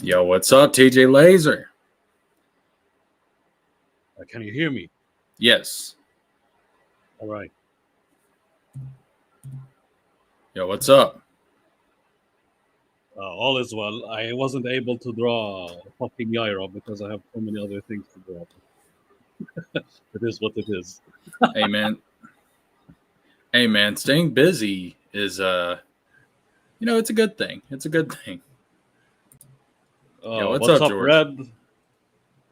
Yo, what's up, TJ Laser? Can you hear me? Yes. All right. Yo, what's up? All is well. I wasn't able to draw fucking Yaira because I have so many other things to draw. It is what it is. Hey, man. Hey, man. Staying busy is, it's a good thing. It's a good thing. Yo, what's What's up, up, George? Red?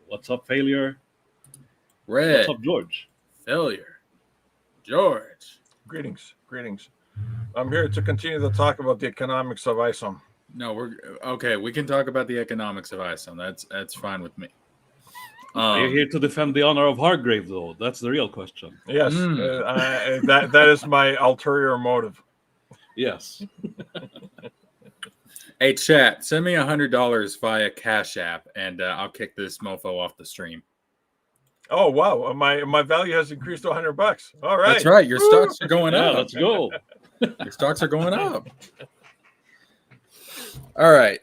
What's up, Failure? Red. What's up, George? Failure. George. Greetings. I'm here to continue to talk about the economics of ISOM. No, we're okay. We can talk about the economics of ISOM. That's fine with me. Are you here to defend the honor of Hargrave, though? That's the real question. Yes, that is my ulterior motive. Yes. Hey, chat. Send me $100 via Cash App, and I'll kick this mofo off the stream. Oh wow, my value has increased to $100. All right, That's right. Your stocks are going Yeah, up. let's go. Your stocks are going up. All right.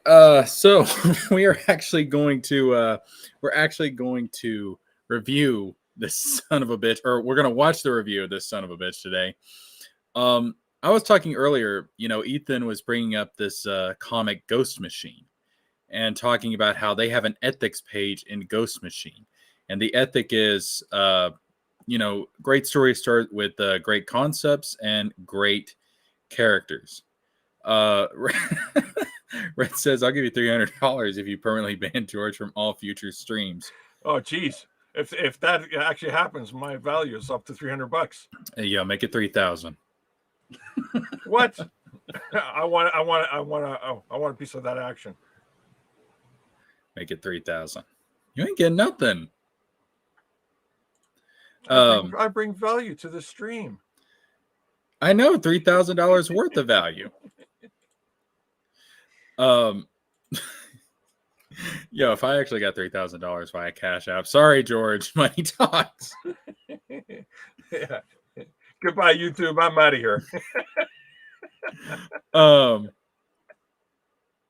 So we are actually going to review this son of a bitch, or we're going to watch the review of this son of a bitch today. I was talking earlier, Ethan was bringing up this comic Ghost Machine and talking about how they have an ethics page in Ghost Machine. And the ethic is, great stories start with great concepts and great characters. Red says, "I'll give you $300 if you permanently ban George from all future streams." Oh geez, if that actually happens, my value is up to $300. Hey, yo, make it 3,000. What? I want a piece of that action. Make it 3,000. You ain't getting nothing. I bring value to the stream. I know, $3,000 worth of value. Yo, if I actually got $3,000 via Cash App, sorry, George, money talks. Yeah. Goodbye, YouTube. I'm out of here.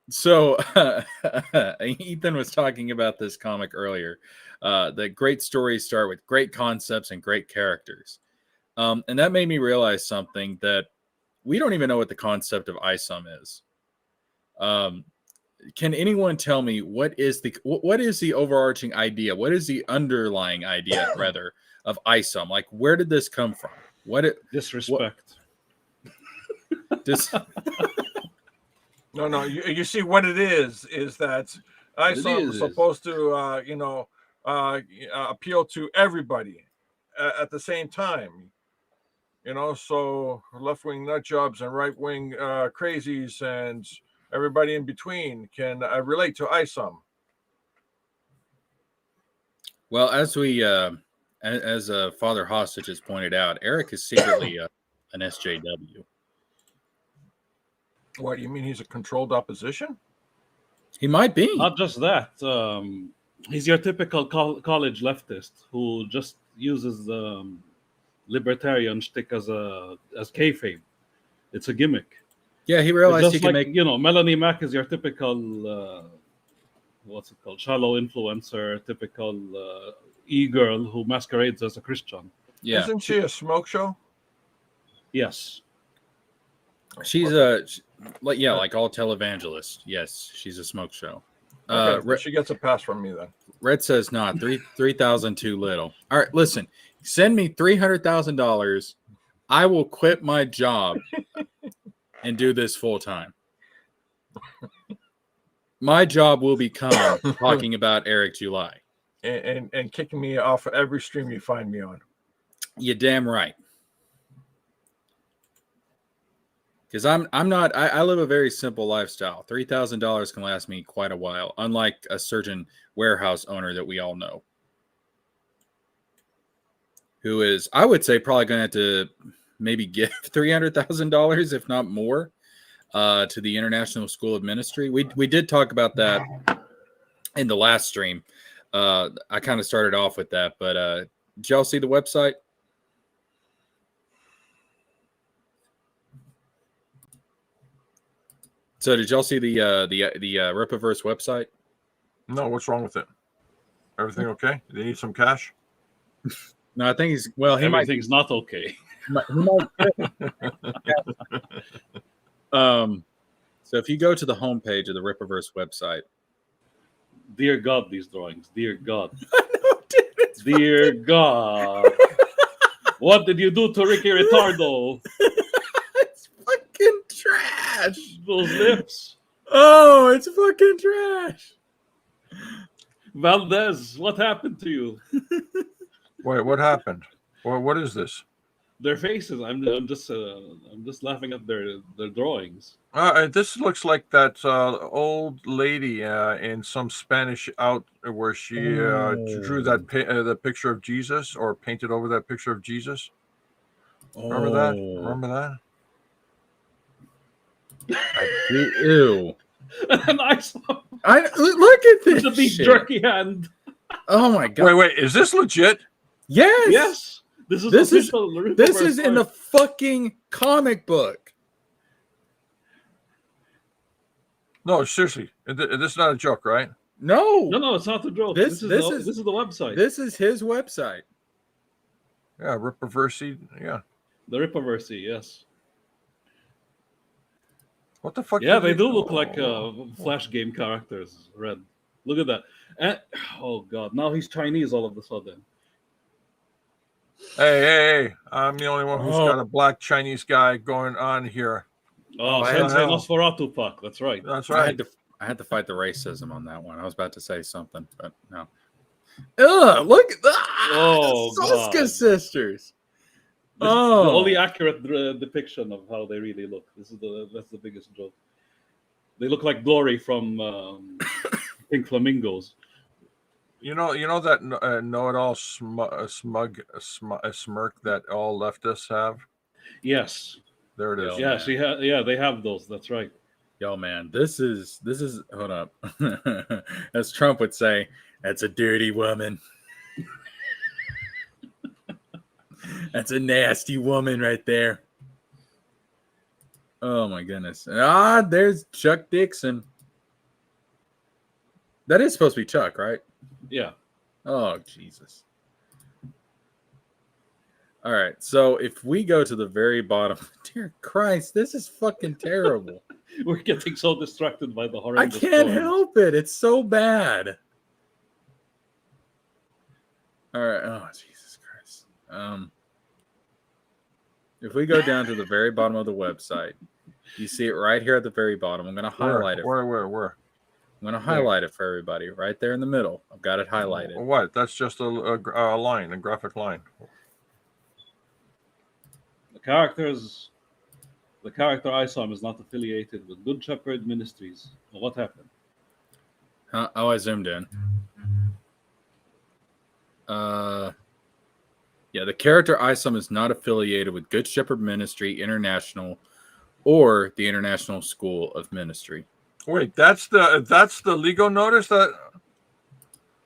So Ethan was talking about this comic earlier. That great stories start with great concepts and great characters. And that made me realize something, that we don't even know what the concept of ISOM is. Can anyone tell me what is the overarching idea? What is the underlying idea, rather, of ISOM? Like, where did this come from? Disrespect. No. You see, what it is that ISOM is supposed to, appeal to everybody at the same time. So left-wing nut jobs and right-wing crazies and everybody in between can relate to ISOM. Well, as Father Hostage has pointed out, Eric is secretly an SJW. What, you mean he's a controlled opposition? He might be. Not just that. He's your typical college leftist who just uses the libertarian shtick as kayfabe. It's a gimmick. Yeah, he realized he can make. Melanie Mack is your typical what's it called? Shallow influencer, typical e-girl who masquerades as a Christian. Yeah. Isn't she a smoke show? Yes. She's like all televangelists. Yes, she's a smoke show. Okay, she gets a pass from me then. Red says not. 3,000 too little. All right, listen. Send me $300,000. I will quit my job and do this full time. My job will become talking about Eric July and kicking me off every stream you find me on. You're damn right. Because I live a very simple lifestyle. $3,000 can last me quite a while, unlike a certain warehouse owner that we all know, who is, I would say, probably going to have to maybe give $300,000, if not more, to the International School of Ministry. We did talk about that in the last stream. I kind of started off with that, but did y'all see the website? So did y'all see the Ripaverse website? No, what's wrong with it? Everything okay? They need some cash? No, I think he's well. He might. Everything's not okay. He might. So if you go to the homepage of the Rippaverse website, Dear God, these drawings. Dear God. no, dude, it's Dear God. What did you do to Ricky Ritardo? it's fucking trash. Those lips. Oh, it's fucking trash. Valdez, what happened to you? Wait, what happened? What is this? Their faces. I'm just laughing at their drawings. This looks like that old lady in some Spanish out where she drew that the picture of Jesus or painted over that picture of Jesus. Remember that? Remember that? Ew. And I saw Look at this the big shit. jerky hand. Oh my god. Wait, is this legit? Yes. Yes. This is This official in the fucking comic book. No, seriously. This is not a joke, right? No. No, it's not the joke. This is the website. This is his website. Yeah, Rippaverse. Yeah. The Rippaverse, yes. What the fuck? Yeah, they do look like Flash game characters. Red. Look at that. And, oh god, now he's Chinese all of a sudden. Hey! I'm the only one who's got a black Chinese guy going on here. Oh, I Sensei Nosferatu Puck. That's right. That's I right. had to fight the racism on that one. I was about to say something, but no. Ugh, look at that. Oh, Soska God. sisters. This is the only accurate depiction of how they really look. That's the biggest joke. They look like Glory from Pink Flamingos. You know that know-it-all smug smirk that all leftists have. Yes. There it is. Yeah, they have those. That's right. Yo, man, this is hold up. As Trump would say, that's a dirty woman. That's a nasty woman right there. Oh my goodness. There's Chuck Dixon. That is supposed to be Chuck, right? Yeah. Oh, Jesus. All right. So if we go to the very bottom, dear Christ, this is fucking terrible. We're getting so distracted by the I horrendous can't drawings. help it. It's so bad. All right. Oh, Jesus Christ. If we go down to the very bottom of the website, you see it right here at the very bottom. I'm going to highlight it. Where? I'm going to highlight it for everybody right there in the middle. I've got it highlighted. What? That's just a line, a graphic line. The character Isome is not affiliated with Good Shepherd Ministries. Well, what happened? Huh? Oh, I zoomed in. Yeah, the character Isome is not affiliated with Good Shepherd Ministry International or the International School of Ministry. Wait, that's the legal notice that.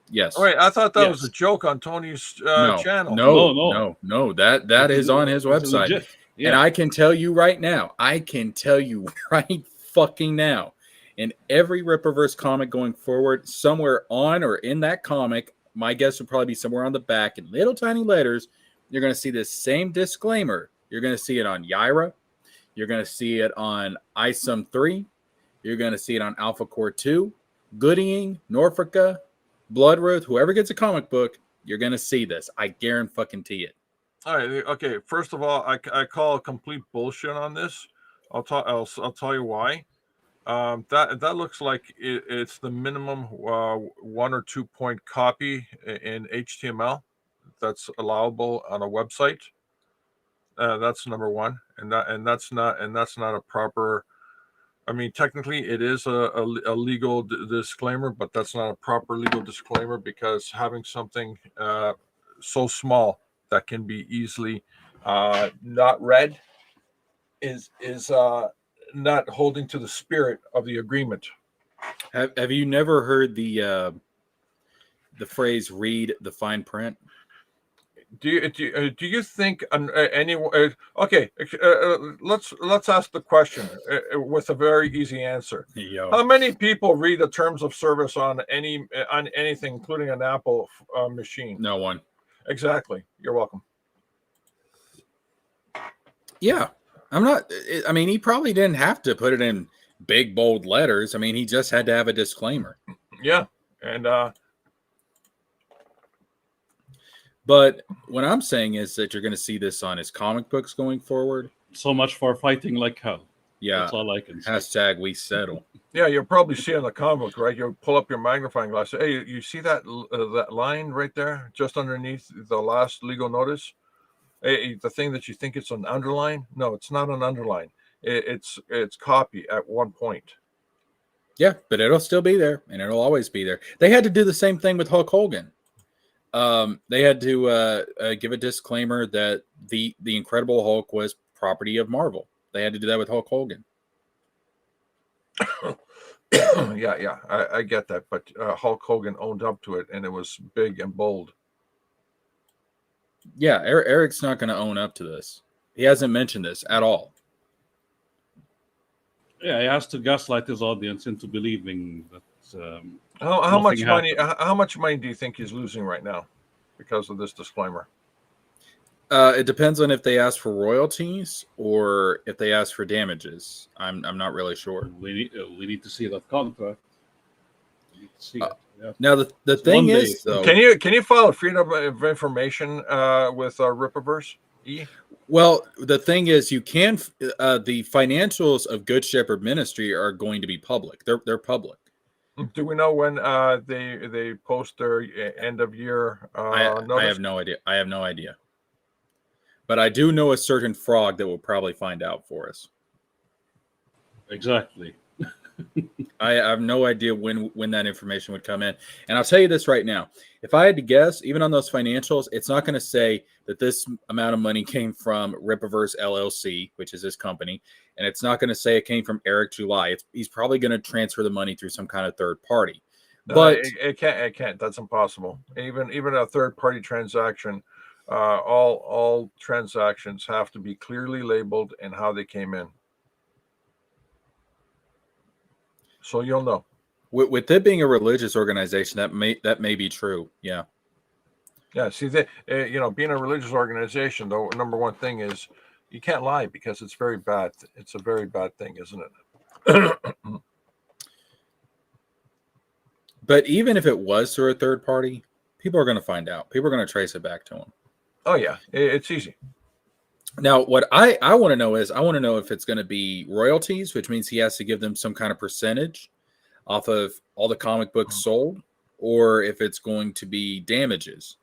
Yes. Wait, I thought that was a joke on Tony's channel. No. That is on his website. Yeah. And I can tell you right now, right fucking now, in every Rippaverse comic going forward, somewhere on or in that comic, my guess would probably be somewhere on the back in little tiny letters, you're going to see this same disclaimer. You're going to see it on Yaira. You're going to see it on ISOM 3. You're going to see it on Alphacore 2, Gooding, Norfolka, Bloodroot, whoever gets a comic book, you're going to see this. I guarantee it. All right. Okay. First of all, I call complete bullshit on this. I'll tell you why. That looks like it's the minimum 1 or 2 point copy in HTML that's allowable on a website. That's number one, and that's not a proper. I mean, technically, it is a legal disclaimer, but that's not a proper legal disclaimer because having something so small that can be easily not read is not holding to the spirit of the agreement. Have you never heard the phrase "read the fine print"? Do you think okay? Let's ask the question with a very easy answer. Yo. How many people read the terms of service on anything, including an Apple machine? No one. Exactly. You're welcome. Yeah. I'm not. I mean, he probably didn't have to put it in big bold letters. I mean, he just had to have a disclaimer. Yeah, and But what I'm saying is that you're going to see this on his comic books going forward. So much for fighting like hell. Yeah. That's all I can say. Hashtag we settle. yeah, you'll probably see on the comic book, right? You'll pull up your magnifying glass. Hey, you see that line right there, just underneath the last legal notice? Hey, the thing that you think it's an underline? No, it's not an underline. It's copy at one point. Yeah, but it'll still be there, and it'll always be there. They had to do the same thing with Hulk Hogan. They had to give a disclaimer that the Incredible Hulk was property of Marvel. They had to do that with Hulk Hogan. yeah, I get that, but Hulk Hogan owned up to it, and it was big and bold. Yeah, Eric's not going to own up to this. He hasn't mentioned this at all. Yeah, he has to gaslight his audience into believing that. How much money? happened. How much money do you think he's losing right now because of this disclaimer? It depends on if they ask for royalties or if they ask for damages. I'm not really sure. We need to see that contract. We need to see it. Yeah. Now the thing Monday. is, though, Can you file a freedom of information with Rippaverse? Well, the thing is, you can the financials of Good Shepherd Ministry are going to be public. They're public. Do we know when they post their end of year notice? I have no idea. I have no idea. But I do know a certain frog that will probably find out for us. Exactly. I have no idea when that information would come in. And I'll tell you this right now. If I had to guess, even on those financials, it's not going to say that this amount of money came from Rippaverse LLC, which is his company. And it's not going to say it came from Eric July. He's probably going to transfer the money through some kind of third party. But it can't. That's impossible. Even a third party transaction, all transactions have to be clearly labeled and how they came in. So you'll know. With it being a religious organization, that may be true. Yeah. Yeah. See, being a religious organization, the number one thing is you can't lie because it's very bad. It's a very bad thing, isn't it? But even if it was through a third party, people are going to find out. People are going to trace it back to him. Oh yeah, it's easy. Now, what I want to know is, I want to know if it's going to be royalties, which means he has to give them some kind of percentage off of all the comic books sold, or if it's going to be damages,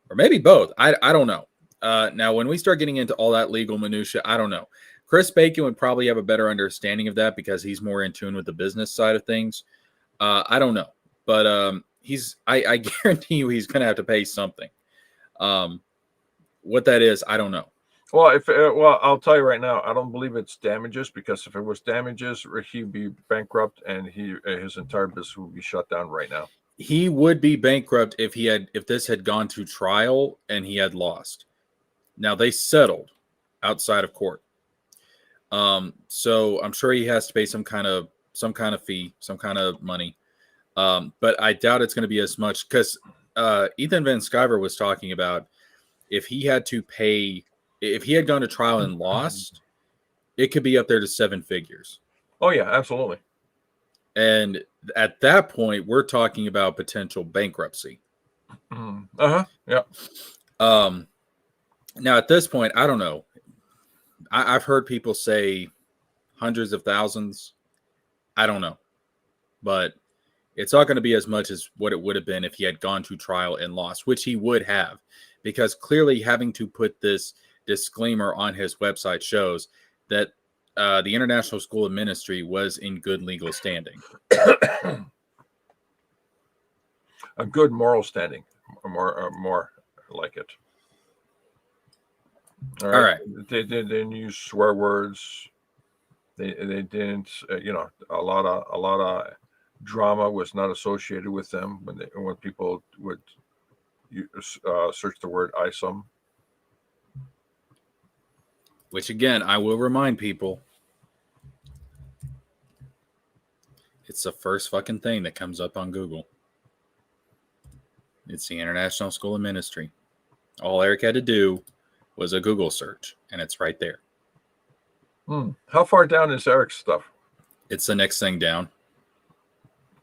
or maybe both. I don't know. Now, when we start getting into all that legal minutia, I don't know. Chris Bacon would probably have a better understanding of that because he's more in tune with the business side of things. I don't know, but I guarantee you he's going to have to pay something. What that is, I don't know. Well, I'll tell you right now, I don't believe it's damages, because if it was damages, he'd be bankrupt and his entire business would be shut down right now. He would be bankrupt if this had gone to trial and he had lost. Now they settled outside of court. So I'm sure he has to pay some kind of fee, some kind of money. But I doubt it's going to be as much, because Ethan Van Sciver was talking about if he had gone to trial and lost, it could be up there to 7 figures. Oh yeah, absolutely. And at that point, we're talking about potential bankruptcy. Yeah. Now at this point, I don't know. I've heard people say hundreds of thousands. I don't know, but it's not going to be as much as what it would have been if he had gone to trial and lost, which he would have, because clearly having to put this disclaimer on his website shows that the International School of Ministry was in good legal standing. A good moral standing, more like it. All right. They didn't use swear words. They didn't. A lot of drama was not associated with them when people would you search the word ISOM. Which again, I will remind people, it's the first fucking thing that comes up on Google. It's the International School of Ministry. All Eric had to do was a Google search, and it's right there. How far down is Eric's stuff? It's the next thing down.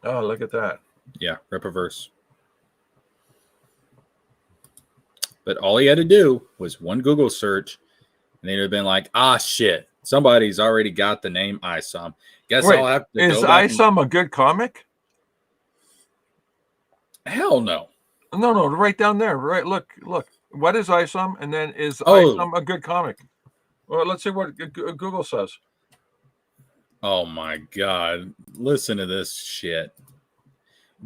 Oh, look at that. Yeah, Rippaverse. But all he had to do was one Google search, and they'd have been like, shit, somebody's already got the name ISOM. Guess Wait, I'll have to is go back ISOM a good comic? Hell no. No, right down there. Right, look. What is ISOM? And then is ISOM a good comic? Well, let's see what Google says. Oh my God. Listen to this shit.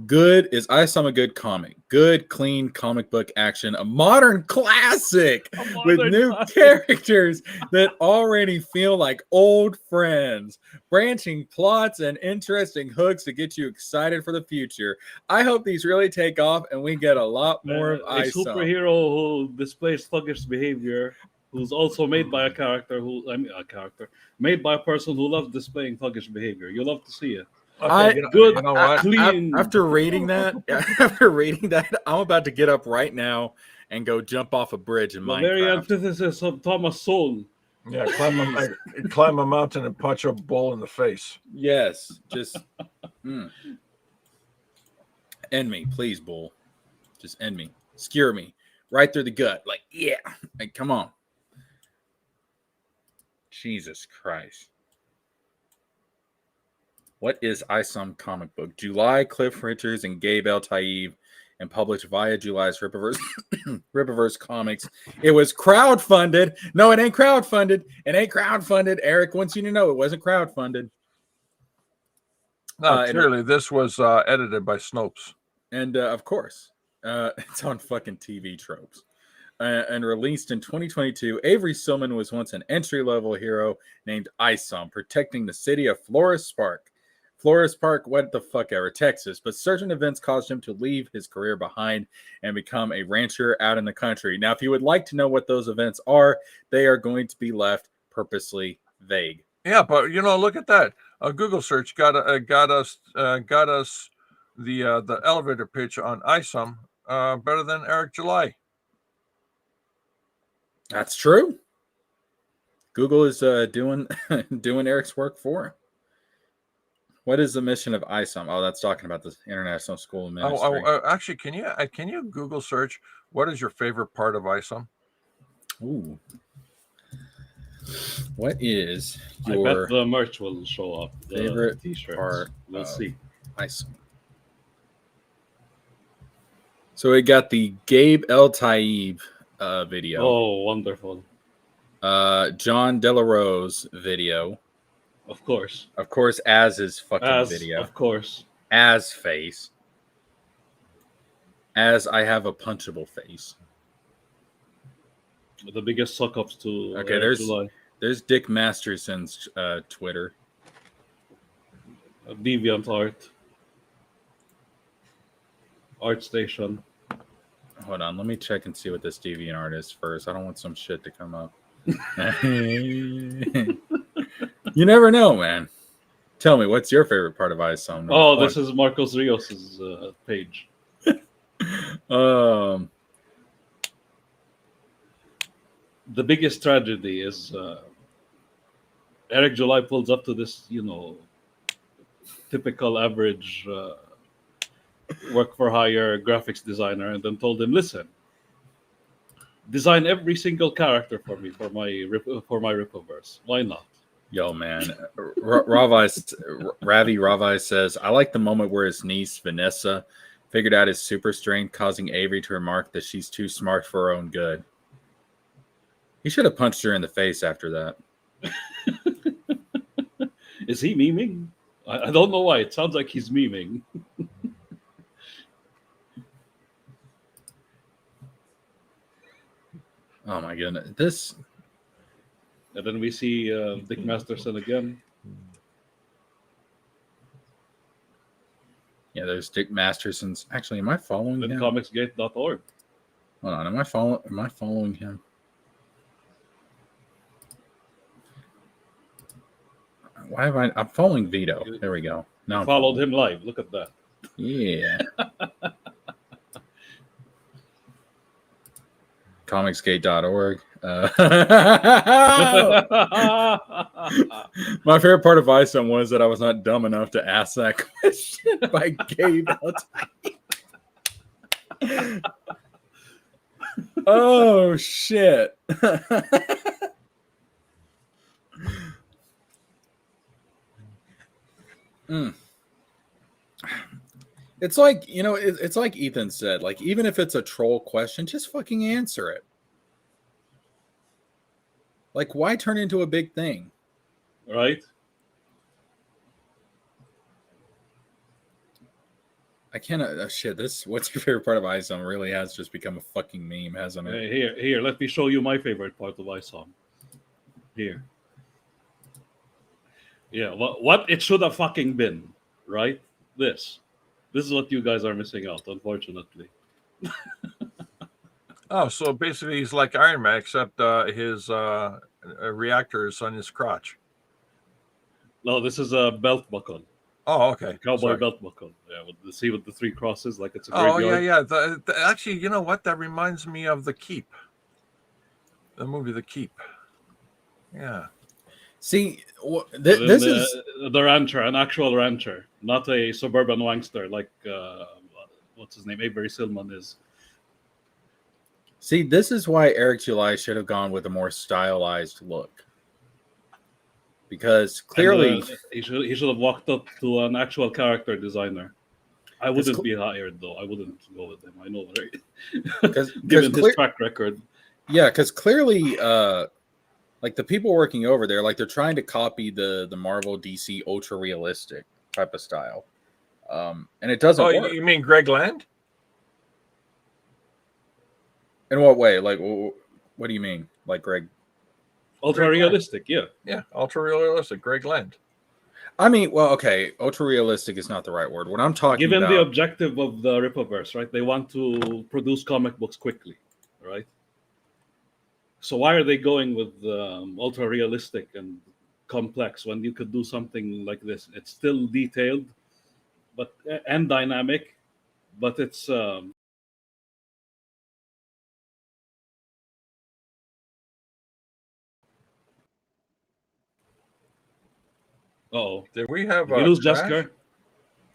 Good is ISOM a good comic? Good, clean comic book action, a modern classic with new characters that already feel like old friends, branching plots and interesting hooks to get you excited for the future. I hope these really take off and we get a lot more of a ISOM. superhero who displays thuggish behavior, who's also made by a character made by a person who loves displaying thuggish behavior. You love to see it. Okay, you know what? Clean. After reading that, I'm about to get up right now and go jump off a bridge in the Minecraft. very antithesis of Thomas Sowell. Yeah, climb a mountain and punch a bull in the face. Yes, just end me, please, bull. Just end me, skewer me right through the gut. Like, come on. Jesus Christ. What is ISOM comic book? July, Cliff Richards and Gabe El Taib, and published via July's Rippaverse Comics. It was crowdfunded. No, it ain't crowdfunded. It ain't crowdfunded. Eric wants you to know it wasn't crowdfunded. No, clearly this was edited by Snopes. And of course, it's on fucking TV tropes. And released in 2022, Avery Silman was once an entry-level hero named Isome, protecting the city of Flores Park, what the fuck ever, Texas. But certain events caused him to leave his career behind and become a rancher out in the country. Now, if you would like to know what those events are, they are going to be left purposely vague. Yeah, but look at that. A Google search got us the elevator pitch on ISOM better than Eric July. That's true. Google is doing Eric's work for him. What is the mission of ISOM? Oh, that's talking about the International School of Ministry. Actually, can you Google search what is your favorite part of ISOM? Ooh. What is your I bet the merch will show up. The favorite t-shirts. part? We'll see. ISOM. So we got the Gabe El Taib video. Oh, wonderful. John Delarose video. Of course, as his fucking video. Of course. As face. As I have a punchable face. The biggest suck-ups to okay, there's Dick Masterson's Twitter. DeviantArt. ArtStation. Hold on, let me check and see what this DeviantArt is first. I don't want some shit to come up. You never know, man. Tell me, what's your favorite part of ISOM? Oh, this is Marcos Rios's page. The biggest tragedy is Eric July pulls up to this, typical average work for hire graphics designer, and then told him, "Listen, design every single character for me for my Rippaverse. Why not?" Yo, man, Ravi Ravai says, I like the moment where his niece, Vanessa, figured out his super strength, causing Avery to remark that she's too smart for her own good. He should have punched her in the face after that. Is he memeing? I don't know why. It sounds like he's memeing. Oh, my goodness. And then we see Dick Masterson again. Yeah, there's Dick Masterson's. Actually, am I following him? Comicsgate.org. Hold on, am I following him? Why have I'm following Vito. There we go. Now I'm Followed him live. Look at that. Yeah. Comicsgate.org. My favorite part of ISOM was that I was not dumb enough to ask that question by Gabe. Oh, shit. It's like, it's like Ethan said, like, even if it's a troll question, just fucking answer it. Like, why turn into a big thing? Right? I cannot. Shit, what's your favorite part of ISOM really has just become a fucking meme, hasn't it? Here, let me show you my favorite part of ISOM. Here. Yeah, what it should have fucking been, right? This is what you guys are missing out, unfortunately. Oh, so basically he's like Iron Man, except his reactor is on his crotch. No, this is a belt buckle. Oh, okay. Cowboy belt buckle. Yeah, with the 3 crosses, like it's a graveyard. graveyard. Yeah. Actually, you know what? That reminds me of The Keep. The movie The Keep. Yeah. See, this is the rancher, an actual rancher, not a suburban wankster like what's his name, Avery Silman is. See, this is why Eric July should have gone with a more stylized look. Because clearly he should have walked up to an actual character designer. I wouldn't be hired though. I wouldn't go with him. I know, right? Given his track record. Yeah, because clearly, like the people working over there, like they're trying to copy the Marvel DC ultra realistic type of style, and it doesn't. Oh, work. You mean Greg Land? In what way? Like, what do you mean? Like Greg? Ultra realistic, yeah. Yeah, ultra realistic. Greg Land. I mean, well, okay, ultra realistic is not the right word. What I'm talking about... Given the objective of the Rippaverse, right? They want to produce comic books quickly, right? So why are they going with ultra realistic and complex when you could do something like this? It's still detailed, and dynamic, but it's... Did we have a lose Jesker?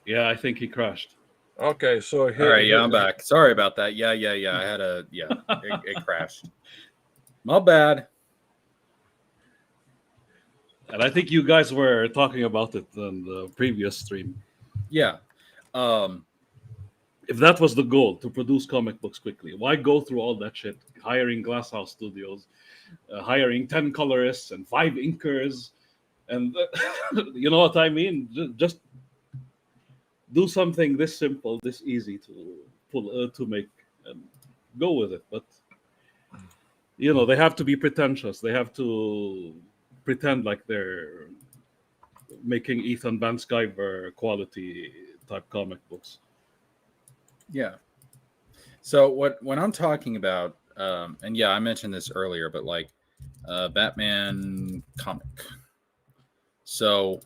Yeah, I think he crashed. Okay, so here. All right, yeah, I'm back. Sorry about that. Yeah. I had it crashed. My bad. And I think you guys were talking about it on the previous stream. Yeah. If that was the goal, to produce comic books quickly, why go through all that shit? Hiring Glasshouse Studios, hiring 10 colorists and 5 inkers. And you know what I mean? Just do something this simple, this easy to pull, to make, and go with it. But they have to be pretentious. They have to pretend like they're making Ethan Van Sciver quality type comic books. Yeah. So when I'm talking about, and yeah, I mentioned this earlier, but like Batman comic. So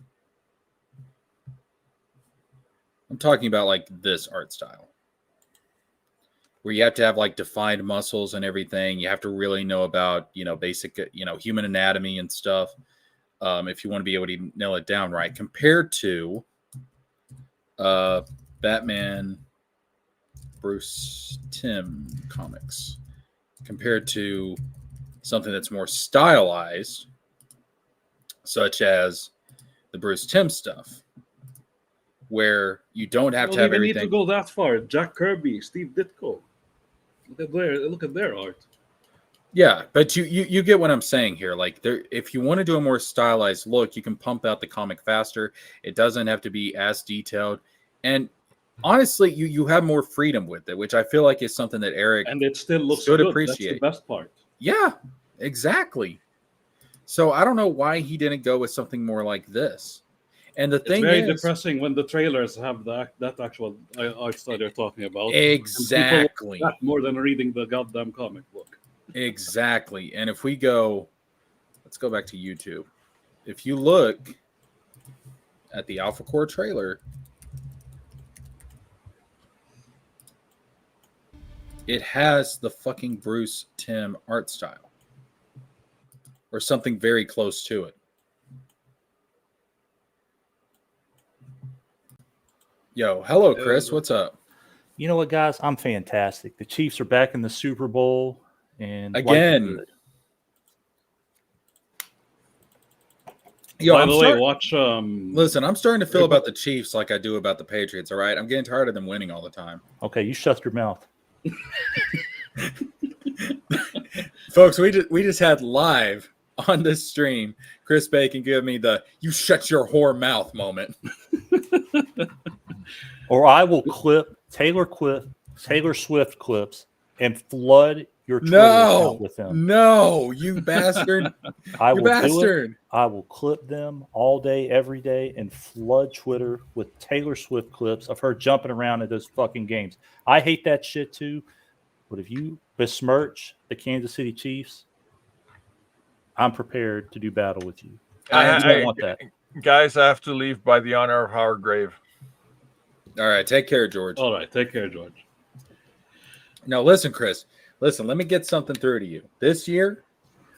I'm talking about like this art style where you have to have like defined muscles and everything. You have to really know about, basic, human anatomy and stuff. If you want to be able to nail it down right, compared to Batman Bruce Timm comics, compared to something that's more stylized, such as the Bruce Timm stuff, where you don't have to have everything. Need to go that far. Jack Kirby, Steve Ditko. Look at their art. Yeah, but you get what I'm saying here. Like, if you want to do a more stylized look, you can pump out the comic faster. It doesn't have to be as detailed, and honestly, you have more freedom with it, which I feel like is something that Eric and it still looks should good. appreciate. That's the best part. Yeah, exactly. So I don't know why he didn't go with something more like this. And the It's thing very is, depressing when the trailers have that actual art style you're talking about. And exactly, people watch that more than reading the goddamn comic book. exactly. And if we go, let's go back to YouTube. If you look at the Alphacore trailer, it has the fucking Bruce Timm art style or something very close to it. Yo, hello, Chris. What's up? You know what, guys? I'm fantastic. The Chiefs are back in the Super Bowl, and Again. Yo, By the way, watch. Listen, I'm starting to feel about the Chiefs like I do about the Patriots. All right, I'm getting tired of them winning all the time. Okay, you shut your mouth, folks. We just had live on this stream Chris Bacon give me the "you shut your whore mouth" moment. or I will clip Taylor Swift clips and flood your Twitter account with them. No, you bastard! You bastard! I will clip them all day, every day, and flood Twitter with Taylor Swift clips of her jumping around at those fucking games. I hate that shit too. But if you besmirch the Kansas City Chiefs, I'm prepared to do battle with you. I don't want that. Guys, I have to leave by the honor of Howard Grave. All right, take care, George. All right, take care, George. Now, listen, Chris. Listen, let me get something through to you. This year,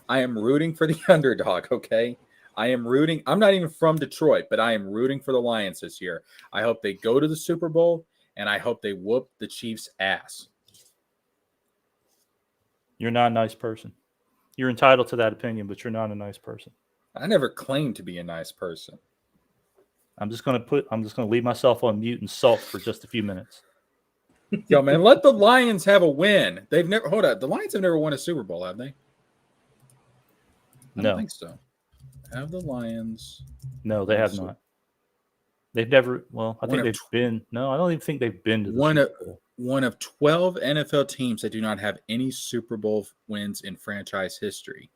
I am rooting for the underdog, okay? I am rooting. I'm not even from Detroit, but I am rooting for the Lions this year. I hope they go to the Super Bowl, and I hope they whoop the Chiefs' ass. You're not a nice person. You're entitled to that opinion, but you're not a nice person. I never claimed to be a nice person. I'm just gonna leave myself on mute and sulk for just a few minutes. Yo, man, let the Lions have a win. They've never the Lions have never won a Super Bowl, have they? I don't think so. Have the Lions? No, they have not. They've never. Well, I think they've been. No, I don't even think they've been to the Super Bowl. One of 12 NFL teams that do not have any Super Bowl wins in franchise history.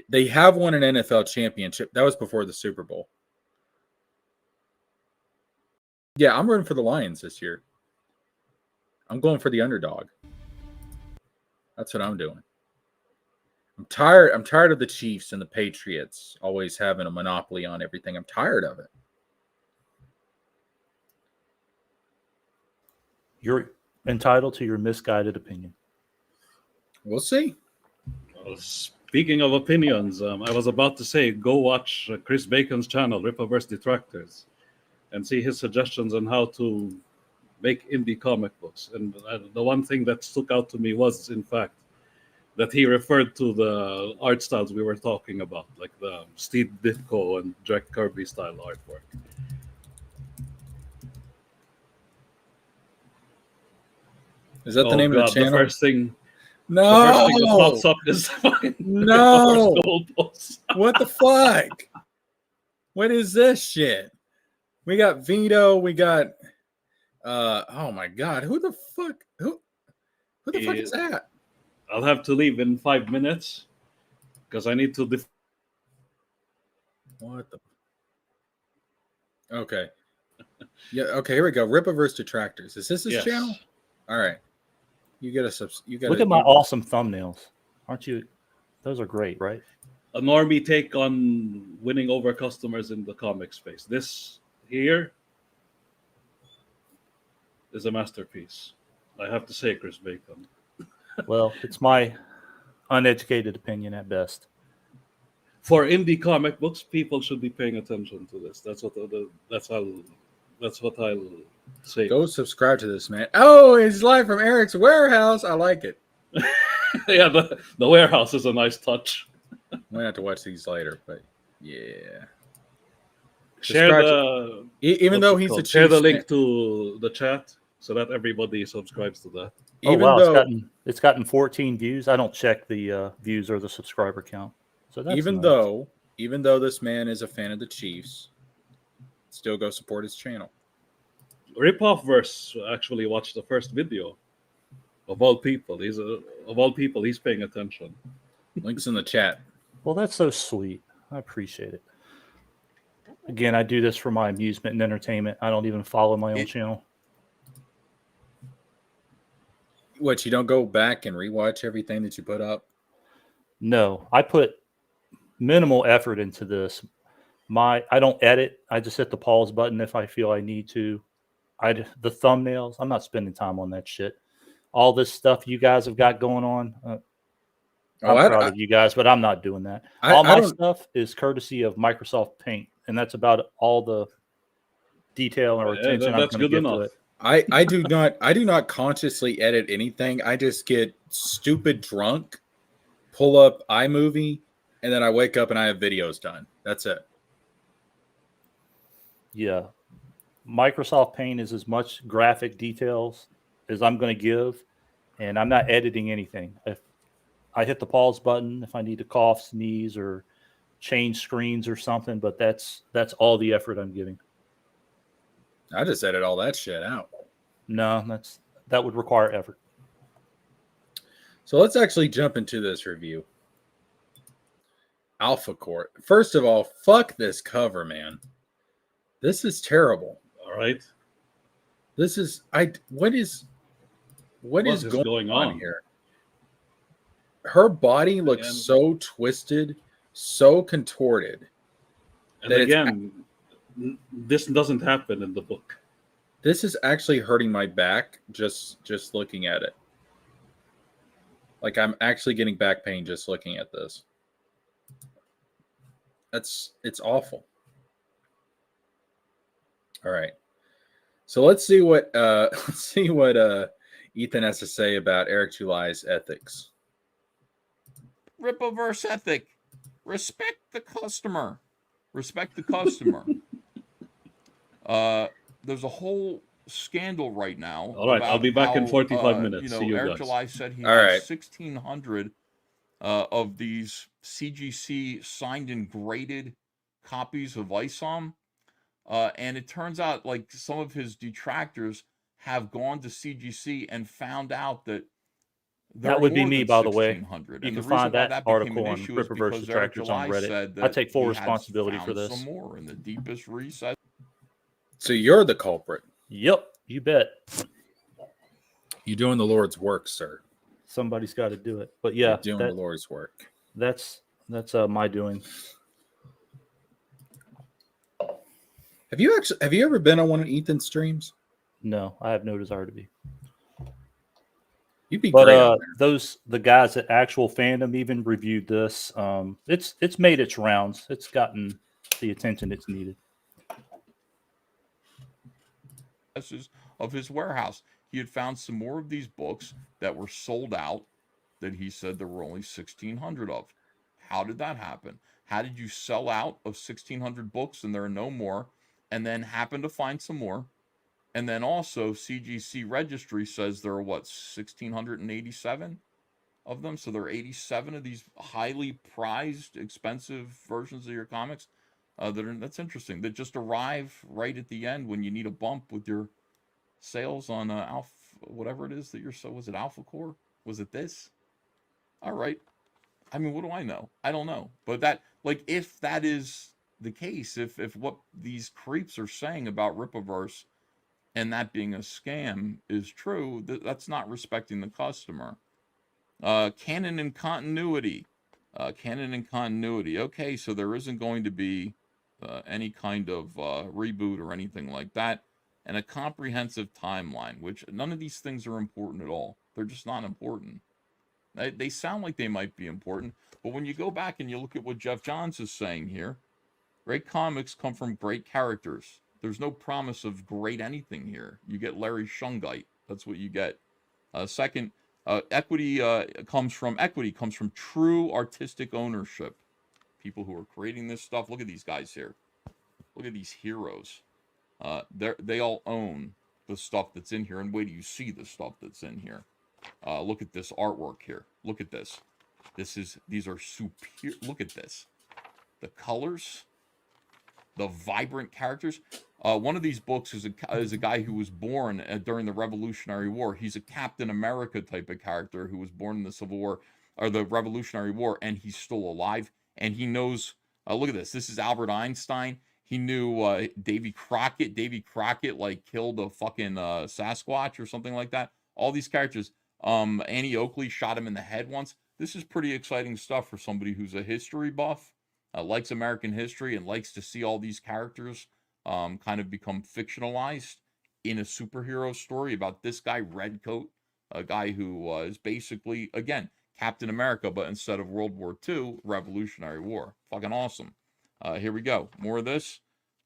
They have won an NFL championship. That was before the Super Bowl. Yeah, I'm rooting for the Lions this year. I'm going for the underdog. That's what I'm doing. I'm tired of the Chiefs and the Patriots always having a monopoly on everything. I'm tired of it. You're entitled to your misguided opinion. We'll see. Well, speaking of opinions, I was about to say, go watch Chris Bacon's channel, Rippaverse Detractors, and see his suggestions on how to make indie comic books. And the one thing that stuck out to me was, in fact, that he referred to the art styles we were talking about, like the Steve Ditko and Jack Kirby style artwork. Is that the name of the channel? The first thing that pops up is fucking What the fuck? What is this shit? We got Vito. We got. Oh my god! Who the fuck? Who the fuck is that? I'll have to leave in 5 minutes because I need to. What the? Okay. Yeah. Okay. Here we go. Rippaverse Detractors. Is this his channel? All right. You get a look at my awesome thumbnails. Aren't you? Those are great, right? A normie take on winning over customers in the comic space. This here is a masterpiece. I have to say, Chris Bacon. Well, it's my uneducated opinion at best. For indie comic books, people should be paying attention to this. That's what I'll say. Go subscribe to this, man. Oh, it's live from Eric's warehouse. I like it. Yeah, the warehouse is a nice touch. I'm gonna have to watch these later, but yeah. Share the even though he's a share the link to the chat so that everybody subscribes to that. It's gotten 14 views. I don't check the views or the subscriber count. So that's even though this man is a fan of the Chiefs, still go support his channel. Ripoffverse actually watched the first video. Of all people, he's paying attention. Links in the chat. Well, that's so sweet. I appreciate it. Again, I do this for my amusement and entertainment. I don't even follow my own channel. What, you don't go back and rewatch everything that you put up? No, I put minimal effort into this. I don't edit. I just hit the pause button if I feel I need to. The thumbnails, I'm not spending time on that shit. All this stuff you guys have got going on, I'm proud of you guys, but I'm not doing that. All my stuff is courtesy of Microsoft Paint, and that's about all the detail or attention I'm going to give to it. I do not consciously edit anything. I just get stupid drunk, pull up iMovie, and then I wake up and I have videos done. That's it. Yeah. Microsoft Paint is as much graphic details as I'm going to give, and I'm not editing anything. If I hit the pause button, if I need to cough, sneeze, or change screens or something, but that's all the effort I'm giving. I just edit all that shit out. No, that would require effort. So let's actually jump into this review. Alphacore. First of all, fuck this cover, man. This is terrible. All right. This is what is going on here? Her body looks so twisted, so contorted. And again, this doesn't happen in the book. This is actually hurting my back just looking at it. Like, I'm actually getting back pain just looking at this. It's awful. All right. So let's see what Ethan has to say about Eric July's ethics. Rippaverse ethic. Respect the customer. Respect the customer. There's a whole scandal right now. All right, I'll be back in 45 minutes. See you Eric guys. July said he All has right. 1,600 of these CGC signed and graded copies of ISOM. And it turns out like some of his detractors have gone to CGC and found out that that would be me, by the way. You can find that article on issue Rippaverse Detractors on Reddit. I take full responsibility for this. Some more in the deepest recess. So you're the culprit. Yep, you bet. You're doing the Lord's work, sir. Somebody's got to do it. But yeah, you're doing the Lord's work. That's my doing. Have you ever been on one of Ethan's streams? No, I have no desire to be. You'd be great. The guys at Actual Fandom even reviewed this. It's made its rounds. It's gotten the attention it's needed. Of his warehouse, he had found some more of these books that were sold out. That he said there were only 1,600 of. How did that happen? How did you sell out of 1,600 books and there are no more, and then happen to find some more? And then also CGC registry says there are 1,687 of them. So there are 87 of these highly prized, expensive versions of your comics. That's interesting. That just arrive right at the end when you need a bump with your sales on whatever it is that you're. So was it Alphacore? Was it this? All right. I mean, what do I know? I don't know. But that, like, if that is the case, if what these creeps are saying about Rippaverse and that being a scam is true, that's not respecting the customer. Canon and continuity. Canon and continuity. Okay, so there isn't going to be any kind of reboot or anything like that. And a comprehensive timeline, which none of these things are important at all. They're just not important. They sound like they might be important, but when you go back and you look at what Jeff Johns is saying here, great comics come from great characters. There's no promise of great anything here. You get Larry Shungite. That's what you get. Second, equity comes from true artistic ownership. People who are creating this stuff. Look at these guys here. Look at these heroes. They all own the stuff that's in here. And wait till you see the stuff that's in here. Look at this artwork here. Look at this. These are superior. Look at this. The colors, the vibrant characters. One of these books is a guy who was born during the Revolutionary War. He's a Captain America type of character who was born in the Civil War or the Revolutionary War, and he's still alive. And he knows. Look at this. This is Albert Einstein. He knew Davy Crockett. Davy Crockett like killed a fucking Sasquatch or something like that. All these characters. Annie Oakley shot him in the head once. This is pretty exciting stuff for somebody who's a history buff, likes American history, and likes to see all these characters kind of become fictionalized in a superhero story about this guy, Redcoat, a guy who was basically, again, Captain America, but instead of World War II, Revolutionary War. Fucking awesome. Here we go. More of this.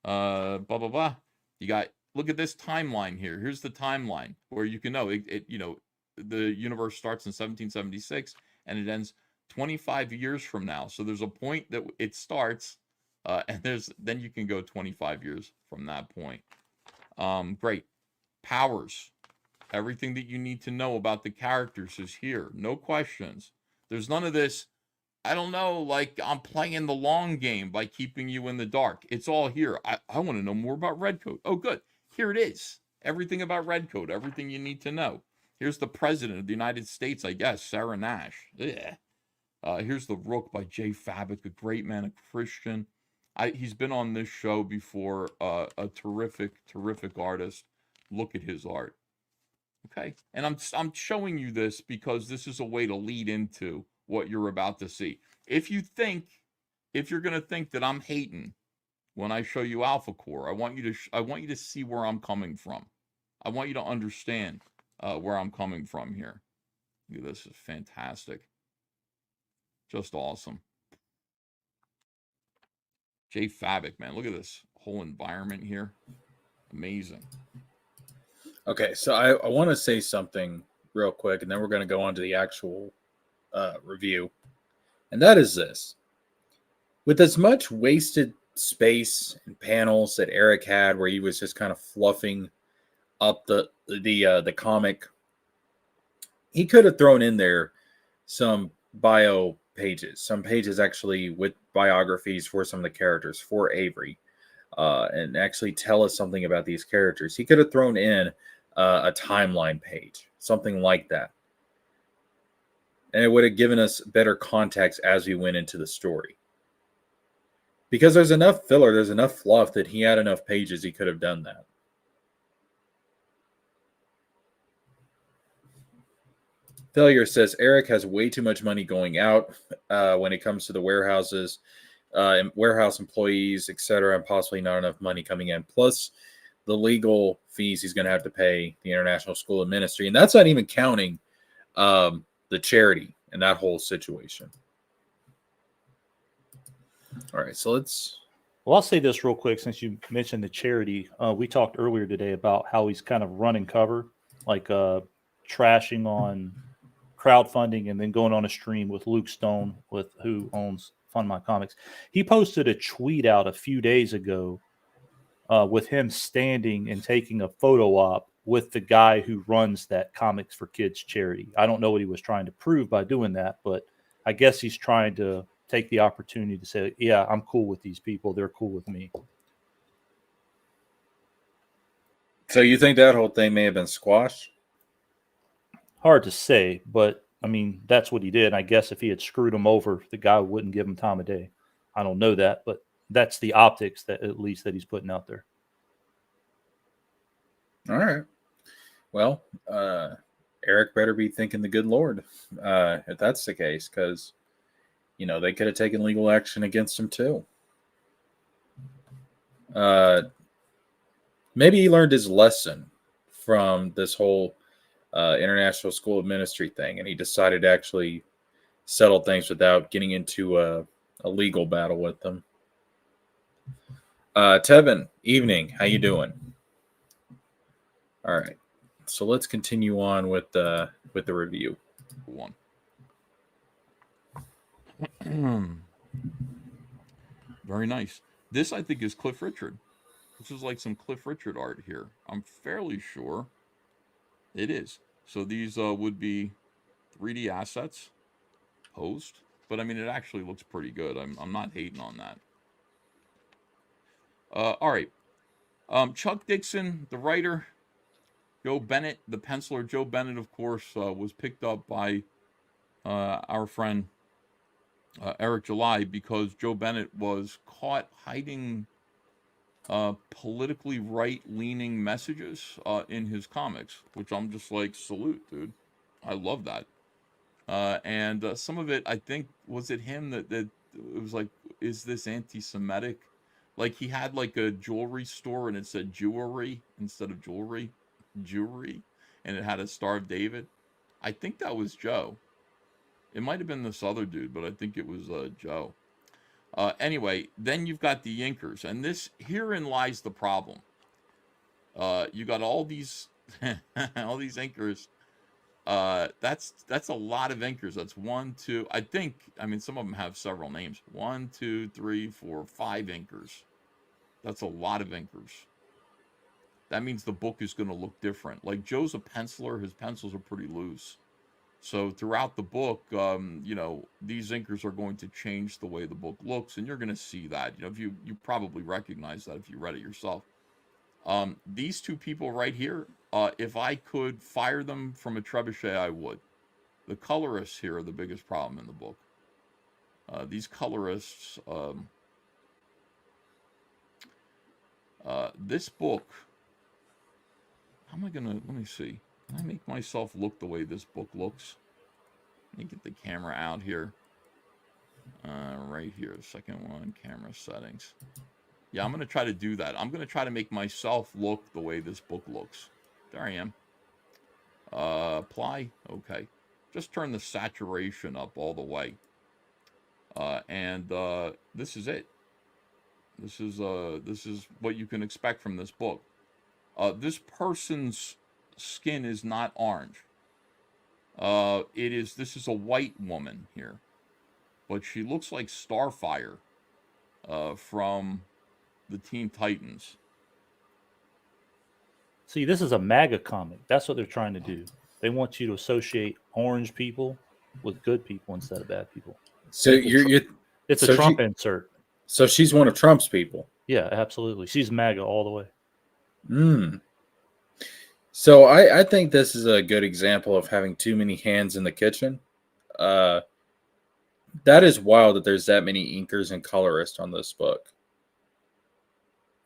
Blah, blah, blah. You got, look at this timeline here. Here's the timeline where you can know, the universe starts in 1776 and it ends 25 years from now. So there's a point that it starts, and then you can go 25 years from that point. Great. Powers. Everything that you need to know about the characters is here. No questions. There's none of this, I don't know, like I'm playing the long game by keeping you in the dark. It's all here. I want to know more about Redcoat. Oh, good. Here it is. Everything about Redcoat. Everything you need to know. Here's the President of the United States, I guess, Sarah Nash. Here's The Rook by Jay Fabic, a great man, a Christian. He's been on this show before, a terrific, terrific artist. Look at his art. Okay? And I'm showing you this because this is a way to lead into what you're about to see. If you're going to think that I'm hating when I show you Alphacore, I want you to see where I'm coming from. I want you to understand where I'm coming from here. Look at this. Is fantastic. Just awesome. Jay Fabic, man. Look at this whole environment here. Amazing. Okay, so I want to say something real quick, and then we're going to go on to the actual review. And that is this. With as much wasted space and panels that Eric had where he was just kind of fluffing up the comic, he could have thrown in there some bio pages, some pages actually with biographies for some of the characters, for Avery, and actually tell us something about these characters. He could have thrown in a timeline page, something like that. And it would have given us better context as we went into the story. Because there's enough filler, there's enough fluff that he had enough pages, he could have done that. Failure says Eric has way too much money going out when it comes to the warehouses, warehouse employees, etc., and possibly not enough money coming in. Plus the legal fees he's going to have to pay the International School of Ministry. And that's not even counting the charity and that whole situation. All right, so let's... Well, I'll say this real quick since you mentioned the charity. We talked earlier today about how he's kind of running cover, like trashing on crowdfunding and then going on a stream with Luke Stone, who owns Fund My Comics. He posted a tweet out a few days ago with him standing and taking a photo op with the guy who runs that Comics for Kids charity. I don't know what he was trying to prove by doing that, but I guess he's trying to take the opportunity to say, yeah, I'm cool with these people. They're cool with me. So you think that whole thing may have been squashed? Hard to say, but I mean, that's what he did. I guess if he had screwed him over, the guy wouldn't give him time of day. I don't know that, but that's the optics that at least that he's putting out there. All right. Well, Eric better be thanking the good Lord if that's the case, because, you know, they could have taken legal action against him too. Maybe he learned his lesson from this whole International School of Ministry thing, and he decided to actually settle things without getting into a legal battle with them. Tevin, evening. How you doing? All right. So let's continue on with the review. One. Very nice. This, I think, is Cliff Richard. This is like some Cliff Richard art here. I'm fairly sure it is. So these would be 3D assets posed, but I mean, it actually looks pretty good. I'm not hating on that. All right. Chuck Dixon, the writer. Joe Bennett, the penciler. Joe Bennett, of course, was picked up by our friend Eric July because Joe Bennett was caught hiding politically right-leaning messages in his comics, which I'm just like, salute, dude. I love that. And some of it, I think, was it him that it was like, is this anti-Semitic? Like he had like a jewelry store and it said jewelry instead of jewelry, and it had a Star of David. I think that was Joe. It might have been this other dude, but I think it was Joe. Anyway, then you've got the Inkers, and this herein lies the problem. You got all these all these Inkers. That's a lot of Inkers. That's one, two. I think. I mean, some of them have several names. 1, 2, 3, 4, 5 Inkers. That's a lot of Inkers. That means the book is going to look different. Like Joe's a penciler. His pencils are pretty loose. So throughout the book, you know, these inkers are going to change the way the book looks, and you're going to see that. You know, if you probably recognize that if you read it yourself. These two people right here, if I could fire them from a trebuchet, I would. The colorists here are the biggest problem in the book. These colorists, this book, how am I going to, let me see. Can I make myself look the way this book looks? Let me get the camera out here. Right here, second one, camera settings. Yeah, I'm going to try to do that. I'm going to try to make myself look the way this book looks. There I am. Apply. Okay. Just turn the saturation up all the way. And this is it. This is what you can expect from this book. This person's skin is not orange. This is a white woman here, but she looks like Starfire from the Teen Titans. See, this is a MAGA comic. That's what they're trying to do. They want you to associate orange people with good people instead of bad people. So it's a Trump insert. So she's one of Trump's people. Yeah, absolutely. She's MAGA all the way. So I think this is a good example of having too many hands in the kitchen. That is wild that there's that many inkers and colorists on this book.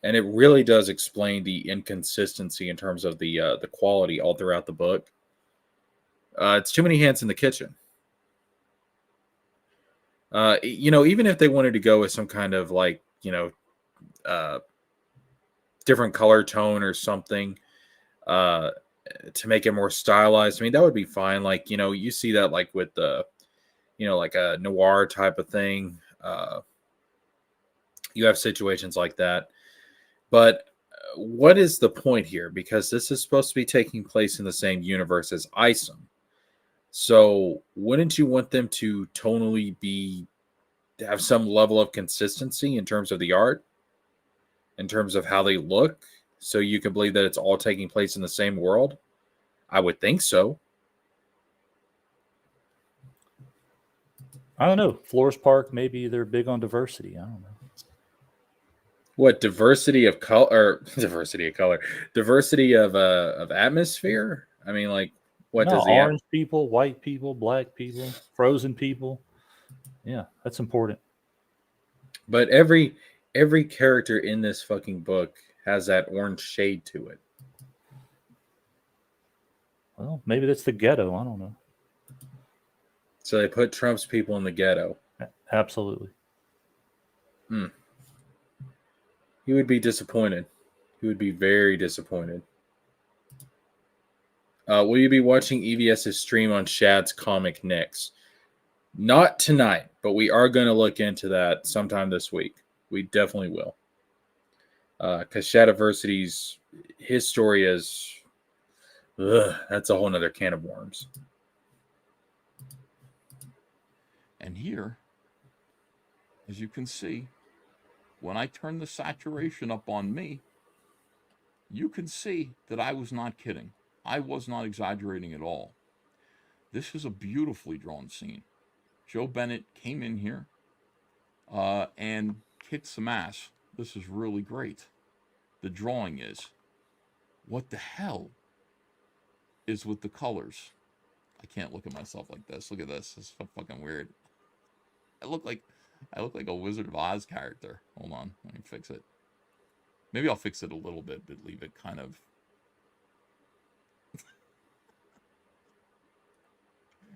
And it really does explain the inconsistency in terms of the quality all throughout the book. It's too many hands in the kitchen. You know, even if they wanted to go with some kind of like, you know, different color tone or something to make it more stylized, I mean, that would be fine. Like, you know, you see that like with the, you know, like a noir type of thing. You have situations like that. But what is the point here? Because this is supposed to be taking place in the same universe as Isome. So wouldn't you want them to tonally have some level of consistency in terms of the art, in terms of how they look, so you can believe that it's all taking place in the same world? I would think so. I don't know. Flores Park, maybe they're big on diversity. I don't know. What diversity of color? Diversity of atmosphere? I mean, like, what no, does the orange people, white people, black people, frozen people? Yeah, that's important. But every character in this fucking book has that orange shade to it. Well, maybe that's the ghetto. I don't know. So they put Trump's people in the ghetto. Absolutely. He would be disappointed. He would be very disappointed. Will you be watching EVS's stream on Shad's comic next? Not tonight, but we are going to look into that sometime this week. We definitely will. Because Shadiversity's, his story is, that's a whole nother can of worms. And here, as you can see, when I turn the saturation up on me, you can see that I was not kidding. I was not exaggerating at all. This is a beautifully drawn scene. Joe Bennett came in here and kicked some ass. This is really great. The drawing is. What the hell is with the colors? I can't look at myself like this. Look at this. This is so fucking weird. I look like a Wizard of Oz character. Hold on. Let me fix it. Maybe I'll fix it a little bit, but leave it kind of.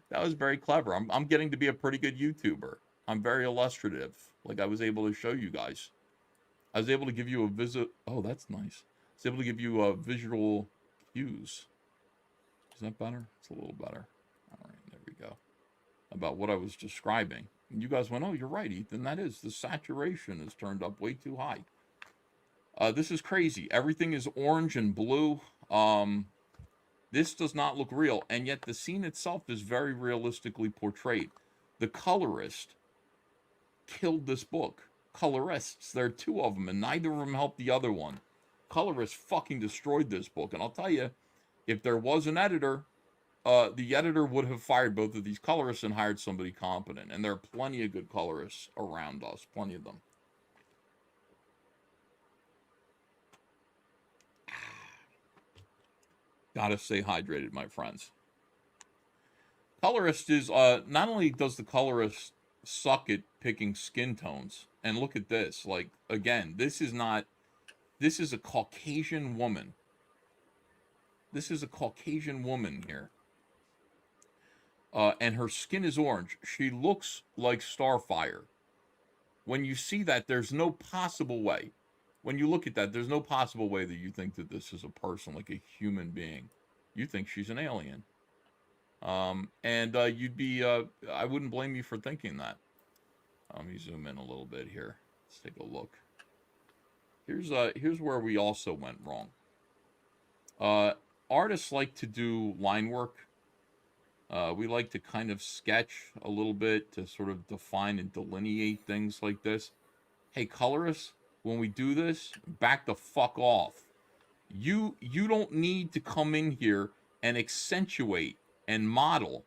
That was very clever. I'm getting to be a pretty good YouTuber. I'm very illustrative. Like I was able to show you guys. I was able to give you a visit. Oh, that's nice. I was able to give you a visual cues. Is that better? It's a little better. All right, there we go. About what I was describing. And you guys went, oh, you're right, Ethan. That is, the saturation is turned up way too high. This is crazy. Everything is orange and blue. This does not look real, and yet the scene itself is very realistically portrayed. The colorist killed this book. Colorists, there are two of them, and neither of them helped the other one. Colorists fucking destroyed this book, and I'll tell you, if there was an editor, the editor would have fired both of these colorists and hired somebody competent, and there are plenty of good colorists around us, plenty of them. Gotta stay hydrated, my friends. Colorist is, not only does the colorist suck at picking skin tones, and look at this, like, again, this is a Caucasian woman. This is a Caucasian woman here. And her skin is orange. She looks like Starfire. When you see that, there's no possible way. When you look at that, there's no possible way that you think that this is a person, like a human being. You think she's an alien. And you'd be, I wouldn't blame you for thinking that. Let me zoom in a little bit here. Let's take a look. Here's where we also went wrong. Artists like to do line work. We like to kind of sketch a little bit to sort of define and delineate things like this. Hey, colorists, when we do this, back the fuck off. You don't need to come in here and accentuate and model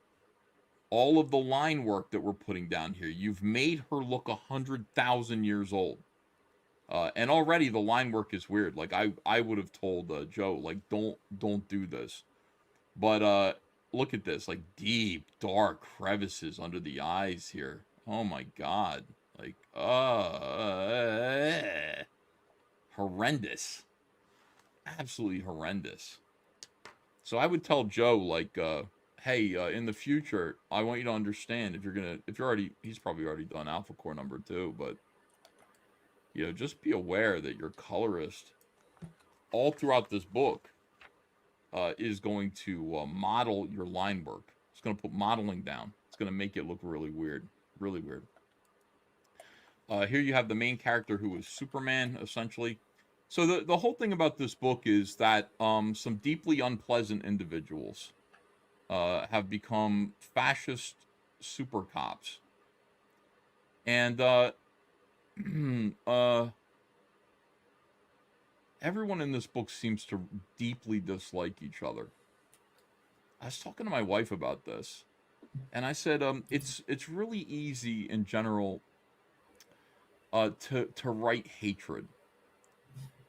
all of the line work that we're putting down here. You've made her look 100,000 years old. And already the line work is weird. Like I would have told Joe, like, don't do this. But look at this, like deep, dark crevices under the eyes here. Oh my God. Like, horrendous. Absolutely horrendous. So I would tell Joe, like, hey, in the future, I want you to understand he's probably already done Alphacore number 2, but, you know, just be aware that your colorist, all throughout this book, is going to model your line work. It's going to put modeling down. It's going to make it look really weird. Really weird. Here you have the main character who is Superman, essentially. So the whole thing about this book is that some deeply unpleasant individuals have become fascist super cops. And everyone in this book seems to deeply dislike each other. I was talking to my wife about this, and I said, it's really easy in general to write hatred.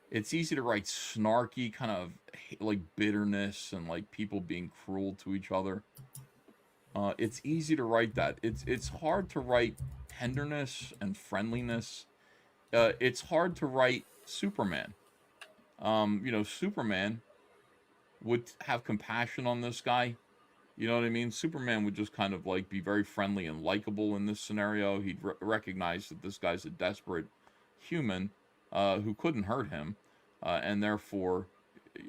It's easy to write snarky, kind of like bitterness and like people being cruel to each other. It's easy to write that. It's hard to write tenderness and friendliness. It's hard to write Superman. You know, Superman would have compassion on this guy. You know what I mean? Superman would just kind of like be very friendly and likable in this scenario. He'd recognize that this guy's a desperate human who couldn't hurt him, and therefore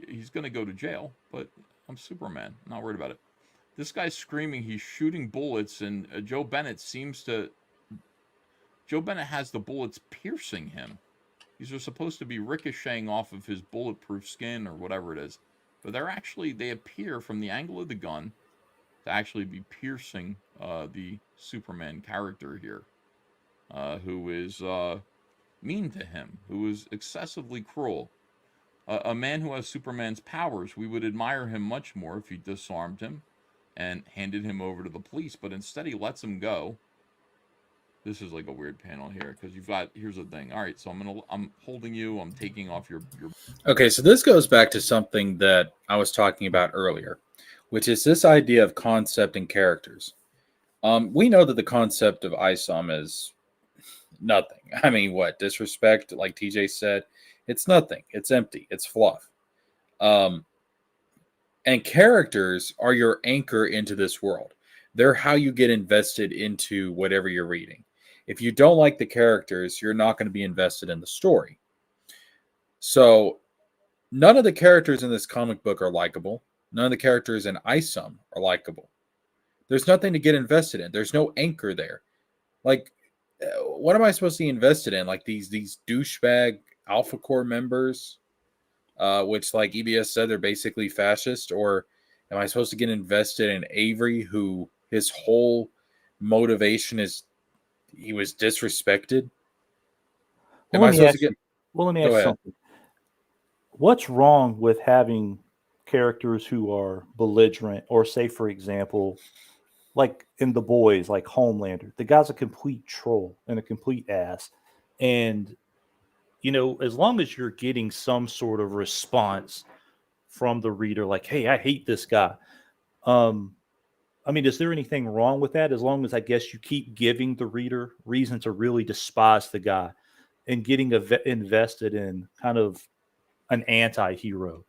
he's going to go to jail. But I'm Superman. I'm not worried about it. This guy's screaming. He's shooting bullets, and Joe Bennett has the bullets piercing him. These are supposed to be ricocheting off of his bulletproof skin or whatever it is. But they appear from the angle of the gun to actually be piercing the Superman character here, who is mean to him, who is excessively cruel. A man who has Superman's powers, we would admire him much more if he disarmed him and handed him over to the police, but instead he lets him go. This is like a weird panel here because here's the thing. All right, so I'm holding you. I'm taking off your. Okay, so this goes back to something that I was talking about earlier, which is this idea of concept and characters. We know that the concept of ISOM is nothing. I mean, what, disrespect, like TJ said, It's nothing. It's empty. It's fluff. And characters are your anchor into this world. They're how you get invested into whatever you're reading. If you don't like the characters, you're not going to be invested in the story. So none of the characters in this comic book are likable. None of the characters in Isome are likable. There's nothing to get invested in. There's no anchor there. Like, what am I supposed to be invested in? Like these douchebag Alphacore members, which, like EVS said, they're basically fascist? Or am I supposed to get invested in Avery, who his whole motivation is he was disrespected? Well, let me ask you something. What's wrong with having characters who are belligerent, or say, for example, like in The Boys, like Homelander? The guy's a complete troll and a complete ass. And, you know, as long as you're getting some sort of response from the reader, like, hey, I hate this guy. I mean, is there anything wrong with that? As long as, I guess, you keep giving the reader reason to really despise the guy and getting invested in kind of an anti-hero,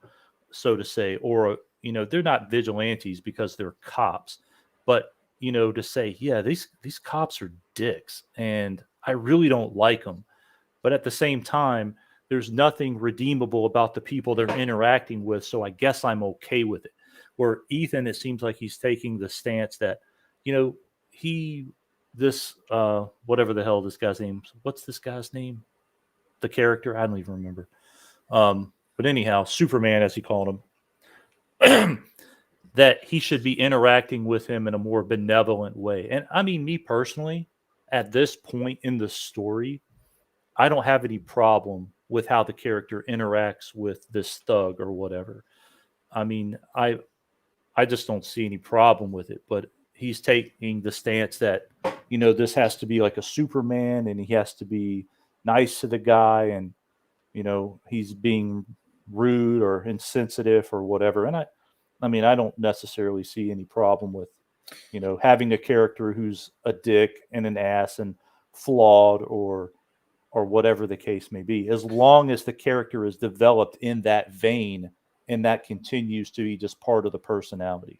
so to say, or, you know, they're not vigilantes because they're cops, but, you know, to say, yeah, these cops are dicks and I really don't like them. But at the same time, there's nothing redeemable about the people they're interacting with. So I guess I'm okay with it. Where Ethan, it seems like he's taking the stance that, you know, whatever the hell this guy's name, what's this guy's name? The character? I don't even remember. But anyhow, Superman, as he called him, that he should be interacting with him in a more benevolent way. And I mean, me personally, at this point in the story, I don't have any problem with how the character interacts with this thug or whatever. I mean, I just don't see any problem with it, but he's taking the stance that, you know, this has to be like a Superman and he has to be nice to the guy, and, you know, he's being rude or insensitive or whatever. And I mean, I don't necessarily see any problem with, you know, having a character who's a dick and an ass and flawed or whatever the case may be, as long as the character is developed in that vein and that continues to be just part of the personality.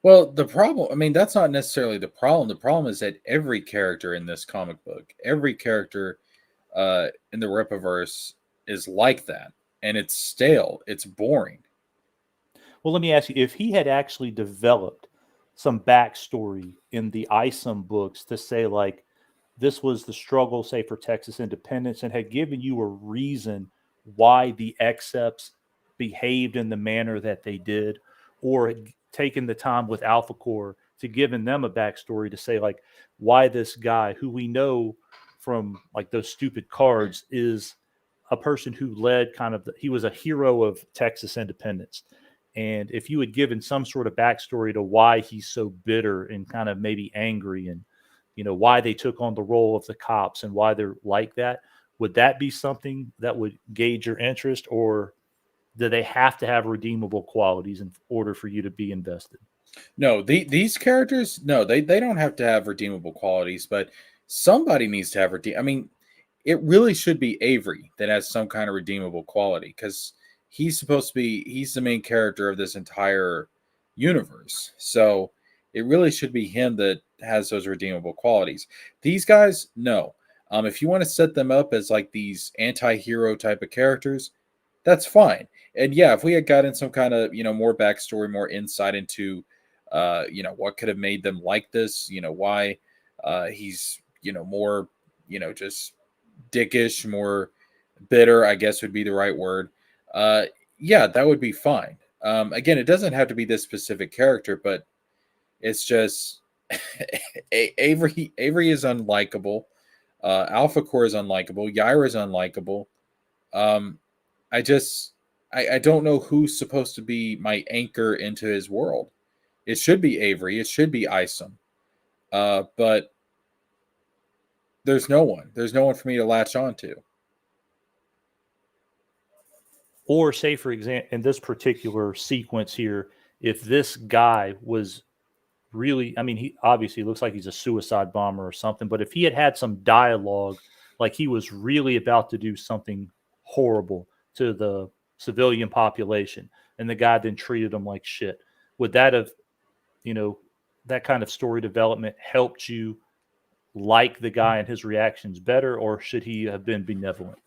Well, the problem, I mean, that's not necessarily the problem. The problem is that every character in this comic book, every character in the Rippaverse is like that. And it's stale. It's boring. Well, let me ask you, if he had actually developed some backstory in the Isome books to say, like, this was the struggle, say, for Texas independence, and had given you a reason why the Excepts behaved in the manner that they did, or had taken the time with Alphacore to giving them a backstory to say, like, why this guy, who we know from, like, those stupid cards, is a person who led he was a hero of Texas independence. And if you had given some sort of backstory to why he's so bitter and kind of maybe angry, and, you know, why they took on the role of the cops and why they're like that, would that be something that would gauge your interest, or do they have to have redeemable qualities in order for you to be invested? No, these characters, no, they don't have to have redeemable qualities, but somebody needs to have I mean, it really should be Avery that has some kind of redeemable quality, because he's the main character of this entire universe. So it really should be him that has those redeemable qualities. These guys, no. If you want to set them up as like these anti-hero type of characters, that's fine. And yeah, if we had gotten some kind of, you know, more backstory, more insight into, you know, what could have made them like this, you know, why he's, you know, more, you know, just dickish, more bitter, I guess would be the right word. Yeah, that would be fine. Again, it doesn't have to be this specific character, but it's just Avery is unlikable. Alphacore is unlikable. Yaira is unlikable. I don't know who's supposed to be my anchor into his world. It should be Avery. It should be Isome. But there's no one. There's no one for me to latch on to. Or say, for example, in this particular sequence here, if this guy was really, I mean, he obviously looks like he's a suicide bomber or something, but if he had had some dialogue, like he was really about to do something horrible to the civilian population, and the guy then treated them like shit. Would that have, that kind of story development helped you like the guy and his reactions better, or should he have been benevolent?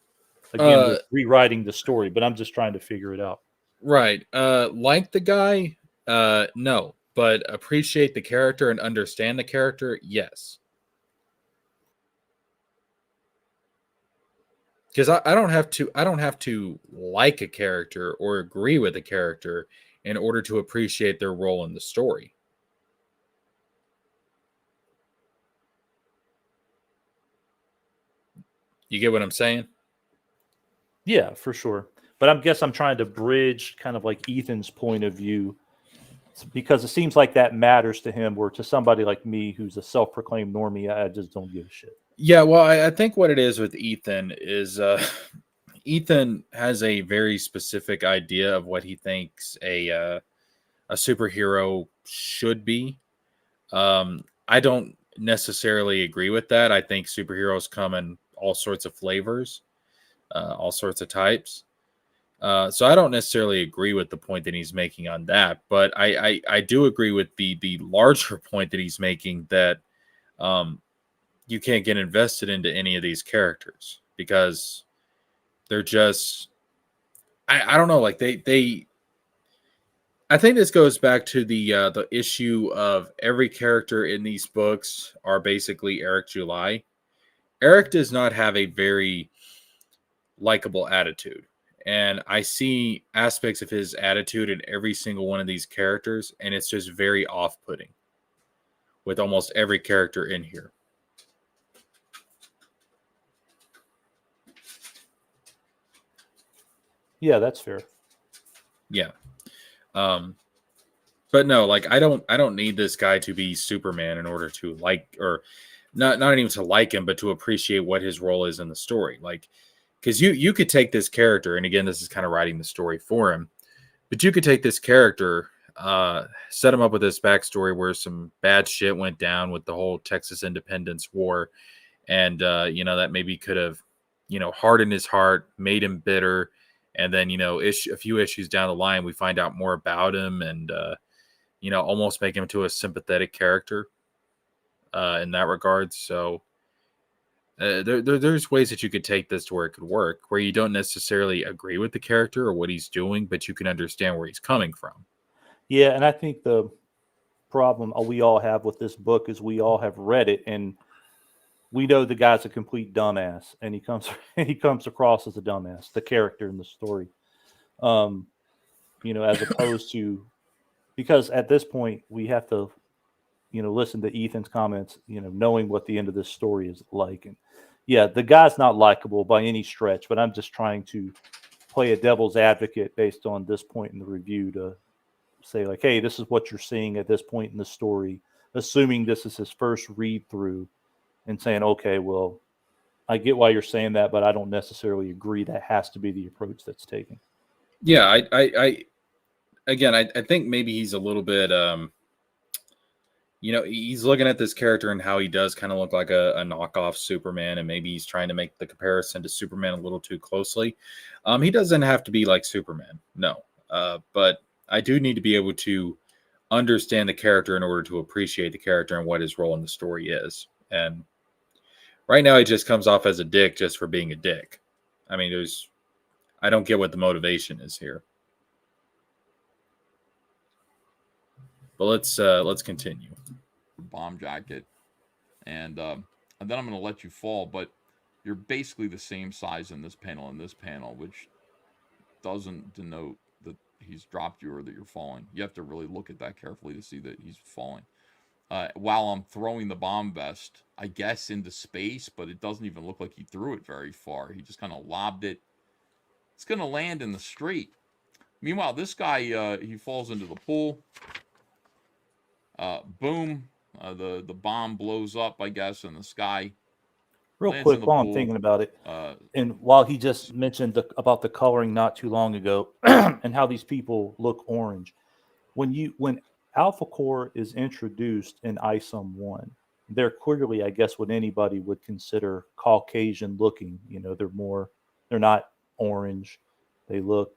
Again, we're rewriting the story, but I'm just trying to figure it out. Right. Like the guy, no. But appreciate the character and understand the character, yes. Because I don't have to like a character or agree with a character in order to appreciate their role in the story. You get what I'm saying? Yeah, for sure. But I guess I'm trying to bridge kind of like Ethan's point of view, because it seems like that matters to him, where to somebody like me who's a self-proclaimed normie, I just don't give a shit. Yeah, well, I think what it is with Ethan is Ethan has a very specific idea of what he thinks a superhero should be. I don't necessarily agree with that. I think superheroes come in all sorts of flavors, all sorts of types. So I don't necessarily agree with the point that he's making on that, but I do agree with the larger point that he's making, that you can't get invested into any of these characters because they're just I don't know, like they I think this goes back to the issue of every character in these books are basically Eric July. Eric does not have a very likable attitude, and I see aspects of his attitude in every single one of these characters, and it's just very off-putting with almost every character in here. Yeah, that's fair. Yeah. But no, like I don't need this guy to be Superman in order to like, or not even to like him, but to appreciate what his role is in the story. Like, because you could take this character, and again, this is kind of writing the story for him, but you could take this character, set him up with this backstory where some bad shit went down with the whole Texas Independence War, and that maybe could have hardened his heart, made him bitter, and then a few issues down the line we find out more about him, and almost make him to a sympathetic character in that regard. So there's ways that you could take this to where it could work, where you don't necessarily agree with the character or what he's doing, but you can understand where he's coming from. Yeah, and I think the problem we all have with this book is we all have read it, and we know the guy's a complete dumbass, and he comes across as a dumbass, the character in the story. As opposed to, because at this point we have to, listen to Ethan's comments, knowing what the end of this story is like. And yeah, the guy's not likable by any stretch, but I'm just trying to play a devil's advocate based on this point in the review to say, like, hey, this is what you're seeing at this point in the story, assuming this is his first read through, and saying, okay, well, I get why you're saying that, but I don't necessarily agree that has to be the approach that's taken. Yeah, I think maybe he's a little bit, he's looking at this character and how he does kind of look like a knockoff Superman, and maybe he's trying to make the comparison to Superman a little too closely. He doesn't have to be like Superman, no. But I do need to be able to understand the character in order to appreciate the character and what his role in the story is. And right now, he just comes off as a dick just for being a dick. I mean, I don't get what the motivation is here. But let's continue. Bomb jacket, and then I'm going to let you fall. But you're basically the same size in this panel and this panel, which doesn't denote that he's dropped you or that you're falling. You have to really look at that carefully to see that he's falling. While I'm throwing the bomb vest, I guess, into space, but it doesn't even look like he threw it very far. He just kind of lobbed it. It's going to land in the street. Meanwhile, this guy, he falls into the pool. Boom. The bomb blows up, I guess, in the sky. Real quick, while I'm thinking about it, and while he just mentioned about the coloring not too long ago, and how these people look orange, when Alphacore is introduced in ISOM 1, they're clearly, I guess, what anybody would consider Caucasian looking. They're not orange. They look,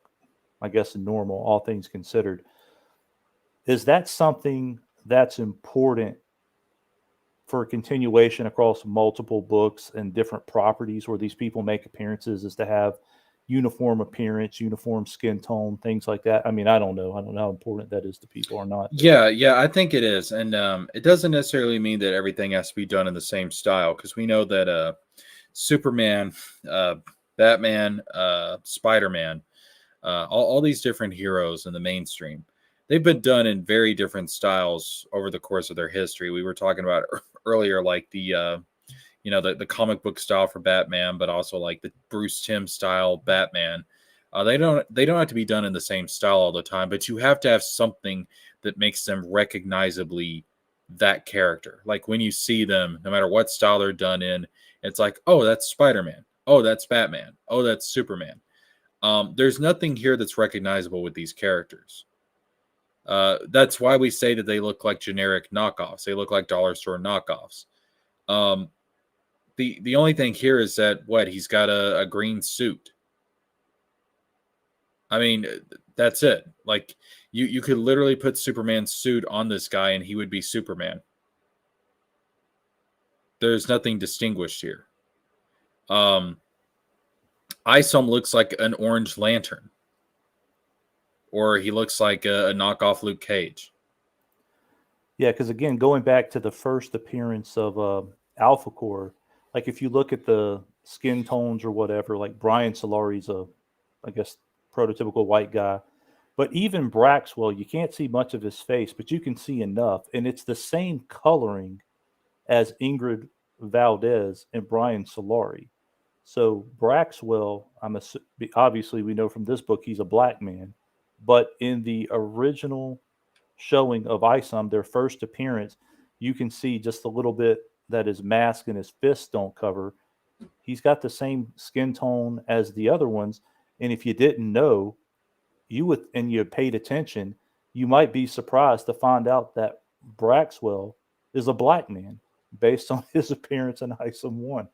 I guess, normal, all things considered. Is that something that's important for a continuation across multiple books and different properties where these people make appearances, is to have uniform appearance, uniform skin tone, things like that? I mean, I don't know. I don't know how important that is to people or not. Yeah, I think it is. And it doesn't necessarily mean that everything has to be done in the same style, because we know that Superman, Batman, Spider-Man, all these different heroes in the mainstream, they've been done in very different styles over the course of their history. We were talking about earlier, like the the comic book style for Batman, but also like the Bruce Timm style Batman. They don't have to be done in the same style all the time, but you have to have something that makes them recognizably that character. Like when you see them, no matter what style they're done in, it's like, oh, that's Spider-Man. Oh, that's Batman. Oh, that's Superman. There's nothing here that's recognizable with these characters. That's why we say that they look like generic knockoffs. They look like dollar store knockoffs. Um, the only thing here is that he's got a green suit. I mean, that's it. Like you could literally put Superman's suit on this guy and he would be Superman. There's nothing distinguished here. Isome looks like an orange lantern, or he looks like a knockoff Luke Cage. Yeah, because again, going back to the first appearance of Alphacore, like if you look at the skin tones or whatever, like Brian Solari's I guess, prototypical white guy. But even Braxwell, you can't see much of his face, but you can see enough. And it's the same coloring as Ingrid Valdez and Brian Solari. So Braxwell, obviously we know from this book he's a black man, but in the original showing of Isome, their first appearance, you can see just a little bit that his mask and his fists don't cover. He's got the same skin tone as the other ones, and if you didn't know, and you paid attention, you might be surprised to find out that Braxwell is a black man based on his appearance in Isome 1.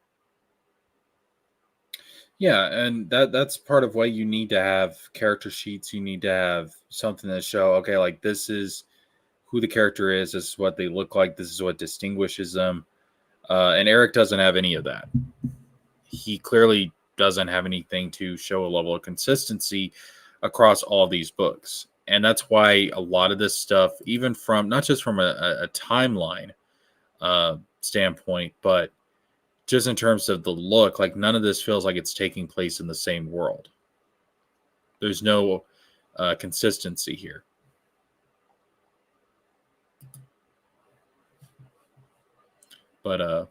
Yeah, and that's part of why you need to have character sheets. You need to have something that show, okay, like this is who the character is, this is what they look like, this is what distinguishes them. And Eric doesn't have any of that. He clearly doesn't have anything to show a level of consistency across all these books. And that's why a lot of this stuff, even from not just from a timeline standpoint, but just in terms of the look, like none of this feels like it's taking place in the same world. There's no consistency here. But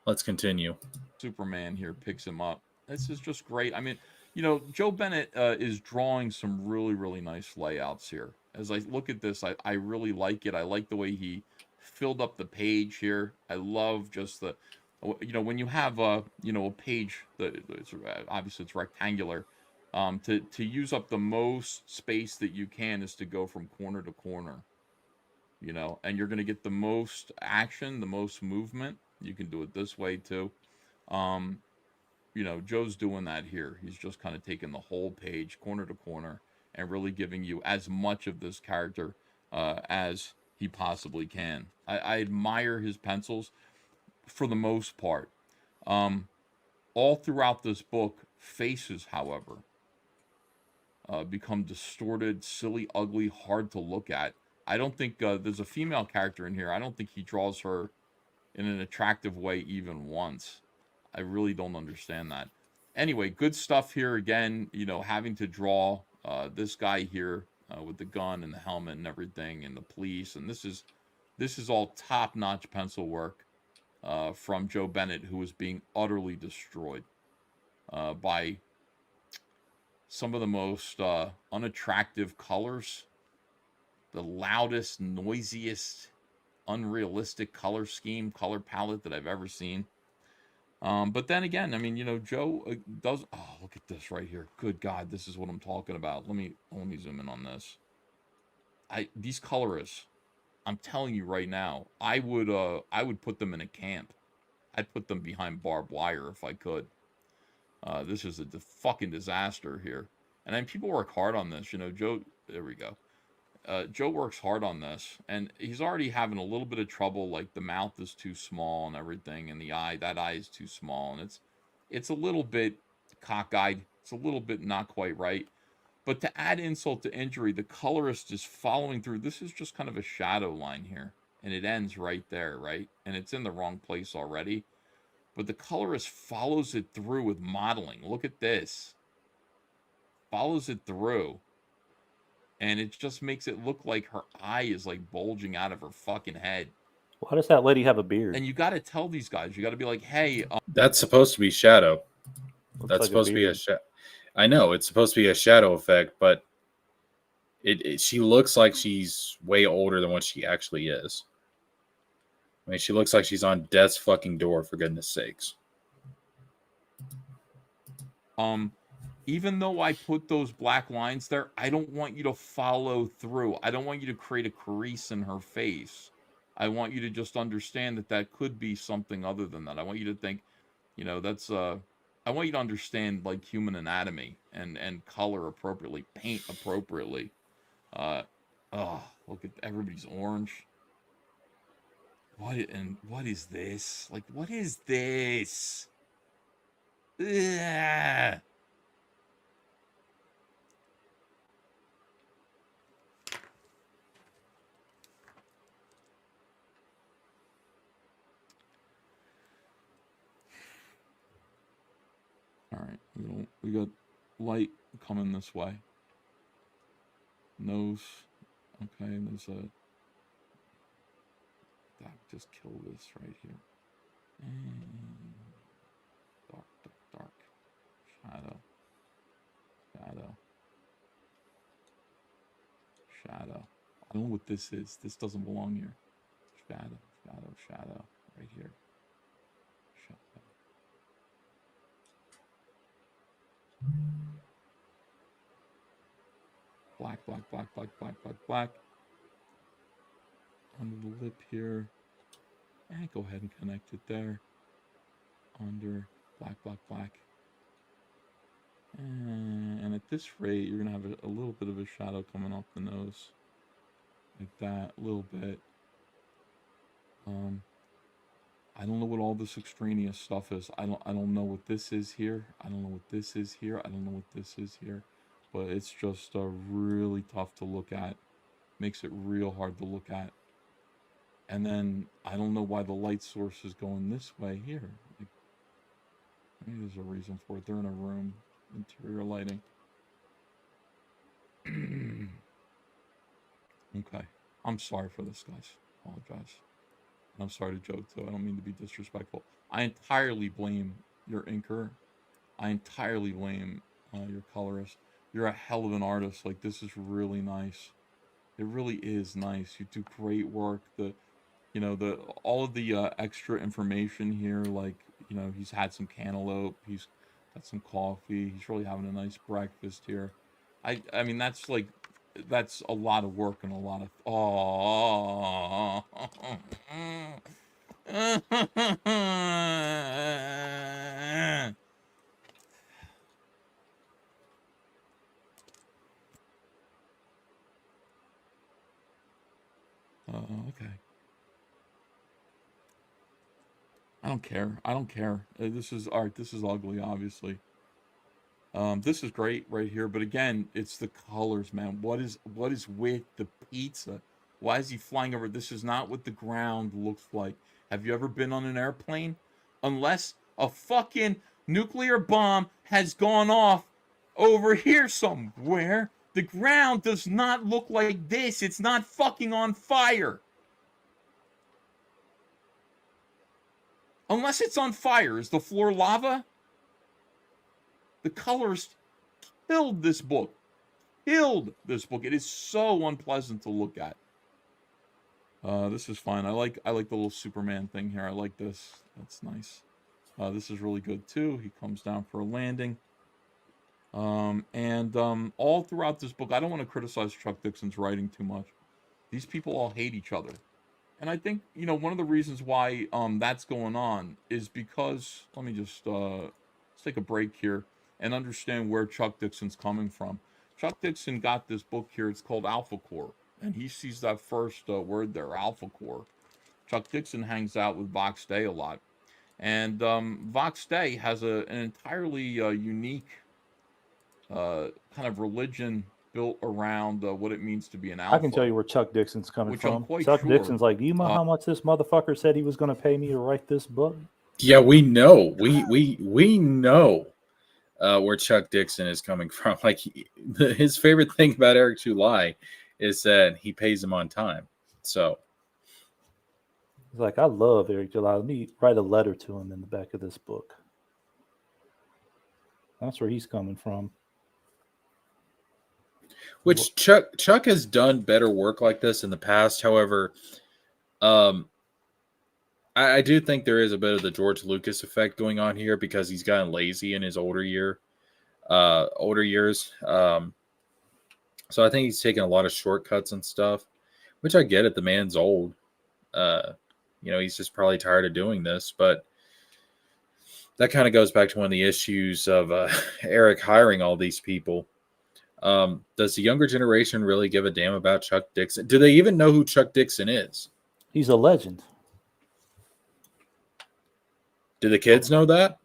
let's continue. Superman here picks him up. This is just great. I mean, Joe Bennett is drawing some really, really nice layouts here. As I look at this, I really like it. I like the way he filled up the page here. I love just the, when you have a page that obviously it's rectangular, to use up the most space that you can is to go from corner to corner, and you're going to get the most action, the most movement. You can do it this way too. Joe's doing that here. He's just kind of taking the whole page, corner to corner, and really giving you as much of this character as he possibly can. I admire his pencils for the most part. All throughout this book, faces, however, become distorted, silly, ugly, hard to look at. I don't think there's a female character in here. I don't think he draws her in an attractive way even once. I really don't understand that. Anyway, good stuff here again, having to draw this guy here with the gun and the helmet and everything and the police. And this is all top-notch pencil work from Joe Bennett, who is being utterly destroyed by some of the most unattractive colors, the loudest, noisiest, unrealistic color scheme, color palette that I've ever seen. But then again, I mean, Joe does. Oh, look at this right here. Good God, this is what I'm talking about. Let me zoom in on this. These colorists, I'm telling you right now, I would put them in a camp. I'd put them behind barbed wire if I could. This is a fucking disaster here. And then people work hard on this. You know, Joe, there we go. Joe works hard on this, and he's already having a little bit of trouble. Like the mouth is too small and everything, and that eye is too small, and it's a little bit cockeyed. It's a little bit not quite right. But to add insult to injury, the colorist is following through. This is just kind of a shadow line here, and it ends right there, right? And it's in the wrong place already. But the colorist follows it through with modeling. Look at this. Follows it through. And it just makes it look like her eye is like bulging out of her fucking head. Why does that lady have a beard? And you got to tell these guys, you got to be like, hey. That's supposed to be shadow. Looks That's like supposed to be a shadow. I know, it's supposed to be a shadow effect, but she looks like she's way older than what she actually is. I mean, she looks like she's on death's fucking door, for goodness sakes. Even though I put those black lines there, I don't want you to follow through. I don't want you to create a crease in her face. I want you to just understand that could be something other than that. I want you to think, you know, I want you to understand like human anatomy and color appropriately, paint appropriately. Look at everybody's orange. What is this? Like, what is this? Ugh. All right, we got light coming this way. Nose, okay. There's a just kill this right here. Dark, dark, dark. Shadow. I don't know what this is. This doesn't belong here. Shadow. Right here. Shadow. Black. Under the lip here. And go ahead and connect it there. Under black. And at this rate, you're gonna have a little bit of a shadow coming off the nose, like that, a little bit. I don't know what all this extraneous stuff is. I don't know what this is here. I don't know what this is here. But it's just really tough to look at. Makes it real hard to look at. And then I don't know why the light source is going this way here. Like, maybe there's a reason for it. They're in a room. Interior lighting. Okay. I'm sorry for this, guys. Apologize. And I'm sorry to Joe, too. I don't mean to be disrespectful. I entirely blame your inker. I entirely blame your colorist. You're a hell of an artist. Like, this is really nice. It really is nice. You do great work. All of the extra information here, like, you know, he's had some cantaloupe. He's got some coffee. He's really having a nice breakfast here. I mean, that's a lot of work and a lot of okay. I don't care. This is art. This is ugly, obviously. This is great right here, but again, it's the colors, man. What is with the pizza? Why is he flying over? This is not what the ground looks like. Have you ever been on an airplane? Unless a fucking nuclear bomb has gone off over here somewhere, the ground does not look like this. It's not fucking on fire. Unless it's on fire. Is the floor lava? The colors killed this book. It is so unpleasant to look at. This is fine. I like the little Superman thing here. I like this. That's nice. This is really good too. He comes down for a landing. All throughout this book, I don't want to criticize Chuck Dixon's writing too much. These people all hate each other. And I think, one of the reasons why that's going on is because, let me just let's take a break here and understand where Chuck Dixon's coming from. Chuck Dixon got this book here. It's called Alphacore, and he sees that first word there, Alphacore. Chuck Dixon hangs out with Vox Day a lot, and Vox Day has an entirely unique kind of religion built around what it means to be an alpha. I can tell you where Chuck Dixon's coming which I'm from. quite Chuck sure, Dixon's like, do you know how much this motherfucker said he was going to pay me to write this book? Yeah, we know. We know where Chuck Dixon is coming from. Like his favorite thing about Eric July is that he pays him on time. So he's like, I love Eric July. Let me write a letter to him in the back of this book. That's where he's coming from. Which Chuck has done better work like this in the past. However, I do think there is a bit of the George Lucas effect going on here because he's gotten lazy in his older years. So I think he's taking a lot of shortcuts and stuff, which I get it. The man's old. He's just probably tired of doing this, but that kind of goes back to one of the issues of Eric hiring all these people. Does the younger generation really give a damn about Chuck Dixon? Do they even know who Chuck Dixon is? He's a legend. Do the kids know that?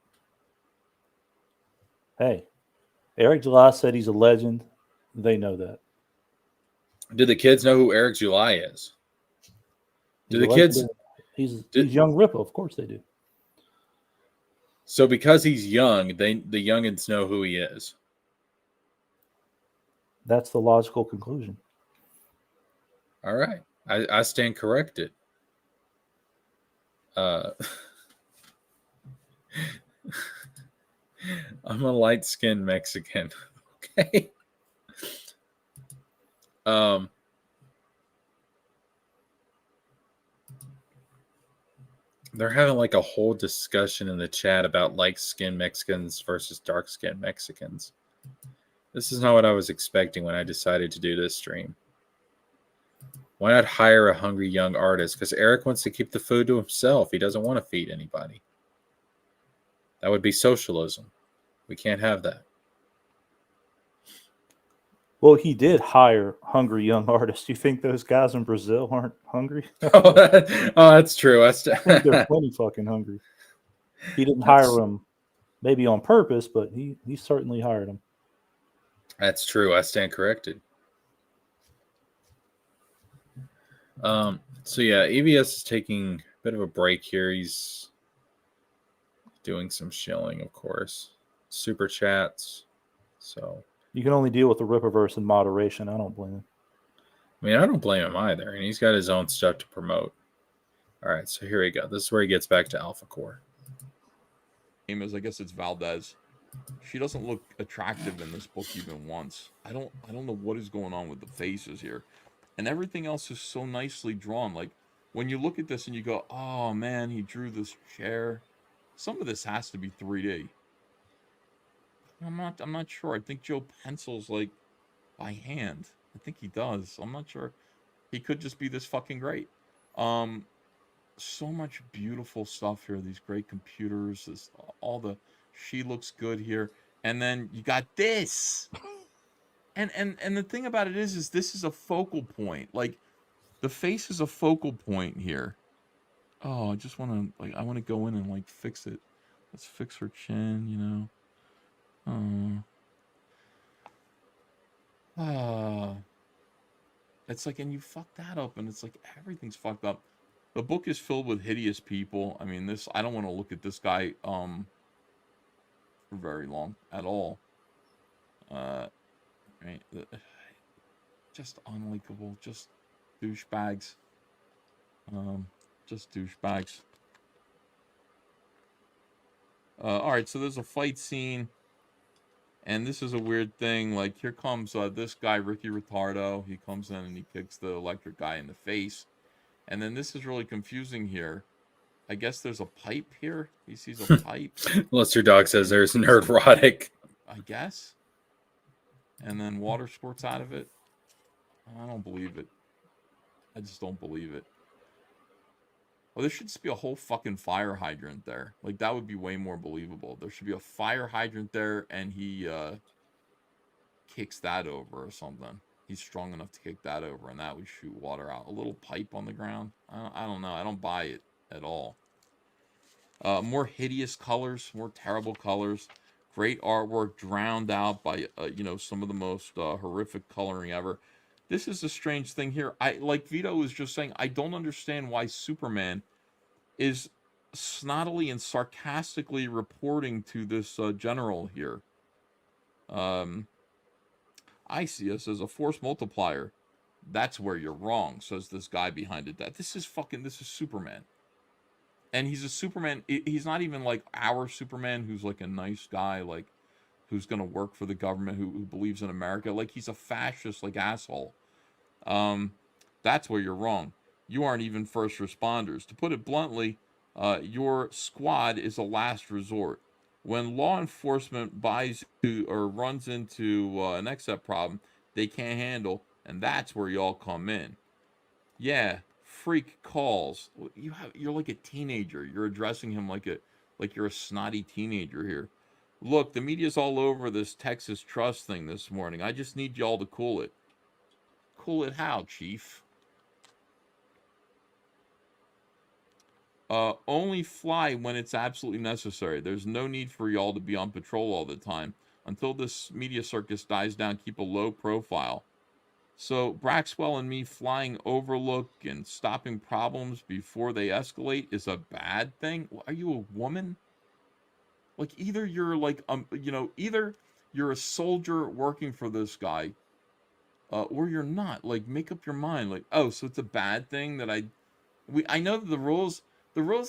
Hey, Eric July said he's a legend. They know that. Do the kids know who Eric July is? Do the kids? He's young Ripple. Of course they do. So because he's young, the youngins know who he is. That's the logical conclusion. All right. I stand corrected. I'm a light-skinned Mexican. Okay. They're having like a whole discussion in the chat about light-skinned Mexicans versus dark-skinned Mexicans. This is not what I was expecting when I decided to do this stream. Why not hire a hungry young artist? Because Eric wants to keep the food to himself. He doesn't want to feed anybody. That would be socialism. We can't have that. Well, he did hire hungry young artists. You think those guys in Brazil aren't hungry? Oh, that's true. I think they're plenty fucking hungry. He didn't hire them maybe on purpose, but he certainly hired them. That's true. I stand corrected. So yeah, EVS is taking a bit of a break here. He's doing some shilling, of course. Super chats. So you can only deal with the Rippaverse in moderation. I don't blame him. I mean, I don't blame him either. And he's got his own stuff to promote. All right, so here we go. This is where he gets back to Alphacore. Name is, I guess it's Valdez. She doesn't look attractive in this book even once. I don't know what is going on with the faces here. And everything else is so nicely drawn. Like when you look at this and you go, oh man, he drew this chair. Some of this has to be 3D. I'm not sure. I think Joe pencils like by hand. I think he does. I'm not sure. He could just be this fucking great. So much beautiful stuff here. These great computers. She looks good here. And then you got this. And the thing about it is this is a focal point. Like the face is a focal point here. Oh, I just want to I want to go in and like fix it. Let's fix her chin, you know. It's like, and you fuck that up, and it's like everything's fucked up. The book is filled with hideous people. I mean, I don't want to look at this guy for very long at all. Right, just unlikable, just douchebags. Just douchebags. All right, so there's a fight scene. And this is a weird thing. Like, here comes this guy, Ricky Ritardo. He comes in and he kicks the electric guy in the face. And then this is really confusing here. I guess there's a pipe here. He sees a pipe. Lester Dog says there's nerdrotic. I guess. And then water squirts out of it. I don't believe it. I just don't believe it. Oh, there should just be a whole fucking fire hydrant there. Like, that would be way more believable. There should be a fire hydrant there, and he kicks that over or something. He's strong enough to kick that over, and that would shoot water out. A little pipe on the ground. I don't know. I don't buy it at all. More hideous colors, more terrible colors. Great artwork drowned out by some of the most horrific coloring ever. This is a strange thing here. Like Vito was just saying, I don't understand why Superman is snottily and sarcastically reporting to this general here. I see us as a force multiplier. That's where you're wrong, says this guy behind it. This is Superman. And he's a Superman. He's not even like our Superman, who's like a nice guy, like who's going to work for the government, who believes in America. Like, he's a fascist, like, asshole. That's where you're wrong. You aren't even first responders. To put it bluntly, your squad is a last resort. When law enforcement buys or runs into an except problem they can't handle, and that's where y'all come in. Yeah, freak calls. You're like a teenager. You're addressing him like you're a snotty teenager here. Look, the media's all over this Texas trust thing this morning. I just need y'all to cool it. Cool it how, Chief? Only fly when it's absolutely necessary. There's no need for y'all to be on patrol all the time. Until this media circus dies down, keep a low profile. So Braxwell and me flying overlook and stopping problems before they escalate is a bad thing? Are you a woman? Like, either you're like, either you're a soldier working for this guy, or you're not. Like, make up your mind. Like, oh, so it's a bad thing that I know that the rules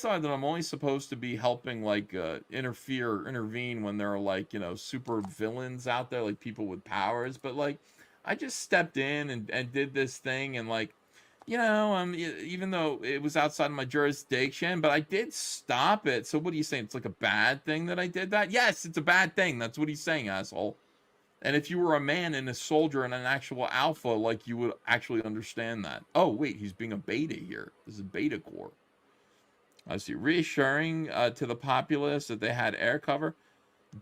are that I'm only supposed to be helping, like, intervene when there are, like, super villains out there, like people with powers. But, like, I just stepped in and did this thing, and, like, even though it was outside of my jurisdiction, but I did stop it. So what are you saying? It's like a bad thing that I did that? Yes, it's a bad thing. That's what he's saying, asshole. And if you were a man and a soldier and an actual alpha, like, you would actually understand that. Oh, wait, he's being a beta here. This is beta core. I see. Reassuring to the populace that they had air cover.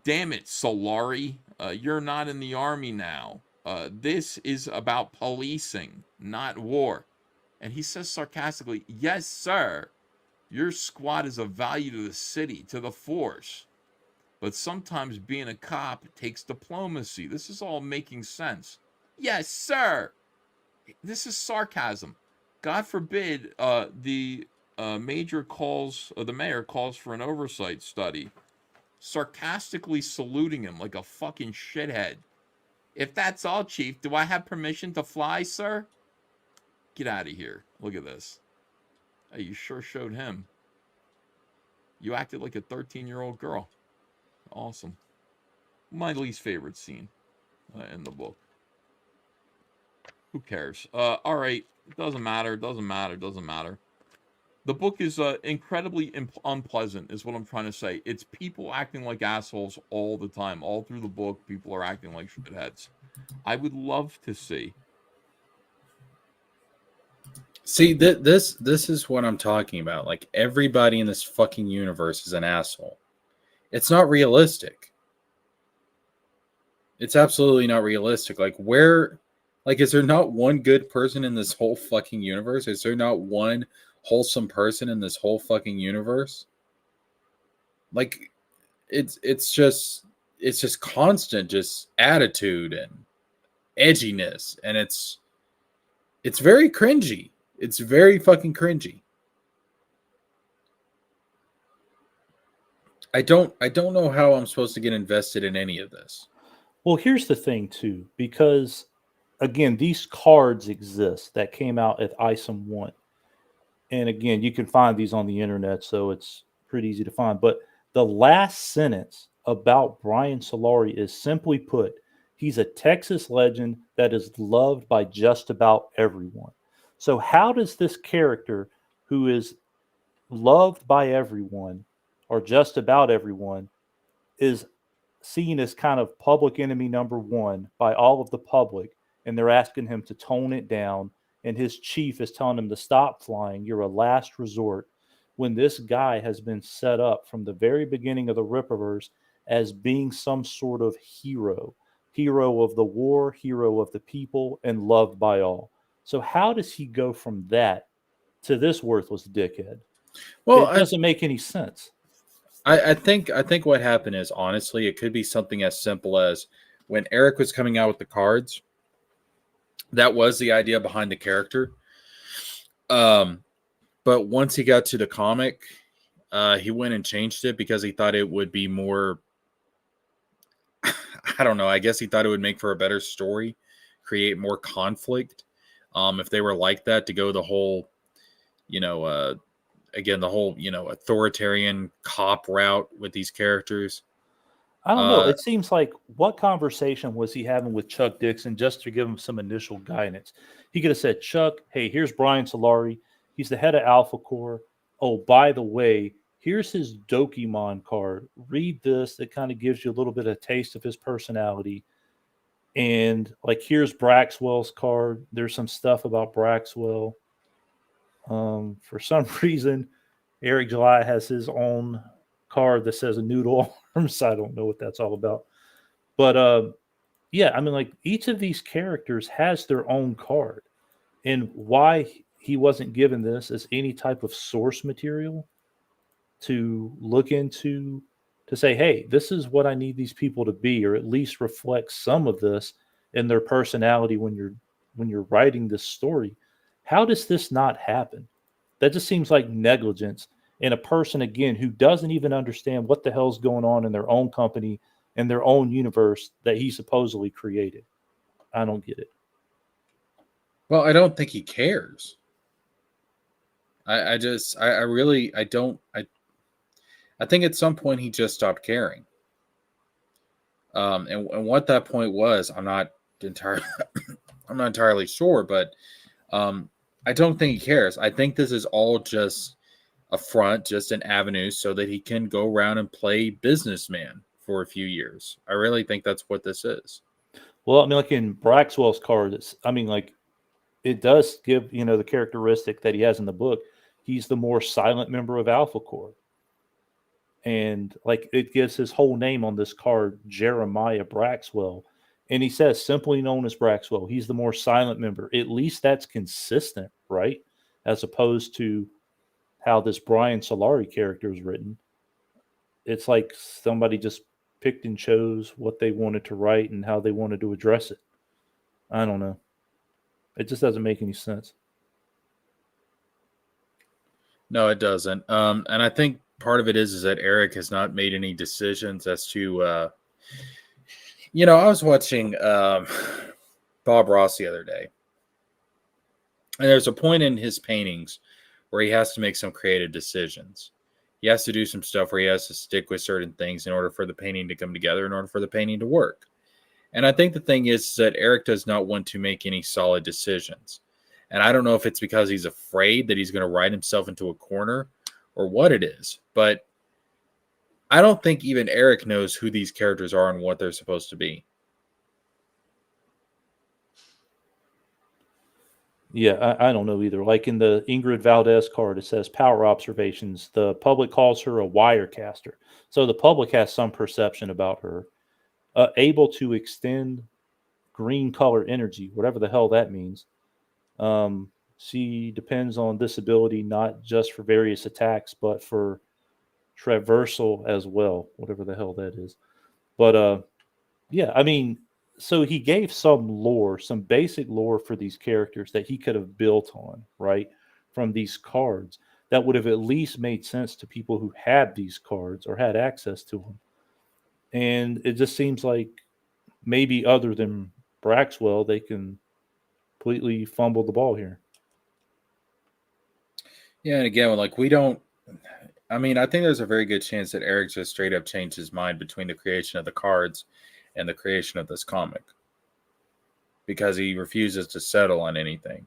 Damn it, Solari. You're not in the army now. This is about policing, not war. And he says sarcastically, yes, sir. Your squad is of value to the city, to the force. But sometimes being a cop takes diplomacy. This is all making sense. Yes, sir. This is sarcasm. God forbid the mayor calls for an oversight study, sarcastically saluting him like a fucking shithead. If that's all, Chief, do I have permission to fly, sir? Get out of here. Look at this. Hey, you sure showed him. You acted like a 13-year-old girl. Awesome. My least favorite scene in the book. Who cares? All right. It doesn't matter. The book is incredibly unpleasant, is what I'm trying to say. It's people acting like assholes all the time. All through the book, people are acting like shitheads. I would love to see. See, this is what I'm talking about. Like, everybody in this fucking universe is an asshole. It's not realistic. It's absolutely not realistic. Like, is there not one good person in this whole fucking universe? Is there not one wholesome person in this whole fucking universe? Like, it's just constant just attitude and edginess, and it's very cringy. It's very fucking cringy. I don't know how I'm supposed to get invested in any of this. Well, here's the thing too, because again, these cards exist that came out at ISOM 1. And again, you can find these on the internet, so it's pretty easy to find. But the last sentence about Brian Solari is simply put, he's a Texas legend that is loved by just about everyone. So how does this character, who is loved by everyone, or just about everyone, is seen as kind of public enemy number one by all of the public, and they're asking him to tone it down, and his chief is telling him to stop flying, you're a last resort, when this guy has been set up from the very beginning of the Rippaverse as being some sort of hero of the war, hero of the people, and loved by all. So how does he go from that to this worthless dickhead? Well, It doesn't make any sense. I think what happened is, honestly, it could be something as simple as when Eric was coming out with the cards, that was the idea behind the character. But once he got to the comic, he went and changed it because he thought it would be more, I don't know, I guess he thought it would make for a better story, create more conflict. If they were like that, to go the whole, again, the whole, authoritarian cop route with these characters. I don't know. It seems like, what conversation was he having with Chuck Dixon just to give him some initial guidance? He could have said, Chuck, hey, here's Brian Solari. He's the head of Alphacore. Oh, by the way, here's his Dokimon card. Read this. It kind of gives you a little bit of a taste of his personality. And like, here's Braxwell's card. There's some stuff about Braxwell. For some reason, Eric July has his own card that says a noodle arms. I don't know what that's all about. But yeah, I mean, like, each of these characters has their own card. And why he wasn't given this as any type of source material to look into, to say, hey, this is what I need these people to be, or at least reflect some of this in their personality when you're writing this story. How does this not happen? That just seems like negligence in a person, again, who doesn't even understand what the hell's going on in their own company and their own universe that he supposedly created. I don't get it. Well, I don't think he cares. I think at some point he just stopped caring. And what that point was, I'm not entirely sure, but I don't think he cares. I think this is all just a front, just an avenue so that he can go around and play businessman for a few years. I really think that's what this is. Well, I mean, like in Braxwell's card, it does give, the characteristic that he has in the book. He's the more silent member of Alphacore. And like, it gives his whole name on this card, Jeremiah Braxwell. And he says, simply known as Braxwell. He's the more silent member. At least that's consistent, right? As opposed to how this Brian Solari character is written. It's like somebody just picked and chose what they wanted to write and how they wanted to address it. I don't know. It just doesn't make any sense. No, it doesn't. And I think part of it is that Eric has not made any decisions as to, I was watching Bob Ross the other day. And there's a point in his paintings where he has to make some creative decisions. He has to do some stuff where he has to stick with certain things in order for the painting to come together, in order for the painting to work. And I think the thing is that Eric does not want to make any solid decisions. And I don't know if it's because he's afraid that he's going to write himself into a corner or what it is. But I don't think even Eric knows who these characters are and what they're supposed to be. Yeah, I don't know either. Like in the Ingrid Valdez card, it says power observations. The public calls her a wirecaster. So the public has some perception about her. Able to extend green color energy, whatever the hell that means. She depends on this ability not just for various attacks, but for traversal as well, whatever the hell that is. But yeah, I mean, so he gave some lore, some basic lore for these characters that he could have built on, right? From these cards that would have at least made sense to people who had these cards or had access to them. And it just seems like maybe other than Braxwell, they can completely fumble the ball here. Yeah, and again, like I think there's a very good chance that Eric just straight up changed his mind between the creation of the cards and the creation of this comic, because he refuses to settle on anything.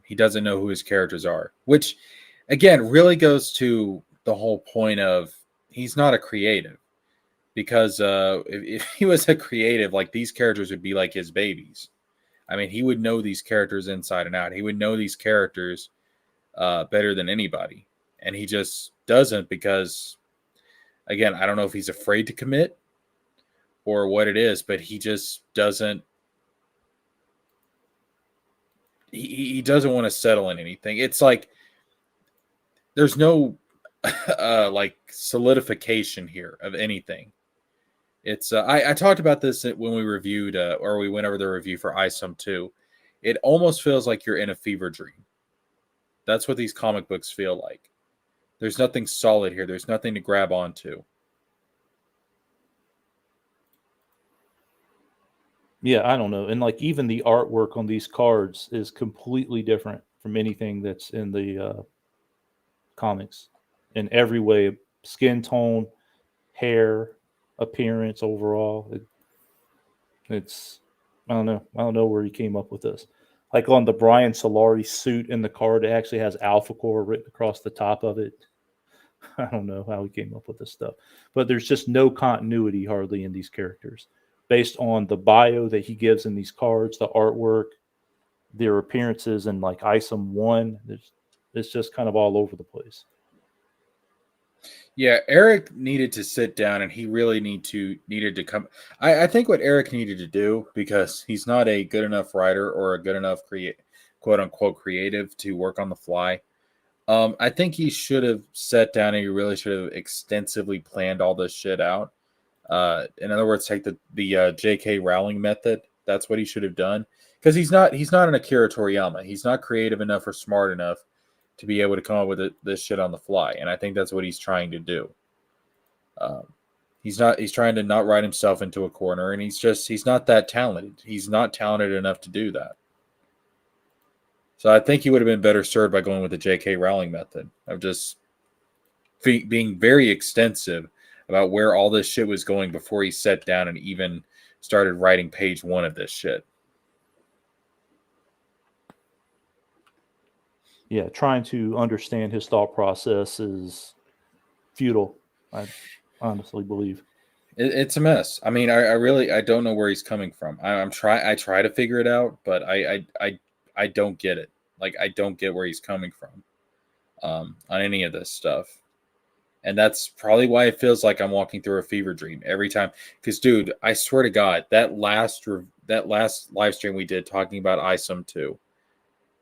He doesn't know who his characters are, which again really goes to the whole point of he's not a creative, because if he was a creative, like, these characters would be like his babies. I mean, he would know these characters inside and out. He would know these characters better than anybody. and he just doesn't because, again, I don't know if he's afraid to commit or what it is, but he just doesn't. He doesn't want to settle in anything. It's like there's no like solidification here of anything. It's I talked about this when we reviewed or we went over the review for Isome 2. It almost feels like you're in a fever dream. That's what these comic books feel like. There's nothing solid here. There's nothing to grab onto. Yeah, I don't know. And like even the artwork on these cards is completely different from anything that's in the comics in every way: skin tone, hair, appearance, overall. It's I don't know. I don't know where he came up with this. Like on the Brian Solari suit in the card, it actually has Alphacore written across the top of it. I don't know how he came up with this stuff, but there's just no continuity hardly in these characters based on the bio that he gives in these cards, the artwork, their appearances, and like Isome 1. It's just kind of all over the place. Yeah, Eric needed to sit down, and he really needed to come. I think what Eric needed to do, because he's not a good enough writer or a good enough quote unquote creative to work on the fly. I think he should have sat down and he really should have extensively planned all this shit out. In other words, take the J.K. Rowling method. That's what he should have done, because he's not an Akira Toriyama. He's not creative enough or smart enough to be able to come up with this shit on the fly. And I think that's what he's trying to do. He's trying to not write himself into a corner, and he's not that talented. He's not talented enough to do that. So I think he would have been better served by going with the J.K. Rowling method of just being very extensive about where all this shit was going before he sat down and even started writing page 1 of this shit. Yeah, trying to understand his thought process is futile. I honestly believe it's a mess. I mean, I really don't know where he's coming from. I try to figure it out, but I don't get it. Like, I don't get where he's coming from on any of this stuff. And that's probably why it feels like I'm walking through a fever dream every time. Because, dude, I swear to God, that last live stream we did talking about Isome 2,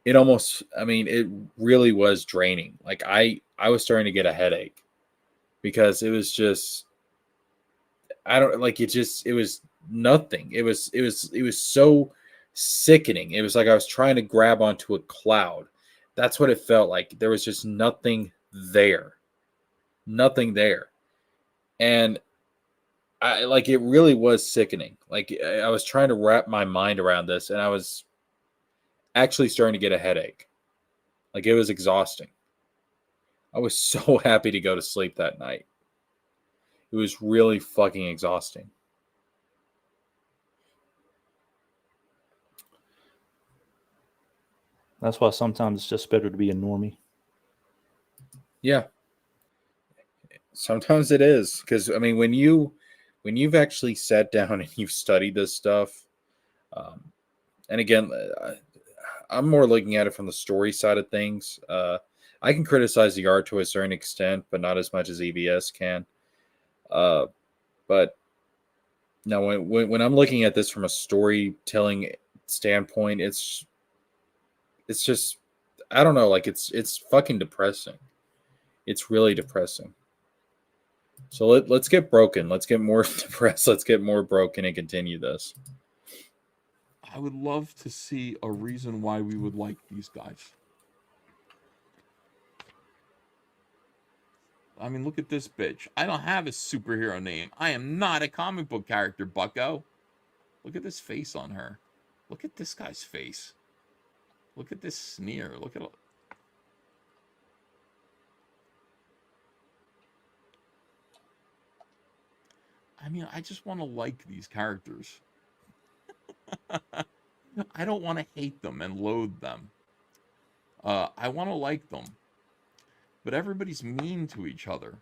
it really was draining. Like, I was starting to get a headache because it was just, it was nothing. It was so sickening. It was like I was trying to grab onto a cloud. That's what it felt like. There was just nothing there. Nothing there. And it really was sickening. Like, I was trying to wrap my mind around this, and I was actually starting to get a headache. Like, it was exhausting. I was so happy to go to sleep that night. It was really fucking exhausting. that's why sometimes it's just better to be a normie. Yeah. Sometimes it is, because I mean, when you've actually sat down and you've studied this stuff, and again, I'm more looking at it from the story side of things. I can criticize the art to a certain extent, but not as much as EVS can. But no, when I'm looking at this from a storytelling standpoint, it's just, I don't know, like it's fucking depressing. It's really depressing. So let's get broken. Let's get more depressed. Let's get more broken and continue this. I would love to see a reason why we would like these guys. I mean, look at this bitch. I don't have a superhero name. I am not a comic book character, bucko. Look at this face on her. Look at this guy's face. Look at this sneer. Look at... I mean, I just want to like these characters. I don't want to hate them and loathe them. I want to like them. But everybody's mean to each other.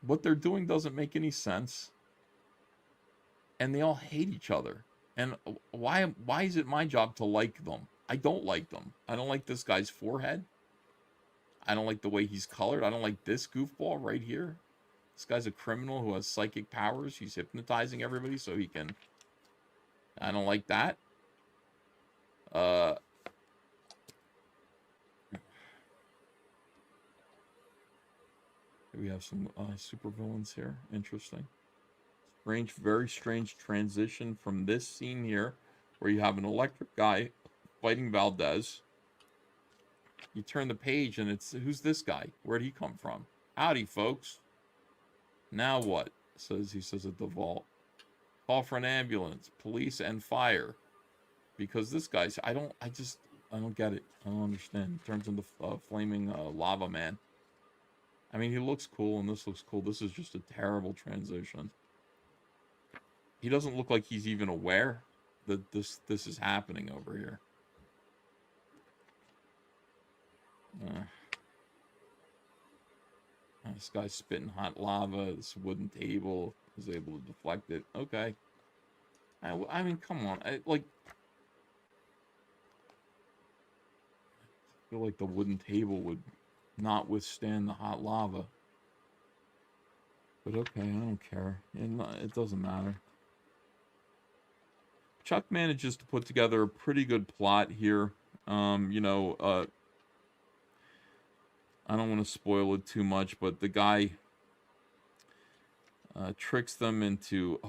What they're doing doesn't make any sense. And they all hate each other. And why is it my job to like them? I don't like them. I don't like this guy's forehead. I don't like the way he's colored. I don't like this goofball right here. This guy's a criminal who has psychic powers. He's hypnotizing everybody so he can... I don't like that. We have some super villains here. Interesting. Strange, very strange transition from this scene here, where you have an electric guy fighting Valdez. You turn the page and it's, who's this guy? Where'd he come from? Howdy, folks. Now what? He says at the vault. Call for an ambulance, police, and fire. Because this guy's, I don't get it. I don't understand. He turns into flaming lava man. I mean, he looks cool and this looks cool. This is just a terrible transition. He doesn't look like he's even aware that this is happening over here. This guy's spitting hot lava. This wooden table is able to deflect it. Okay. I mean, come on. I feel like the wooden table would not withstand the hot lava. But okay, I don't care. It doesn't matter. Chuck manages to put together a pretty good plot here. I don't want to spoil it too much, but the guy tricks them into...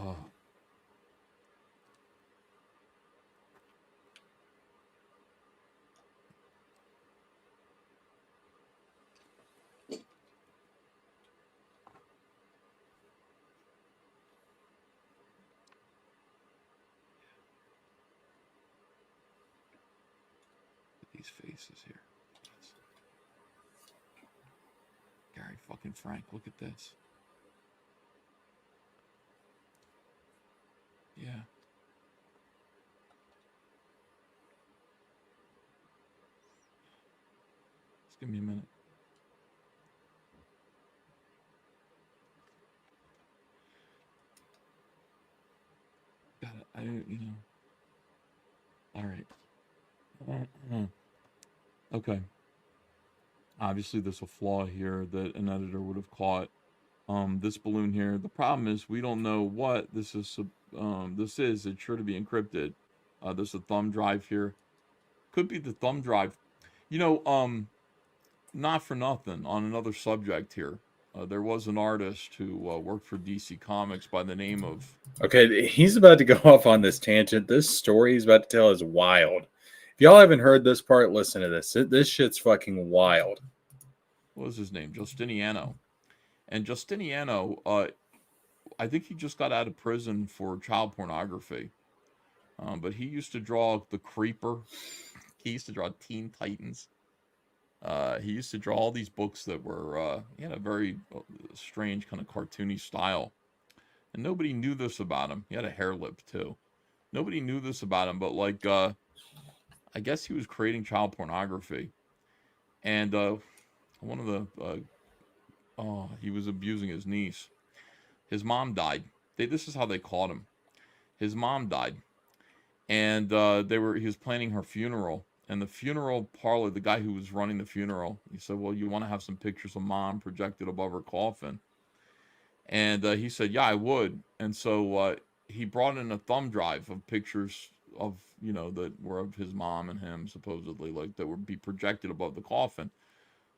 these faces here. Gary fucking Frank, look at this. Yeah. Just give me a minute. Got it. All right. Okay. Obviously, there's a flaw here that an editor would have caught. This balloon here. The problem is we don't know what this is. It's sure to be encrypted. There's a thumb drive here. Could be the thumb drive. Not for nothing. On another subject here, there was an artist who worked for DC Comics by the name of... Okay, he's about to go off on this tangent. This story he's about to tell is wild. If y'all haven't heard this part, listen to this. This shit's fucking wild. What was his name? Justiniano. And Justiniano, I think he just got out of prison for child pornography. But he used to draw The Creeper. He used to draw Teen Titans. He used to draw all these books that were, he had a very strange kind of cartoony style. And nobody knew this about him. He had a hair lip too. Nobody knew this about him, but like, I guess he was creating child pornography. And one of the, he was abusing his niece. His mom died. This is how they caught him. His mom died. And he was planning her funeral. And the funeral parlor, the guy who was running the funeral, he said, well, you want to have some pictures of mom projected above her coffin? And he said, yeah, I would. And so he brought in a thumb drive of pictures of, that were of his mom and him, supposedly, like that would be projected above the coffin.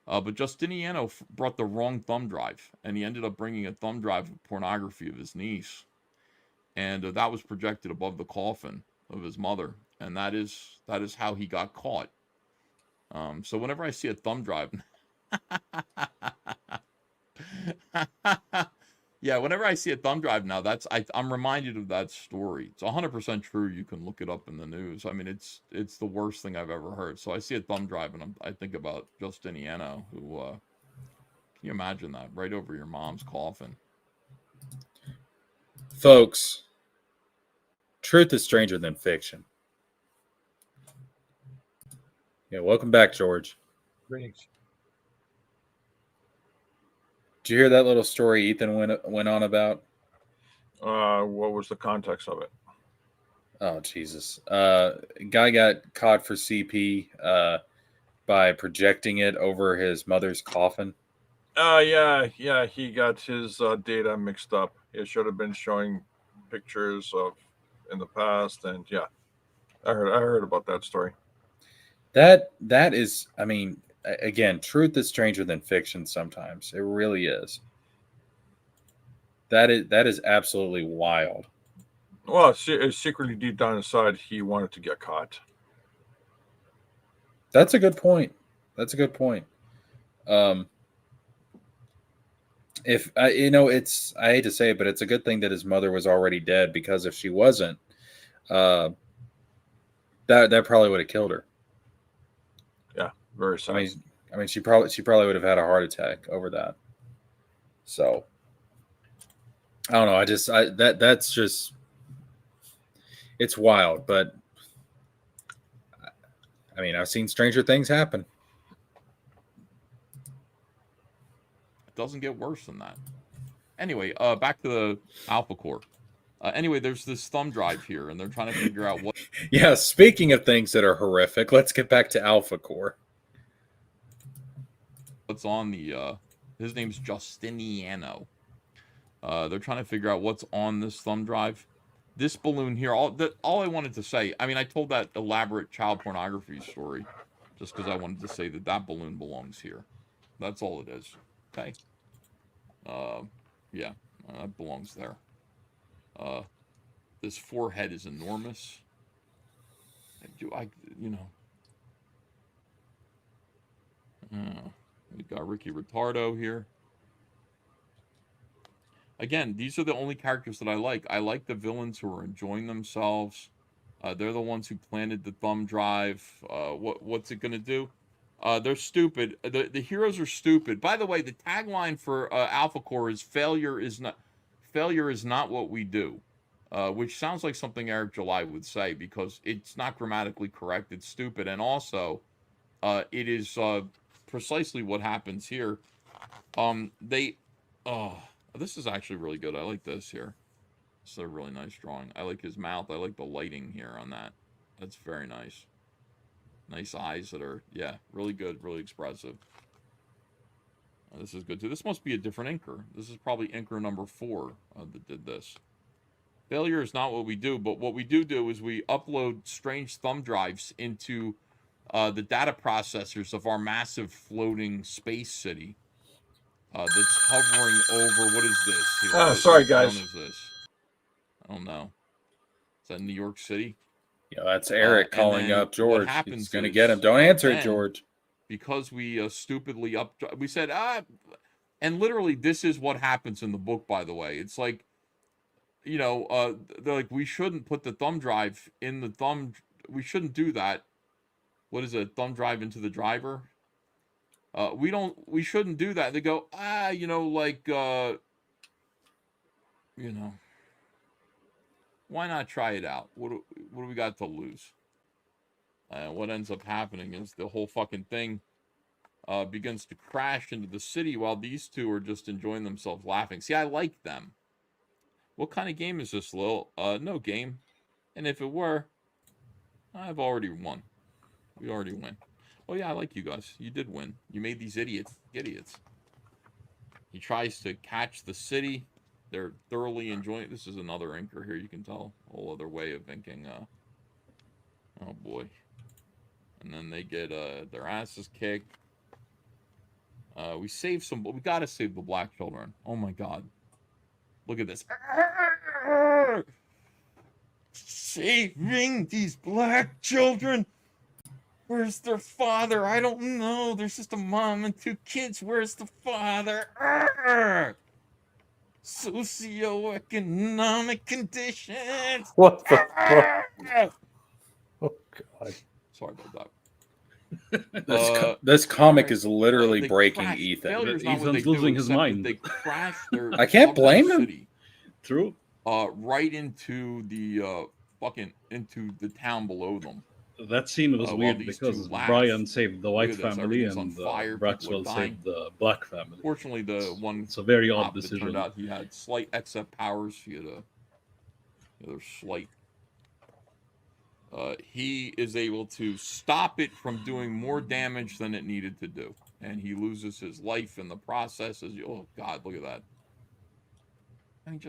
But Justiniano brought the wrong thumb drive, and he ended up bringing a thumb drive of pornography of his niece. And that was projected above the coffin of his mother. And that is how he got caught. So whenever I see a thumb drive... Yeah, whenever I see a thumb drive now, I'm reminded of that story. It's 100% true. You can look it up in the news. I mean, it's the worst thing I've ever heard. So I see a thumb drive, and I think about Justiniano, who, can you imagine that? Right over your mom's coffin. Folks, truth is stranger than fiction. Yeah, welcome back, George. Greetings. Did you hear that little story Ethan went on about? What was the context of it? Oh, Jesus. Guy got caught for CP. by projecting it over his mother's coffin. Yeah, he got his data mixed up. It should have been showing pictures of in the past, and yeah, I heard about that story. That is, I mean, again, truth is stranger than fiction. Sometimes it really is. That is absolutely wild. Well, secretly deep down inside, he wanted to get caught. That's a good point. That's a good point. If it's, I hate to say it, but it's a good thing that his mother was already dead, because if she wasn't, that probably would have killed her. Yeah, very sad. I mean, she probably would have had a heart attack over that. So I don't know. That's just, it's wild. But I mean, I've seen stranger things happen. It doesn't get worse than that. Anyway, back to the Alphacore. Anyway, there's this thumb drive here, and they're trying to figure out what. Yeah, speaking of things that are horrific, let's get back to Alphacore. What's on the? His name's Justiniano. They're trying to figure out what's on this thumb drive. This balloon here. All I wanted to say. I mean, I told that elaborate child pornography story, just because I wanted to say that balloon belongs here. That's all it is. Okay. Yeah, that belongs there. This forehead is enormous. We got Ricky Ritardo here. Again, these are the only characters that I like. I like the villains who are enjoying themselves. They're the ones who planted the thumb drive. What's it gonna do? They're stupid. The heroes are stupid. By the way, the tagline for Alphacore is "Failure is not what we do," which sounds like something Eric July would say, because it's not grammatically correct. It's stupid, and also it is precisely what happens here. This is actually really good. I like this here. It's a really nice drawing. I like his mouth. I like the lighting here on that. That's very nice. Nice eyes that are, yeah, really good, really expressive. This is good too. This must be a different inker. This is probably inker number 4 that did this. Failure is not what we do, but what we do is we upload strange thumb drives into the data processors of our massive floating space city that's hovering over. What is this here? Sorry, guys. What town is this? I don't know. Is that New York City? Yeah, that's Eric calling up George. He's going to get him. Don't answer it, George. Because we stupidly we said, and literally this is what happens in the book, by the way. It's like, they're like, we shouldn't put the thumb drive in the thumb. We shouldn't do that. What is it? Thumb drive into the driver? We shouldn't do that. They go, why not try it out? What do we got to lose? What ends up happening is the whole fucking thing begins to crash into the city while these two are just enjoying themselves laughing. See, I like them. What kind of game is this, Lil? No game. And if it were, I've already won. We already win. Oh yeah, I like you guys. You did win. You made these idiots. He tries to catch the city. They're thoroughly enjoying it. This is another inker here. You can tell. A whole other way of inking. Oh boy. And then they get their asses kicked. We save some. We gotta save the black children. Oh my god. Look at this. Saving these black children. Where's their father? I don't know. There's just a mom and 2 kids. Where's the father? Socioeconomic conditions. What the fuck? Oh god. Sorry about that. This comic is literally breaking Ethan. Ethan's losing his mind. They crash their I can't blame him. city, True. right into the into the town below them. That scene was weird because Brian saved the white family and fire, Braxwell saved the black family. Fortunately, the one it's a very odd decision. Turned out he had slight XF powers. He had a slight he is able to stop it from doing more damage than it needed to do. And he loses his life in the process. Oh, God, look at that. I mean,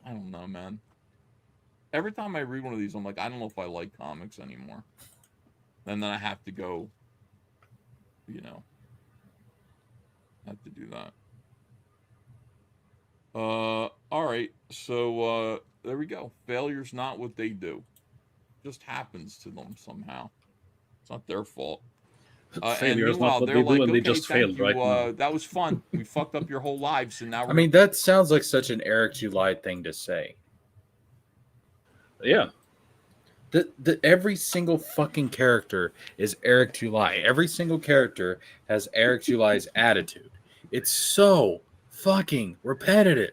I don't know, man. Every time I read one of these, I'm like, I don't know if I like comics anymore. And then I have to go, have to do that. All right. So, there we go. Failure's not what they do. Just happens to them somehow. It's not their fault. And Failure is not meanwhile, what they're they do, like, and they okay, just failed thank you. right now. That was fun. We fucked up your whole lives, and now we're I mean, that sounds like such an Eric July thing to say. Yeah. Every single fucking character is Eric July. Every single character has Eric July's attitude. It's so fucking repetitive.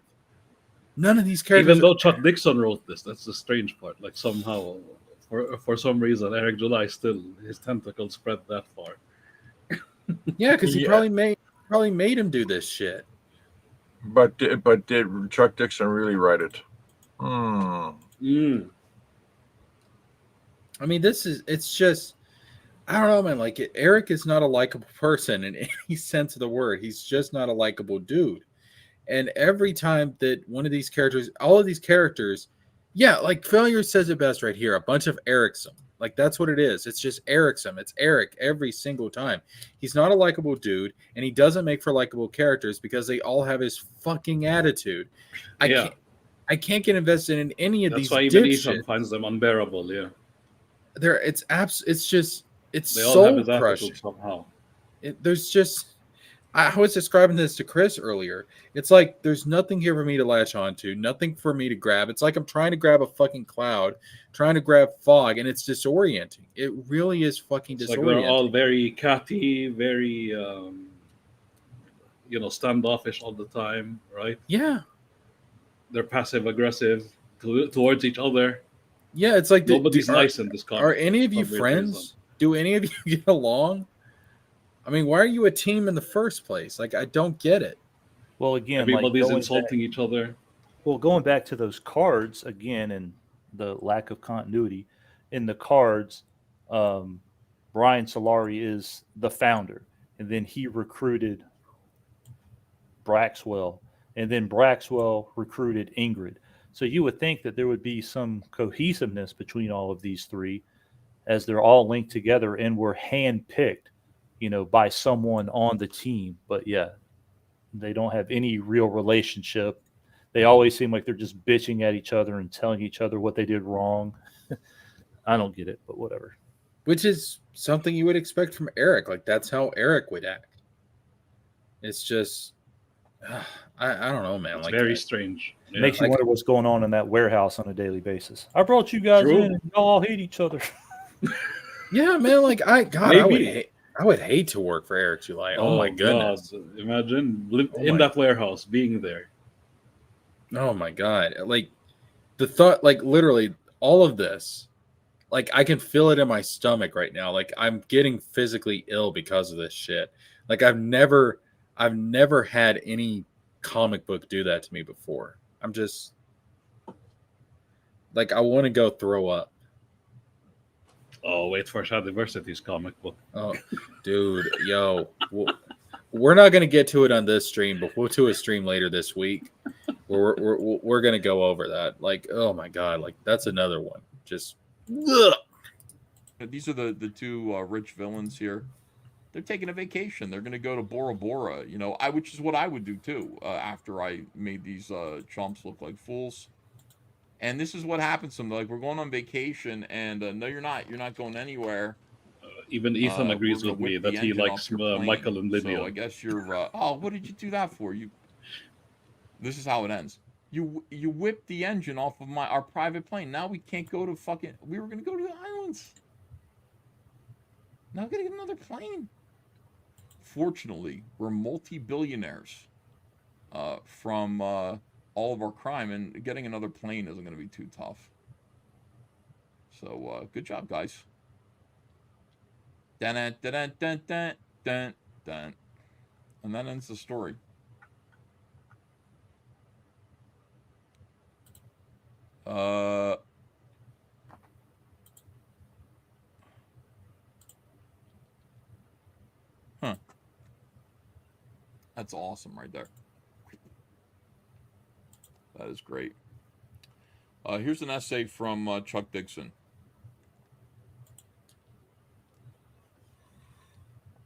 None of these characters. Even though Chuck Dixon wrote this, that's the strange part. Like somehow, for some reason, Eric July still his tentacles spread that far. Yeah, because he probably made him do this shit. But did Chuck Dixon really write it? I mean, it's just, I don't know, man. Like, Eric is not a likable person in any sense of the word. He's just not a likable dude. And every time that one of these characters, all of these characters, yeah, like Failure says it best right here, a bunch of Ericsome. Like, that's what it is. It's just Ericsome. It's Eric every single time. He's not a likable dude, and he doesn't make for likable characters because they all have his fucking attitude. I can't get invested in any of these. That's why even Isome finds them unbearable. Yeah, it's just they all have his crushing. attitude somehow. There's just, I was describing this to Chris earlier. It's like there's nothing here for me to latch onto, nothing for me to grab. It's like I'm trying to grab a fucking cloud, trying to grab fog, and it's disorienting. It really is fucking disorienting. Like they're all very catty, very standoffish all the time, right? Yeah. They're passive aggressive towards each other. Yeah, it's like nobody's nice in this comic. Are any of you friends? Do any of you get along? I mean, why are you a team in the first place? Like, I don't get it. Well, again, everybody's insulting each other. Well, going back to those cards again, and the lack of continuity in the cards, Brian Solari is the founder, and then he recruited Braxwell, and then Braxwell recruited Ingrid. So you would think that there would be some cohesiveness between all of these three, as they're all linked together and were handpicked, by someone on the team. But yeah, they don't have any real relationship. They always seem like they're just bitching at each other and telling each other what they did wrong. I don't get it, but whatever. Which is something you would expect from Eric. Like, that's how Eric would act. It's just, I don't know, man. It's very strange. Yeah. Makes you wonder what's going on in that warehouse on a daily basis. I brought you guys in, and y'all all hate each other. Yeah, man. Like, I would hate to work for Eric July. Oh my goodness! God. Imagine in that warehouse, being there. Oh my God! Like, the thought, like, literally all of this, like, I can feel it in my stomach right now. Like, I'm getting physically ill because of this shit. Like, I've never had any comic book do that to me before. I'm just like, I want to go throw up. Oh, wait for Shadiversity's comic book. Oh, dude, yo, we're not gonna get to it on this stream, but we'll do a stream later this week where we're gonna go over that. Like, oh my God, like, that's another one. Just ugh. These are the two rich villains here. They're taking a vacation. They're gonna go to Bora Bora, which is what I would do too after I made these chumps look like fools. And this is what happens to them. Like, we're going on vacation, and no, you're not. You're not going anywhere. Even Ethan agrees with me that he likes Michael and Lydia. So I guess you're. Oh, what did you do that for? This is how it ends. You whipped the engine off of our private plane. Now we can't go to fucking. We were gonna go to the islands. Now we gotta get another plane. Fortunately, we're multi-billionaires from all of our crime, and getting another plane isn't going to be too tough. So, good job, guys. Dun, dun, dun, dun, dun, dun, dun. And that ends the story. That's awesome right there. That is great. Here's an essay from Chuck Dixon.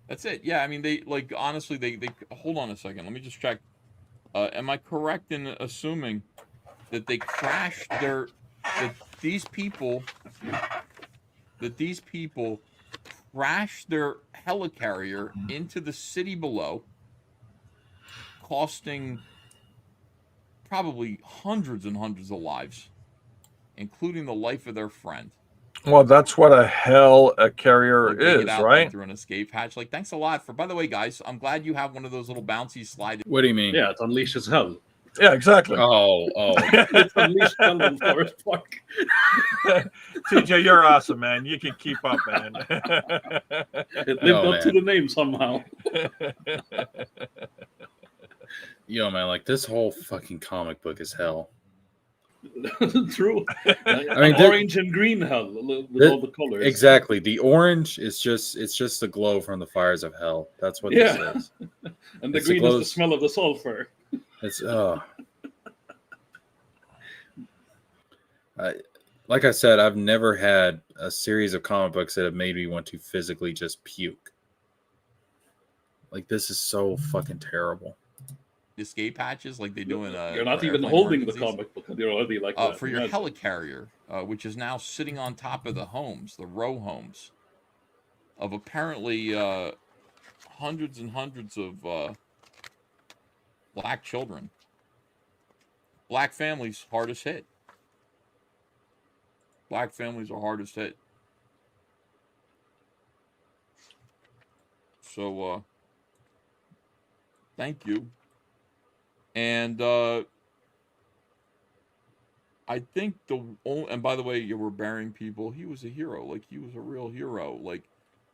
That's it. Yeah, I mean, they like honestly, they hold on a second. Let me just check. Am I correct in assuming that they crashed that these people crashed their helicarrier into the city below, costing probably hundreds and hundreds of lives, including the life of their friend. Well, that's what a carrier Like they get is, out right? like through an escape hatch. Like, thanks a lot for. By the way, guys, I'm glad you have one of those little bouncy slide. What do you mean? Yeah, it unleashes hell. Yeah, exactly. Oh. It's unleashed hell in Forest Park. TJ, you're awesome, man. You can keep up, man. It lived up to the name somehow. Yo, man, like this whole fucking comic book is hell. True. I mean, orange and green hell with all the colors. Exactly. The orange is just the glow from the fires of hell. That's what this is. And the green is the smell of the sulfur. It's like I said, I've never had a series of comic books that have made me want to physically just puke. Like this is so fucking terrible. Escape hatches like they do in you're not even holding the comic book. You're already like for your helicarrier, which is now sitting on top of the homes, the row homes of apparently hundreds and hundreds of black children. Black families hardest hit. Black families are hardest hit. So thank you. And I think and by the way, you were burying people. He was a hero. Like, he was a real hero. Like,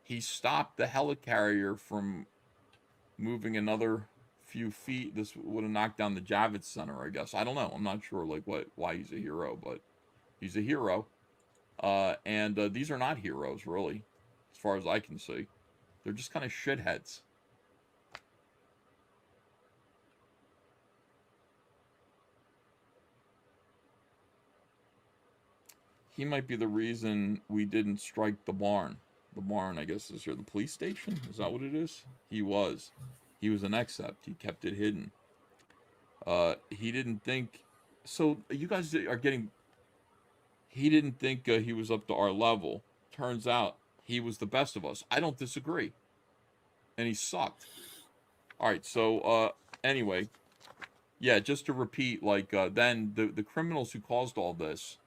he stopped the helicarrier from moving another few feet. This would have knocked down the Javits Center, I guess. I don't know. I'm not sure, like, why he's a hero, but he's a hero. And these are not heroes, really, as far as I can see. They're just kind of shitheads. He might be the reason we didn't strike the barn. The barn, I guess, is here. The police station? Is that what it is? He was. He was an accept. He kept it hidden. He didn't think... So, you guys are getting... He didn't think he was up to our level. Turns out, he was the best of us. I don't disagree. And he sucked. Alright, so, anyway. Yeah, just to repeat, like, then the criminals who caused all this...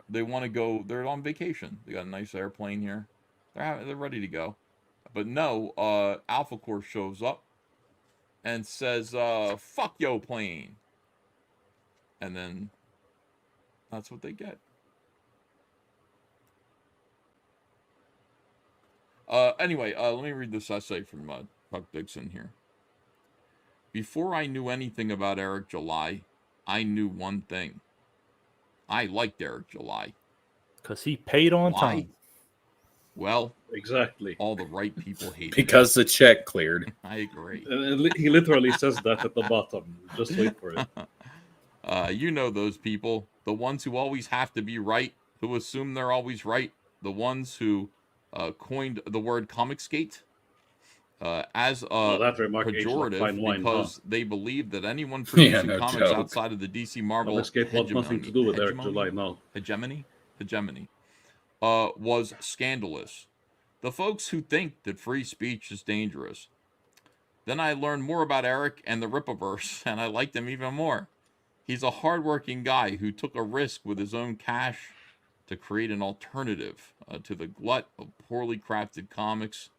They want to go. They're on vacation. They got a nice airplane here. They're ready to go. But no, Alphacore shows up and says, "Fuck yo plane," and then that's what they get. Anyway, let me read this essay from Chuck Dixon here. Before I knew anything about Eric July, I knew one thing. I liked Eric July. Because he paid on time. Well, exactly. All the right people hate him. Because the check cleared. I agree. And he literally says that at the bottom. Just wait for it. You know those people. The ones who always have to be right, who assume they're always right. The ones who coined the word comicsgate as a pejorative because they believe that anyone producing comics outside of the DC Marvel hegemony, nothing to do with Eric July, no. hegemony was scandalous. The folks who think that free speech is dangerous. Then I learned more about Eric and the Rippaverse, and I liked him even more. He's a hardworking guy who took a risk with his own cash to create an alternative to the glut of poorly crafted comics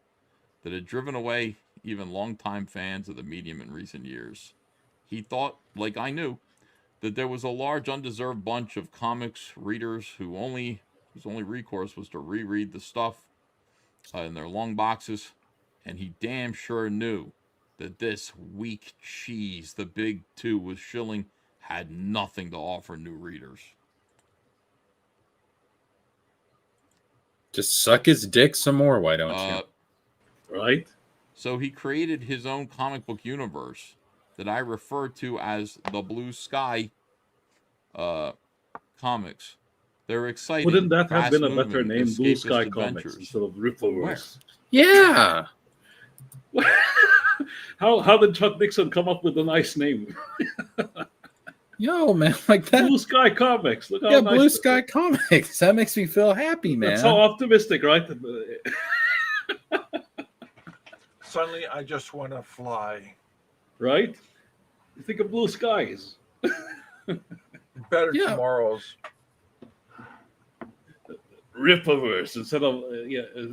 that had driven away even longtime fans of the medium in recent years. He thought, like I knew, that there was a large undeserved bunch of comics readers whose only recourse was to reread the stuff in their long boxes, and he damn sure knew that this weak cheese the Big Two was shilling had nothing to offer new readers. Just suck his dick some more, why don't you? Right? So he created his own comic book universe that I refer to as the Blue Sky comics. They're exciting, Wouldn't that have been a better fast-moving, name, Blue Sky escapist Comics, adventures. instead of Where? Rippaverse? Yeah. How did Chuck Dixon come up with a nice name? Yo, man, like that. Blue Sky Comics. Look how Yeah, nice Blue that Sky is. Comics. That makes me feel happy, man. That's so optimistic, right? Suddenly, I just want to fly. Right? You think of blue skies. Better Yeah. tomorrows. Rippaverse instead of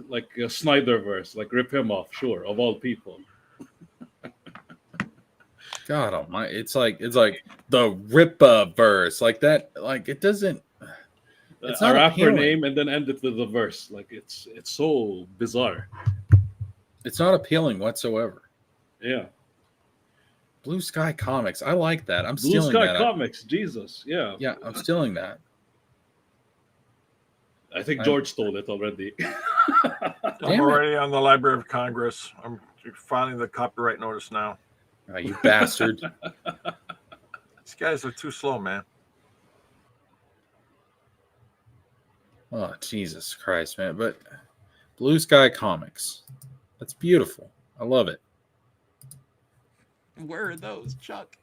like a Snyderverse, like rip him off, sure, of all people. God almighty. It's like the Rippaverse. Like that, like it doesn't it's A not rapper appealing. name and then end it with a verse. Like it's so bizarre. It's not appealing whatsoever. Yeah. Blue Sky Comics. I like that. I'm Blue stealing Sky that. Comics, Jesus. Yeah. Yeah, I'm stealing that. I think George stole it already. I'm Damn it. already on the Library of Congress. I'm filing the copyright notice now. Oh, you bastard. These guys are too slow, man. Oh, Jesus Christ, man. But Blue Sky Comics. That's beautiful. I love it. Where are those, Chuck?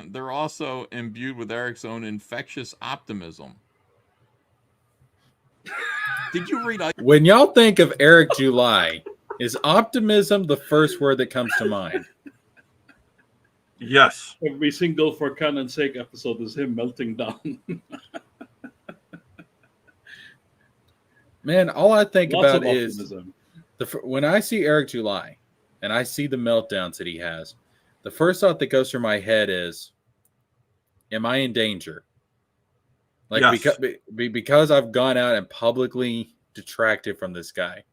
They're also imbued with Eric's own infectious optimism. Did you read? When y'all think of Eric July, is optimism the first word that comes to mind? Yes. Every single For Canon's Sake episode is him melting down. Man, all I think Lots about of is optimism. when I see Eric July and I see the meltdowns that he has, the first thought that goes through my head is, am I in danger? Like, Yes. because I've gone out and publicly detracted from this guy,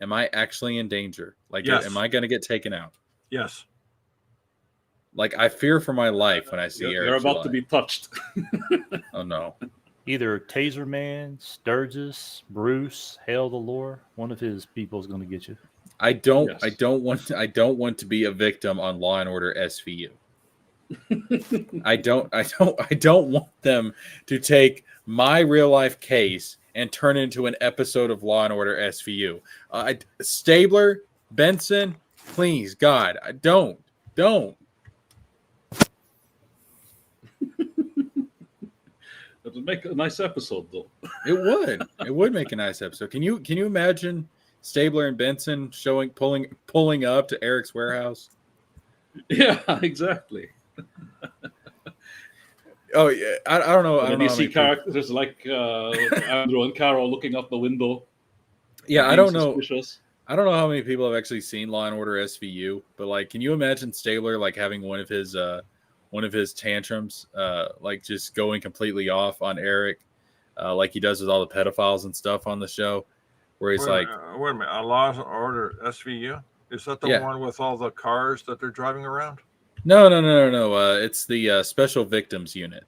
am I actually in danger? Like, Yes. am I going to get taken out? Yes. Like, I fear for my life when I see Eric You're about July. to be touched. Oh, no. Either Taserman, Sturgis, Bruce, Hail the Lore. One of his people is going to get you. I don't Yes. I don't want to be a victim on Law and Order SVU. I don't want them to take my real life case and turn it into an episode of Law and Order SVU. Stabler, Benson, please, God, don't. It would make a nice episode, though. It would make a nice episode. Can you imagine Stabler and Benson pulling up to Eric's warehouse? Yeah, exactly. Oh yeah, I don't know. And then you see characters like Andrew and Carol looking out the window. Yeah, I being don't know. suspicious. I don't know how many people have actually seen Law and Order SVU, but like, can you imagine Stabler like having one of his tantrums, like just going completely off on Eric, like he does with all the pedophiles and stuff on the show, where he's wait a minute. A Law and Order SVU? Is that the Yeah. one with all the cars that they're driving around? no. It's the Special Victims Unit.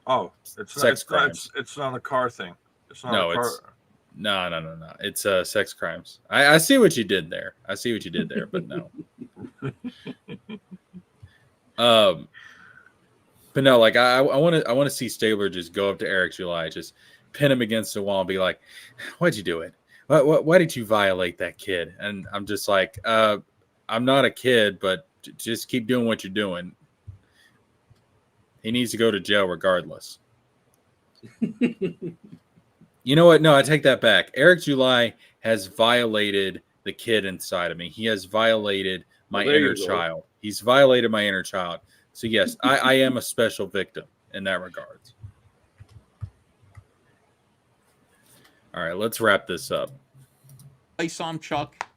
Oh, it's Sex not, crimes. it's not a car thing. It's not No, a car. No. It's sex crimes. I see what you did there. But no. But no, like I want to see Stabler just go up to Eric July, just pin him against the wall and be like, "Why'd you do it? Why did you violate that kid?" And I'm just like, I'm not a kid, but just keep doing what you're doing. He needs to go to jail regardless. You know what? No, I take that back. Eric July has violated the kid inside of me. He has violated my Well, there inner you go. child. He's violated my inner child. So yes, I am a special victim in that regards. All right, let's wrap this up. ISOM, Chuck.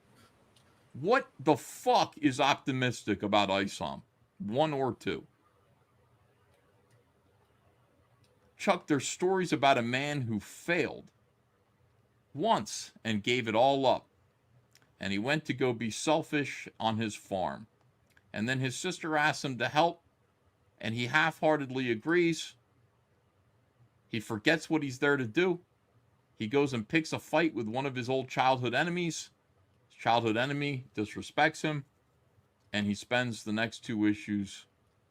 What the fuck is optimistic about ISOM? One or two? Chuck, there's stories about a man who failed once and gave it all up. And he went to go be selfish on his farm. And then his sister asks him to help, and he half-heartedly agrees. He forgets what he's there to do. He goes and picks a fight with one of his old childhood enemies, childhood enemy disrespects him, and he spends the next 2 issues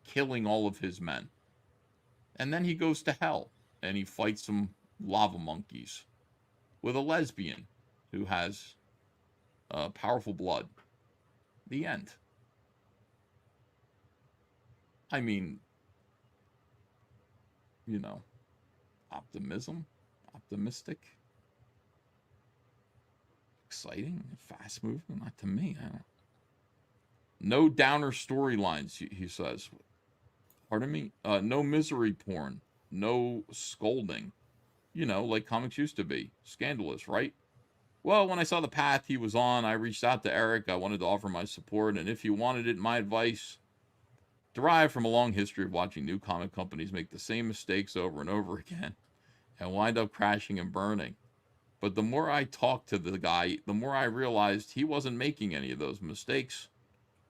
killing all of his men. And then he goes to hell, and he fights some lava monkeys with a lesbian who has powerful blood. The end. I mean, you know, optimistic, exciting, fast moving. Not to me. I don't. No downer storylines, he says. Pardon me? No misery porn. No scolding. You know, like comics used to be. Scandalous, right? Well, when I saw the path he was on, I reached out to Eric. I wanted to offer my support, and if he wanted it, my advice, derived from a long history of watching new comic companies make the same mistakes over and over again and wind up crashing and burning. But the more I talked to the guy, the more I realized he wasn't making any of those mistakes.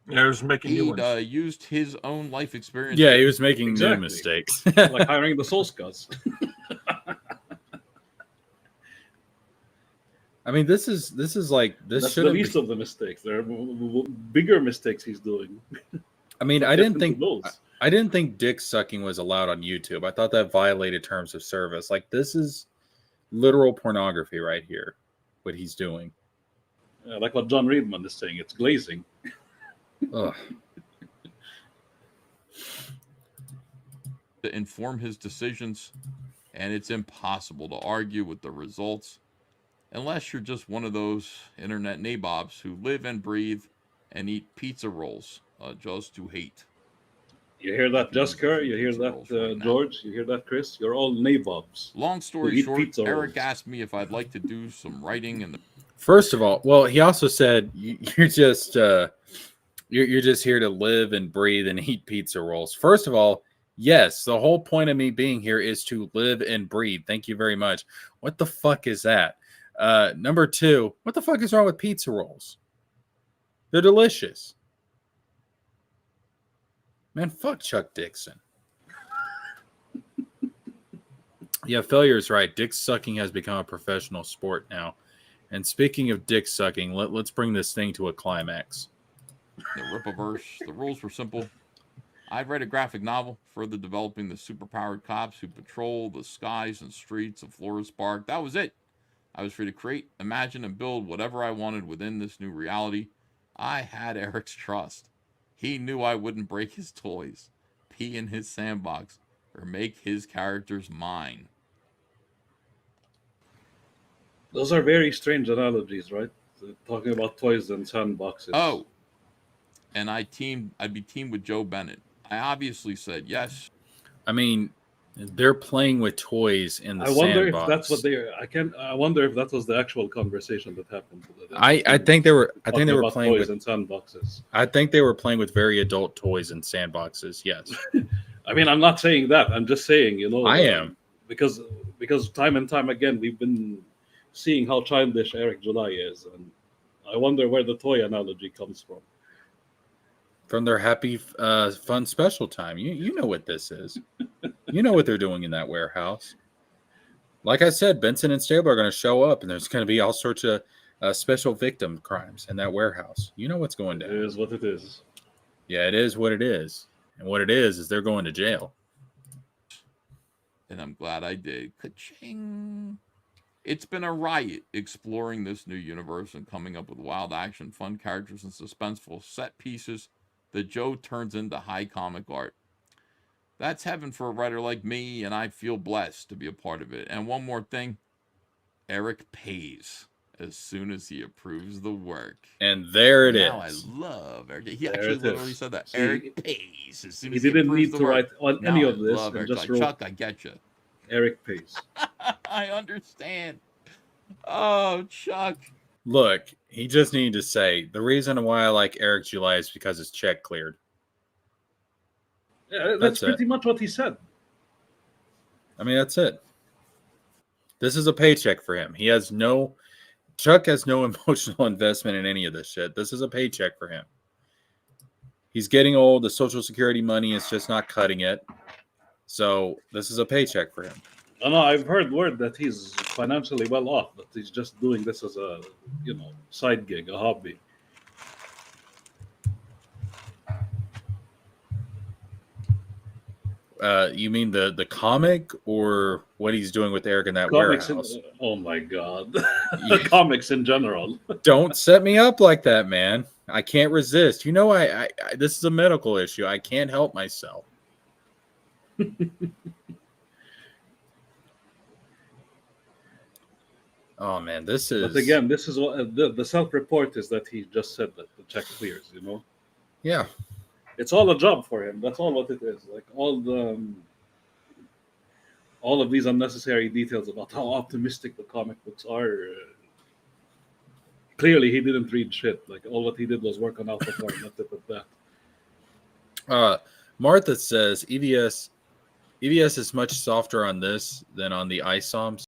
Yeah, he was making new He'd ones. used his own life experience. Yeah, he was making Exactly. new mistakes. Like hiring the Soul Scots. I mean, this is like this That's should the have. least of the mistakes. There are bigger mistakes he's doing. I mean, So I get didn't into think those. I didn't think dick sucking was allowed on YouTube. I thought that violated terms of service. Like, this is literal pornography right here. What he's doing. Like what John Reedman is saying, it's glazing. Ugh. To inform his decisions, and it's impossible to argue with the results unless you're just one of those internet nabobs who live and breathe and eat pizza rolls just to hate. You hear that, Jesker? You hear Pizza that, rolls right now. George? You hear that, Chris? You're all nabobs. Long story eat short, pizza Eric rolls. asked me if I'd like to do some writing in the First of all, well, he also said you're just you're just here to live and breathe and eat pizza rolls. First of all, yes, the whole point of me being here is to live and breathe. Thank you very much. What the fuck is that? Number 2, what the fuck is wrong with pizza rolls? They're delicious. Man, fuck Chuck Dixon. Yeah, failure is right. Dick sucking has become a professional sport now. And speaking of dick sucking, let's bring this thing to a climax. Rippaverse. The rules were simple. I'd write a graphic novel, further developing the superpowered cops who patrol the skies and streets of Florida Park. That was it. I was free to create, imagine, and build whatever I wanted within this new reality. I had Eric's trust. He knew I wouldn't break his toys, pee in his sandbox, or make his characters mine. Those are very strange analogies, right? Talking about toys and sandboxes. Oh, and I'd be teamed with Joe Bennett. I obviously said yes. I mean, they're playing with toys in the I wonder sandbox. if that's what they. I wonder if that was the actual conversation that happened. I think they were. I think they were about playing toys with and sandboxes. I think they were playing with very adult toys and sandboxes. Yes, I mean, I'm not saying that. I'm just saying, I am. because time and time again we've been seeing how childish Eric July is, and I wonder where the toy analogy comes from. From their happy, fun special time. You know what this is. You know what they're doing in that warehouse. Like I said, Benson and Stabler are going to show up, and there's going to be all sorts of special victim crimes in that warehouse. You know what's going It down. is what it is. Yeah, it is what it is. And what it is they're going to jail. And I'm glad I did. Ka-ching. It's been a riot exploring this new universe and coming up with wild action, fun characters, and suspenseful set pieces that Joe turns into high comic art. That's heaven for a writer like me, and I feel blessed to be a part of it. And one more thing, Eric pays as soon as he approves the work. And there it is. Now I love Eric. He There actually it literally is. said that. See, Eric pays as soon He as he didn't approves need the to work. write on Now any I of this, love and Eric. just Like, wrote Chuck, I get you. Eric pays. I understand. Oh, Chuck. Look, he just needed to say the reason why I like Eric July is because his check cleared. Yeah, That's that's pretty much what he said. I mean, that's it. This is a paycheck for him. Chuck has no emotional investment in any of this shit. This is a paycheck for him. He's getting old. The Social Security money is just not cutting it. So this is a paycheck for him. Oh, no, I've heard word that he's financially well off, but he's just doing this as a, side gig, a hobby. You mean the comic or what he's doing with Eric in that Comics warehouse? oh my god. Comics in general. Don't set me up like that, man. I can't resist. You know, I this is a medical issue. I can't help myself. Oh man, this is. But again, this is what the self-report is that he just said that the check clears. Yeah. It's all a job for him. That's all what it is. Like all of these unnecessary details about how optimistic the comic books are. Clearly, he didn't read shit. Like all what he did was work on Alphacore and left it at that. Martha says EVS is much softer on this than on the ISOMs.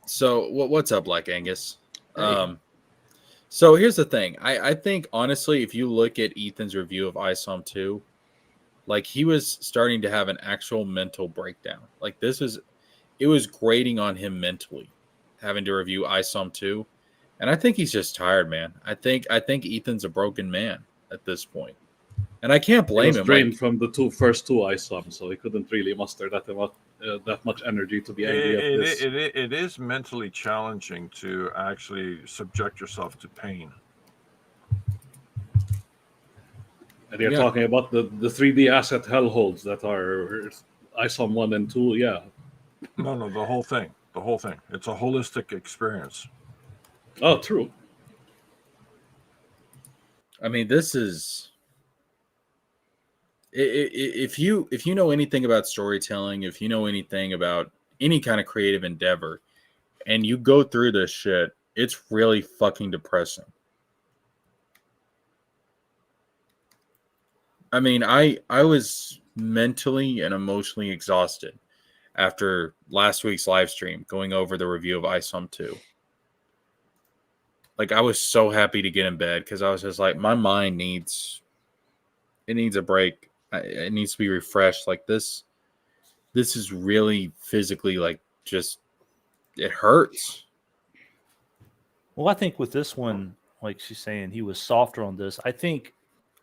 So what's up, Black Angus? So here's the thing. I think honestly, if you look at Ethan's review of ISOM 2, like he was starting to have an actual mental breakdown. Like it was grating on him mentally, having to review ISOM 2. And I think he's just tired, man. I think Ethan's a broken man at this point. And I can't blame him. He was drained from the first two ISOM, so he couldn't really muster that much energy to be angry at this. It is mentally challenging to actually subject yourself to pain. And you're talking about the 3D asset hellholes that are ISOM 1 and 2, yeah. No, the whole thing. The whole thing. It's a holistic experience. Oh, true. I mean, this is... If you know anything about storytelling, if you know anything about any kind of creative endeavor, and you go through this shit, it's really fucking depressing. I mean, I was mentally and emotionally exhausted after last week's live stream going over the review of ISOM 2. Like, I was so happy to get in bed because I was just like, my mind needs a break. It needs to be refreshed. Like this is really physically like just it hurts. Well, I think with this one, like she's saying, he was softer on this. I think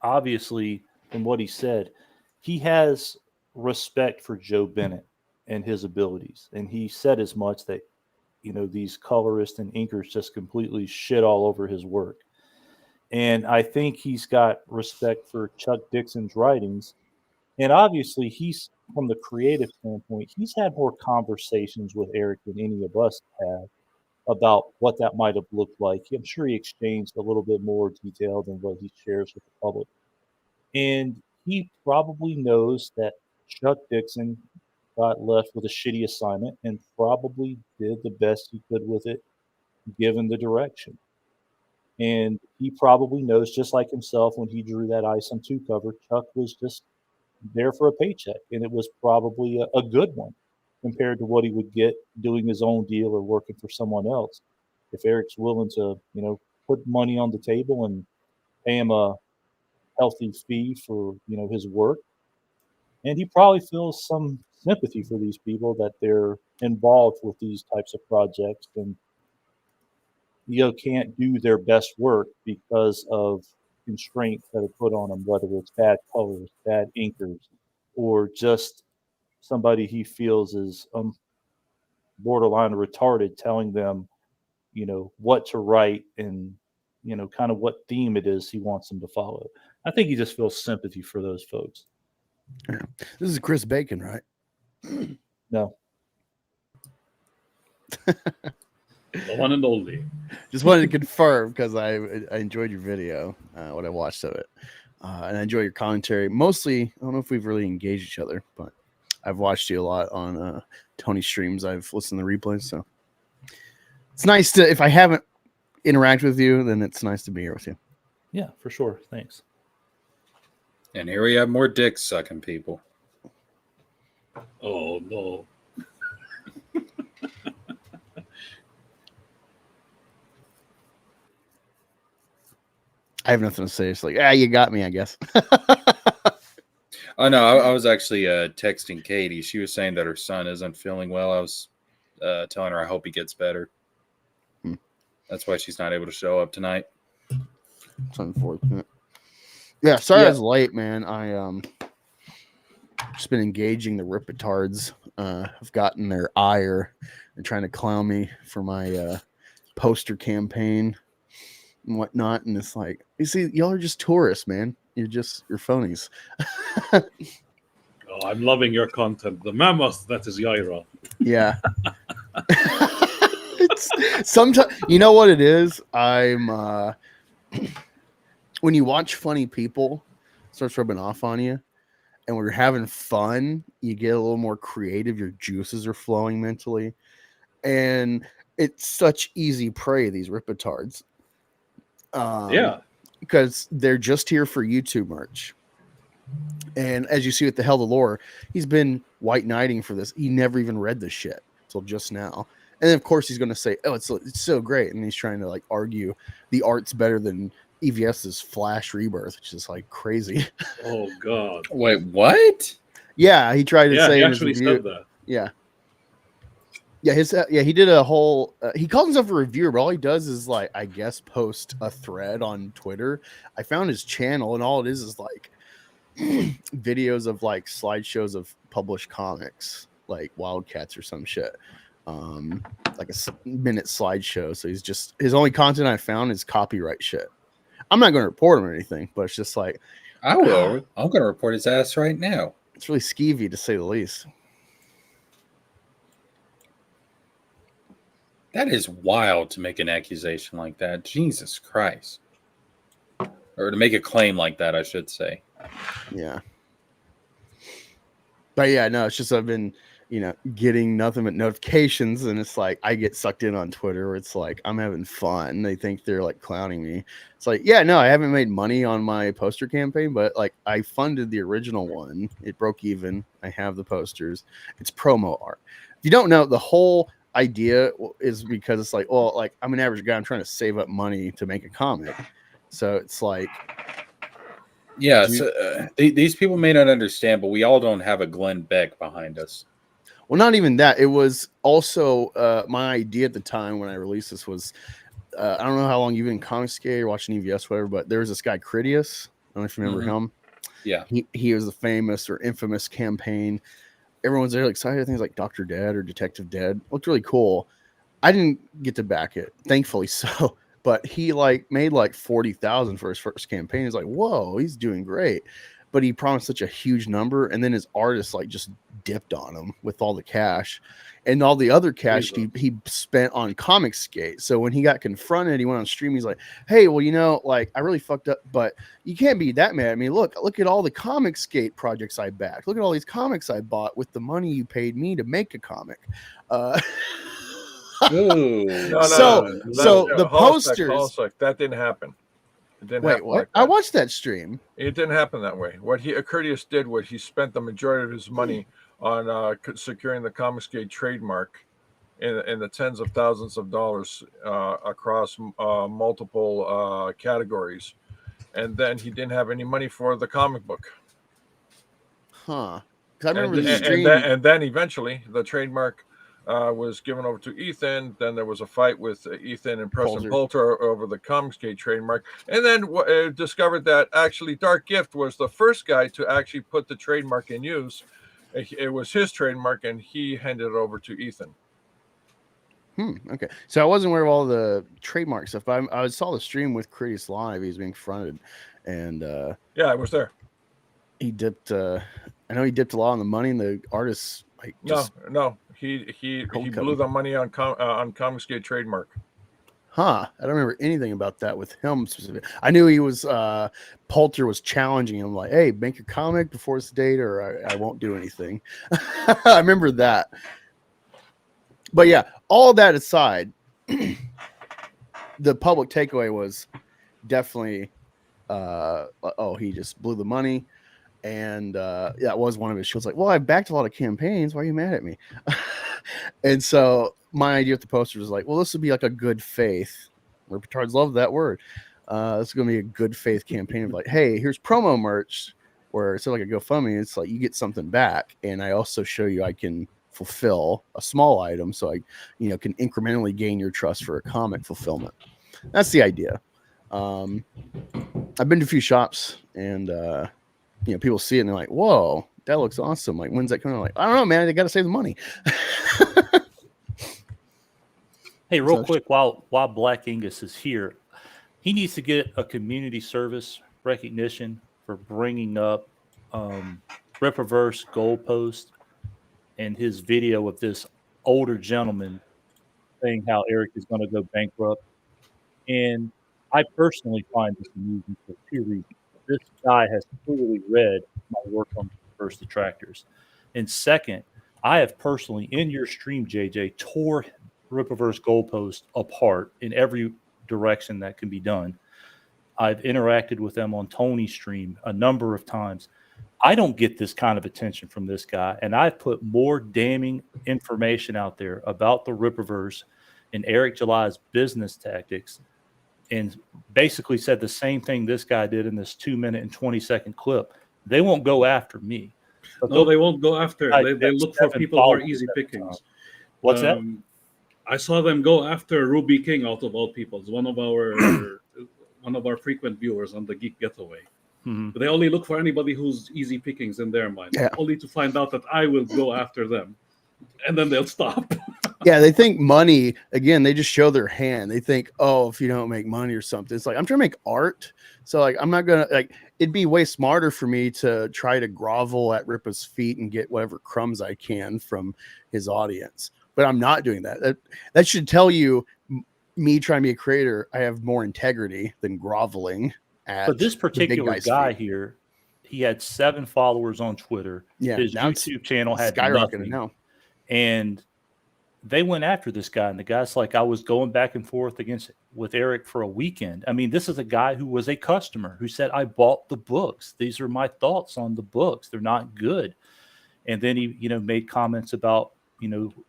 obviously from what he said, he has respect for Joe Bennett and his abilities. And he said as much that, these colorists and inkers just completely shit all over his work. And I think he's got respect for Chuck Dixon's writings. And obviously, he's, from the creative standpoint, he's had more conversations with Eric than any of us have about what that might have looked like. I'm sure he exchanged a little bit more detail than what he shares with the public. And he probably knows that Chuck Dixon got left with a shitty assignment and probably did the best he could with it, given the direction. And he probably knows, just like himself, when he drew that ISOM 2 cover, Chuck was just there for a paycheck. And it was probably a good one compared to what he would get doing his own deal or working for someone else. If Eric's willing to, put money on the table and pay him a healthy fee for, his work. And he probably feels some sympathy for these people that they're involved with these types of projects and can't do their best work because of constraints that are put on them, whether it's bad colors, bad inkers, or just somebody he feels is borderline retarded telling them, what to write and, kind of what theme it is he wants them to follow. I think he just feels sympathy for those folks. Yeah. This is Chris Bacon, right? No. The one and only. Just wanted to confirm because I enjoyed your video when I watched of it, and I enjoy your commentary. Mostly, I don't know if we've really engaged each other, but I've watched you a lot on Tony's streams. I've listened to the replays, so it's nice to. If I haven't interacted with you, then it's nice to be here with you. Yeah, for sure. Thanks. And here we have more dick sucking people. Oh no. I have nothing to say. It's like, you got me, I guess. Oh no, I was actually texting Katie. She was saying that her son isn't feeling well. I was telling her I hope he gets better. That's why she's not able to show up tonight. It's unfortunate. Yeah, sorry I was late, man. I just been engaging the Ripitards. I've gotten their ire. They're trying to clown me for my poster campaign and whatnot. And it's like, you see, y'all are just tourists, man. You're phonies. Oh, I'm loving your content. The mammoth that is Yaira. Yeah. Sometimes, you know what it is? I'm when you watch funny people, it starts rubbing off on you. And when you're having fun, you get a little more creative. Your juices are flowing mentally. And it's such easy prey, these Ripitards. Yeah. Because they're just here for YouTube merch. And as you see with the Hell of the Lore, he's been white knighting for this. He never even read this shit until just now. And then, of course, he's going to say, oh, it's so great. And he's trying to, like, argue the art's better than EVS's Flash Rebirth, which is, like, crazy. Oh, God. Wait, what? Yeah, he tried to say he in his actually review. said that. Yeah. Yeah, he did a whole he calls himself a reviewer, but all he does is, like, I guess post a thread on Twitter. I found his channel, and all it is like videos of, like, slideshows of published comics, like Wildcats or some shit. Like a minute slideshow. So his only content I found is copyright shit. I'm not going to report him or anything, but it's just like, I will. I'm going to report his ass right now. It's really skeevy, to say the least. That is wild to make an accusation like that. Jesus Christ. Or to make a claim like that, I should say. Yeah. But yeah, no, it's just I've been, getting nothing but notifications, and it's like I get sucked in on Twitter where it's like I'm having fun. They think they're, like, clowning me. It's like, yeah, no, I haven't made money on my poster campaign, but, like, I funded the original one. It broke even. I have the posters. It's promo art. If you don't know, the whole idea is because it's like, well, like, I'm an average guy. I'm trying to save up money to make a comic. So it's like, yeah, these people may not understand, but we all don't have a Glenn Beck behind us. Well, not even that. It was also my idea at the time when I released this was, I don't know how long you've been in Comicsgate or watching EVS, whatever, but there was this guy, Critias. I don't know if you remember him. Yeah. He was the famous or infamous campaign. Everyone's there excited. Things like Dr. Dead or Detective Dead. Looked really cool. I didn't get to back it, thankfully so. But he, like, made like 40,000 for his first campaign. He's like, whoa, he's doing great. But he promised such a huge number, and then his artist, like, just dipped on him with all the cash, and all the other cash he spent on Comicsgate. So when he got confronted, he went on stream. He's like, "Hey, well, like, I really fucked up, but you can't be that mad at me. Look at all the Comicsgate projects I backed. Look at all these comics I bought with the money you paid me to make a comic." Ooh. So the posters. That didn't happen. It didn't Wait, happen what? like that. I watched that stream. It didn't happen that way. What Curtius did was he spent the majority of his money on securing the Comicsgate trademark in the tens of thousands of dollars across multiple categories, and then he didn't have any money for the comic book. Huh? Because I remember the stream. And then eventually the trademark was given over to Ethan. Then there was a fight with Ethan and Preston Poulter over the Comicsgate trademark, and then discovered that actually Dark Gift was the first guy to actually put the trademark in use. It was his trademark, and he handed it over to Ethan. Okay, so I wasn't aware of all the trademark stuff, but I saw the stream with Critias live. He was being fronted, and yeah, I was there. He dipped. I know he dipped a lot on the money, and the artists like no. He blew the money on Comicsgate trademark. Huh? I don't remember anything about that with him specifically. I knew he was Poulter was challenging him, like, "Hey, make your comic before this date, or I won't do anything." I remember that. But yeah, all that aside, the public takeaway was definitely, he just blew the money. And that was one of his shows. Like, well, I backed a lot of campaigns. Why are you mad at me? And so my idea with the poster was like, well, this would be like a good faith. Retards love that word. This is going to be a good faith campaign of like, hey, here's promo merch where it's like a GoFundMe, it's like you get something back, and I also show you I can fulfill a small item, so I, can incrementally gain your trust for a comic fulfillment. That's the idea. I've been to a few shops, and people see it and they're like, "Whoa, that looks awesome!" Like, when's that coming? I'm like, I don't know, man. They got to save the money. Hey, real quick, while Black Angus is here, he needs to get a community service recognition for bringing up Ripperverse Goalpost and his video of this older gentleman saying how Eric is going to go bankrupt. And I personally find this amusing for two reasons. This guy has clearly read my work on First Detractors. And second, I have personally, in your stream, JJ, tore Ripperverse Goalpost apart in every direction that can be done. I've interacted with them on Tony's stream a number of times. I don't get this kind of attention from this guy, and I've put more damning information out there about the Ripperverse and Eric July's business tactics, and basically said the same thing this guy did in this 2-minute and 20-second clip. They won't go after me. No, they won't go after. They look for people who are easy pickings. What's that? I saw them go after Ruby King out of all people. It's one of our frequent viewers on the Geek Getaway. Mm-hmm. They only look for anybody who's easy pickings in their mind, only to find out that I will go after them, and then they'll stop. Yeah, they think money, again, they just show their hand. They think, oh, if you don't make money or something. It's like, I'm trying to make art. So like, I'm not going to it'd be way smarter for me to try to grovel at Ripa's feet and get whatever crumbs I can from his audience. But I'm not doing that. That should tell you, me trying to be a creator, I have more integrity than groveling at. But this particular guy here, he had 7 followers on Twitter. Yeah, his YouTube channel had skyrocketed now. And they went after this guy, and the guy's like, I was going back and forth with Eric for a weekend. I mean, this is a guy who was a customer who said, I bought the books. These are my thoughts on the books. They're not good. And then he, made comments about,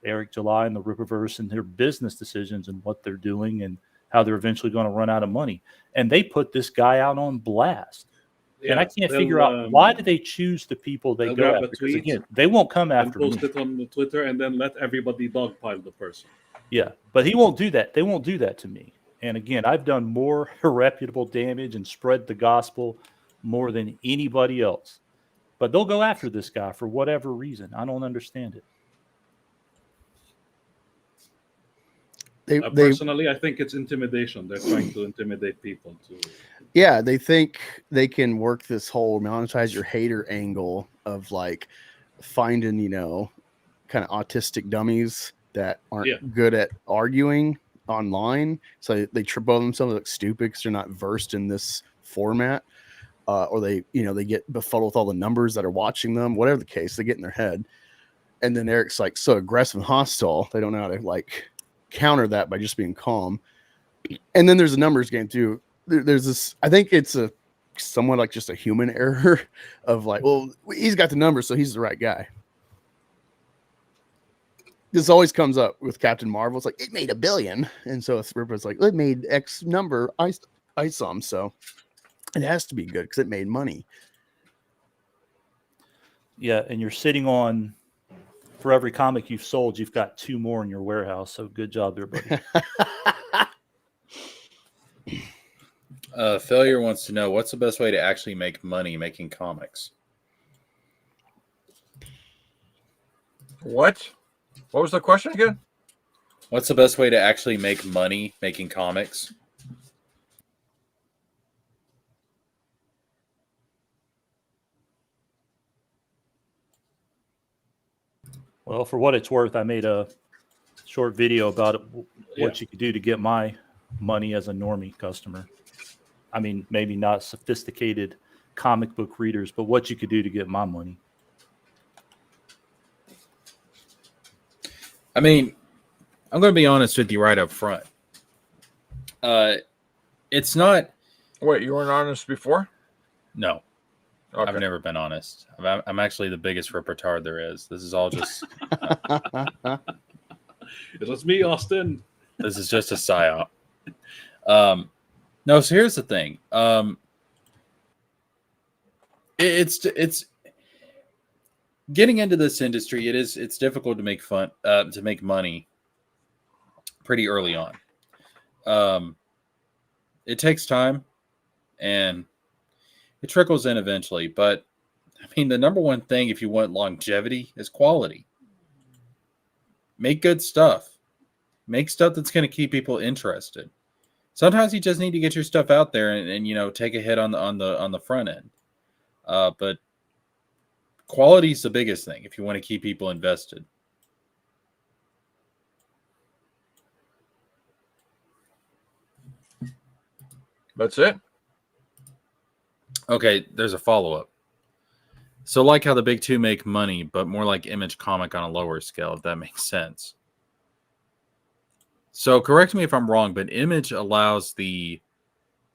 Eric July and the Ripperverse and their business decisions and what they're doing and how they're eventually going to run out of money. And they put this guy out on blast. Yeah, and I can't figure out, why do they choose the people they go after? Because again, they won't come after me. Post it on the Twitter and then let everybody dogpile the person. Yeah, but he won't do that. They won't do that to me. And again, I've done more irreputable damage and spread the gospel more than anybody else. But they'll go after this guy for whatever reason. I don't understand it. Personally, I think it's intimidation. They're trying to intimidate people too. Yeah, they think they can work this whole monetize your hater angle of like finding, kind of autistic dummies that aren't good at arguing online. So they trip over themselves, look stupid because they're not versed in this format. Or they get befuddled with all the numbers that are watching them, whatever the case, they get in their head. And then Eric's like so aggressive and hostile, they don't know how to counter that by just being calm. And then there's a numbers game too. There's this, I think it's a somewhat like just a human error of well, he's got the numbers, so he's the right guy. This always comes up with Captain Marvel. It's like, it made $1 billion. And so Ripper's like, it made X number ISOM. So it has to be good because it made money. Yeah. And you're sitting on, for every comic you've sold, you've got 2 more in your warehouse. So good job there, buddy. Failure wants to know, what's the best way to actually make money making comics? What was the question again? What's the best way to actually make money making comics? Well, for what it's worth, I made a short video about it, what you could do to get my money as a normie customer. I mean, maybe not sophisticated comic book readers, but what you could do to get my money. I mean, I'm going to be honest with you right up front. It's not. Wait, you weren't honest before? No. Okay. I've never been honest. I'm actually the biggest repertoire there is. This is all just. It was me, Austin. This is just a psyop. No, so here's the thing. It's getting into this industry. It's difficult to make money pretty early on. It takes time, and it trickles in eventually. But I mean, the number one thing if you want longevity is quality. Make good stuff. Make stuff that's going to keep people interested. Sometimes you just need to get your stuff out there and take a hit on the front end. But quality is the biggest thing if you want to keep people invested. That's it. Okay, there's a follow-up. So like how the big two make money, but more like Image Comic on a lower scale, if that makes sense. So correct me if I'm wrong, but Image allows the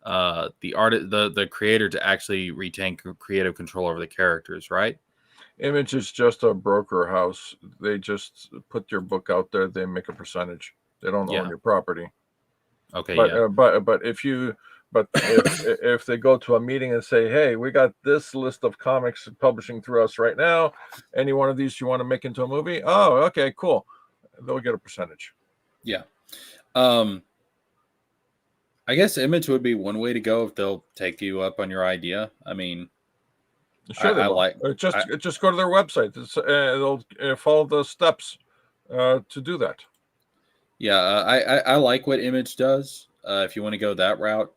creator to actually retain creative control over the characters, right? Image is just a broker house. They just put your book out there. They make a percentage. They don't own your property. Okay, but if they go to a meeting and say, hey, we got this list of comics publishing through us right now, any one of these you want to make into a movie? Oh, okay, cool. They'll get a percentage. Yeah. I guess Image would be one way to go if they'll take you up on your idea. I mean, sure, just go to their website. They'll follow the steps to do that. Yeah, I like what Image does. If you want to go that route,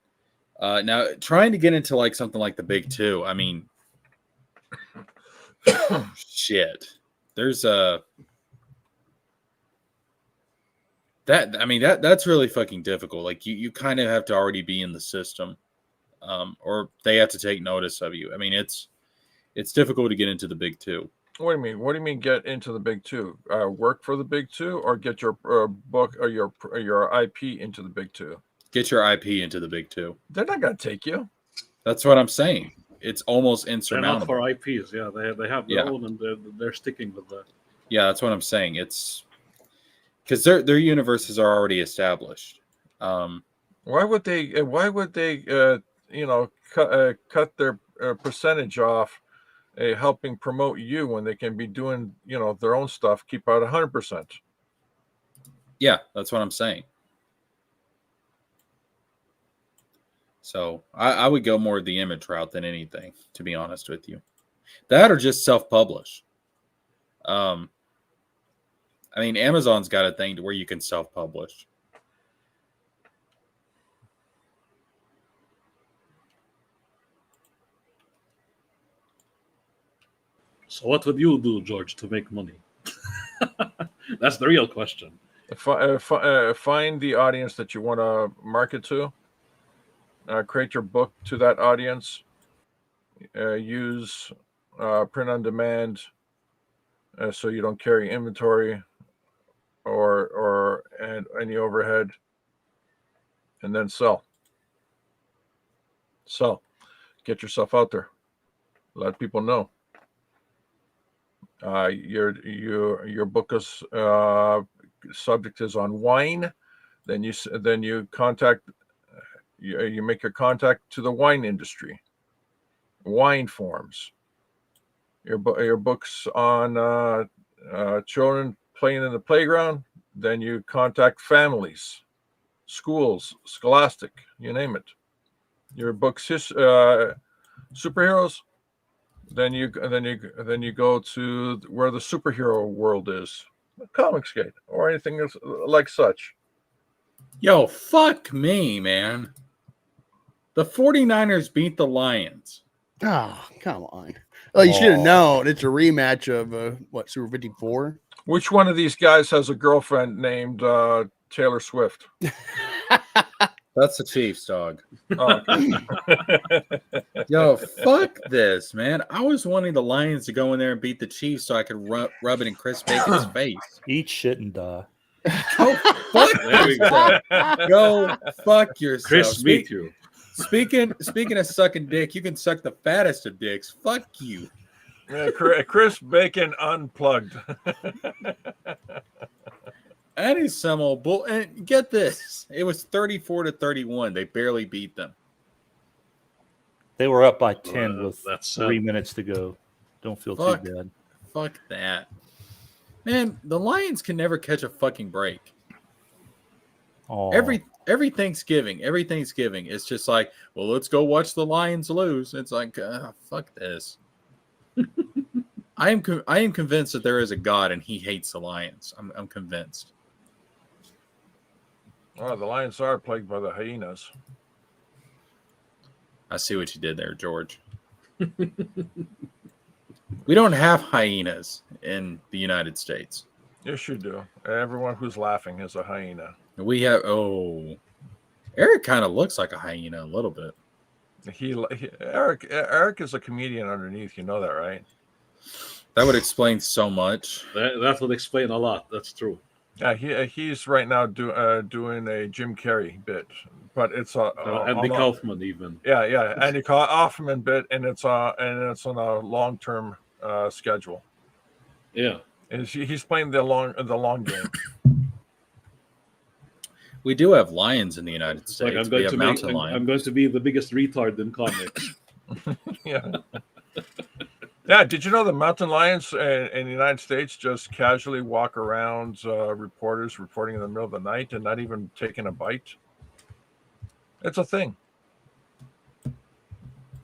now trying to get into like something like the big two. I mean, shit. There's that's really fucking difficult. Like you kind of have to already be in the system, or they have to take notice of you. I mean, it's difficult to get into the big two. What do you mean? What do you mean get into the big two? Work for the big two, or get your book or your IP into the big two? Get your IP into the big two. They're not gonna take you. That's what I'm saying. It's almost insurmountable. They're not for IPs. Yeah, they have their own, and they're sticking with that. Yeah, that's what I'm saying. It's because their universes are already established. Why would they? Cut their percentage off, helping promote you when they can be doing their own stuff? Keep out 100%. Yeah, that's what I'm saying. So I would go more of the Image route than anything, to be honest with you. That or just self-publish. I mean, Amazon's got a thing to where you can self-publish. So what would you do, George, to make money? That's the real question. Find the audience that you want to market to. Create your book to that audience. Use print on demand, so you don't carry inventory or any overhead, and then sell. Get yourself out there. Let people know. Your book is subject is on wine. Then you contact. You make your contact to the wine industry. Wine forums. Your books on children playing in the playground. Then you contact families, schools, scholastic, you name it. Your books superheroes. Then you go to where the superhero world is, Comicsgate or anything else like such. Yo, fuck me, man. The 49ers beat the Lions. Oh, come on. Oh, you should have known. It's a rematch of Super 54? Which one of these guys has a girlfriend named Taylor Swift? That's the Chiefs, dog. Oh, okay. Yo, fuck this, man. I was wanting the Lions to go in there and beat the Chiefs so I could rub it in Chris Bacon's face. Eat shit and die. Go fuck There we go. Go fuck yourself. Chris, meet you. Speaking of sucking dick, you can suck the fattest of dicks. Fuck you. Yeah, Chris Bacon unplugged. That is some old bull. And get this, it was 34-31. They barely beat them. They were up by 10 with that's 3 minutes to go. Don't feel Fuck. too bad. Fuck that. Man, the Lions can never catch a fucking break. Oh, Every Thanksgiving, it's just like, well, let's go watch the Lions lose. It's like, fuck this. I am convinced that there is a God and he hates the Lions. I'm convinced. Oh, the Lions are plagued by the hyenas. I see what you did there, George. We don't have hyenas in the United States. Yes, you do. Everyone who's laughing is a hyena. We have Eric kind of looks like a hyena a little bit. Eric is a comedian underneath. You know that, right? That would explain so much. That would explain a lot. That's true. Yeah, he's right now doing a Jim Carrey bit, but it's Andy Kaufman even. Yeah, Andy Kaufman bit, and it's on a long-term schedule. Yeah, and he's playing the long game. We do have lions in the United States. Like we have mountain lions. I'm going to be the biggest retard in comics. Yeah. Yeah, did you know the mountain lions in the United States just casually walk around reporters reporting in the middle of the night and not even taking a bite? It's a thing.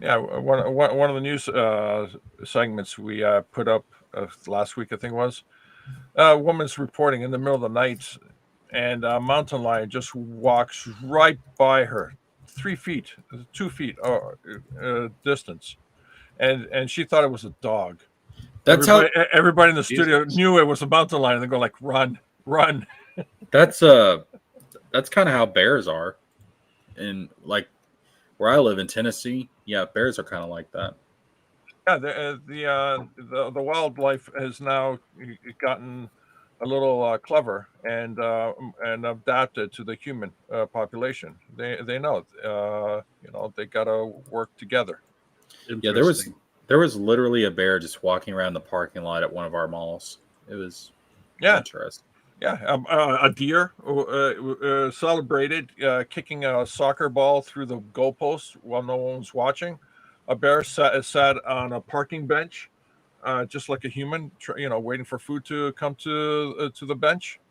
Yeah, one of the news segments we put up last week, I think it was, a woman's reporting in the middle of the night, and a mountain lion just walks right by her, 2 feet distance. And she thought it was a dog. That's everybody in the studio knew it was a mountain lion. They go like, run. That's kind of how bears are, and like where I live in Tennessee. Yeah, bears are kind of like that. Yeah, the wildlife has now gotten a little clever and adapted to the human population. They know, they got to work together. Yeah, there was literally a bear just walking around the parking lot at one of our malls. It was interesting. Yeah, a deer celebrated kicking a soccer ball through the goalpost while no one was watching. A bear sat on a parking bench, just like a human, waiting for food to come to the bench.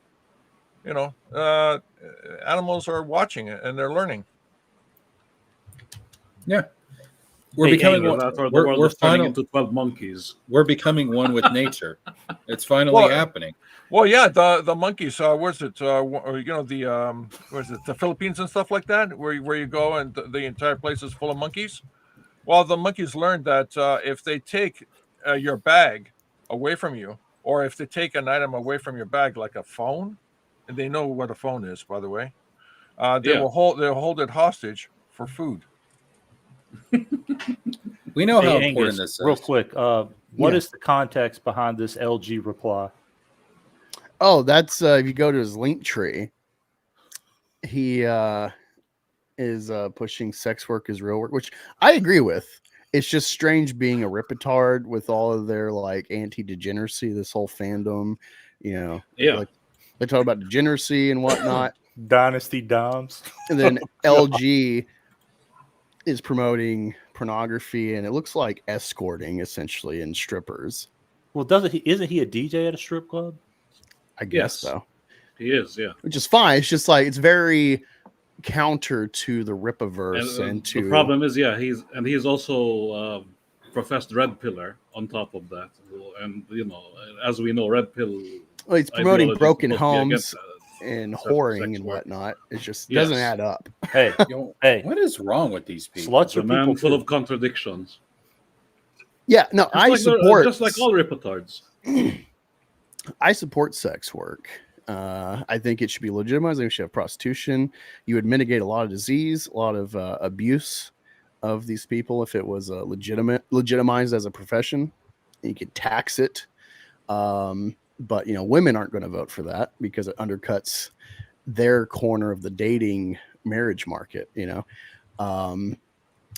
Animals are watching it and they're learning. Yeah. We're becoming one. We're turning into 12 monkeys. We're becoming one with nature. It's finally happening. Well, yeah, the monkeys. Where's it? The Philippines and stuff like that, where you go and the entire place is full of monkeys. Well, the monkeys learned that if they take your bag away from you, or if they take an item away from your bag, like a phone, and they know what a phone is, by the way, they'll hold it hostage for food. We know how important this is. Real quick, what is the context behind this LG reply? Oh, that's if you go to his link tree, he is pushing sex work is real work, which I agree with. It's just strange being a ripetard with all of their like anti-degeneracy, this whole fandom, like they talk about degeneracy and whatnot. Dynasty Doms. And then LG is promoting pornography, and it looks like escorting essentially, and strippers. Well, isn't he a DJ at a strip club? I guess so. He is, yeah. Which is fine. It's just like it's very counter to the Ripaverse, and to the problem is, he's also professed red pillar on top of that, and as we know, red pill. Well, he's promoting broken homes and whoring and whatnot. It just doesn't add up. Hey, what is wrong with these people? Sluts are a man people full of contradictions. Yeah, no, I support just like all ripotards. I support sex work. I think it should be legitimized. I think we should have prostitution. You would mitigate a lot of disease, a lot of abuse of these people if it was legitimized as a profession. You could tax it. But women aren't going to vote for that because it undercuts their corner of the dating marriage market.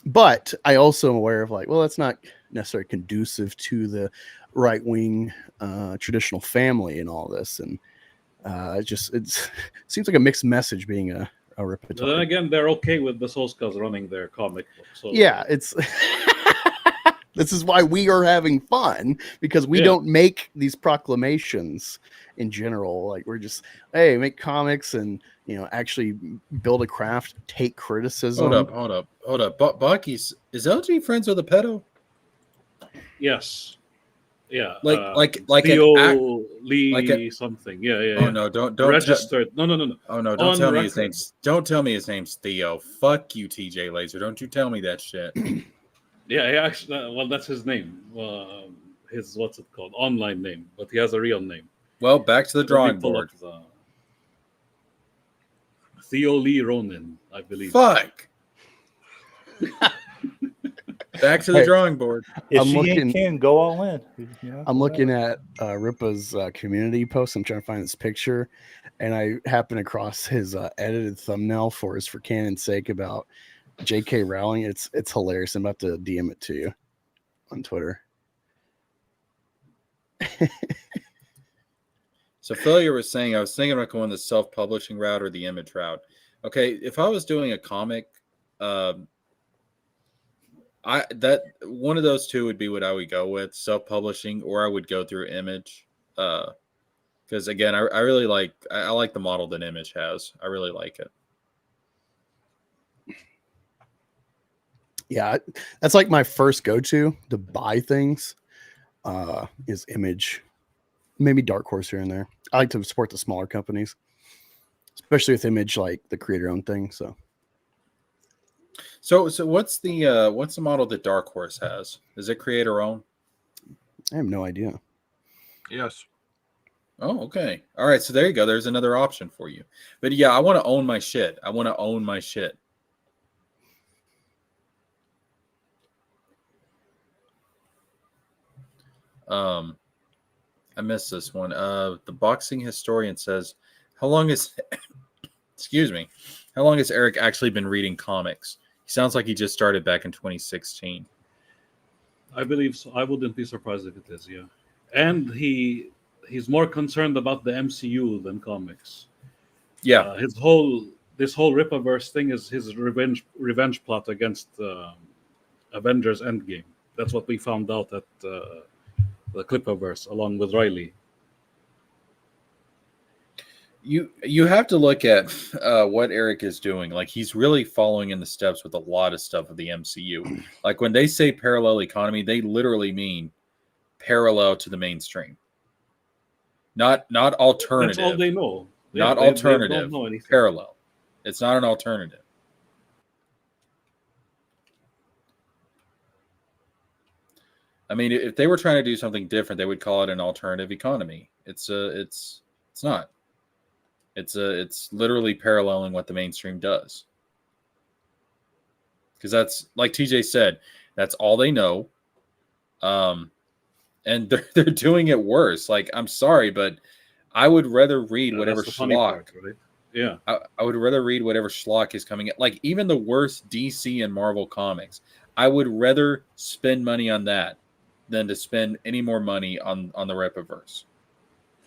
But I also am aware of that's not necessarily conducive to the right wing traditional family and all this, and it seems like a mixed message being a Ripper But then toy. again, they're okay with the Soskas running their comic book. So Yeah, it's this is why we are having fun, because we Yeah. don't make these proclamations in general. Like, we're just, hey, make comics and, you know, actually build a craft, take criticism. Hold up. Bucky's, is LG friends with a pedo? Yes. Yeah. Like Theo an Lee like a- something. Yeah. Oh no, don't Registered. No. Oh no, don't On tell me his record. name's don't tell me his name's Theo. Fuck you, TJ Laser. Don't you tell me that shit. Yeah, he actually. Well, that's his name. His what's it called? Online name, but he has a real name. Well, back to the Let me drawing pull board. up Theo Lee Ronin, I believe. Fuck. Back to the Hey, drawing board. If I'm she looking- ain't Ken, go all in. You know, I'm looking at Ripa's community post. I'm trying to find this picture, and I happen across his edited thumbnail for his For Canon's Sake about J.K. Rowling. It's hilarious. I'm about to DM it to you on Twitter. So Failure was saying I was thinking about going the self-publishing route or the image route. Okay, if I was doing a comic, that one of those two would be what I would go with, self-publishing, or I would go through Image. Because again, I really like I like the model that Image has. I really like it. Yeah, that's like my first go-to to buy things is Image. Maybe Dark Horse here and there. I like to support the smaller companies, especially with Image, like the creator-owned thing. So what's the model that Dark Horse has? Is it creator owned? I have no idea. Yes. Oh, okay. All right. So there you go. There's another option for you. But yeah, I want to own my shit. I want to own my shit. I missed this one. The boxing historian says, how long is excuse me, how long has Eric actually been reading comics? He sounds like he just started back in 2016. I believe so. I wouldn't be surprised if it is. Yeah, and he's more concerned about the MCU than comics. Yeah. This whole Rippaverse thing is his revenge plot against Avengers Endgame. That's what we found out at the Clippaverse along with Riley. You have to look at what Eric is doing. Like, he's really following in the steps with a lot of stuff of the MCU. Like, when they say parallel economy, they literally mean parallel to the mainstream. Not alternative. That's all they know. Not They alternative. don't know anything. Parallel. It's not an alternative. I mean, if they were trying to do something different, they would call it an alternative economy. It's not. It's literally paralleling what the mainstream does. Because that's, like TJ said, that's all they know. And they're doing it worse. Like, I'm sorry, but I would rather read whatever That's the funny schlock. part, right? Yeah. I would rather read whatever schlock is coming in. Like, even the worst DC and Marvel comics, I would rather spend money on that than to spend any more money on the Rippaverse.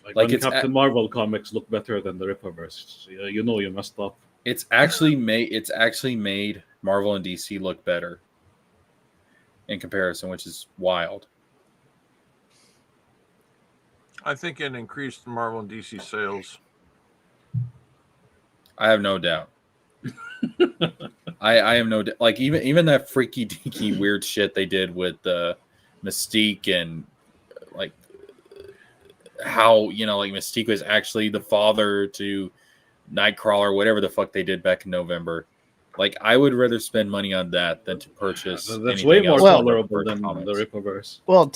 Like Like, when it's Captain Marvel comics look better than the Rippaverse. You know you messed up. It's actually made Marvel and DC look better in comparison, which is wild. I think it increased Marvel and DC sales. I have no doubt. I have no doubt. Like, even that freaky deaky weird shit they did with Mystique, and like how, like, Mystique was actually the father to Nightcrawler, whatever the fuck they did back in November. Like, I would rather spend money on that than to purchase. That's anything way more else tolerable from than comics. the Rippaverse. Well,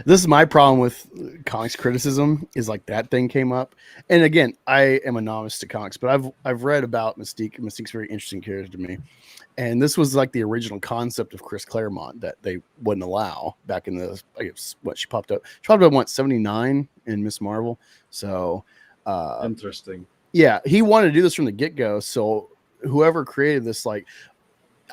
this is my problem with comics criticism, is like that thing came up. And again, I am a novice to comics, but I've read about Mystique. Mystique's a very interesting character to me. And this was like the original concept of Chris Claremont that they wouldn't allow back in the, I guess, she popped up what, 79 in Miss Marvel. So Interesting. yeah, he wanted to do this from the get-go. So whoever created this, like,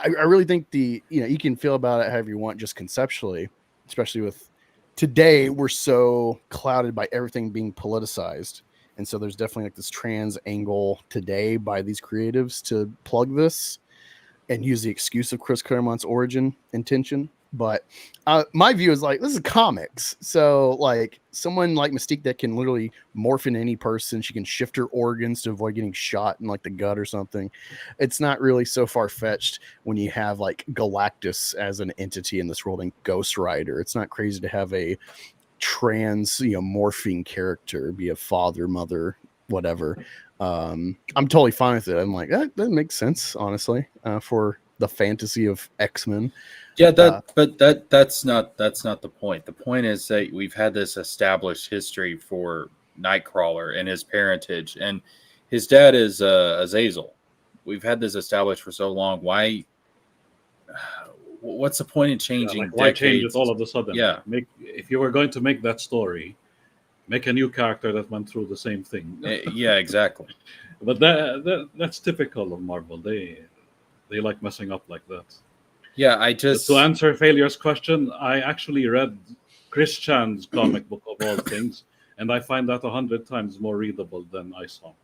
I really think you can feel about it however you want, just conceptually, especially with today, we're so clouded by everything being politicized And so there's definitely like this trans angle today by these creatives to plug this and use the excuse of Chris Claremont's origin intention. But my view is like, this is comics. So like someone like Mystique that can literally morph into any person. She can shift her organs to avoid getting shot in like the gut or something. It's not really so far fetched when you have like Galactus as an entity in this world and Ghost Rider. It's not crazy to have a trans, morphing character, be a father, mother, whatever. I'm totally fine with it. I'm like, that makes sense, honestly, for the fantasy of X-Men. Yeah, that's not the point. The point is that we've had this established history for Nightcrawler and his parentage, and his dad is Azazel. We've had this established for so long. Why? What's the point in changing? Why change it all of a sudden? Yeah. If you were going to make that story, make a new character that went through the same thing. Yeah, exactly. But that's typical of Marvel. They like messing up like that. Yeah, To answer Failure's question, I actually read Chris Chan's comic book of all things, and I find that 100 times more readable than Isome.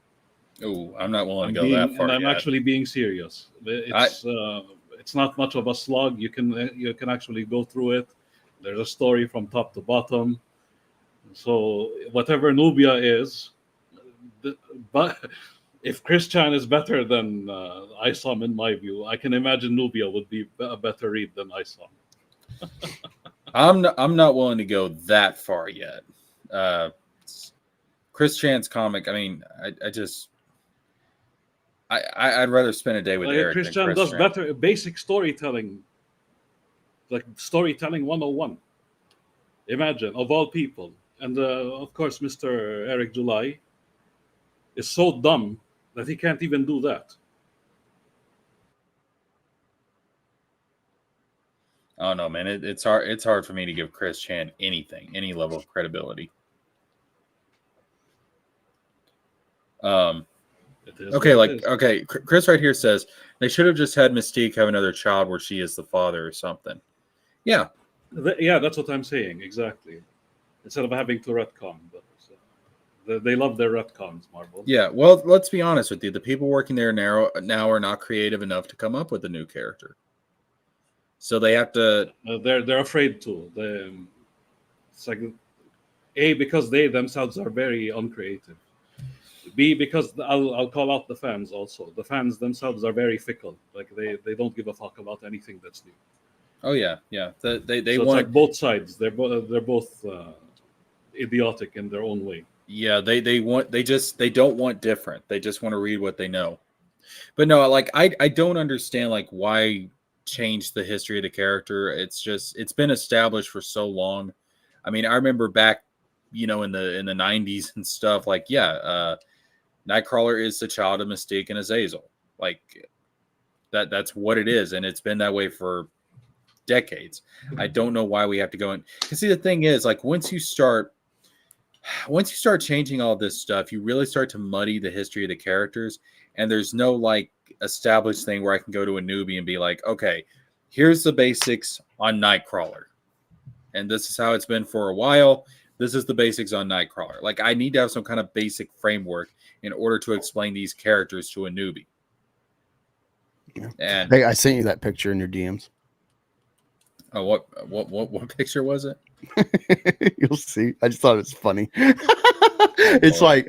Oh, I'm not willing to go that far. And I'm yet. actually being serious. It's not much of a slog. You can actually go through it. There's a story from top to bottom. So whatever Nubia is, but if Chris Chan is better than Isome, in my view, I can imagine Nubia would be a better read than Isome. I'm not willing to go that far yet. Chris Chan's comic. I mean, I'd rather spend a day with Eric. Chris Chan does better basic storytelling, like storytelling 101. Imagine, of all people, and of course, Mr. Eric July is so dumb that he can't even do that. Oh no, man! It's hard. It's hard for me to give Chris Chan any level of credibility. Okay, Chris right here says they should have just had Mystique have another child where she is the father or something. Yeah, that's what I'm saying exactly. Instead of having to retcon, but they love their retcons, Marvel. Yeah, well, let's be honest with you. The people working there now are not creative enough to come up with a new character. So they have to. They're afraid to. It's like A, because they themselves are very uncreative. B, because I'll call out the fans also. The fans themselves are very fickle. Like they don't give a fuck about anything that's new. Oh yeah. They so want it's like both sides. They're both idiotic in their own way. Yeah, they don't want different. They just want to read what they know. But no, like I don't understand like why change the history of the character. It's been established for so long. I mean, I remember back, in the 90s and stuff, like Nightcrawler is the child of Mystique and Azazel. Like that's what it is, and it's been that way for decades. I don't know why we have to go in. Because see, the thing is, like once you start changing all this stuff, you really start to muddy the history of the characters, and there's no like established thing where I can go to a newbie and be like, okay, here's the basics on Nightcrawler, and this is how it's been for a while. This is the basics on Nightcrawler. Like I need to have some kind of basic framework in order to explain these characters to a newbie. Yeah. And hey, I sent you that picture in your DMs. Oh, what picture was it? You'll see. I just thought it was funny. It's like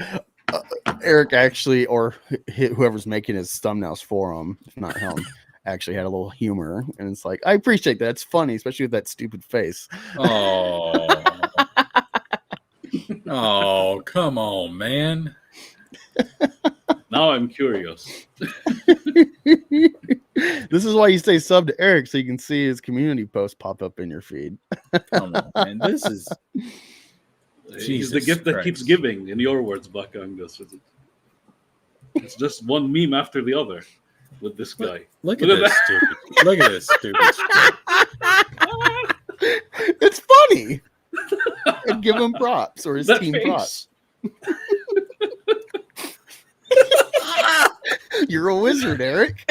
Eric actually, or whoever's making his thumbnails for him, if not him, actually had a little humor, and it's like I appreciate that. It's funny, especially with that stupid face. Oh, oh, come on, man. Now I'm curious. This is why you stay sub to Eric, so you can see his community post pop up in your feed. Come on, man. This is He's the gift that keeps giving, in your words, Black Angus. It's just one meme after the other with this guy. Look at this stupid. Look at this stupid shit. It's funny. And give him props, or his That team face. props. You're a wizard, Eric.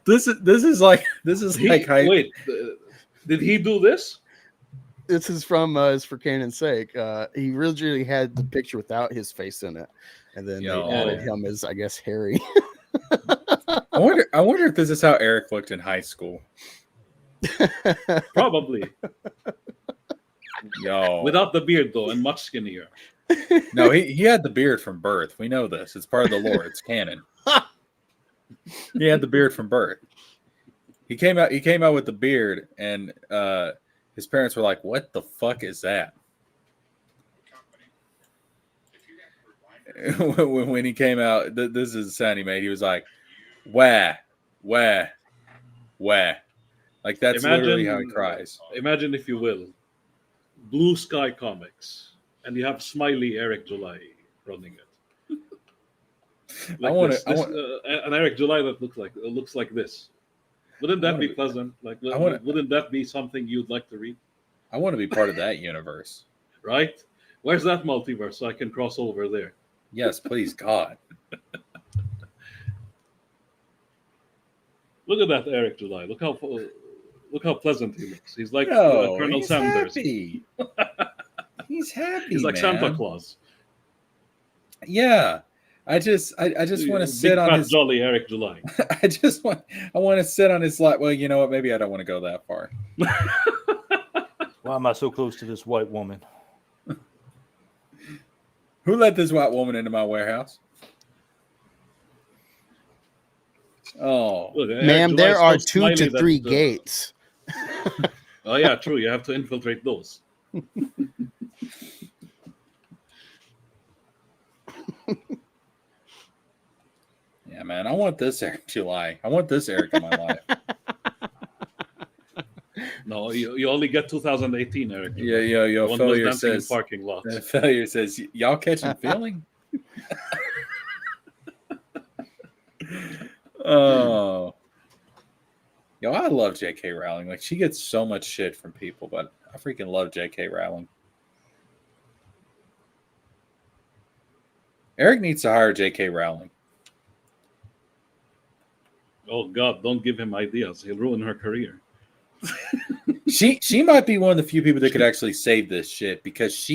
This is like Wait, did he do this? This is from is for Canon's sake. He originally had the picture without his face in it, and then they added him as, I guess, Harry. I wonder if this is how Eric looked in high school. Probably. Yo. Without the beard though, and much skinnier. No, he had the beard from birth. We know this. It's part of the lore. It's canon. He had the beard from birth. He came out with the beard, and his parents were like, "What the fuck is that?" When he came out, this is the sound he made. He was like, "Wah, wah, wah." Like that's literally how he cries. Imagine, if you will, Blue Sky Comics, and you have Smiley Eric July running it. Like an Eric July that looks like this. Wouldn't that be pleasant? Like, wouldn't that be something you'd like to read? I want to be part of that universe. Right? Where's that multiverse so I can cross over there? Yes, please, God. Look at that Eric July. Look how pleasant he looks. He's like Colonel Sanders. Happy. He's happy. He's like man. Santa Claus. Yeah. I just want to sit on his jolly Eric July. I want to sit on his lap. Well, you know what? Maybe I don't want to go that far. Why am I so close to this white woman? Who let this white woman into my warehouse? Oh, look, ma'am, there are 2 to 3 gates. Oh yeah, true. You have to infiltrate those. Yeah, man. I want this Eric July. I want this Eric in my life. No, you only get 2018, Eric. Yeah. Failure says parking lots. Failure says y'all catching feeling. Oh, yo, I love J.K. Rowling. Like, she gets so much shit from people, but I freaking love J.K. Rowling. Eric needs to hire J.K. Rowling. Oh God, don't give him ideas. He'll ruin her career. She might be one of the few people that could actually save this shit, because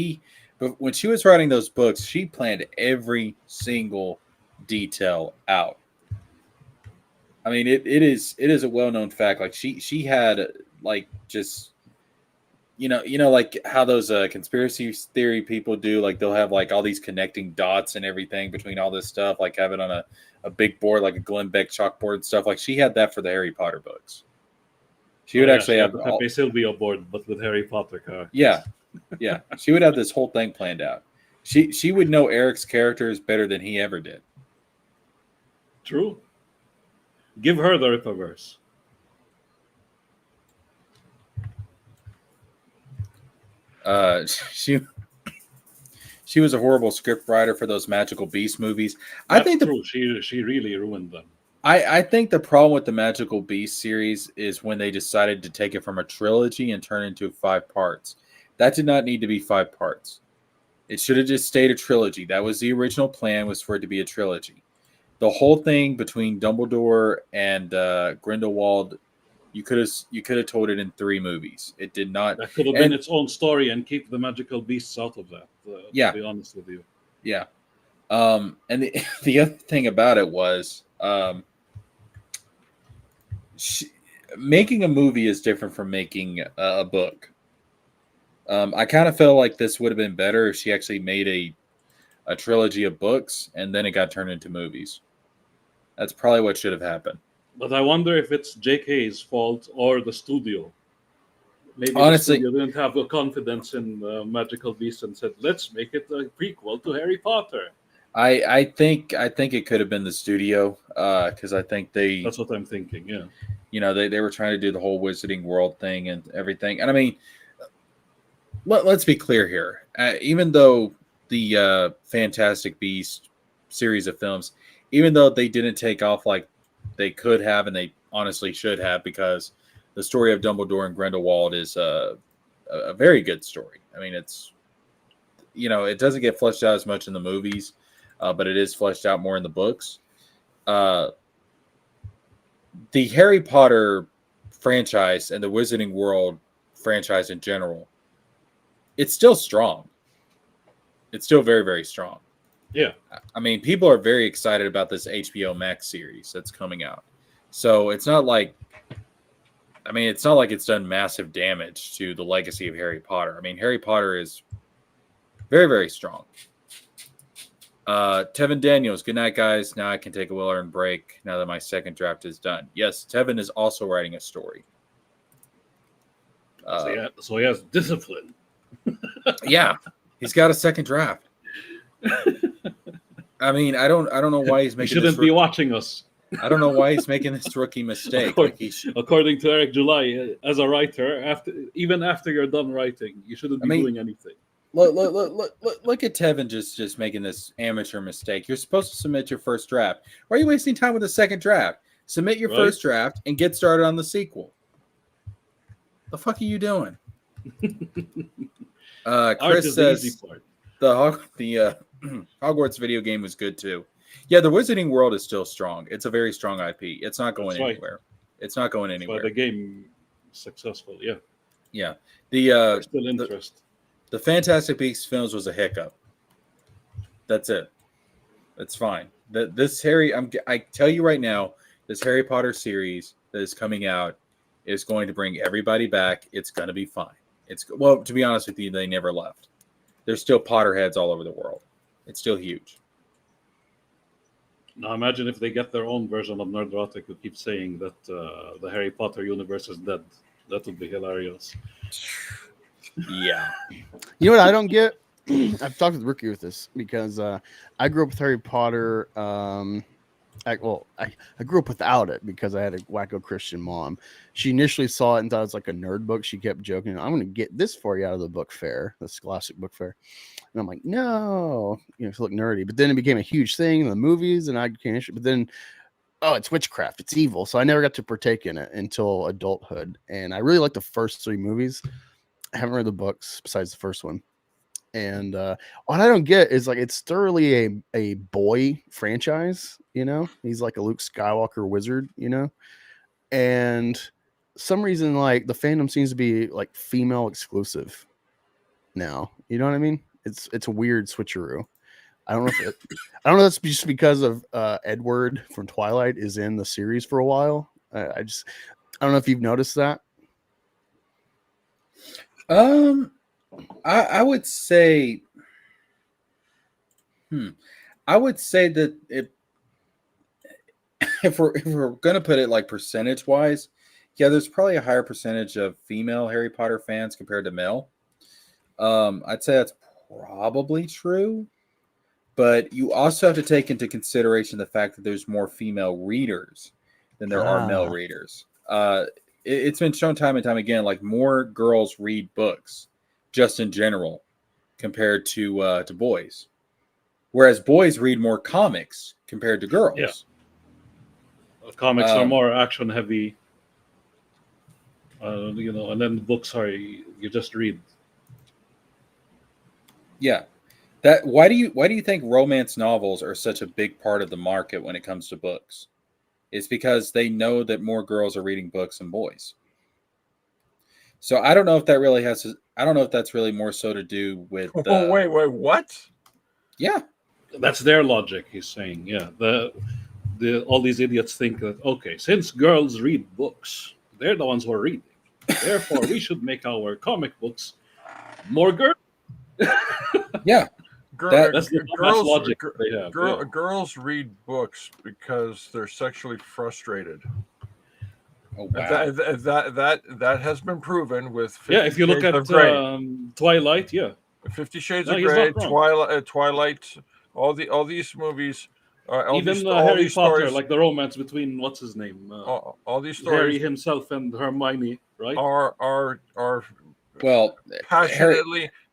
but when she was writing those books, she planned every single detail out. I mean, it is a well-known fact. Like she had like just you know like how those conspiracy theory people do. Like they'll have like all these connecting dots and everything between all this stuff. Like have it on a big board, like a Glenn Beck chalkboard and stuff. Like she had that for the Harry Potter books. She would actually have the Pepe Silvio board, but with Harry Potter characters. Yeah. She would have this whole thing planned out. She would know Eric's characters better than he ever did. True. Give her the Rippaverse. She was a horrible script writer for those Magical Beast movies. That's true. She really ruined them. I think the problem with the Magical Beast series is when they decided to take it from a trilogy and turn it into 5 parts. That did not need to be 5 parts. It should have just stayed a trilogy. That was the original plan, was for it to be a trilogy. The whole thing between Dumbledore and Grindelwald, you could have told it in 3 movies. It did not. That could have been its own story and keep the magical beasts out of that. To be honest with you. Yeah. And the other thing about it was making a movie is different from making a book. I kind of felt like this would have been better if she actually made a trilogy of books and then it got turned into movies. That's probably what should have happened. But I wonder if it's JK's fault or the studio. Maybe honestly, the studio didn't have the confidence in Magical Beasts and said, "Let's make it a prequel to Harry Potter." I think it could have been the studio, because I think that's what I'm thinking. Yeah, they were trying to do the whole Wizarding World thing and everything. And I mean, let's be clear here. Even though the Fantastic Beasts series of films, even though they didn't take off like they could have, and they honestly should have, because the story of Dumbledore and Grindelwald is a very good story. I mean, it's it doesn't get fleshed out as much in the movies. But it is fleshed out more in the books. The Harry Potter franchise and the Wizarding World franchise in general it's still strong. It's still very, very strong. Yeah. I mean, people are very excited about this HBO Max series that's coming out. So it's not like, it's not like it's done massive damage to the legacy of Harry Potter. I mean, Harry Potter is very, very strong. Tevin Daniels, good night, guys. Now I can take a well-earned break now that my second draft is done. Yes, Tevin is also writing a story. So he has discipline. Yeah, he's got a second draft. I mean, I don't know why he's He making. shouldn't be watching us. I don't know why he's making this rookie mistake. According to Eric July, as a writer, even after you're done writing, you shouldn't be doing anything. Look at Tevin just making this amateur mistake. You're supposed to submit your first draft. Why are you wasting time with the second draft? Submit your first draft and get started on the sequel. The fuck are you doing? Chris says the Hogwarts video game was good too. Yeah, the Wizarding World is still strong. It's a very strong IP. It's not going anywhere. It's not going anywhere. That's why the game is successful. Yeah. Yeah. There's still interest. The Fantastic Beasts films was a hiccup. That's it. It's fine. I tell you right now, this Harry Potter series that is coming out is going to bring everybody back. It's going to be fine. To be honest with you, they never left. There's still Potterheads all over the world. It's still huge. Now imagine if they get their own version of Nerdrotic who keeps saying that the Harry Potter universe is dead. That would be hilarious. Yeah. You know what I don't get? I've talked with Ricky with this because I grew up with Harry Potter. I grew up without it because I had a wacko Christian mom. She initially saw it and thought it was like a nerd book. She kept joking, "I'm going to get this for you out of the book fair, the Scholastic Book Fair." And I'm like, "No, it's look nerdy." But then it became a huge thing in the movies, and I became interested. But then, it's witchcraft, it's evil. So I never got to partake in it until adulthood. And I really like the first 3 movies. I haven't read the books besides the first one. And what I don't get is like it's thoroughly a boy franchise, He's like a Luke Skywalker wizard, and some reason like the fandom seems to be like female exclusive now. You know what I mean? It's a weird switcheroo. I don't know if that's just because of Edward from Twilight is in the series for a while. I don't know if you've noticed that. I would say, that if we're gonna put it like percentage wise, yeah, there's probably a higher percentage of female Harry Potter fans compared to male. I'd say that's probably true, but you also have to take into consideration the fact that there's more female readers than there are male readers. It's been shown time and time again, like more girls read books just in general compared to boys, whereas boys read more comics compared to girls. Yeah. Comics are more action heavy, and then the books are you just read. Yeah, why do you think romance novels are such a big part of the market when it comes to books? It's because they know that more girls are reading books than boys. So I don't know if that really I don't know if that's really more so to do with. Wait, what? Yeah, that's their logic. He's saying, yeah, all these idiots think that since girls read books, they're the ones who are reading. Therefore, we should make our comic books more girl. Yeah. That's the logic they have. Girls read books because they're sexually frustrated. Oh, wow. That has been proven with 50 if you look at Twilight, 50 Shades of Grey, Twilight, all these movies, even Harry Potter, like the romance between what's his name, all these stories, Harry himself and Hermione, right? Are well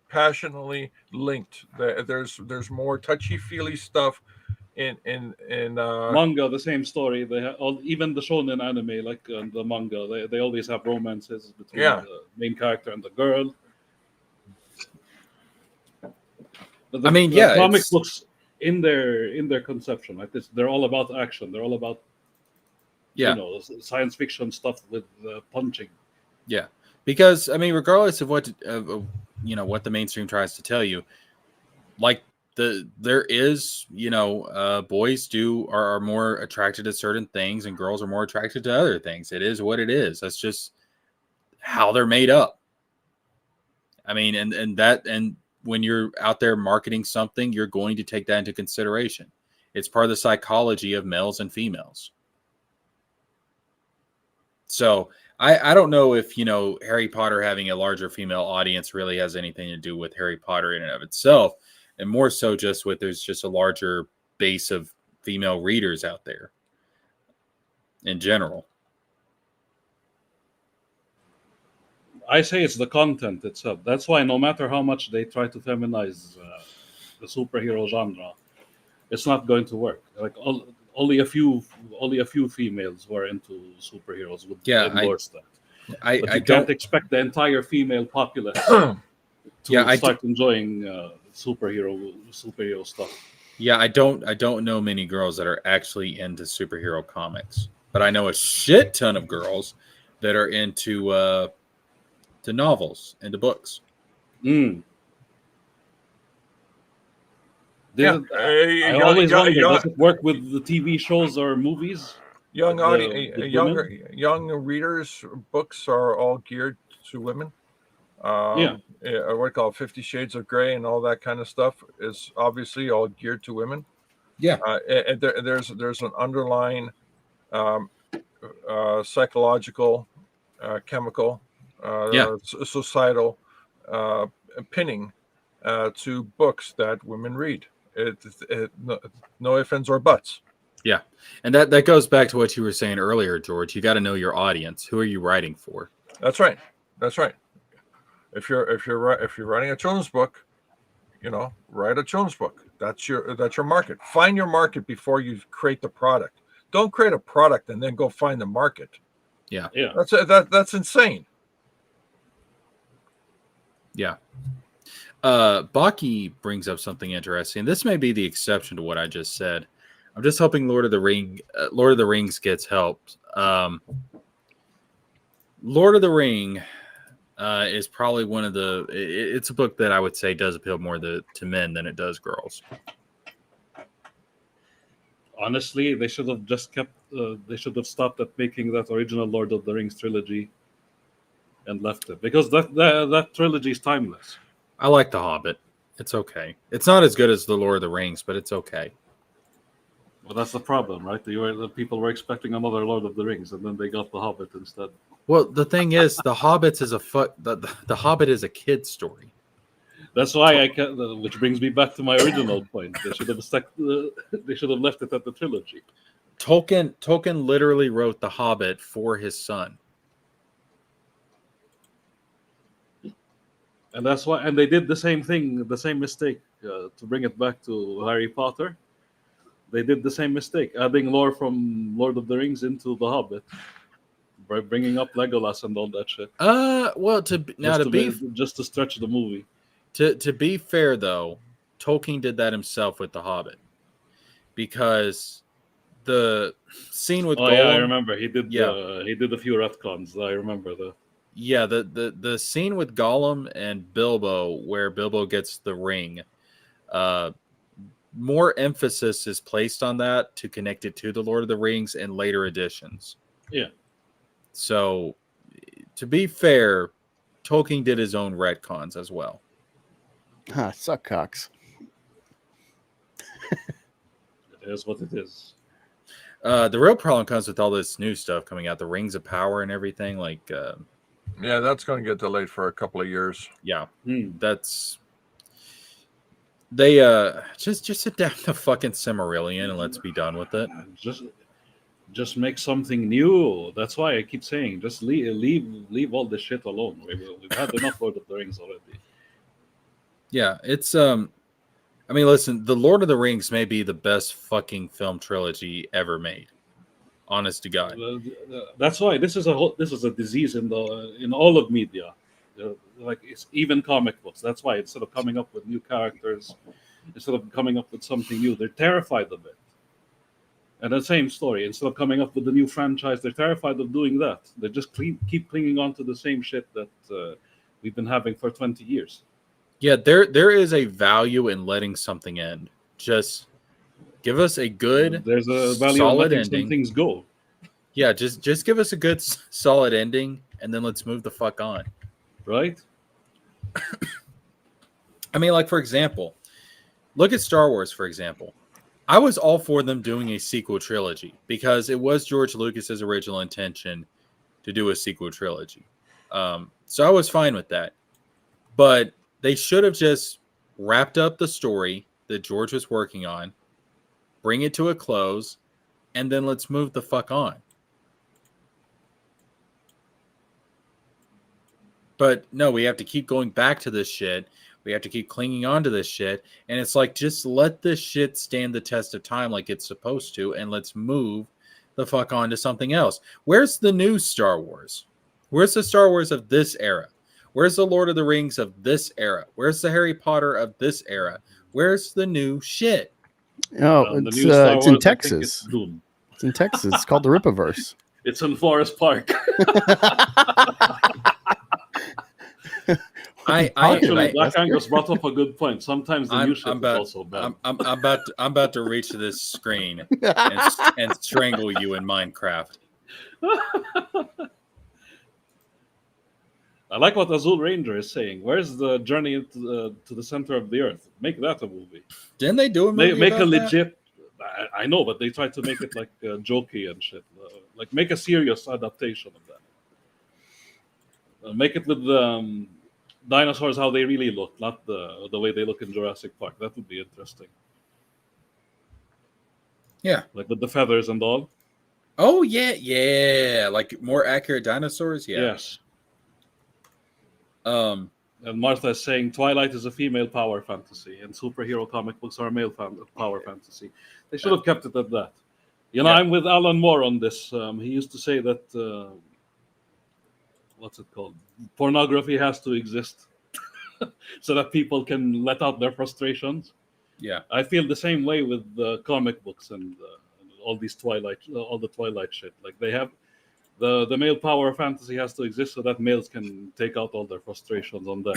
passionately linked. There's more touchy-feely stuff in manga. The same story. They have even the shonen anime, like the manga. They always have romances between the main character and the girl. But the comic books in their conception, like this, they're all about action. They're all about science fiction stuff with punching. Yeah, because regardless of what the mainstream tries to tell you. Like there is, boys are more attracted to certain things and girls are more attracted to other things. It is what it is. That's just how they're made up. I mean, and when you're out there marketing something, you're going to take that into consideration. It's part of the psychology of males and females. So I don't know if, Harry Potter having a larger female audience really has anything to do with Harry Potter in and of itself, and more so just with there's just a larger base of female readers out there in general. I say it's the content itself. That's why no matter how much they try to feminize the superhero genre, it's not going to work. Like only a few females who are into superheroes would endorse that. But you can't expect the entire female populace to start enjoying superhero stuff. Yeah, I don't know many girls that are actually into superhero comics, but I know a shit ton of girls that are into to novels, into books. I always wonder, does it work with the TV shows or movies? Young readers' books are all geared to women. What do you call it, 50 Shades of Grey and all that kind of stuff is obviously all geared to women. Yeah, and there's an underlying psychological, chemical, societal pinning to books that women read. No ifs, ands, or buts. Yeah, and that goes back to what you were saying earlier, George. You got to know your audience. Who are you writing for? That's right. If you're writing a children's book, write a children's book. That's your market. Find your market before you create the product. Don't create a product and then go find the market. Yeah. That's insane. Yeah. Baki brings up something interesting. This may be the exception to what I just said. I'm just hoping Lord of the Rings gets helped. Lord of the Ring is probably one of the. It's a book that I would say does appeal more to men than it does girls. Honestly, they should have just kept. They should have stopped at making that original Lord of the Rings trilogy, and left it, because that trilogy is timeless. I like The Hobbit. It's okay. It's not as good as the Lord of the Rings, but it's okay. Well, that's the problem, right? The people were expecting another Lord of the Rings, and then they got The Hobbit instead. Well, the thing is, The Hobbit is the Hobbit is a kid's story. That's why which brings me back to my original point. They should have they should have left it at the trilogy. Tolkien literally wrote The Hobbit for his son. And that's why, and they did the same thing, the same mistake, to bring it back to Harry Potter. They did the same mistake, adding lore from Lord of the Rings into The Hobbit, by bringing up Legolas and all that shit. Well, just to stretch the movie. To be fair, though, Tolkien did that himself with The Hobbit, because the scene with Gollum, I remember he did. He did a few retcons. I remember that. Yeah, the scene with Gollum and Bilbo, where Bilbo gets the ring, more emphasis is placed on that to connect it to the Lord of the Rings in later editions. Yeah. So, to be fair, Tolkien did his own retcons as well. Suck cocks. It is what it is. The real problem comes with all this new stuff coming out, the Rings of Power and everything. Yeah, that's going to get delayed for a couple of years. Yeah, that's. They just sit down the fucking Silmarillion and let's be done with it. Just make something new. That's why I keep saying, just leave all this shit alone. We've had enough Lord of the Rings already. Yeah, it's I mean, listen, the Lord of the Rings may be the best fucking film trilogy ever made. Honest to God. That's why this is a disease in all of media. Like, it's even comic books. That's why instead of coming up with new characters, instead of coming up with something new, they're terrified of it. And the same story. Instead of coming up with a new franchise, they're terrified of doing that. They just keep clinging on to the same shit that we've been having for 20 years. Yeah, there is a value in letting something end. Just give us a good, There's a value in solid letting some ending. things go. Yeah, just give us a good, solid ending, and then let's move the fuck on. Right? I mean, like, for example, look at Star Wars, for example. I was all for them doing a sequel trilogy because it was George Lucas's original intention to do a sequel trilogy. So I was fine with that. But they should have just wrapped up the story that George was working on, bring it to a close, and then let's move the fuck on. But no, we have to keep going back to this shit. We have to keep clinging on to this shit. And it's like, just let this shit stand the test of time like it's supposed to, and let's move the fuck on to something else. Where's the new Star Wars? Where's the Star Wars of this era? Where's the Lord of the Rings of this era? Where's the Harry Potter of this era? Where's the new shit? Oh, The new Star it's Wars, in I think Texas. it's doomed. It's in Texas. It's called the Rippaverse. It's in Forest Park. Actually, Black Angus brought up a good point. Sometimes the new shit is also bad. I'm about to reach this screen and strangle you in Minecraft. I like what Azul Ranger is saying. Where's the journey to the center of the earth? Make that a movie. Didn't they do a movie? Make about a legit. I know, but they tried to make it like jokey and shit. Like make a serious adaptation of that. Make it with dinosaurs how they really look, not the way they look in Jurassic Park. That would be interesting. Yeah, like with the feathers and all. Oh yeah, like more accurate dinosaurs. Yeah. Yes. And Martha is saying Twilight is a female power fantasy, and superhero comic books are a male power fantasy. They should have kept it at that. You know, I'm with Alan Moore on this. He used to say that what's it called? Pornography has to exist so that people can let out their frustrations. Yeah, I feel the same way with comic books and all these all the Twilight shit. Like they have the male power fantasy has to exist so that males can take out all their frustrations on them.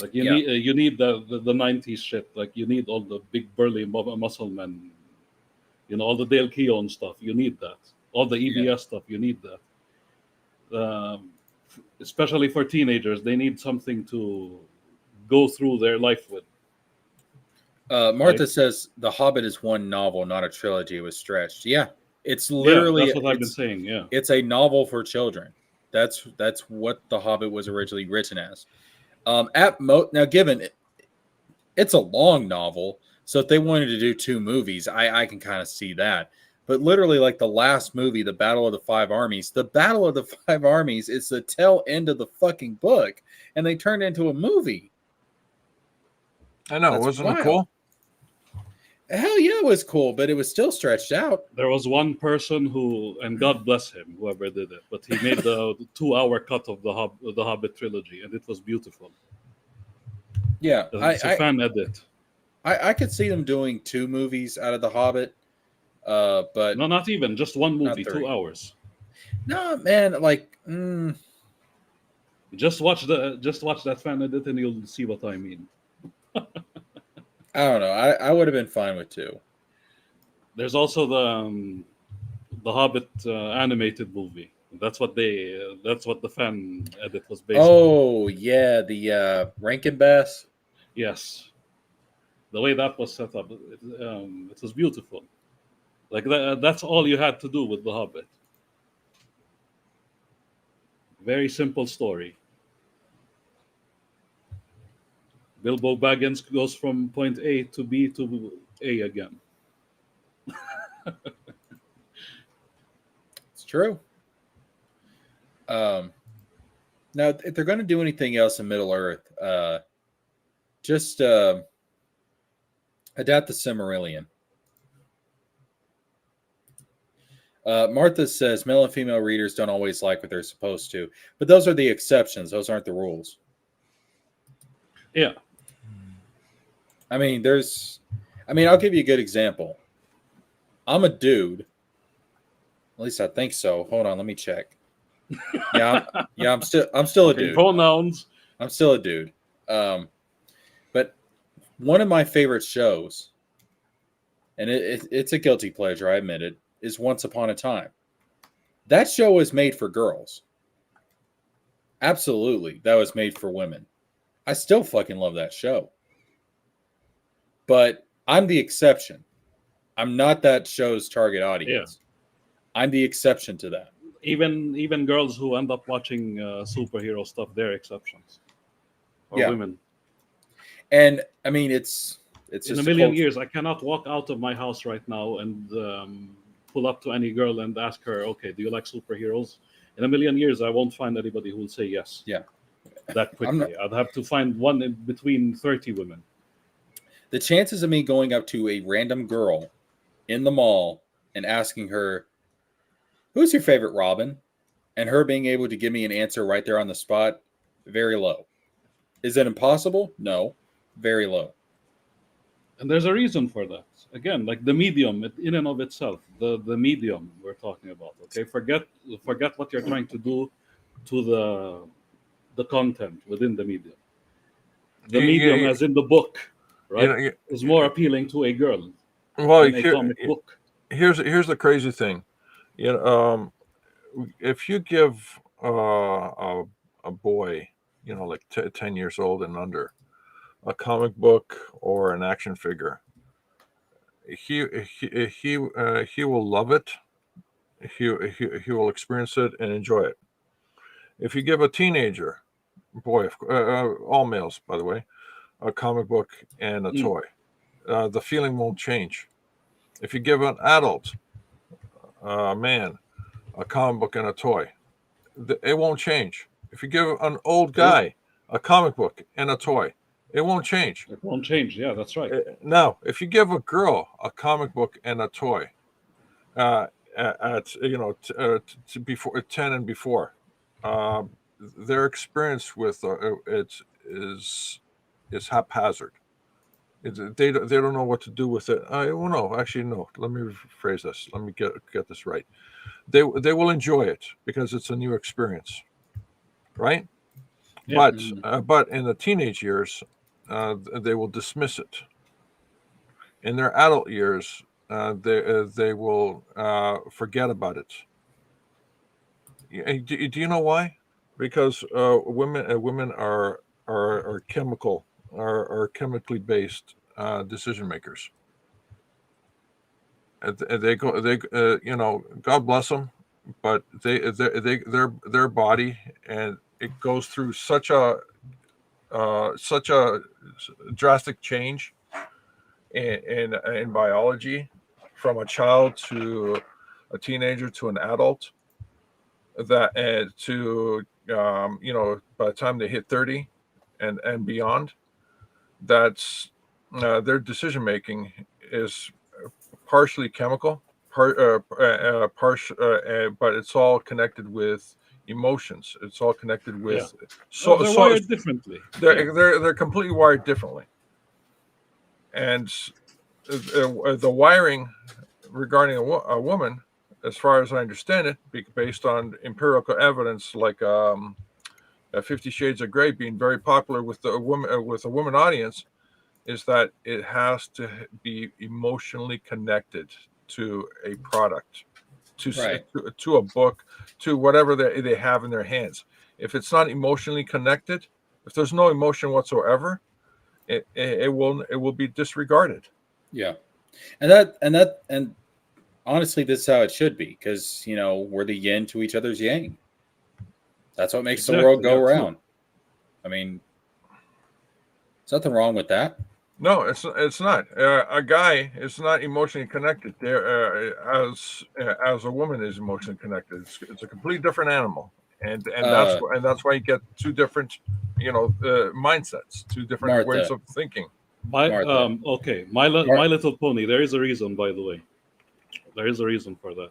Like you need the 90s shit. Like you need all the big burly muscle men. You know, all the Dale Keown stuff. You need that. All the EVS stuff. You need that. Especially for teenagers, they need something to go through their life with. Martha says The Hobbit is one novel, not a trilogy. It was stretched. Yeah, it's literally that's what I've been saying. Yeah, it's a novel for children. That's what The Hobbit was originally written as. Now, given it's a long novel, so if they wanted to do 2 movies, I can kind of see that. But literally, like the last movie, The Battle of the Five Armies, is the tail end of the fucking book, and they turned it into a movie. I know, wasn't it cool? Hell yeah, it was cool, but it was still stretched out. There was one person who, and God bless him, whoever did it, but he made the 2-hour cut of the Hobbit trilogy, and it was beautiful. Yeah, it's a fan edit. I could see them doing 2 movies out of the Hobbit, but no, not even just one movie, 2 hours. No, man, like just watch that fan edit, and you'll see what I mean. I don't know. I would have been fine with 2. There's also the Hobbit animated movie. That's what the fan edit was based on. Oh yeah, the Rankin Bass. Yes, the way that was set up, it was beautiful. Like that's all you had to do with the Hobbit. Very simple story. Bilbo Baggins goes from point A to B to A again. It's true. Now, if they're going to do anything else in Middle Earth, just adapt the Silmarillion. Martha says male and female readers don't always like what they're supposed to, but those are the exceptions. Those aren't the rules. Yeah. I'll give you a good example. I'm a dude. At least I think so. Hold on, let me check. I'm still a Okay, dude. pronouns. I'm still a dude. But one of my favorite shows, and it's a guilty pleasure, I admit it, is Once Upon a Time. That show was made for girls. Absolutely, that was made for women. I still fucking love that show. But I'm the exception. I'm not that show's target audience. I'm the exception to that. Even girls who end up watching superhero stuff, they're exceptions. Or Yeah. women. And I mean, it's just In a million years, I cannot walk out of my house right now and pull up to any girl and ask her, "Okay, do you like superheroes?" In a million years, I won't find anybody who will say yes. Yeah. That quickly. I'd have to find one in between 30 women. The chances of me going up to a random girl in the mall and asking her, "Who's your favorite Robin?" and her being able to give me an answer right there on the spot, very low. Is it impossible? No, very low. And there's a reason for that. Again, like the medium in and of itself, the medium we're talking about. Okay, forget what you're trying to do to the content within the medium. The medium, as in the book, right, is more appealing to a girl than a comic book. Here's the crazy thing. If you give a boy, like 10 years old and under, a comic book or an action figure, he will love it. He will experience it and enjoy it. If you give a teenager, boy, all males, by the way, a comic book and a toy, the feeling won't change. If you give an adult, man, a comic book and a toy, it won't change. If you give an old guy a comic book and a toy, it won't change. It won't change. Yeah, that's right. Now, if you give a girl a comic book and a toy, before 10 and before, their experience with it is haphazard. They don't know what to do with it. No, actually, no. Let me rephrase this. Let me get this right. They will enjoy it because it's a new experience, right? Yeah. But in the teenage years, they will dismiss it. In their adult years, they will forget about it. Do you know why? Because women are chemically based decision makers. They God bless them, but their body, and it goes through such a drastic change in biology, from a child to a teenager to an adult, that by the time they hit 30 and beyond, that's their decision making is partially chemical, but it's all connected with emotions. It's all connected with they're wired differently. They're completely wired differently, and the wiring regarding a woman, as far as I understand it, based on empirical evidence, like 50 Shades of Grey being very popular with a woman audience, is that it has to be emotionally connected to a product, to a book, to whatever they have in their hands. If it's not emotionally connected, if there's no emotion whatsoever, it will be disregarded. Yeah, and honestly, this is how it should be, because we're the yin to each other's yang. That's what makes the world go around. True. I mean, there's nothing wrong with that. No, it's not. A guy is not emotionally connected there as a woman is emotionally connected. It's a completely different animal, and that's why you get two different mindsets, two different ways of thinking. My Little Pony. There is a reason, by the way. There is a reason for that.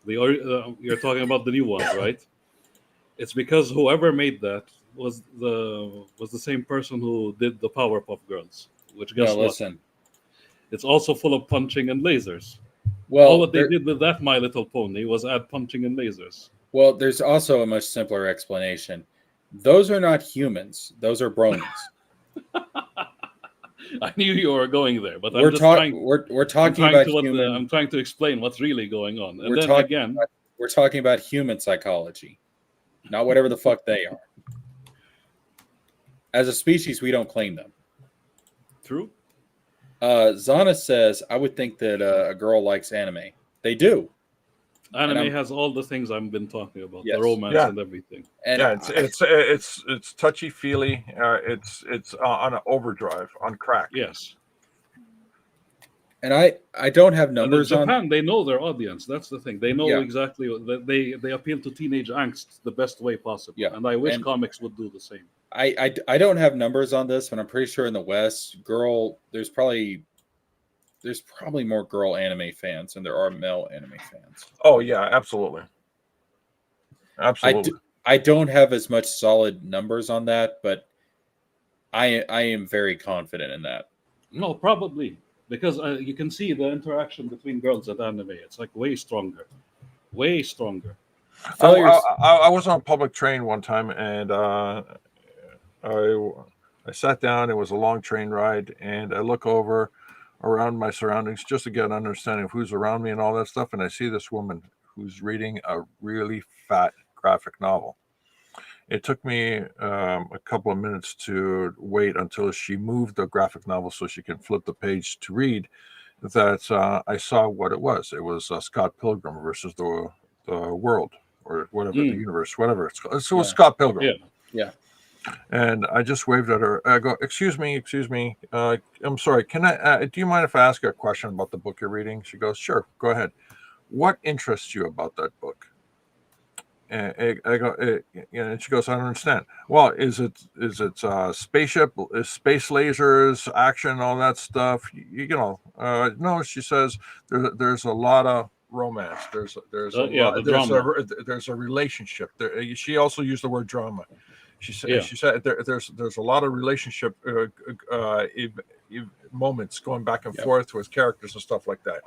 You're talking about the new one, right? It's because whoever made that was the same person who did the Powerpuff Girls. Which, guess what? Listen. It's also full of punching and lasers. Well, all what they did with that My Little Pony was add punching and lasers. Well, there's also a much simpler explanation. Those are not humans. Those are bronies. I knew you were going there, but We're I'm just trying. we're I'm talking trying about to what human. I'm trying to explain what's really going on, and We're then talking again, we're talking about human psychology, not whatever the fuck they are. As a species, we don't claim them. true. Zana says, I would think that a girl likes anime. They do. Anime has all the things I've been talking about, Yes. the romance Yeah. and everything. And Yeah, it's touchy feely. It's on an overdrive, on crack. Yes. and I don't have And in numbers on. Japan, they know their audience. That's the thing. They know Yeah. exactly what they appeal to teenage angst the best way possible. Yeah. And I wish And- comics would do the same. I don't have numbers on this, but I'm pretty sure in the West, there's probably more girl anime fans than there are male anime fans. Oh yeah, absolutely. Absolutely. I don't have as much solid numbers on that, but I am very confident in that. No, probably. Because you can see the interaction between girls at anime. It's like way stronger. Way stronger. I was on a public train one time, and I sat down. It was a long train ride, and I look over around my surroundings just to get an understanding of who's around me and all that stuff. And I see this woman who's reading a really fat graphic novel. It took me a couple of minutes to wait until she moved the graphic novel so she can flip the page to read. That I saw what it was. It was Scott Pilgrim versus the world, or whatever, the universe, whatever it's called. So it was Scott Pilgrim. Yeah. And I just waved at her. I go, excuse me. I'm sorry. Can I? Do you mind if I ask you a question about the book you're reading? She goes, sure, go ahead. What interests you about that book? And I go, and she goes, I don't understand. Well, is it spaceship, space lasers, action, all that stuff? No, she says there's a lot of romance. There's a relationship. She also used the word drama. She said there's a lot of relationship moments going back and forth with characters and stuff like that.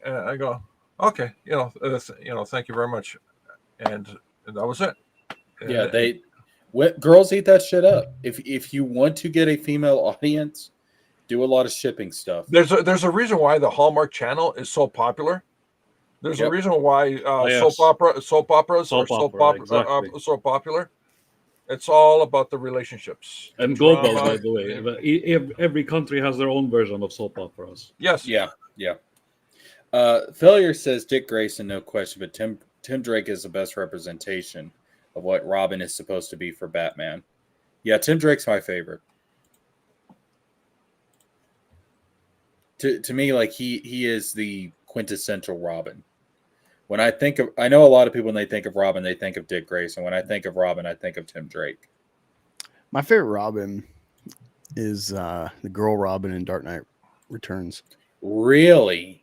And I go, okay, thank you very much. And that was it. Girls eat that shit up. If you want to get a female audience, do a lot of shipping stuff. There's a reason why the Hallmark Channel is so popular. There's a reason why soap operas are so popular. It's all about the relationships. And global, by the way. Every country has their own version of soap operas. Yes. Yeah. Failure says Dick Grayson, no question, but Tim Drake is the best representation of what Robin is supposed to be for Batman. Yeah, Tim Drake's my favorite. To me, like he is the quintessential Robin. When I know a lot of people when they think of Robin, they think of Dick Grayson. When I think of Robin, I think of Tim Drake. My favorite Robin is the girl Robin in Dark Knight Returns. Really?